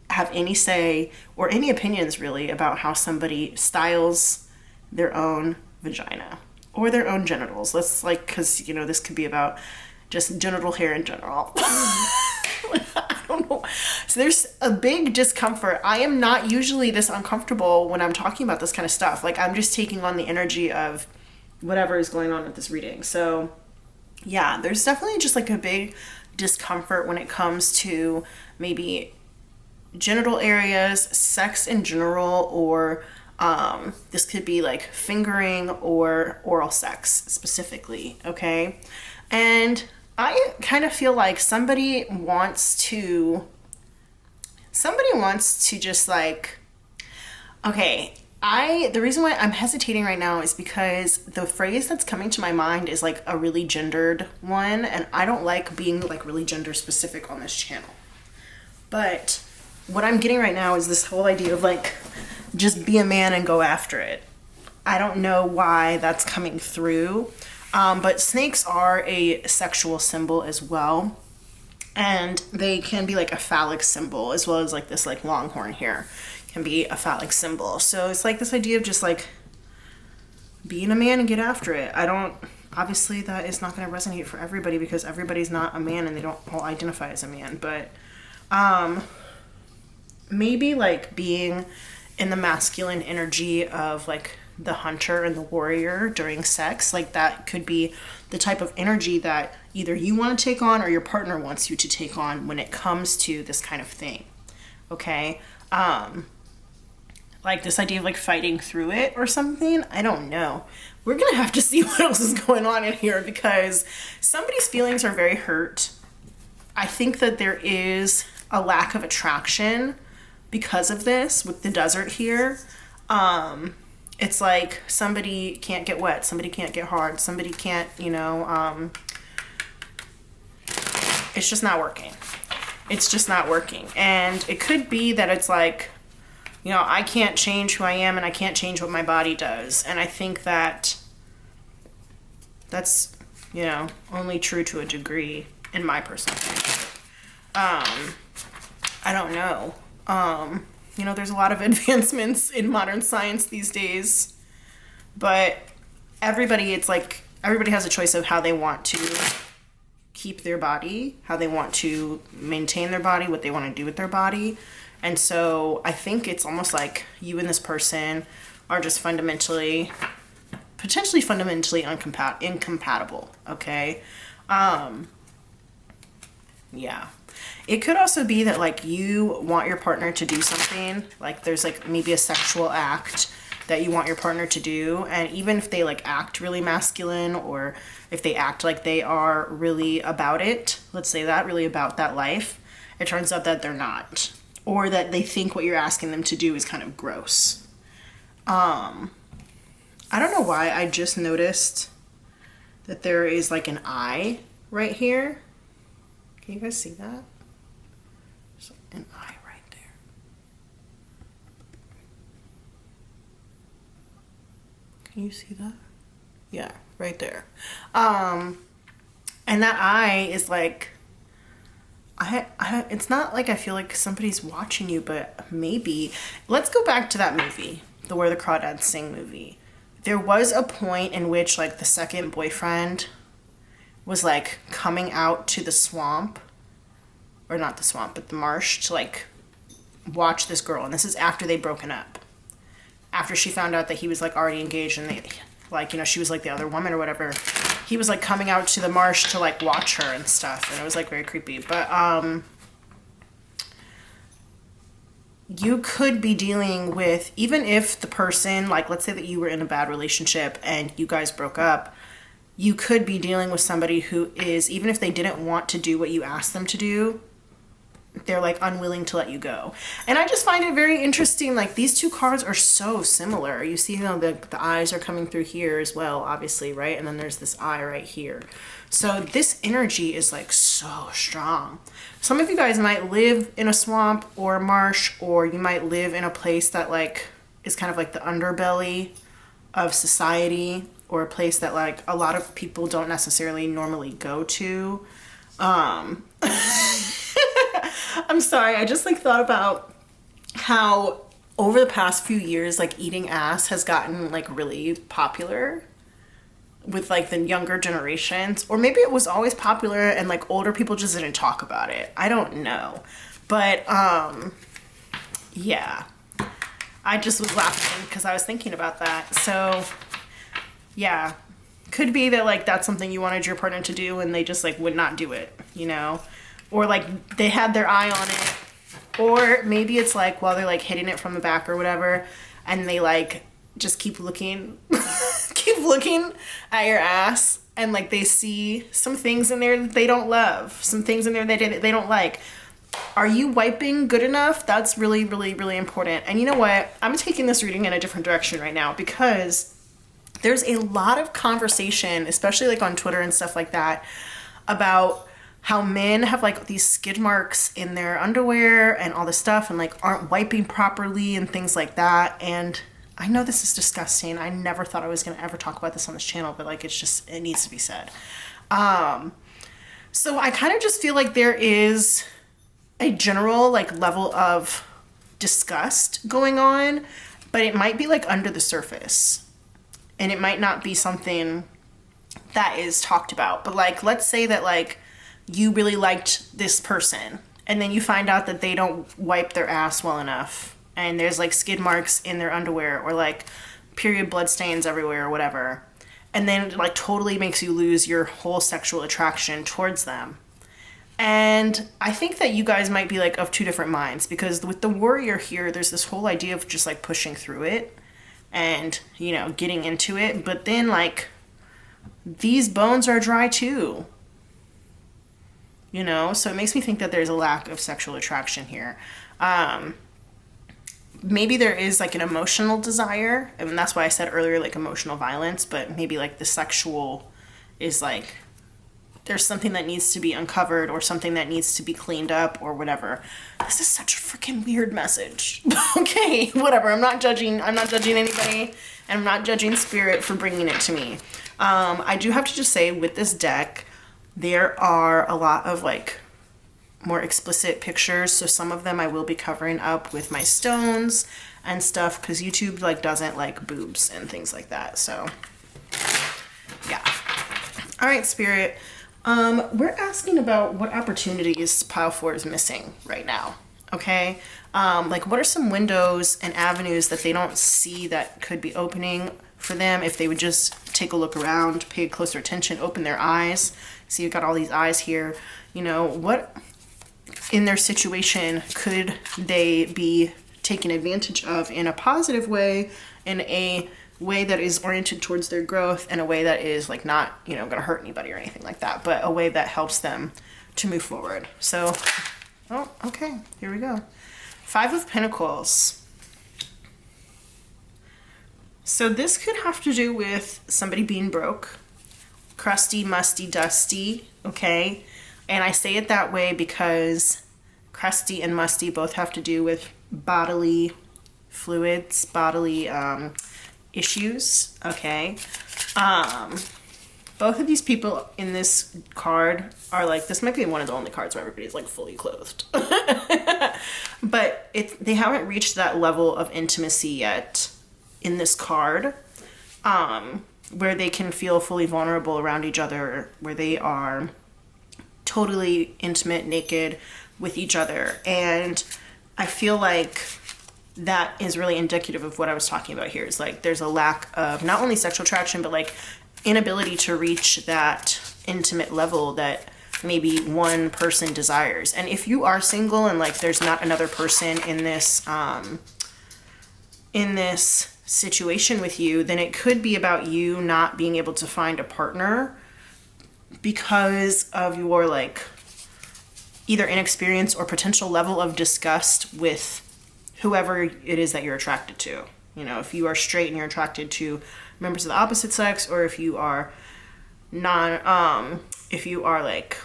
have any say or any opinions really about how somebody styles their own vagina or their own genitals. Let's like, because you know, this could be about just genital hair in general. I don't know. So there's a big discomfort. I am not usually this uncomfortable when I'm talking about this kind of stuff. Like, I'm just taking on the energy of whatever is going on with this reading. So yeah, there's definitely just like a big discomfort when it comes to maybe genital areas, sex in general, or this could be like fingering or oral sex specifically, okay? And I kind of feel like somebody wants to just like, okay, the reason why I'm hesitating right now is because the phrase that's coming to my mind is like a really gendered one, and I don't like being like really gender specific on this channel. But what I'm getting right now is this whole idea of like, just be a man and go after it. I don't know why that's coming through, but snakes are a sexual symbol as well. And they can be like a phallic symbol, as well as like this like longhorn here can be a phallic symbol. So it's like this idea of just like being a man and get after it. Obviously that is not going to resonate for everybody because everybody's not a man and they don't all identify as a man. But maybe like being in the masculine energy of like the hunter and the warrior during sex, like that could be the type of energy that either you want to take on or your partner wants you to take on when it comes to this kind of thing. Okay? Like this idea of like fighting through it or something. I don't know. We're gonna have to see what else is going on in here because somebody's feelings are very hurt. I think that there is a lack of attraction because of this with the desert here. It's like somebody can't get wet, somebody can't get hard, somebody can't, it's just not working. It's just not working. And it could be that it's like, I can't change who I am and I can't change what my body does. And I think that that's, only true to a degree in my personal opinion. I don't know. There's a lot of advancements in modern science these days, but everybody has a choice of how they want to keep their body, how they want to maintain their body, what they want to do with their body. And so I think it's almost like you and this person are just potentially fundamentally incompatible. Okay. Yeah. It could also be that like you want your partner to do something, like there's like maybe a sexual act that you want your partner to do, and even if they like act really masculine or if they act like they are really about it, let's say that, really about that life, it turns out that they're not, or that they think what you're asking them to do is kind of gross. I don't know why I just noticed that there is like an eye right here. Can you guys see that? There's an eye right there. Can you see that? Yeah, right there. And that eye is like, it's not like I feel like somebody's watching you, but maybe. Let's go back to that movie, the Where the Crawdads Sing movie. There was a point in which like the second boyfriend was like coming out to the swamp, or not the swamp, but the marsh, to like watch this girl. And this is after they'd broken up. After she found out that he was like already engaged and they like, she was like the other woman or whatever. He was like coming out to the marsh to like watch her and stuff. And it was like very creepy. But you could be dealing with, even if the person, like let's say that you were in a bad relationship and you guys broke up, you could be dealing with somebody who is, even if they didn't want to do what you asked them to do, they're like unwilling to let you go. And I just find it very interesting. Like these two cards are so similar. You see, the eyes are coming through here as well, obviously, right? And then there's this eye right here. So this energy is like so strong. Some of you guys might live in a swamp or a marsh, or you might live in a place that like is kind of like the underbelly of society, or a place that like a lot of people don't necessarily normally go to. I'm sorry, I just like thought about how over the past few years, like eating ass has gotten like really popular with like the younger generations, or maybe it was always popular and like older people just didn't talk about it. I don't know. But yeah. I just was laughing because I was thinking about that. So yeah. Could be that like that's something you wanted your partner to do and they just like would not do it, you know? Or like they had their eye on it. Or maybe it's like while they're like hitting it from the back or whatever, and they like just keep looking keep looking at your ass, and like they see some things in there that they don't love, some things in there they don't like. Are you wiping good enough? That's really, really, really important. And you know what? I'm taking this reading in a different direction right now because there's a lot of conversation, especially like on Twitter and stuff like that, about how men have like these skid marks in their underwear and all this stuff and like aren't wiping properly and things like that. And I know this is disgusting. I never thought I was going to ever talk about this on this channel, but like it needs to be said. So I kind of just feel like there is a general like level of disgust going on, but it might be like under the surface. And it might not be something that is talked about. But like, let's say that like you really liked this person and then you find out that they don't wipe their ass well enough and there's like skid marks in their underwear or like period blood stains everywhere or whatever. And then it like totally makes you lose your whole sexual attraction towards them. And I think that you guys might be like of two different minds, because with the warrior here, there's this whole idea of just like pushing through it and, you know, getting into it. But then like these bones are dry too. You know, so it makes me think that there's a lack of sexual attraction here. Maybe there is like an emotional desire, and that's why I said earlier like emotional violence, but maybe like the sexual is like there's something that needs to be uncovered or something that needs to be cleaned up or whatever. This is such a freaking weird message. Okay, whatever. I'm not judging anybody, and I'm not judging spirit for bringing it to me. I do have to just say with this deck, there are a lot of like more explicit pictures, so some of them I will be covering up with my stones and stuff because YouTube like doesn't like boobs and things like that. So yeah. All right, spirit. We're asking about what opportunities pile 4 is missing right now. Okay. Like what are some windows and avenues that they don't see that could be opening for them if they would just take a look around, pay closer attention, open their eyes. See, you've got all these eyes here. You know, what in their situation could they be taken advantage of in a positive way, in a way that is oriented towards their growth, and a way that is like not, you know, gonna hurt anybody or anything like that, but a way that helps them to move forward. So, oh, okay, here we go. 5 of Pentacles. So this could have to do with somebody being broke, crusty, musty, dusty, okay? And I say it that way because crusty and musty both have to do with bodily fluids, bodily issues, okay? Both of these people in this card are like, this might be one of the only cards where everybody's like fully clothed. But they haven't reached that level of intimacy yet in this card, where they can feel fully vulnerable around each other, where they are totally intimate, naked with each other. And I feel like that is really indicative of what I was talking about here. Is like there's a lack of not only sexual attraction, but like inability to reach that intimate level that maybe one person desires. And if you are single and like there's not another person in this situation with you, then it could be about you not being able to find a partner because of your like either inexperience or potential level of disgust with whoever it is that you're attracted to. You know, if you are straight and you're attracted to members of the opposite sex, or if you are if you are like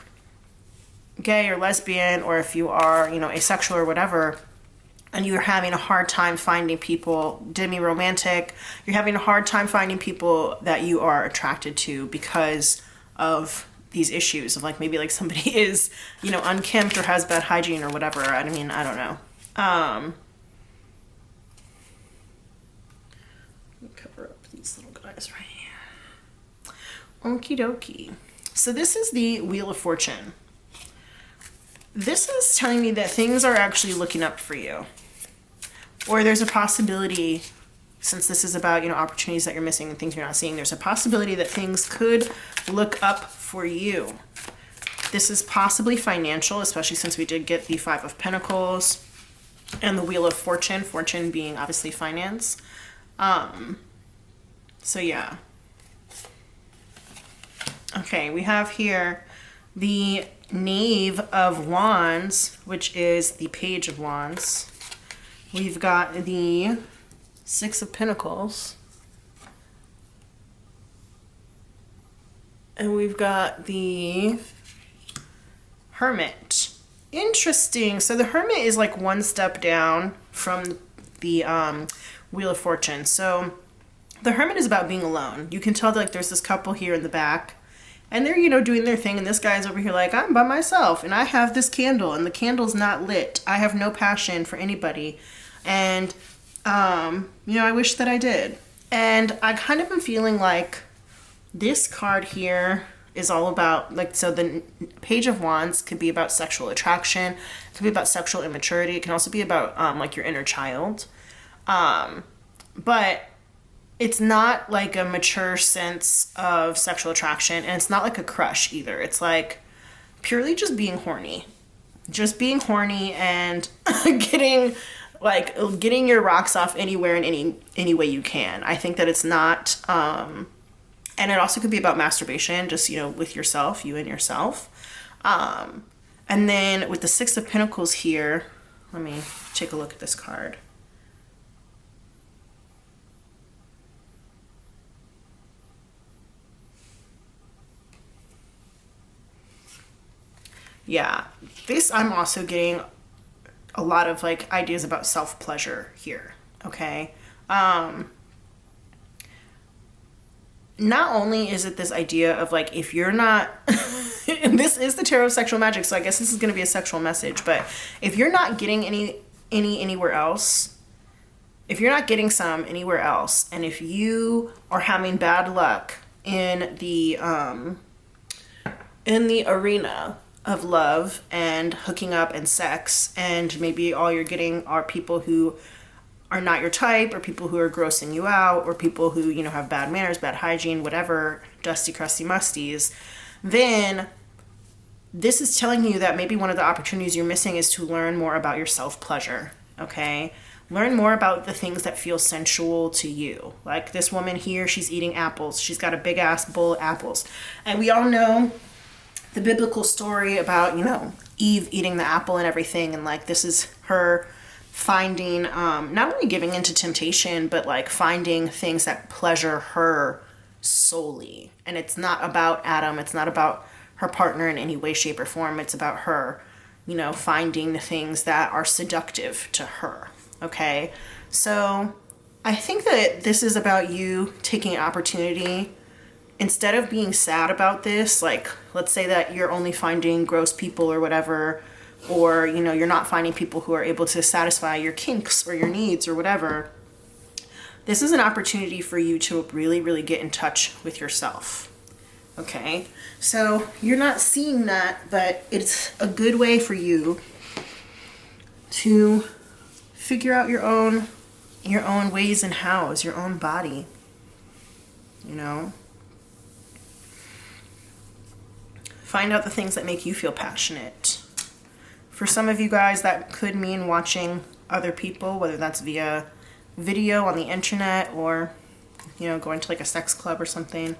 gay or lesbian, or if you are, you know, asexual or whatever, and you're having a hard time finding people, demi-romantic, you're having a hard time finding people that you are attracted to because of these issues of like maybe like somebody is, you know, unkempt or has bad hygiene or whatever. I mean, I don't know. Cover up these little guys right here. Okie dokie. So this is the Wheel of Fortune. This is telling me that things are actually looking up for you. Or there's a possibility, since this is about, you know, opportunities that you're missing and things you're not seeing, there's a possibility that things could look up for you. This is possibly financial, especially since we did get the Five of Pentacles and the Wheel of Fortune, fortune being obviously finance. So yeah. Okay, we have here the Knave of Wands, which is the Page of Wands. We've got the Six of Pentacles. And we've got the Hermit. Interesting. So the Hermit is like one step down from the Wheel of Fortune. So the Hermit is about being alone. You can tell that like there's this couple here in the back. And they're, you know, doing their thing, and this guy's over here like, I'm by myself, and I have this candle, and the candle's not lit. I have no passion for anybody. And, you know, I wish that I did. And I kind of am feeling like this card here is all about, like, so the Page of Wands could be about sexual attraction. It could be about sexual immaturity. It can also be about, like, your inner child. But it's not like a mature sense of sexual attraction, and it's not like a crush either. It's like purely just being horny. Just being horny and getting your rocks off anywhere in any way you can. I think that it's not, and it also could be about masturbation, just, you know, with yourself, you and yourself. And then with the Six of Pentacles here, let me take a look at this card. Yeah, this, I'm also getting a lot of like ideas about self-pleasure here, okay? Not only is it this idea of like, if you're not, and this is the Tarot of Sexual Magic, so I guess this is going to be a sexual message, but if you're not getting anywhere else, if you're not getting some anywhere else, and if you are having bad luck in the arena of love and hooking up and sex, and maybe all you're getting are people who are not your type, or people who are grossing you out, or people who, you know, have bad manners, bad hygiene, whatever, dusty, crusty, musties, then this is telling you that maybe one of the opportunities you're missing is to learn more about your self-pleasure, okay? Learn more about the things that feel sensual to you. Like this woman here, she's eating apples. She's got a big ass bowl of apples. And we all know the biblical story about, you know, Eve eating the apple and everything, and like this is her finding, not only giving into temptation, but like finding things that pleasure her solely. And it's not about Adam, it's not about her partner in any way, shape, or form. It's about her, you know, finding the things that are seductive to her, okay? So I think that this is about you taking an opportunity. Instead of being sad about this, like, let's say that you're only finding gross people or whatever, or, you know, you're not finding people who are able to satisfy your kinks or your needs or whatever. This is an opportunity for you to really, really get in touch with yourself, okay? So you're not seeing that, but it's a good way for you to figure out your own ways and hows, your own body, you know? Find out the things that make you feel passionate. For some of you guys, that could mean watching other people, whether that's via video on the internet or, you know, going to like a sex club or something.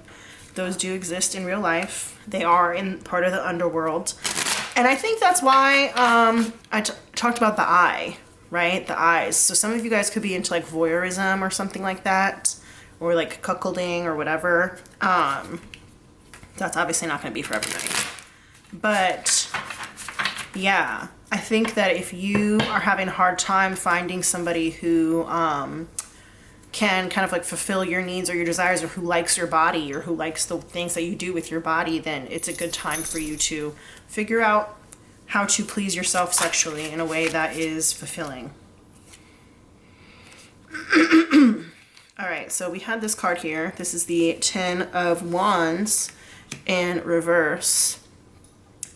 Those do exist in real life. They are in part of the underworld. And I think that's why I talked about the eye, right? The eyes. So some of you guys could be into like voyeurism or something like that, or like cuckolding or whatever. That's obviously not going to be for everybody. But yeah, I think that if you are having a hard time finding somebody who can kind of like fulfill your needs or your desires, or who likes your body or who likes the things that you do with your body, then it's a good time for you to figure out how to please yourself sexually in a way that is fulfilling. All right, so we had this card here. This is the 10 of Wands in reverse.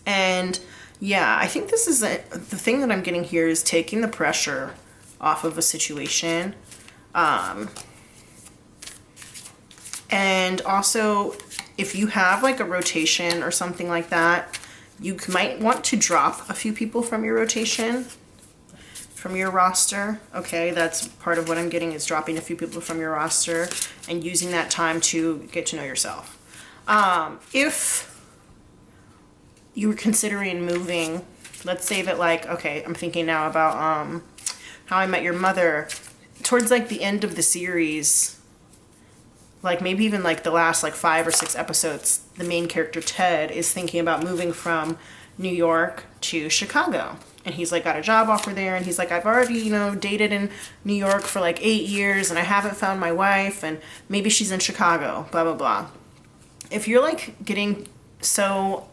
And yeah, I think this is the thing that I'm getting here is taking the pressure off of a situation. And also, if you have like a rotation or something like that, you might want to drop a few people from your rotation, from your roster. Okay, that's part of what I'm getting, is dropping a few people from your roster and using that time to get to know yourself. If you were considering moving, let's say that like, okay, I'm thinking now about How I Met Your Mother, towards like the end of the series, like maybe even like the last like 5 or 6 episodes, the main character Ted is thinking about moving from New York to Chicago. And he's like got a job offer there, and he's like, I've already, you know, dated in New York for like 8 years and I haven't found my wife, and maybe she's in Chicago, blah, blah, blah. If you're like getting so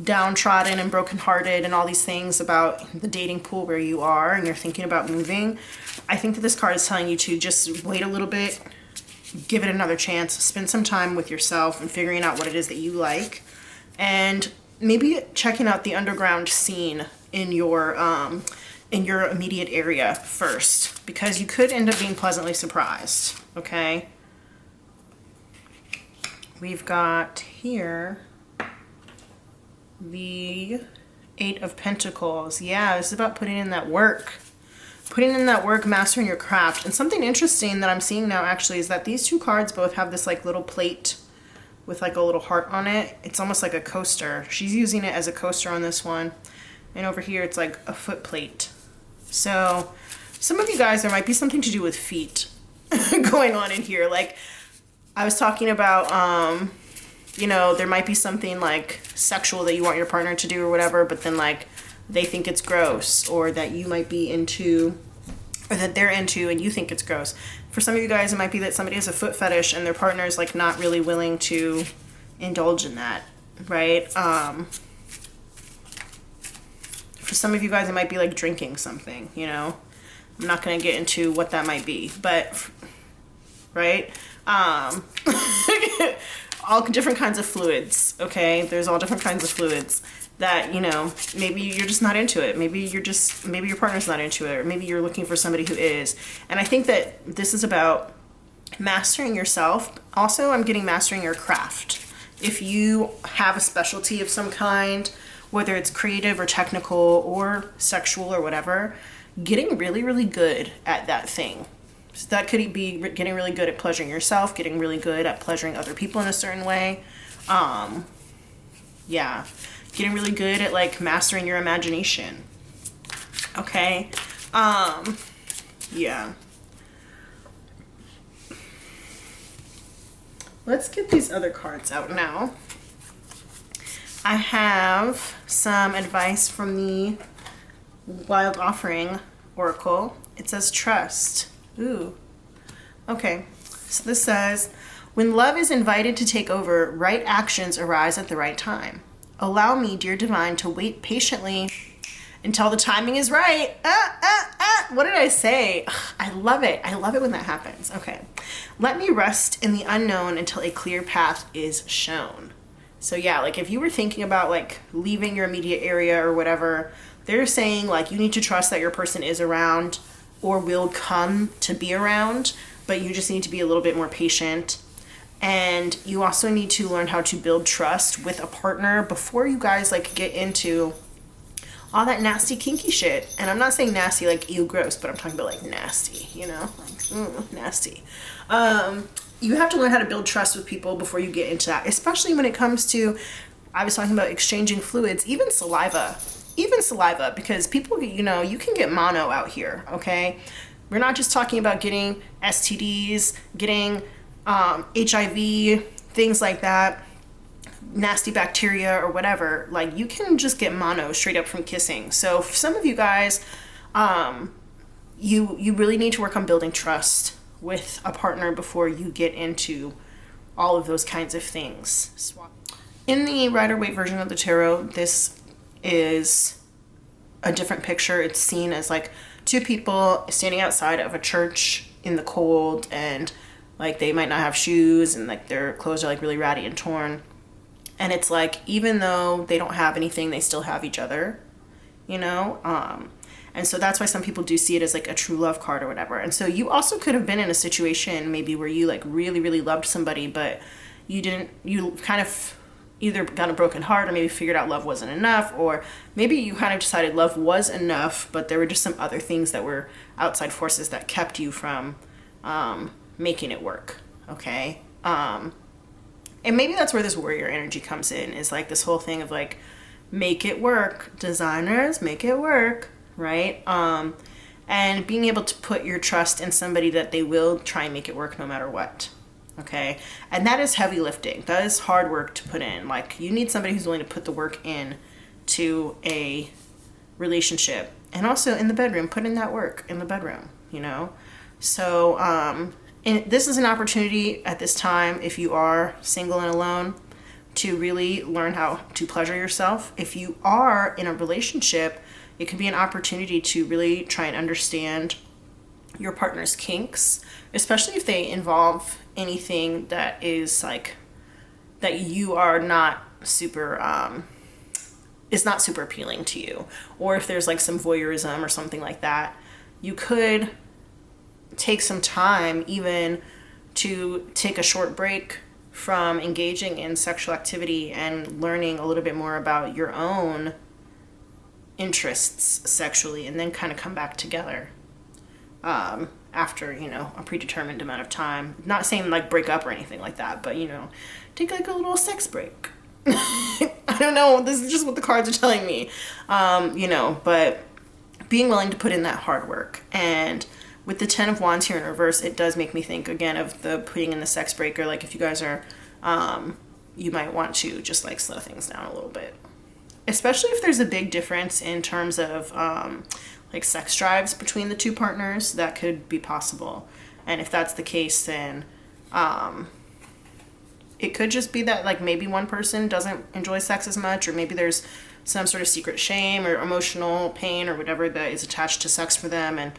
downtrodden and brokenhearted and all these things about the dating pool where you are and you're thinking about moving, I think that this card is telling you to just wait a little bit, give it another chance, spend some time with yourself and figuring out what it is that you like, and maybe checking out the underground scene in your immediate area first, because you could end up being pleasantly surprised. Okay, we've got here the 8 of Pentacles. Yeah, this is about putting in that work. Putting in that work, mastering your craft. And something interesting that I'm seeing now actually is that these two cards both have this like little plate with like a little heart on it. It's almost like a coaster. She's using it as a coaster on this one. And over here it's like a foot plate. So some of you guys, there might be something to do with feet going on in here. Like I was talking about, you know, there might be something like sexual that you want your partner to do or whatever, but then like they think it's gross, or that you might be into, or that they're into and you think it's gross. For some of you guys, it might be that somebody has a foot fetish and their partner is like not really willing to indulge in that, right? For some of you guys, it might be like drinking something, you know? I'm not going to get into what that might be, but, right? All different kinds of fluids, okay? There's all different kinds of fluids that, you know, maybe you're just not into it. Maybe your partner's not into it, or maybe you're looking for somebody who is. And I think that this is about mastering yourself. Also, I'm getting mastering your craft. If you have a specialty of some kind, whether it's creative or technical or sexual or whatever, getting really, really good at that thing. So that could be getting really good at pleasuring yourself, getting really good at pleasuring other people in a certain way. Yeah, getting really good at like mastering your imagination. Okay. Yeah. Let's get these other cards out now. I have some advice from the Wild Offering Oracle. It says trust. Ooh. Okay. So this says, when love is invited to take over, right actions arise at the right time. Allow me, dear divine, to wait patiently until the timing is right. What did I say? Ugh, I love it. I love it when that happens. Okay. Let me rest in the unknown until a clear path is shown. So yeah, like if you were thinking about like leaving your immediate area or whatever, they're saying like you need to trust that your person is around or will come to be around, but you just need to be a little bit more patient. And you also need to learn how to build trust with a partner before you guys like get into all that nasty kinky shit. And I'm not saying nasty like ew gross, but I'm talking about like nasty, you know, like nasty. You have to learn how to build trust with people before you get into that, especially when it comes to, I was talking about exchanging fluids, even saliva, because people, you know, you can get mono out here. Okay. We're not just talking about getting STDs, getting HIV, things like that, nasty bacteria or whatever. Like you can just get mono straight up from kissing. So for some of you guys, you really need to work on building trust with a partner before you get into all of those kinds of things. In the Rider-Waite version of the tarot, this is a different picture. It's seen as like two people standing outside of a church in the cold, and like they might not have shoes, and like their clothes are like really ratty and torn. And it's like, even though they don't have anything, they still have each other, you know? And so that's why some people do see it as like a true love card or whatever. And so you also could have been in a situation maybe where you like really, really loved somebody, but you kind of either got a broken heart, or maybe figured out love wasn't enough, or maybe you kind of decided love was enough, but there were just some other things that were outside forces that kept you from making it work, okay? And maybe that's where this warrior energy comes in, is like this whole thing of like, make it work, designers, make it work, right? And being able to put your trust in somebody that they will try and make it work no matter what, okay? And that is heavy lifting. That is hard work to put in. Like, you need somebody who's willing to put the work in to a relationship. And also in the bedroom, put in that work in the bedroom, you know? So, and this is an opportunity at this time, if you are single and alone, to really learn how to pleasure yourself. If you are in a relationship, it could be an opportunity to really try and understand your partner's kinks, especially if they involve anything that is like, that you are not super, is not super appealing to you. Or if there's like some voyeurism or something like that, you could take some time even to take a short break from engaging in sexual activity and learning a little bit more about your own interests sexually, and then kind of come back together after, you know, a predetermined amount of time. Not saying like break up or anything like that, but, you know, take like a little sex break. I don't know, this is just what the cards are telling me, you know, but being willing to put in that hard work. And with the 10 of Wands here in reverse, it does make me think again of the putting in the sex breaker. Like, if you guys are, you might want to just like slow things down a little bit. Especially if there's a big difference in terms of like sex drives between the two partners, that could be possible. And if that's the case, then it could just be that like maybe one person doesn't enjoy sex as much, or maybe there's some sort of secret shame or emotional pain or whatever that is attached to sex for them, and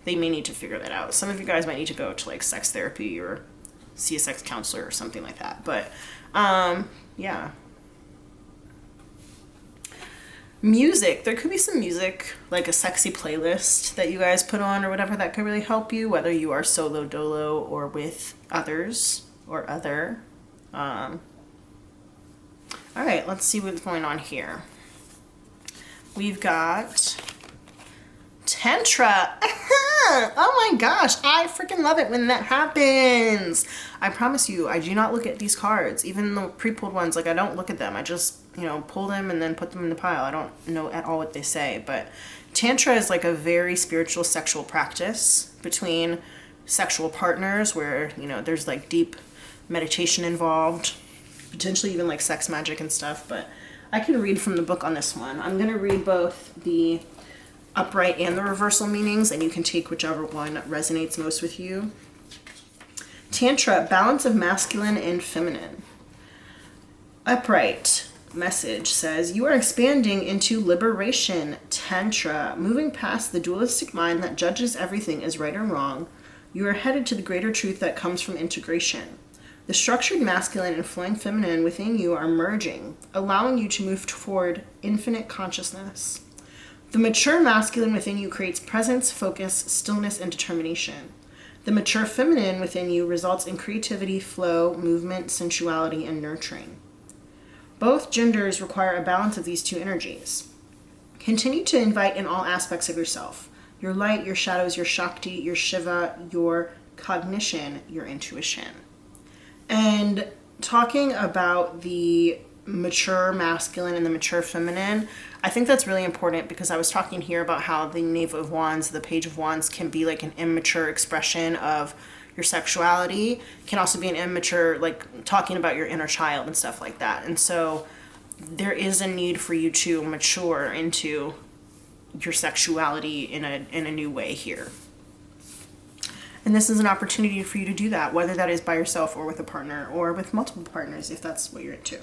they may need to figure that out. Some of you guys might need to go to like sex therapy or see a sex counselor or something like that. But yeah. Music. There could be some music, like a sexy playlist that you guys put on or whatever, that could really help you, whether you are solo dolo or with others or other. All right, let's see what's going on here. We've got Tantra. Oh my gosh, I freaking love it when that happens. I promise you, I do not look at these cards, even the pre-pulled ones. Like, I don't look at them. I just, you know, pull them and then put them in the pile. I don't know at all what they say. But Tantra is like a very spiritual sexual practice between sexual partners where, you know, there's like deep meditation involved, potentially even like sex magic and stuff. But I can read from the book on this one. I'm going to read both the upright and the reversal meanings, and you can take whichever one resonates most with you. Tantra, balance of masculine and feminine. Upright message says, you are expanding into liberation, Tantra, moving past the dualistic mind that judges everything as right or wrong. You are headed to the greater truth that comes from integration. The structured masculine and flowing feminine within you are merging, allowing you to move toward infinite consciousness. The mature masculine within you creates presence, focus, stillness, and determination. The mature feminine within you results in creativity, flow, movement, sensuality, and nurturing. Both genders require a balance of these two energies. Continue to invite in all aspects of yourself: your light, your shadows, your Shakti, your Shiva, your cognition, your intuition. And talking about the mature masculine and the mature feminine, I think that's really important, because I was talking here about how the Knave of Wands, the Page of Wands, can be like an immature expression of your sexuality, can also be an immature, like talking about your inner child and stuff like that. And so there is a need for you to mature into your sexuality in a new way here. And this is an opportunity for you to do that, whether that is by yourself or with a partner or with multiple partners, if that's what you're into.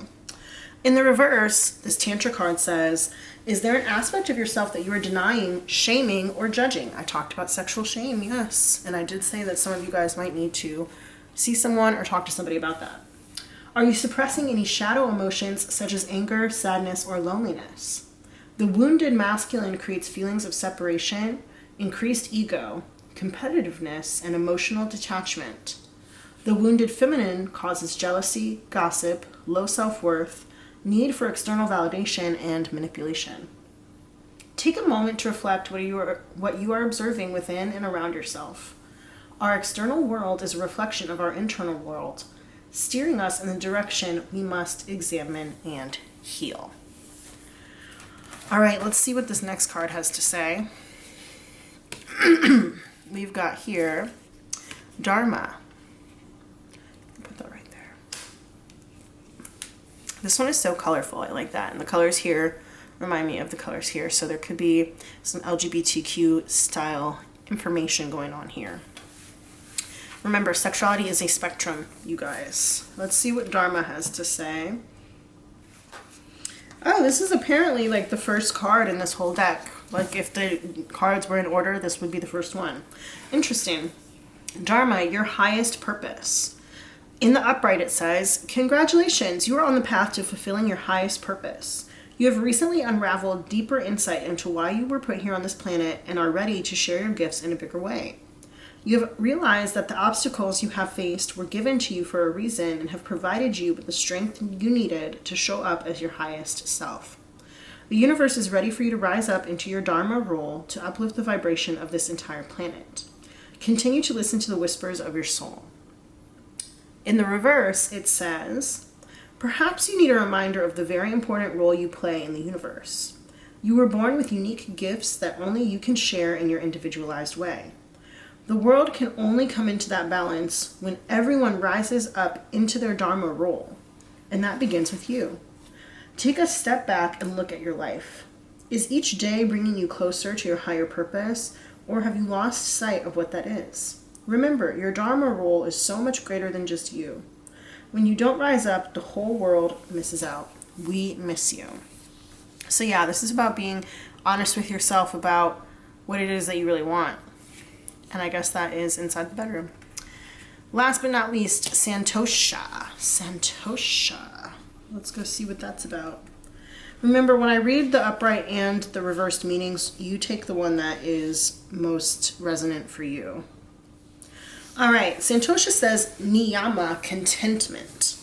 In the reverse, this Tantra card says, is there an aspect of yourself that you are denying, shaming, or judging? I talked about sexual shame, yes. And I did say that some of you guys might need to see someone or talk to somebody about that. Are you suppressing any shadow emotions such as anger, sadness, or loneliness? The wounded masculine creates feelings of separation, increased ego, competitiveness, and emotional detachment. The wounded feminine causes jealousy, gossip, low self-worth, need for external validation, and manipulation. Take a moment to reflect what you are observing within and around yourself. Our external world is a reflection of our internal world, steering us in the direction we must examine and heal. All right, let's see what this next card has to say. We've got here Dharma. Put that right there. This one is so colorful. I like that. And the colors here remind me of the colors here. So there could be some LGBTQ style information going on here. Remember, sexuality is a spectrum, you guys. Let's see what Dharma has to say. Oh, this is apparently like the first card in this whole deck. Like if the cards were in order, this would be the first one. Interesting. Dharma, your highest purpose. In the upright it says, congratulations, you are on the path to fulfilling your highest purpose. You have recently unraveled deeper insight into why you were put here on this planet and are ready to share your gifts in a bigger way. You have realized that the obstacles you have faced were given to you for a reason and have provided you with the strength you needed to show up as your highest self. The universe is ready for you to rise up into your Dharma role to uplift the vibration of this entire planet. Continue to listen to the whispers of your soul. In the reverse, it says, perhaps you need a reminder of the very important role you play in the universe. You were born with unique gifts that only you can share in your individualized way. The world can only come into that balance when everyone rises up into their Dharma role, and that begins with you. Take a step back and look at your life. Is each day bringing you closer to your higher purpose, or have you lost sight of what that is? Remember, your Dharma role is so much greater than just you. When you don't rise up, the whole world misses out. We miss you. So yeah, this is about being honest with yourself about what it is that you really want. And I guess that is inside the bedroom. Last but not least, Santosha. Santosha. Let's go see what that's about. Remember, when I read the upright and the reversed meanings, you take the one that is most resonant for you. All right, Santosha says niyama, contentment.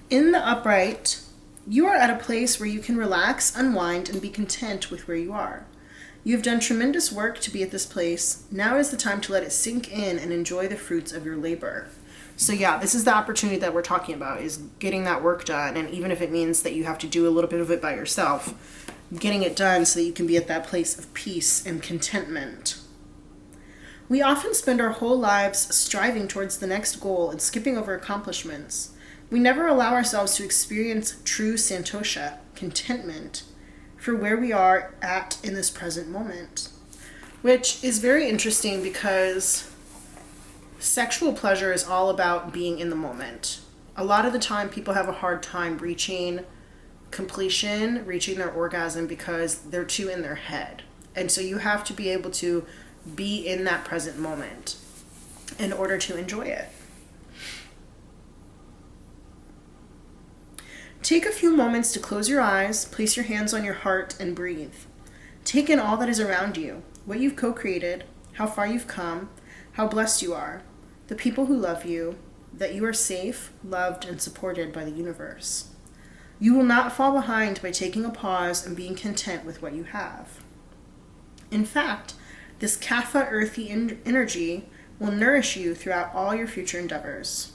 In the upright, you are at a place where you can relax, unwind, and be content with where you are. You have done tremendous work to be at this place. Now is the time to let it sink in and enjoy the fruits of your labor. So yeah, this is the opportunity that we're talking about, is getting that work done. And even if it means that you have to do a little bit of it by yourself, getting it done so that you can be at that place of peace and contentment. We often spend our whole lives striving towards the next goal and skipping over accomplishments. We never allow ourselves to experience true santosha, contentment, for where we are at in this present moment. Which is very interesting because sexual pleasure is all about being in the moment. A lot of the time people have a hard time reaching completion, reaching their orgasm, because they're too in their head. And so you have to be able to be in that present moment in order to enjoy it. Take a few moments to close your eyes, place your hands on your heart, and breathe. Take in all that is around you, what you've co-created, how far you've come, how blessed you are, the people who love you, that you are safe, loved, and supported by the universe. You will not fall behind by taking a pause and being content with what you have. In fact, this kapha earthy energy will nourish you throughout all your future endeavors.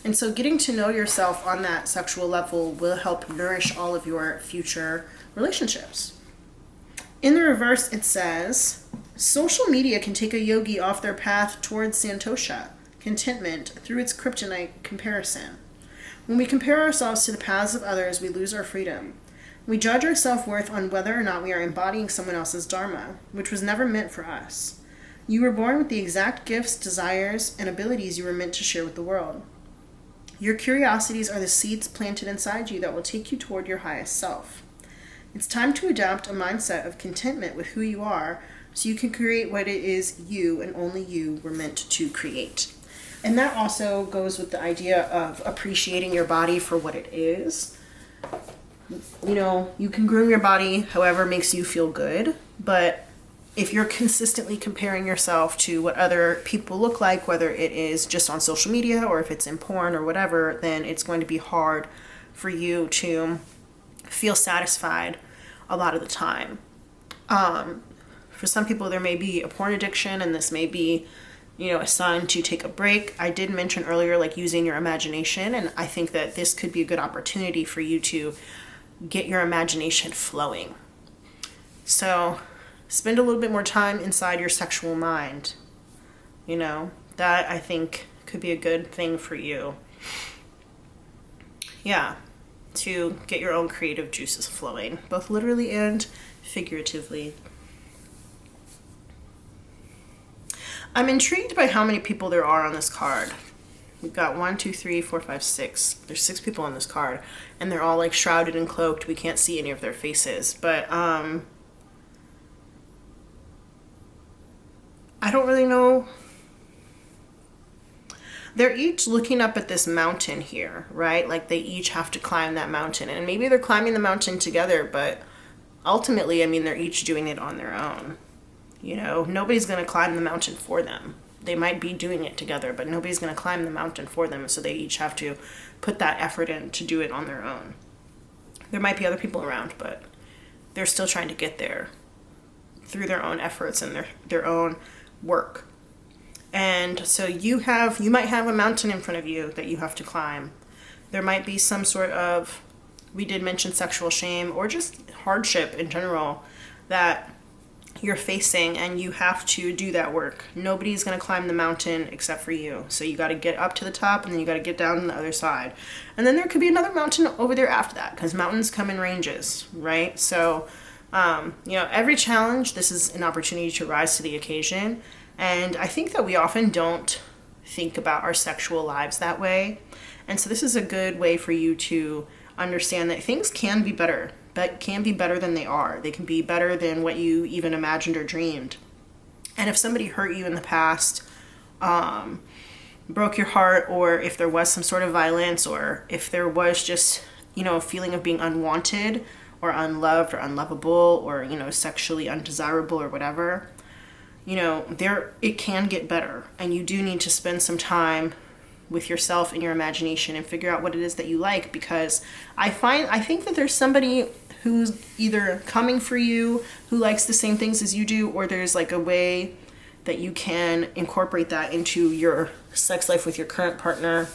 And so getting to know yourself on that sexual level will help nourish all of your future relationships. In the reverse, it says, social media can take a yogi off their path towards santosha, contentment, through its kryptonite comparison. When we compare ourselves to the paths of others, we lose our freedom. We judge our self-worth on whether or not we are embodying someone else's dharma, which was never meant for us. You were born with the exact gifts, desires, and abilities you were meant to share with the world. Your curiosities are the seeds planted inside you that will take you toward your highest self. It's time to adopt a mindset of contentment with who you are so you can create what it is you and only you were meant to create. And that also goes with the idea of appreciating your body for what it is. You know, you can groom your body however makes you feel good, but if you're consistently comparing yourself to what other people look like, whether it is just on social media or if it's in porn or whatever, then it's going to be hard for you to feel satisfied a lot of the time. For some people, there may be a porn addiction, and this may be, you know, a sign to take a break. I did mention earlier, like, using your imagination, and I think that this could be a good opportunity for you to get your imagination flowing. So spend a little bit more time inside your sexual mind. You know, that I think could be a good thing for you. Yeah, to get your own creative juices flowing, both literally and figuratively. I'm intrigued by how many people there are on this card. We've got 1, 2, 3, 4, 5, 6. There's 6 people on this card, and they're all like shrouded and cloaked. We can't see any of their faces, but I don't really know. They're each looking up at this mountain here, right? Like they each have to climb that mountain, and maybe they're climbing the mountain together, but ultimately, I mean, they're each doing it on their own. You know, nobody's going to climb the mountain for them. They might be doing it together, but nobody's going to climb the mountain for them, so they each have to put that effort in to do it on their own. There might be other people around, but they're still trying to get there through their own efforts and their own work. And so you might have a mountain in front of you that you have to climb. There might be some sort of, we did mention sexual shame or just hardship in general that you're facing, and you have to do that work. Nobody's going to climb the mountain except for you. So you got to get up to the top, and then you got to get down on the other side. And then there could be another mountain over there after that, because mountains come in ranges, right? So, you know, every challenge, this is an opportunity to rise to the occasion. And I think that we often don't think about our sexual lives that way. And so this is a good way for you to understand that things can be better, but can be better than they are. They can be better than what you even imagined or dreamed. And if somebody hurt you in the past, broke your heart, or if there was some sort of violence, or if there was just, you know, a feeling of being unwanted or unloved or unlovable or, you know, sexually undesirable or whatever, you know, it can get better. And you do need to spend some time with yourself and your imagination and figure out what it is that you like, because I think that there's somebody who's either coming for you who likes the same things as you do, or there's like a way that you can incorporate that into your sex life with your current partner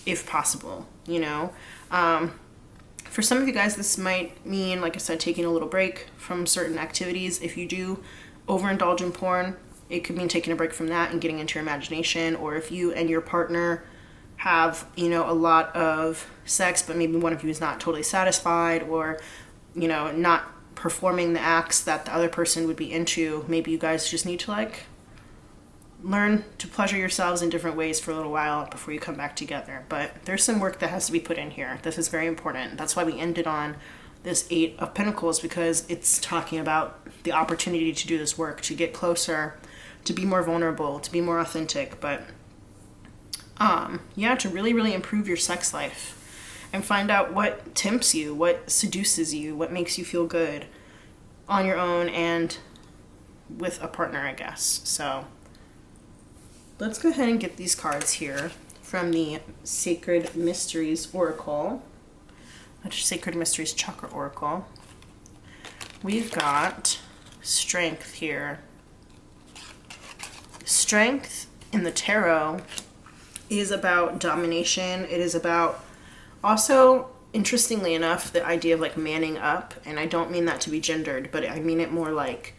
if possible, you know. For some of you guys, this might mean, like I said, taking a little break from certain activities. If you do overindulge in porn, it could mean taking a break from that and getting into your imagination. Or if you and your partner have, you know, a lot of sex, but maybe one of you is not totally satisfied, or, you know, not performing the acts that the other person would be into, maybe you guys just need to like learn to pleasure yourselves in different ways for a little while before you come back together. But there's some work that has to be put in here. This is very important. That's why we ended on this 8 of Pentacles, because it's talking about the opportunity to do this work, to get closer, to be more vulnerable, to be more authentic, but yeah, to really, really improve your sex life and find out what tempts you, what seduces you, what makes you feel good on your own and with a partner, I guess. So let's go ahead and get these cards here from the Sacred Mysteries Oracle. Sacred Mysteries Chakra Oracle. We've got Strength here. Strength in the tarot is about domination. It is about also, interestingly enough, the idea of like manning up. And I don't mean that to be gendered, but I mean it more like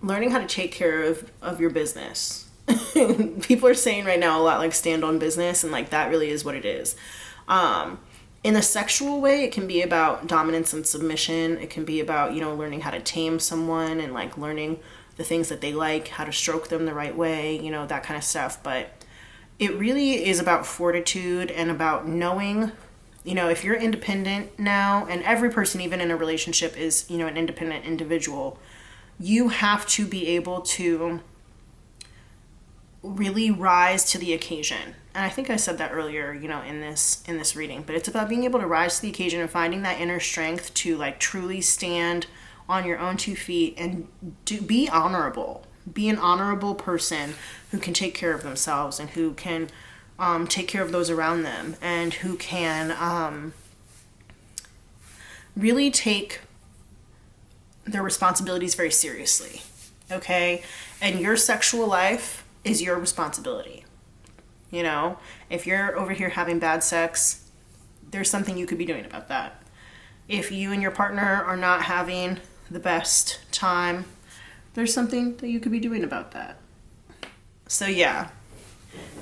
learning how to take care of your business. People are saying right now a lot like stand on business, and like that really is what it is. In a sexual way, it can be about dominance and submission. It can be about, you know, learning how to tame someone and like learning the things that they like, how to stroke them the right way, that kind of stuff. But it really is about fortitude and about knowing, if you're independent now, and every person, even in a relationship, is, an independent individual, you have to be able to really rise to the occasion. And I think I said that earlier, in this reading, but it's about being able to rise to the occasion and finding that inner strength to like truly stand on your own 2 feet and be honorable. Be an honorable person who can take care of themselves and who can take care of those around them, and who can really take their responsibilities very seriously. Okay? And your sexual life is your responsibility. If you're over here having bad sex, there's something you could be doing about that. If you and your partner are not having the best time, there's something that you could be doing about that. So yeah,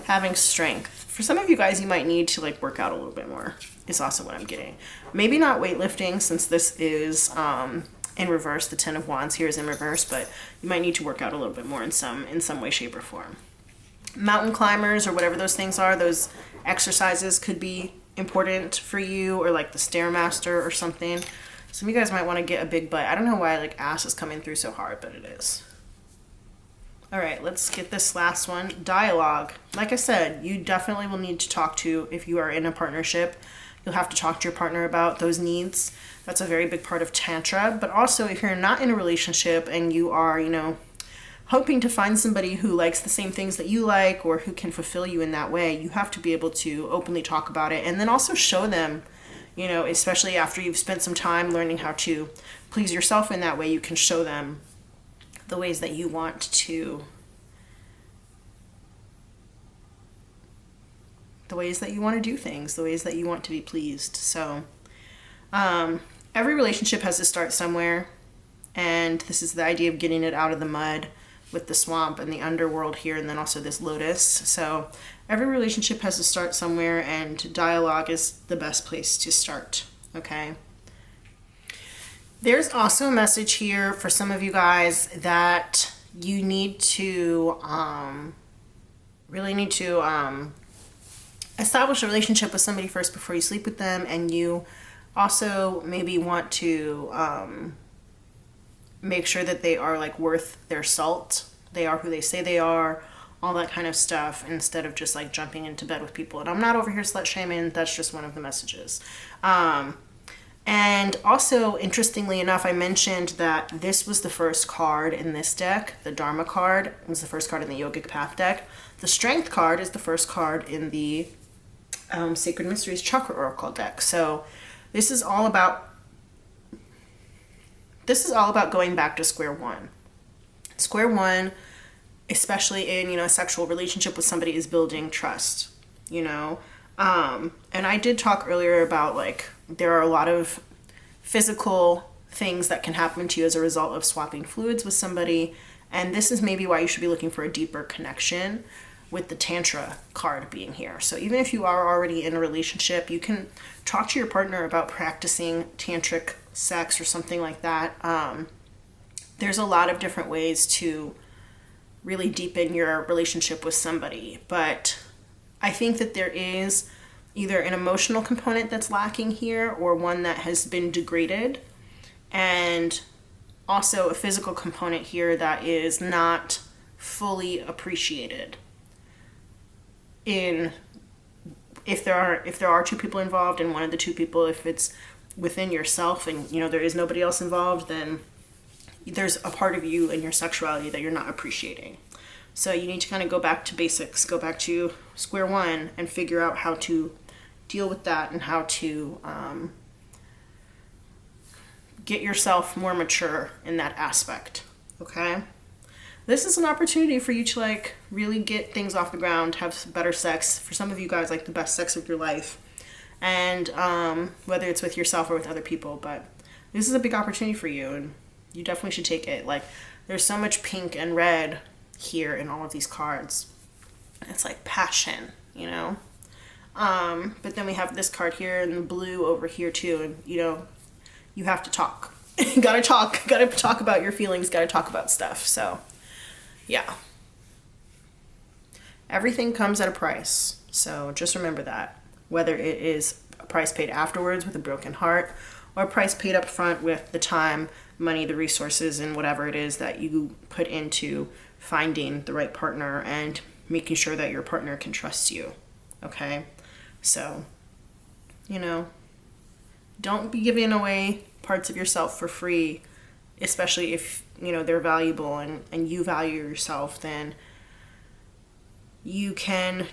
having strength. For some of you guys, you might need to like work out a little bit more. Is also what I'm getting. Maybe not weightlifting, since this is in reverse. The 10 of Wands here is in reverse, but you might need to work out a little bit more in some way, shape, or form. Mountain climbers or whatever those things are, those exercises could be important for you, or like the Stairmaster or something. Some of you guys might want to get a big butt. I don't know why like ass is coming through so hard, but it is. All right, let's get this last one. Dialogue. Like I said, you definitely will need to talk to, if you are in a partnership, you'll have to talk to your partner about those needs. That's a very big part of Tantra. But also, if you're not in a relationship and you are, hoping to find somebody who likes the same things that you like, or who can fulfill you in that way, you have to be able to openly talk about it, and then also show them, especially after you've spent some time learning how to please yourself in that way, you can show them the ways that you want to, do things, the ways that you want to be pleased. So every relationship has to start somewhere, and this is the idea of getting it out of the mud with the swamp and the underworld here, and then also this lotus. So every relationship has to start somewhere, and dialogue is the best place to start. Okay. There's also a message here for some of you guys that you need to really need to establish a relationship with somebody first before you sleep with them, and you also maybe want to make sure that they are like worth their salt. They are who they say they are, all that kind of stuff, instead of just like jumping into bed with people. And I'm not over here slut shaming, that's just one of the messages. And also, interestingly enough, I mentioned that this was the first card in this deck. The Dharma card was the first card in the Yogic Path deck. The Strength card is the first card in the Sacred Mysteries Chakra Oracle deck. So this is all about going back to square one. Square one, especially in, a sexual relationship with somebody, is building trust, and I did talk earlier about like there are a lot of physical things that can happen to you as a result of swapping fluids with somebody, and this is maybe why you should be looking for a deeper connection, with the Tantra card being here. So even if you are already in a relationship, you can talk to your partner about practicing tantric sex or something like that. There's a lot of different ways to really deepen your relationship with somebody, but I think that there is either an emotional component that's lacking here, or one that has been degraded, and also a physical component here that is not fully appreciated. If there are two people involved, and one of the two people, if it's within yourself and there is nobody else involved, then there's a part of you and your sexuality that you're not appreciating. So you need to kind of go back to basics, go back to square one, and figure out how to deal with that, and how to get yourself more mature in that aspect. Okay? This is an opportunity for you to like really get things off the ground, have better sex. For some of you guys, like the best sex of your life, and whether it's with yourself or with other people. But this is a big opportunity for you, and you definitely should take it. Like, there's so much pink and red here in all of these cards. It's like passion, but then we have this card here and the blue over here too, and you have to talk. gotta talk about your feelings, gotta talk about stuff. So yeah, everything comes at a price. So just remember that, whether it is a price paid afterwards with a broken heart, or a price paid up front with the time, money, the resources, and whatever it is that you put into finding the right partner and making sure that your partner can trust you. Okay? So, don't be giving away parts of yourself for free, especially if, they're valuable and you value yourself. Then you can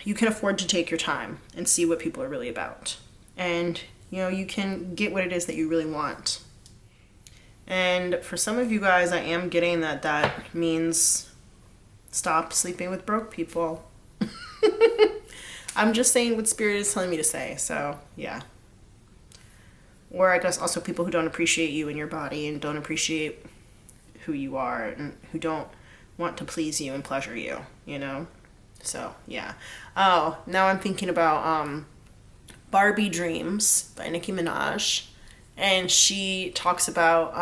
afford to take your time and see what people are really about. And, you can get what it is that you really want. And for some of you guys, I am getting that means stop sleeping with broke people. I'm just saying what Spirit is telling me to say. So, yeah. Or I guess also people who don't appreciate you and your body and don't appreciate who you are and who don't want to please you and pleasure you, So, yeah. Oh, now I'm thinking about Barbie Dreams by Nicki Minaj. And she talks about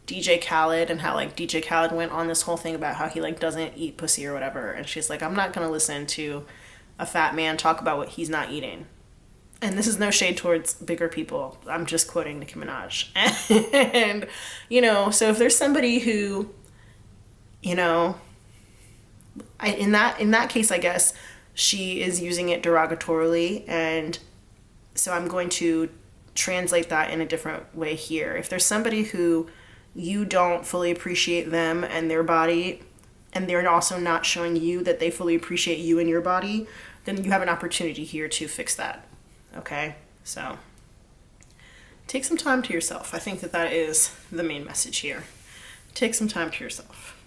DJ Khaled and how DJ Khaled went on this whole thing about how he doesn't eat pussy or whatever. And she's like, I'm not going to listen to a fat man talk about what he's not eating. And this is no shade towards bigger people. I'm just quoting Nicki Minaj. And, so if there's somebody who, in that case, I guess she is using it derogatorily. And so I'm going to translate that in a different way here. If there's somebody who you don't fully appreciate them and their body, and they're also not showing you that they fully appreciate you and your body, then you have an opportunity here to fix that. Okay? So take some time to yourself. I think that is the main message here. Take some time to yourself.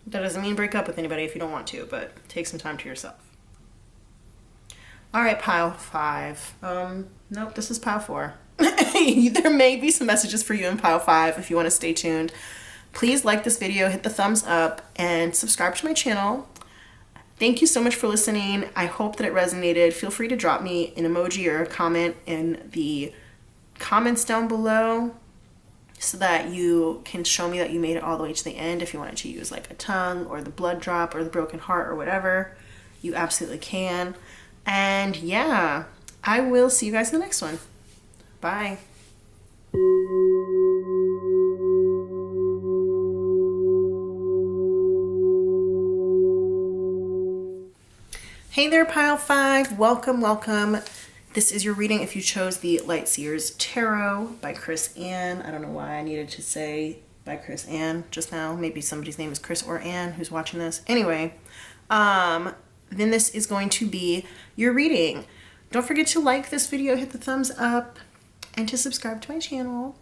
That doesn't mean break up with anybody if you don't want to, but take some time to yourself. All right, pile 5. Nope, this is pile 4. There may be some messages for you in pile 5 if you want to stay tuned. Please like this video, hit the thumbs up, and subscribe to my channel. Thank you so much for listening. I hope that it resonated. Feel free to drop me an emoji or a comment in the comments down below so that you can show me that you made it all the way to the end. If you wanted to use a tongue or the blood drop or the broken heart or whatever, you absolutely can. And yeah, I will see you guys in the next one. Bye. Hey there, Pile 5. Welcome, welcome. This is your reading if you chose the Lightseers Tarot by Chris Ann. I don't know why I needed to say by Chris Ann just now. Maybe somebody's name is Chris or Ann who's watching this. Anyway, then this is going to be your reading. Don't forget to like this video, hit the thumbs up, and to subscribe to my channel.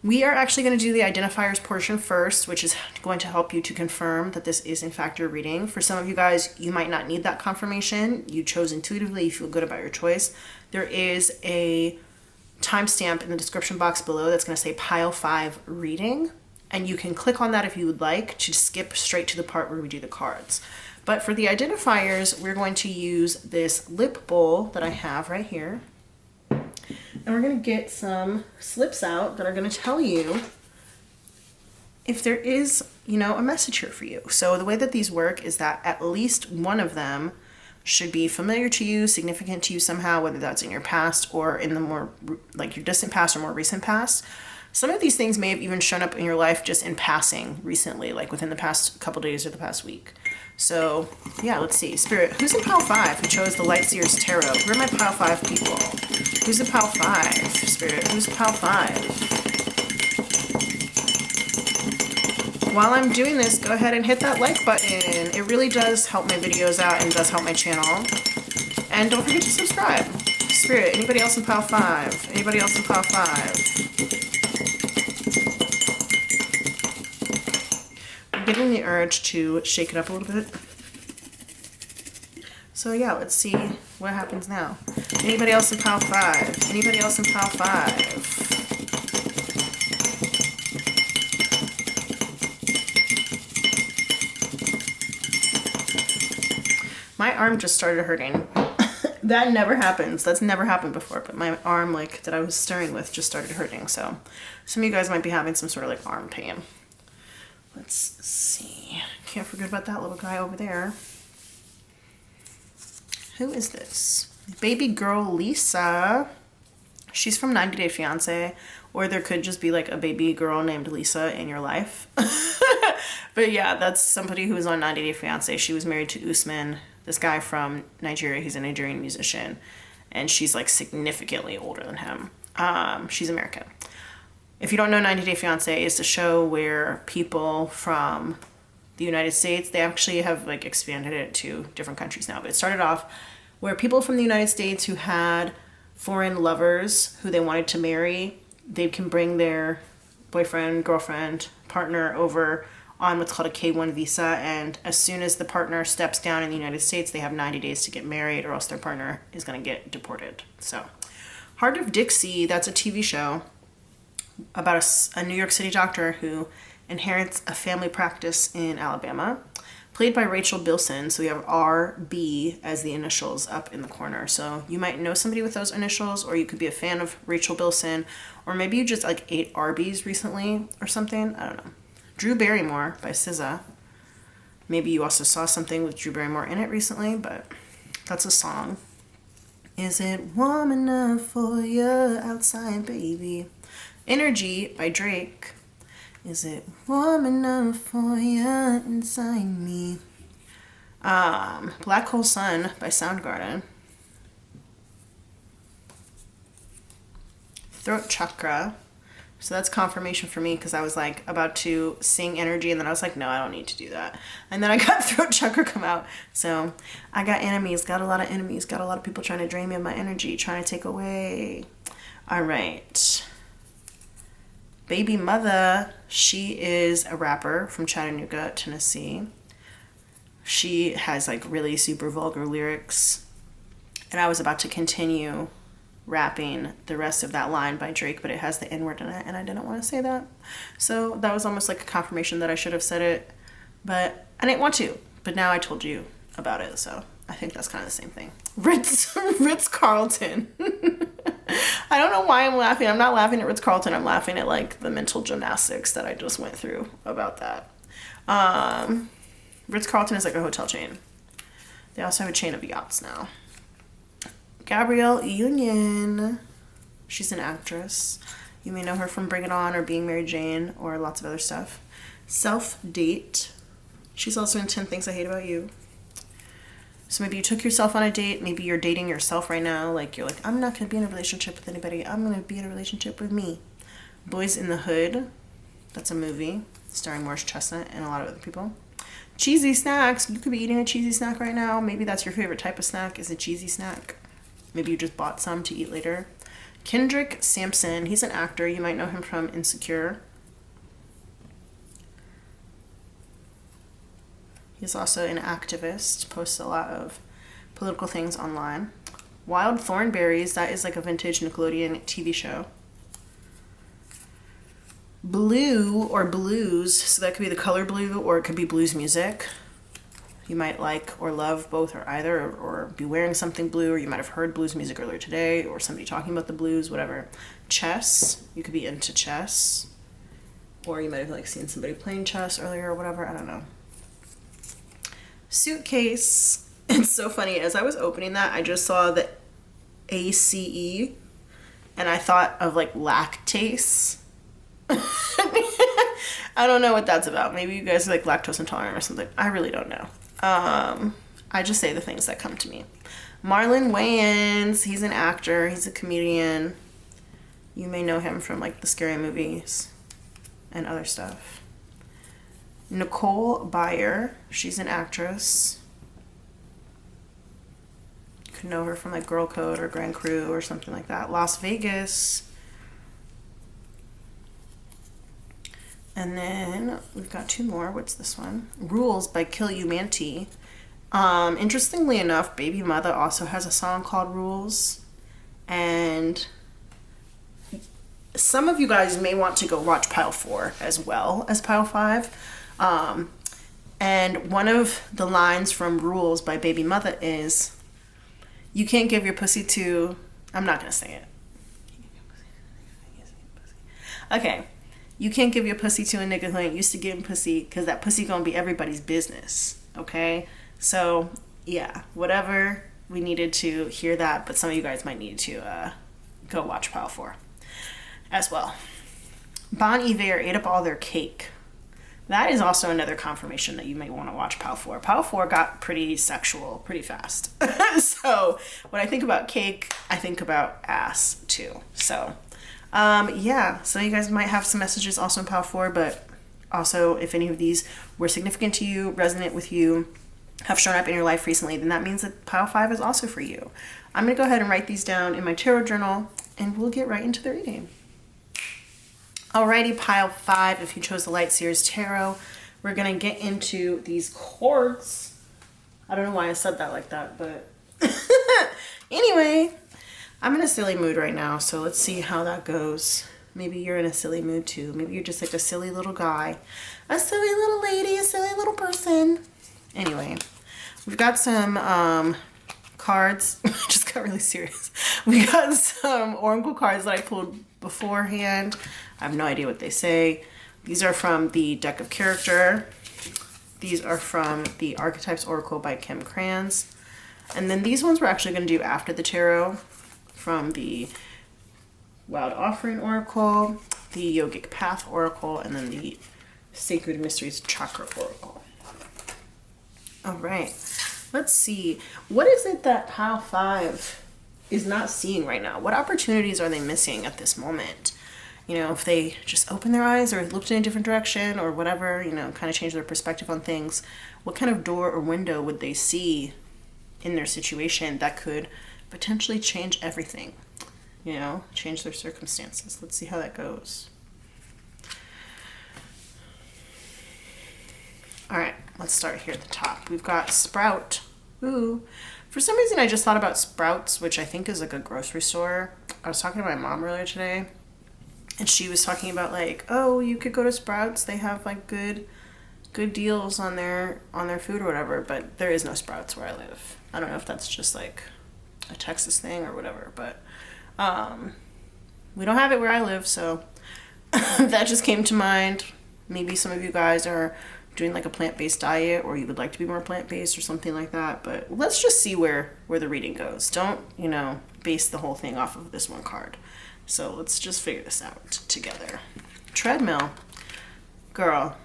We are actually going to do the identifiers portion first, which is going to help you to confirm that this is in fact your reading. For some of you guys, you might not need that confirmation. You chose intuitively, you feel good about your choice. There is a timestamp in the description box below that's going to say pile 5 reading, and you can click on that if you would like to skip straight to the part where we do the cards. But for the identifiers, we're going to use this lip bowl that I have right here. And we're going to get some slips out that are going to tell you if there is, a message here for you. So the way that these work is that at least one of them should be familiar to you, significant to you somehow, whether that's in your past or in the more, your distant past or more recent past. Some of these things may have even shown up in your life just in passing recently, within the past couple days or the past week. So, yeah, let's see. Spirit, who's in pile 5 who chose the Lightseers Tarot? Who are my pile 5 people? Who's in pile 5? Spirit, who's pile 5? While I'm doing this, go ahead and hit that like button. It really does help my videos out and does help my channel. And don't forget to subscribe. Spirit, anybody else in pile 5? Anybody else in pile 5? Getting the urge to shake it up a little bit. So yeah, let's see what happens now. Anybody else in pile 5? Anybody else in pile 5? My arm just started hurting That never happens. That's never happened before, but my arm, like, that I was stirring with just started hurting, so some of you guys might be having some sort of, like, arm pain. Let's see. Can't forget about that little guy over there. Who is this? Baby girl Lisa. She's from 90 Day Fiancé, or there could just be, like, a baby girl named Lisa in your life. But yeah, that's somebody who was on 90 Day Fiancé. She was married to Usman, this guy from Nigeria. He's a Nigerian musician, and she's, like, significantly older than him. She's American. If you don't know, 90 Day Fiancé is the show where people from the United States, they actually have, like, expanded it to different countries now, but it started off where people from the United States who had foreign lovers who they wanted to marry, they can bring their boyfriend, girlfriend, partner over on what's called a K-1 visa, and as soon as the partner steps down in the United States, they have 90 days to get married, or else their partner is going to get deported. So, Heart of Dixie, that's a TV show about a New York City doctor who inherits a family practice in Alabama, played by Rachel Bilson. So we have RB as the initials up in the corner. So you might know somebody with those initials, or you could be a fan of Rachel Bilson, or maybe you just, like, ate Arby's recently or something. I don't know. Drew Barrymore by SZA. Maybe you also saw something with Drew Barrymore in it recently, but that's a song. Is it warm enough for you outside, baby? Energy by Drake. Is it warm enough for you inside me? Black Hole Sun by Soundgarden. Throat Chakra. So that's confirmation for me, because I was, like, about to sing Energy, and then I was like, no, I don't need to do that. And then I got Throat Chakra come out. So I got enemies, got a lot of enemies, got a lot of people trying to drain me of my energy, trying to take away. All right. Baby Mother, she is a rapper from Chattanooga, Tennessee. She has, like, really super vulgar lyrics. And I was about to continue rapping the rest of that line by Drake, but it has the N-word in it, and I didn't want to say that. So that was almost like a confirmation that I should have said it, but I didn't want to. But now I told you about it, so I think that's kind of the same thing. Ritz-Carlton. I don't know why I'm laughing. I'm not laughing at Ritz-Carlton. I'm laughing at, like, the mental gymnastics that I just went through about that. Ritz-Carlton is, like, a hotel chain. They also have a chain of yachts now. Gabrielle Union. She's an actress. You may know her from Bring It On or Being Mary Jane or lots of other stuff. Self-Date. She's also in 10 Things I Hate About You. So maybe you took yourself on a date. Maybe you're dating yourself right now. Like, you're like, I'm not going to be in a relationship with anybody. I'm going to be in a relationship with me. Boys in the Hood. That's a movie starring Morris Chestnut and a lot of other people. Cheesy snacks. You could be eating a cheesy snack right now. Maybe that's your favorite type of snack, is a cheesy snack. Maybe you just bought some to eat later. Kendrick Sampson. He's an actor. You might know him from Insecure. He's also an activist, posts a lot of political things online. Wild Thornberrys, that is like a vintage Nickelodeon TV show. Blue or blues, so that could be the color blue or it could be blues music. You might like or love both or either, or be wearing something blue, or you might have heard blues music earlier today, or somebody talking about the blues, whatever. Chess, you could be into chess, or you might have, like, seen somebody playing chess earlier or whatever, I don't know. Suitcase. It's so funny, as I was opening that, I just saw the ACE, and I thought of, like, lactase. I don't know what that's about. Maybe you guys are, like, lactose intolerant or something. I really don't know. I just say the things that come to me. Marlon Wayans, he's an actor, he's a comedian. You may know him from, like, the Scary Movies and other stuff. Nicole Byer, she's an actress. You could know her from, like, Girl Code or Grand Crew or something like that. Las Vegas. And then we've got two more. What's this one? Rules by Kill You Manti. Interestingly enough, Baby Mother also has a song called Rules. And some of you guys may want to go watch Pile 4 as well as Pile 5. And one of the lines from Rules by Baby Mother is, You can't give your pussy to, I'm not gonna say it. Okay. You can't give your pussy to a nigga who ain't used to getting pussy, because that pussy gonna be everybody's business. Okay? So, yeah, whatever. We needed to hear that, but some of you guys might need to go watch Pile 4 as well. Bon Iver ate up all their cake. That is also another confirmation that you may want to watch Pile 4. Pile 4 got pretty sexual pretty fast. So when I think about cake, I think about ass too. So yeah, some of you guys might have some messages also in Pile 4, but also if any of these were significant to you, resonate with you, have shown up in your life recently, then that means that Pile 5 is also for you. I'm going to go ahead and write these down in my tarot journal, and we'll get right into the reading. Alrighty, Pile 5, if you chose the Light Seers Tarot, we're going to get into these cards. I don't know why I said that like that, but anyway, I'm in a silly mood right now, so let's see how that goes. Maybe you're in a silly mood too. Maybe you're just like a silly little guy, a silly little lady, a silly little person. Anyway, we've got some cards. I just got really serious. We got some oracle cards that I pulled beforehand. I have no idea what they say. These are from the deck of character. These are from the Archetypes Oracle by Kim Kranz. And then these ones we're actually going to do after the tarot, from the Wild Offering Oracle, the Yogic Path Oracle, and then the Sacred Mysteries Chakra Oracle. All right, let's see. What is it that Pile 5 is not seeing right now? What opportunities are they missing at this moment? You know, if they just open their eyes or looked in a different direction or whatever, you know, kind of change their perspective on things, what kind of door or window would they see in their situation that could potentially change everything? You know, change their circumstances. Let's see how that goes. All right, let's start here at the top. We've got Sprout. Ooh. For some reason, I just thought about Sprouts, which I think is like a grocery store. I was talking to my mom earlier today, and she was talking about like, oh, you could go to Sprouts. They have like good deals on their food or whatever, but there is no Sprouts where I live. I don't know if that's just like a Texas thing or whatever, but we don't have it where I live, so that just came to mind. Maybe some of you guys are doing like a plant-based diet, or you would like to be more plant-based or something like that, but let's just see where the reading goes. Don't, you know, base the whole thing off of this one card. So let's just figure this out together. Treadmill. Girl,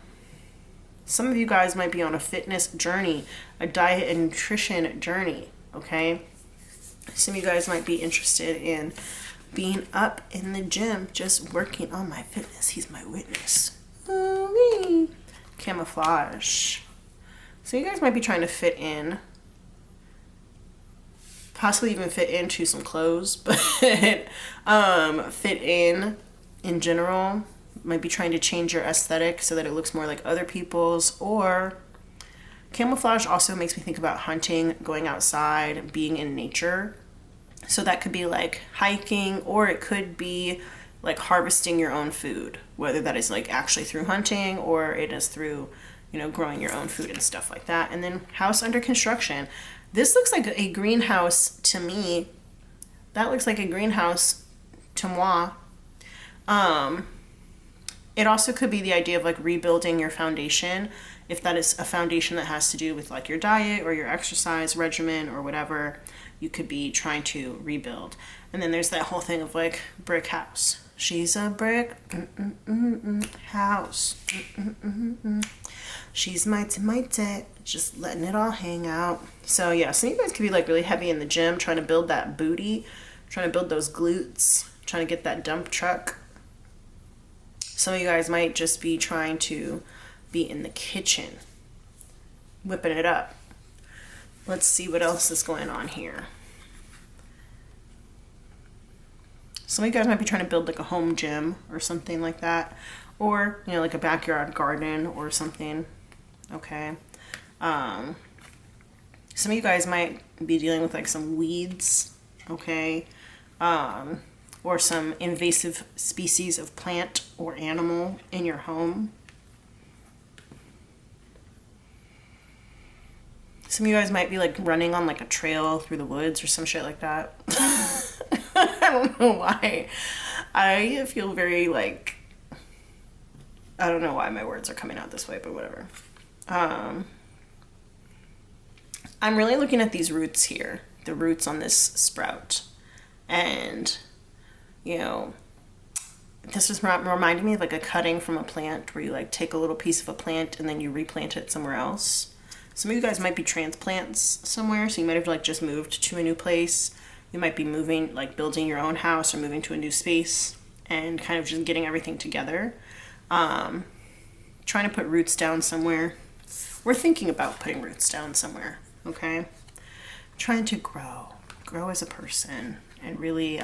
some of you guys might be on a fitness journey, a diet and nutrition journey, okay? Some of you guys might be interested in being up in the gym, just working on my fitness. He's my witness. Ooh-wee. Camouflage. So you guys might be trying to fit in, possibly even fit into some clothes, but fit in general. Might be trying to change your aesthetic so that it looks more like other people's. Or camouflage also makes me think about hunting, going outside, being in nature. So that could be like hiking, or it could be like harvesting your own food, whether that is like actually through hunting or it is through, you know, growing your own food and stuff like that. And then house under construction. This looks like a greenhouse to me. That looks like a greenhouse to moi. It also could be the idea of like rebuilding your foundation, if that is a foundation that has to do with like your diet or your exercise regimen or whatever. You could be trying to rebuild. And then there's that whole thing of like brick house. She's a brick house. She's mighty, just letting it all hang out. So yeah, some of you guys could be like really heavy in the gym, trying to build that booty, trying to build those glutes, trying to get that dump truck. Some of you guys might just be trying to be in the kitchen, whipping it up. Let's see what else is going on here. Some of you guys might be trying to build like a home gym or something like that. Or, you know, like a backyard garden or something. Okay. Some of you guys might be dealing with like some weeds. Okay. Or some invasive species of plant or animal in your home. Some of you guys might be like running on like a trail through the woods or some shit like that. I don't know why. I feel very like, I don't know why my words are coming out this way, but whatever. I'm really looking at these roots here, the roots on this sprout. And, you know, this is reminding me of like a cutting from a plant where you like take a little piece of a plant and then you replant it somewhere else. Some of you guys might be transplants somewhere, so you might have like just moved to a new place. You might be moving, like building your own house or moving to a new space and kind of just getting everything together. Trying to put roots down somewhere. We're thinking about putting roots down somewhere, okay? Trying to grow as a person and really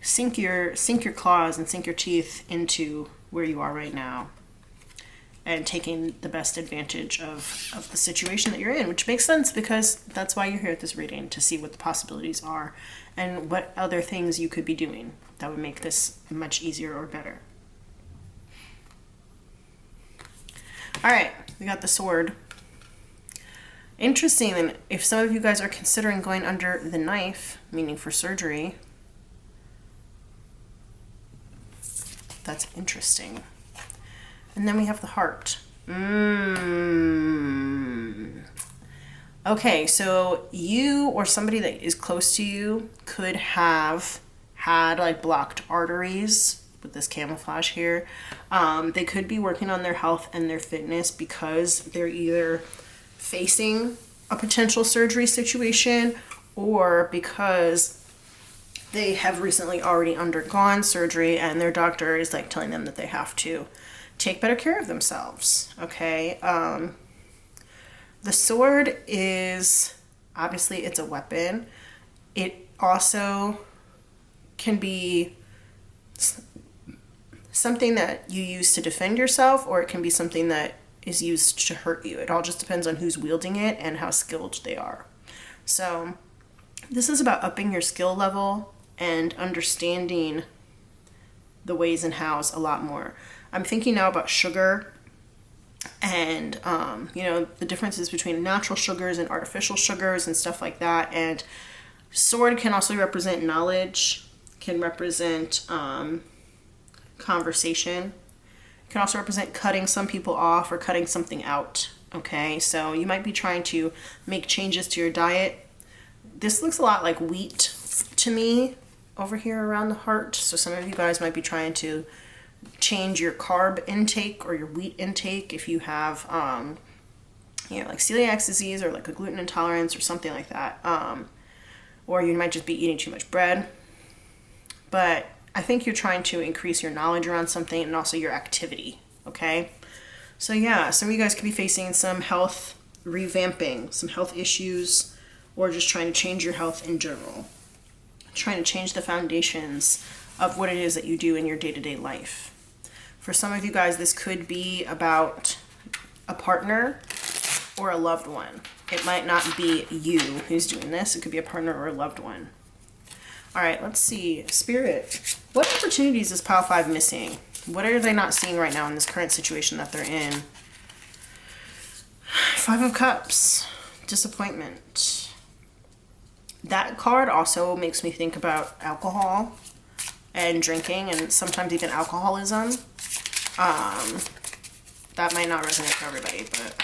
sink your claws and sink your teeth into where you are right now. And taking the best advantage of the situation that you're in, which makes sense because that's why you're here at this reading, to see what the possibilities are and what other things you could be doing that would make this much easier or better. All right, we got the sword. Interesting, and if some of you guys are considering going under the knife, meaning for surgery, that's interesting. And then we have the heart. Okay, so you or somebody that is close to you could have had like blocked arteries with this camouflage here. They could be working on their health and their fitness because they're either facing a potential surgery situation or because they have recently already undergone surgery and their doctor is like telling them that they have to take better care of themselves, okay? The sword is, obviously it's a weapon. It also can be something that you use to defend yourself, or it can be something that is used to hurt you. It all just depends on who's wielding it and how skilled they are. So this is about upping your skill level and understanding the ways and hows a lot more. I'm thinking now about sugar and, you know, the differences between natural sugars and artificial sugars and stuff like that. And sword can also represent knowledge, can represent conversation, can also represent cutting some people off or cutting something out. Okay, so you might be trying to make changes to your diet. This looks a lot like wheat to me over here around the heart. So some of you guys might be trying to change your carb intake or your wheat intake if you have, you know, like celiac disease or like a gluten intolerance or something like that. Or you might just be eating too much bread. But I think you're trying to increase your knowledge around something and also your activity, okay? So yeah, some of you guys could be facing some health revamping, some health issues, or just trying to change your health in general. Trying to change the foundations of what it is that you do in your day-to-day life. For some of you guys, this could be about a partner or a loved one. It might not be you who's doing this. It could be a partner or a loved one. All right, let's see. Spirit, what opportunities is Pile 5 missing? What are they not seeing right now in this current situation that they're in? 5 of Cups, disappointment. That card also makes me think about alcohol and drinking and sometimes even alcoholism. That might not resonate for everybody, but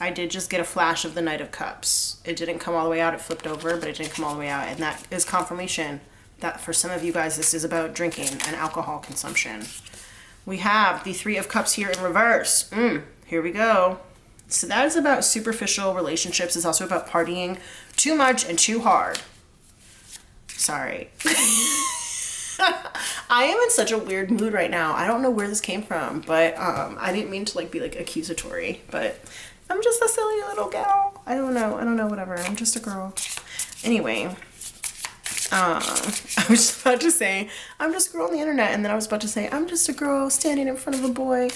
I did just get a flash of the Knight of Cups. It didn't come all the way out, it flipped over, but it didn't come all the way out. And that is confirmation that for some of you guys, this is about drinking and alcohol consumption. We have the 3 of Cups here in reverse. Here we go. So that is about superficial relationships. It's also about partying too much and too hard. Sorry. I am in such a weird mood right now. I don't know where this came from, but I didn't mean to like be like accusatory, but I'm just a silly little gal. I don't know, whatever. I'm just a girl. Anyway, I was just about to say, I'm just a girl on the internet, and then I was about to say, I'm just a girl standing in front of a boy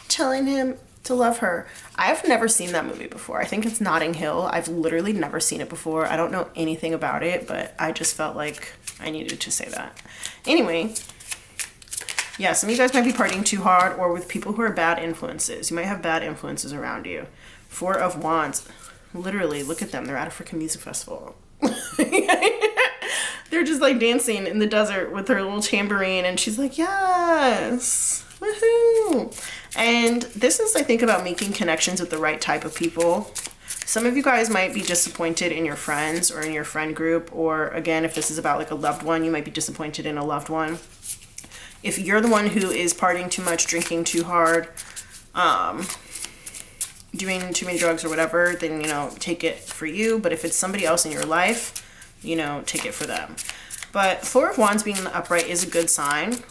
telling him to love her. I've never seen that movie before. I think it's Notting Hill. I've literally never seen it before. I don't know anything about it, but I just felt like I needed to say that. Anyway, Yeah, some of you guys might be partying too hard or with people who are bad influences. You might have bad influences around you. Four of Wands. Literally, look at them. They're at a freaking music festival. They're just like dancing in the desert with her little tambourine, and she's like, yes, woohoo. And this is, I think, about making connections with the right type of people. Some of you guys might be disappointed in your friends or in your friend group, or again, if this is about like a loved one, you might be disappointed in a loved one. If you're the one who is partying too much, drinking too hard, doing too many drugs or whatever, then, you know, take it for you. But if it's somebody else in your life, you know, take it for them. But Four of Wands being in the upright is a good sign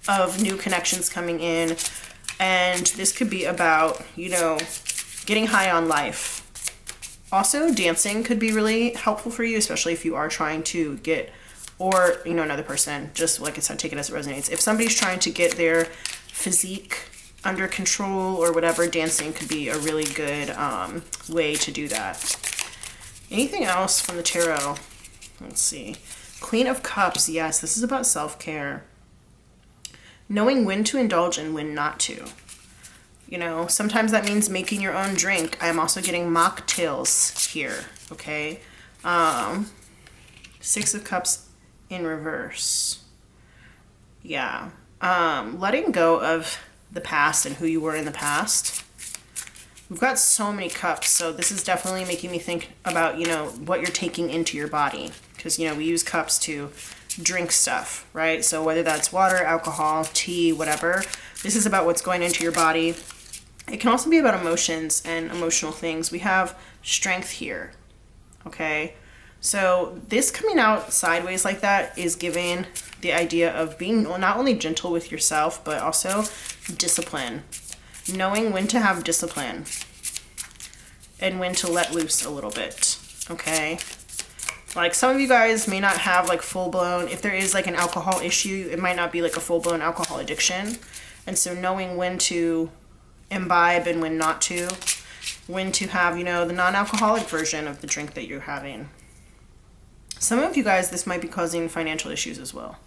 of new connections coming in. And this could be about, you know, getting high on life. Also, dancing could be really helpful for you, especially if you are trying to get, or, you know, another person, just like I said, take it as it resonates. If somebody's trying to get their physique under control or whatever, dancing could be a really good way to do that. Anything else from the tarot? Let's see. Queen of Cups. Yes, this is about self-care. Knowing when to indulge and when not to. You know, sometimes that means making your own drink. I'm also getting mocktails here, okay? Six of Cups in reverse. Yeah. Letting go of the past and who you were in the past. We've got so many cups, so this is definitely making me think about, you know, what you're taking into your body. Because, you know, we use cups to drink stuff, right? So whether that's water, alcohol, tea, whatever, this is about what's going into your body. It can also be about emotions and emotional things. We have strength here, okay? So this coming out sideways like that is giving the idea of being not only gentle with yourself, but also discipline. Knowing when to have discipline and when to let loose a little bit, okay? Like some of you guys may not have like full-blown, if there is like an alcohol issue, it might not be like a full-blown alcohol addiction. And so knowing when to imbibe and when not to, when to have, you know, the non-alcoholic version of the drink that you're having. Some of you guys, this might be causing financial issues as well.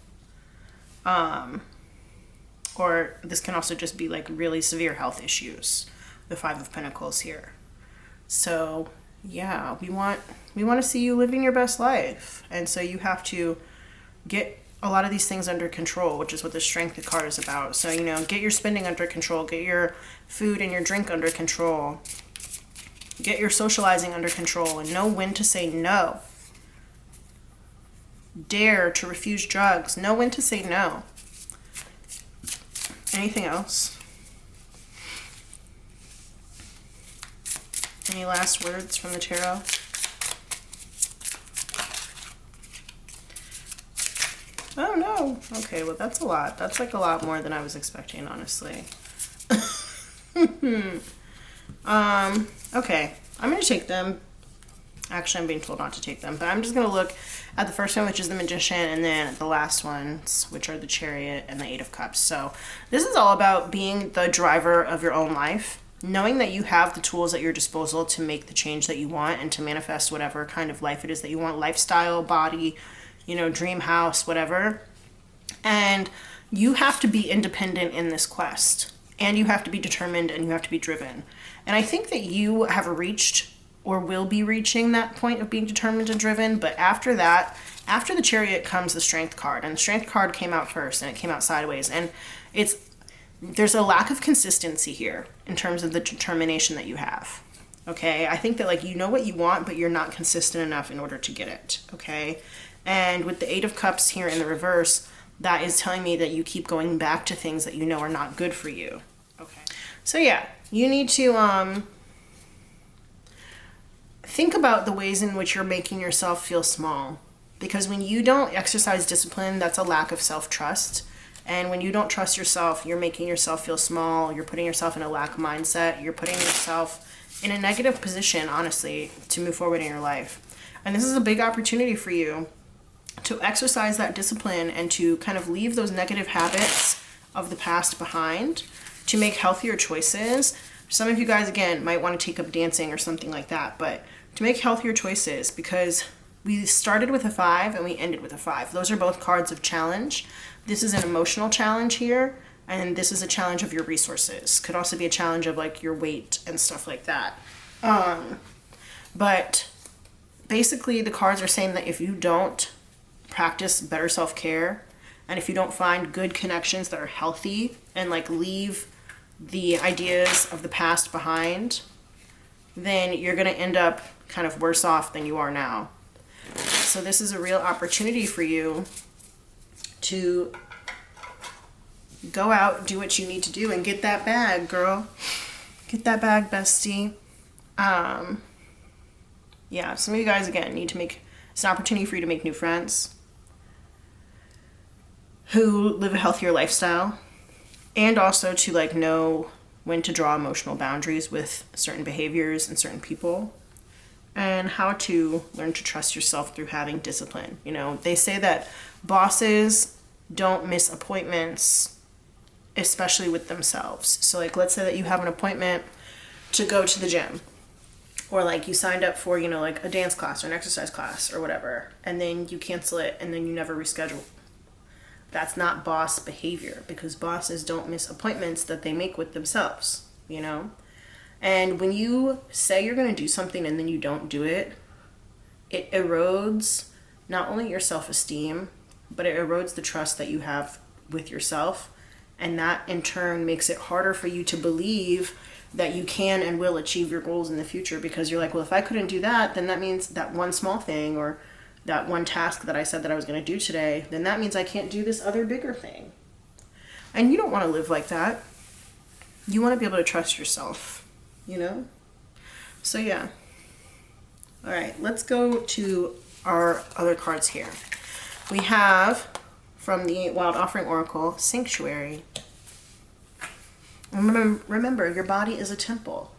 Or this can also just be like really severe health issues. The Five of Pentacles here. So yeah, we want to see you living your best life. And so you have to get a lot of these things under control, which is what the Strength card is about. So, you know, get your spending under control, get your food and your drink under control, get your socializing under control, and know when to say no. Dare to refuse drugs. Know when to say no. Anything else? Any last words from the tarot? Oh no. Okay, well that's a lot. That's like a lot more than I was expecting, honestly. Okay. I'm gonna take them. Actually, I'm being told not to take them, but I'm just going to look at the first one, which is the Magician, and then the last ones, which are the Chariot and the Eight of Cups. So this is all about being the driver of your own life, knowing that you have the tools at your disposal to make the change that you want and to manifest whatever kind of life it is that you want, lifestyle, body, you know, dream house, whatever. And you have to be independent in this quest, and you have to be determined, and you have to be driven. And I think that you have reached or will be reaching that point of being determined and driven. But after that, after the Chariot comes the Strength card, and the Strength card came out first, and it came out sideways, and there's a lack of consistency here in terms of the determination that you have. Okay, I think that like you know what you want, but you're not consistent enough in order to get it. Okay, and with the Eight of Cups here in the reverse, that is telling me that you keep going back to things that you know are not good for you. Okay, so yeah, you need to think about the ways in which you're making yourself feel small. Because when you don't exercise discipline, that's a lack of self-trust. And when you don't trust yourself, you're making yourself feel small. You're putting yourself in a lack mindset. You're putting yourself in a negative position, honestly, to move forward in your life. And this is a big opportunity for you to exercise that discipline and to kind of leave those negative habits of the past behind, to make healthier choices. Some of you guys, again, might want to take up dancing or something like that, but to make healthier choices, because we started with a 5 and we ended with a 5. Those are both cards of challenge. This is an emotional challenge here, and this is a challenge of your resources. Could also be a challenge of like your weight and stuff like that. But basically the cards are saying that if you don't practice better self-care, and if you don't find good connections that are healthy and like leave the ideas of the past behind, then you're going to end up kind of worse off than you are now. So this is a real opportunity for you to go out, do what you need to do, and get that bag, girl. Get that bag, bestie. Yeah, some of you guys, again, need to make, it's an opportunity for you to make new friends who live a healthier lifestyle, and also to like know when to draw emotional boundaries with certain behaviors and certain people, and how to learn to trust yourself through having discipline. You know, they say that bosses don't miss appointments, especially with themselves. So like, let's say that you have an appointment to go to the gym, or like you signed up for, you know, like a dance class or an exercise class or whatever, and then you cancel it and then you never reschedule. That's not boss behavior, because bosses don't miss appointments that they make with themselves, you know? And when you say you're going to do something and then you don't do it, it erodes not only your self-esteem, but it erodes the trust that you have with yourself. And that in turn makes it harder for you to believe that you can and will achieve your goals in the future, because you're like, well, if I couldn't do that, then that means that one small thing or that one task that I said that I was going to do today, then that means I can't do this other bigger thing. And you don't want to live like that. You want to be able to trust yourself, you know? So yeah. All right, let's go to our other cards here. We have from the Wild Offering Oracle, Sanctuary. Remember, your body is a temple,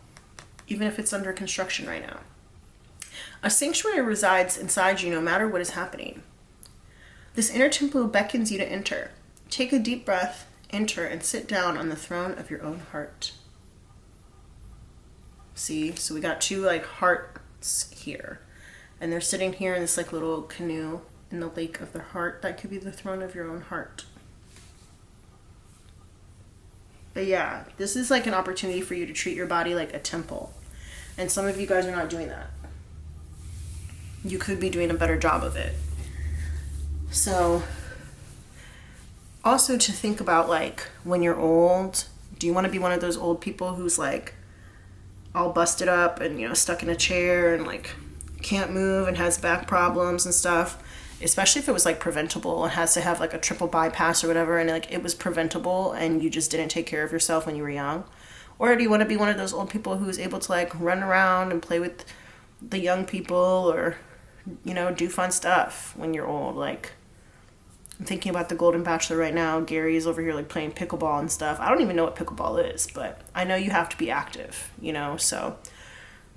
even if it's under construction right now. A sanctuary resides inside you no matter what is happening. This inner temple beckons you to enter. Take a deep breath, enter, and sit down on the throne of your own heart. See, so we got two like hearts here, and they're sitting here in this like little canoe in the lake of their heart. That could be the throne of your own heart. But yeah, this is like an opportunity for you to treat your body like a temple. And some of you guys are not doing that. You could be doing a better job of it. So also to think about, like, when you're old, do you want to be one of those old people who's like all busted up and, you know, stuck in a chair and like can't move and has back problems and stuff? Especially if it was like preventable and has to have like a triple bypass or whatever, and like it was preventable and you just didn't take care of yourself when you were young. Or do you want to be one of those old people who's able to like run around and play with the young people, or, you know, do fun stuff when you're old? Like, I'm thinking about the Golden Bachelor right now. Gary's over here like playing pickleball and stuff. I don't even know what pickleball is, but I know you have to be active, you know, so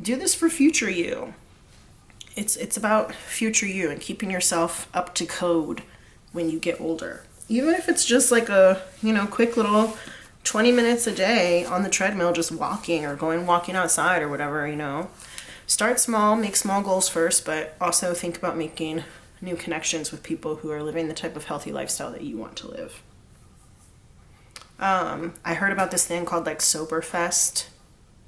do this for future you. It's about future you and keeping yourself up to code when you get older. Even if it's just like a, you know, quick little 20 minutes a day on the treadmill, just walking or walking outside or whatever, you know. Start small, make small goals first, but also think about making new connections with people who are living the type of healthy lifestyle that you want to live. I heard about this thing called like Sober Fest,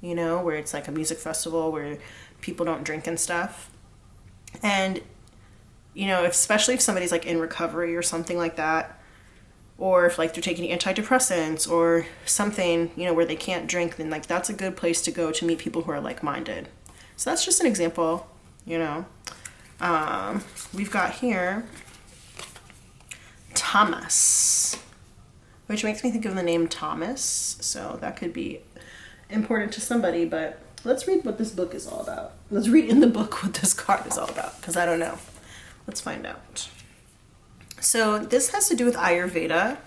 you know, where it's like a music festival where people don't drink and stuff. And, you know, especially if somebody's like in recovery or something like that, or if like they're taking antidepressants or something, you know, where they can't drink, then like that's a good place to go to meet people who are like-minded. So that's just an example, you know. We've got here Thomas, which makes me think of the name Thomas. So that could be important to somebody, but let's read what this book is all about. Let's read in the book what this card is all about, because I don't know. Let's find out. So this has to do with Ayurveda.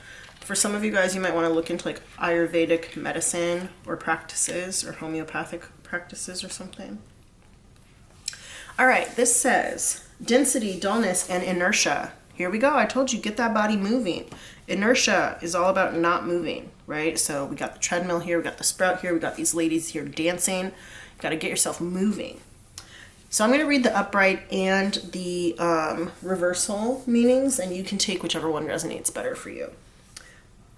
For some of you guys, you might want to look into like Ayurvedic medicine or practices or homeopathic practices or something. All right, this says density, dullness, and inertia. Here we go. I told you, get that body moving. Inertia is all about not moving, right? So we got the treadmill here, we got the sprout here, we got these ladies here dancing. You got to get yourself moving. So I'm going to read the upright and the reversal meanings, and you can take whichever one resonates better for you.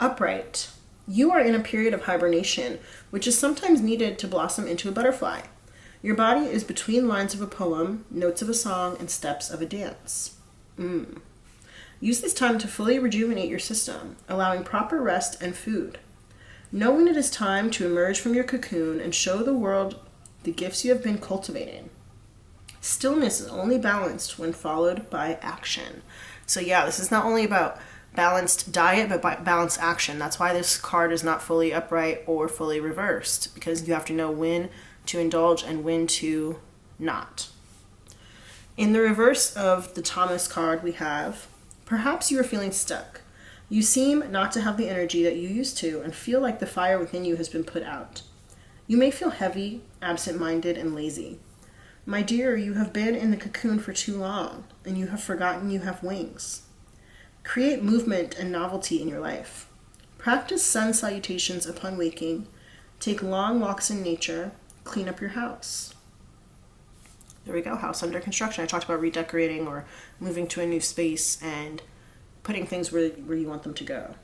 Upright. You are in a period of hibernation, which is sometimes needed to blossom into a butterfly. Your body is between lines of a poem, notes of a song, and steps of a dance. Use this time to fully rejuvenate your system, allowing proper rest and food. Know when it is time to emerge from your cocoon and show the world the gifts you have been cultivating. Stillness is only balanced when followed by action. So yeah, this is not only about balanced diet, but balanced action. That's why this card is not fully upright or fully reversed, because you have to know when to indulge and when to not. In the reverse of the Thomas card, we have, perhaps you are feeling stuck. You seem not to have the energy that you used to and feel like the fire within you has been put out. You may feel heavy, absent-minded, and lazy. My dear, you have been in the cocoon for too long, and you have forgotten you have wings. Create movement and novelty in your life. Practice sun salutations upon waking. Take long walks in nature. Clean up your house. There we go, house under construction. I talked about redecorating or moving to a new space and putting things where you want them to go.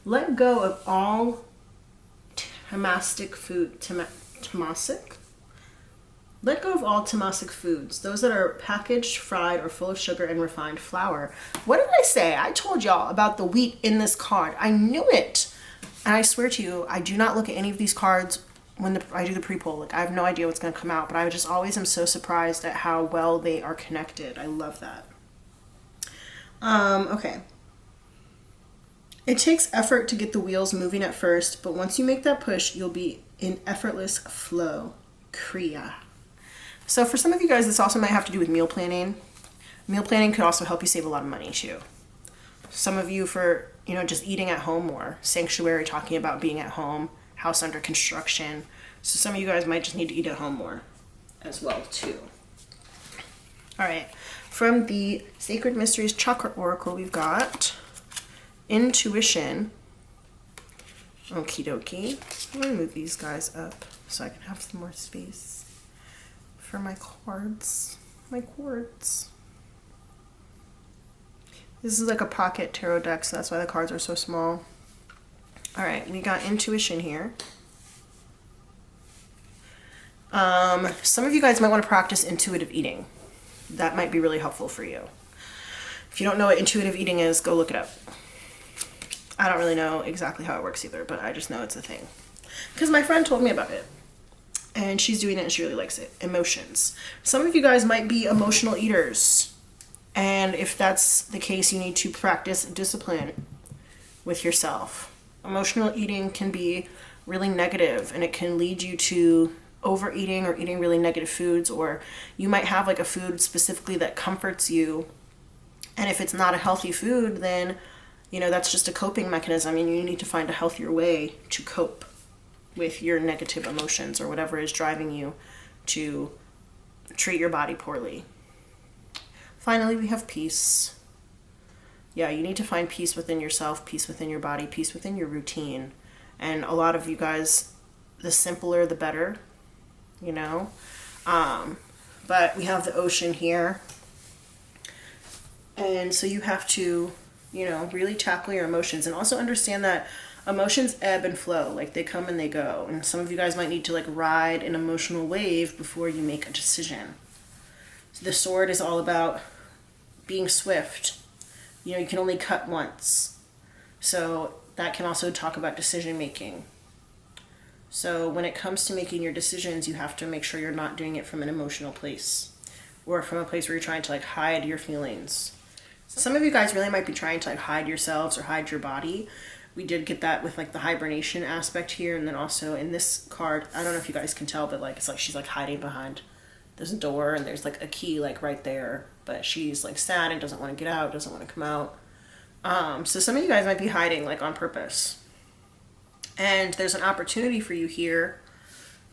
Let go of all tamasic food. Tamasic? Let go of all tamasic foods, those that are packaged, fried, or full of sugar and refined flour. What did I say? I told y'all about the wheat in this card. I knew it. And I swear to you, I do not look at any of these cards when I do the pre-poll. Like, I have no idea what's going to come out, but I just always am so surprised at how well they are connected. I love that. Okay. It takes effort to get the wheels moving at first, but once you make that push, you'll be in effortless flow. Kriya. So for some of you guys, this also might have to do with meal planning. Meal planning could also help you save a lot of money too. Some of you for, just eating at home more. Sanctuary, talking about being at home. House under construction. So some of you guys might just need to eat at home more as well too. All right. From the Sacred Mysteries Chakra Oracle, we've got Intuition. Okie dokie. I'm going to move these guys up so I can have some more space for my cards. This is like a pocket tarot deck, so that's why the cards are so small. All right, we got Intuition here. Some of you guys might want to practice intuitive eating. That might be really helpful for you. If you don't know what intuitive eating is, go look it up. I don't really know exactly how it works either, but I just know it's a thing. Because my friend told me about it. And she's doing it and she really likes it. Emotions. Some of you guys might be emotional eaters. And if that's the case, you need to practice discipline with yourself. Emotional eating can be really negative, and it can lead you to overeating or eating really negative foods, or you might have like a food specifically that comforts you. And if it's not a healthy food, then that's just a coping mechanism, and you need to find a healthier way to cope with your negative emotions or whatever is driving you to treat your body poorly. Finally, we have peace. Yeah, you need to find peace within yourself, peace within your body, peace within your routine. And a lot of you guys, the simpler, the better, But we have the ocean here. And so you have to, really tackle your emotions and also understand that emotions ebb and flow, like they come and they go. And some of you guys might need to ride an emotional wave before you make a decision. So the sword is all about being swift. You can only cut once. So that can also talk about decision making. So when it comes to making your decisions, you have to make sure you're not doing it from an emotional place or from a place where you're trying to hide your feelings. Some of you guys really might be trying to hide yourselves or hide your body. We did get that with the hibernation aspect here, and then also in this card, I don't know if you guys can tell, but it's like she's hiding behind this door, and there's a key right there, but she's sad and doesn't want to get out, doesn't want to come out. So some of you guys might be hiding on purpose. And there's an opportunity for you here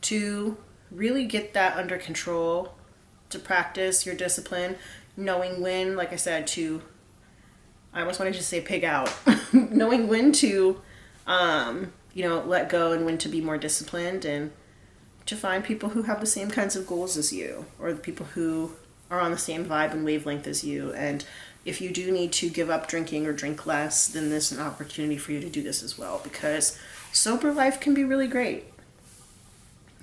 to really get that under control, to practice your discipline, knowing when, like I said, I almost wanted to say pig out, knowing when to, let go and when to be more disciplined and to find people who have the same kinds of goals as you, or the people who are on the same vibe and wavelength as you. And if you do need to give up drinking or drink less, then this is an opportunity for you to do this as well, because sober life can be really great.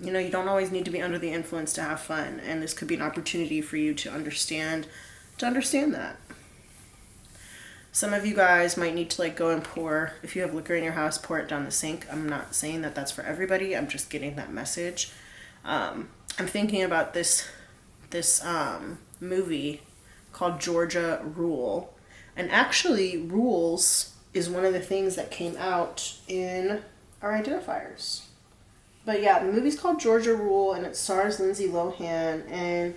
You know, you don't always need to be under the influence to have fun, and this could be an opportunity for you to understand that. Some of you guys might need to like go and pour, if you have liquor in your house, pour it down the sink. I'm not saying that that's for everybody. I'm just getting that message. I'm thinking about this movie called Georgia Rule. And actually, rules is one of the things that came out in our Identifiers. But yeah, the movie's called Georgia Rule, and it stars Lindsay Lohan, and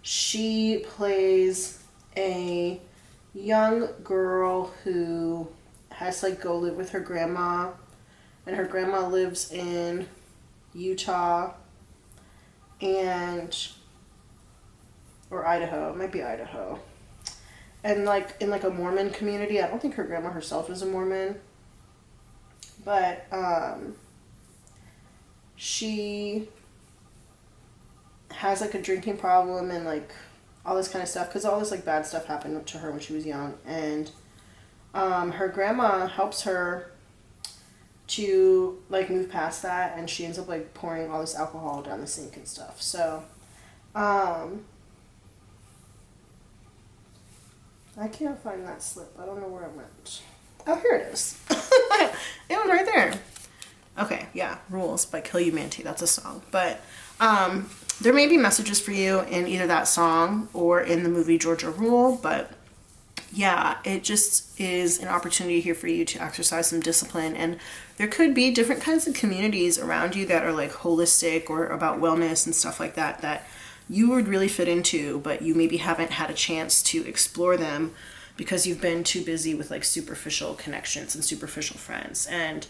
she plays a young girl who has to like go live with her grandma, and her grandma lives in Utah or Idaho. It might be Idaho. And like in like a Mormon community. I don't think her grandma herself is a Mormon, but she has like a drinking problem and like all this kind of stuff, because all this like bad stuff happened to her when she was young, and her grandma helps her to like move past that, and she ends up like pouring all this alcohol down the sink and stuff. So I can't find that slip. I don't know where it went. Oh, here it is. It was right there. Okay, yeah, Rules by Kill You Manti. That's a song. But there may be messages for you in either that song or in the movie Georgia Rule. But yeah, it just is an opportunity here for you to exercise some discipline. And there could be different kinds of communities around you that are like holistic or about wellness and stuff like that, that you would really fit into, but you maybe haven't had a chance to explore them because you've been too busy with like superficial connections and superficial friends. And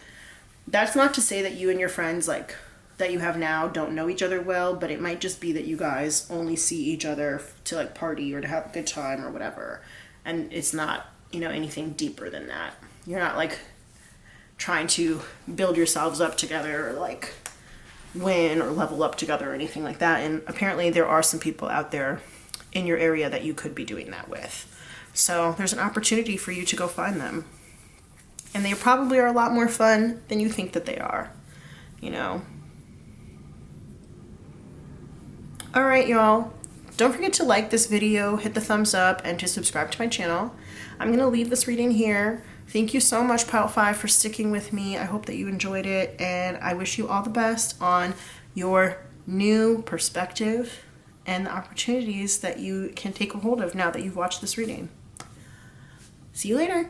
that's not to say that you and your friends like that you have now don't know each other well, but it might just be that you guys only see each other to like party or to have a good time or whatever. And it's not, you know, anything deeper than that. You're not like trying to build yourselves up together or like win or level up together or anything like that. And apparently there are some people out there in your area that you could be doing that with. So there's an opportunity for you to go find them. And they probably are a lot more fun than you think that they are, you know. All right, y'all. Don't forget to like this video, hit the thumbs up, and to subscribe to my channel. I'm going to leave this reading here. Thank you so much, Pile 5, for sticking with me. I hope that you enjoyed it, and I wish you all the best on your new perspective and the opportunities that you can take a hold of now that you've watched this reading. See you later.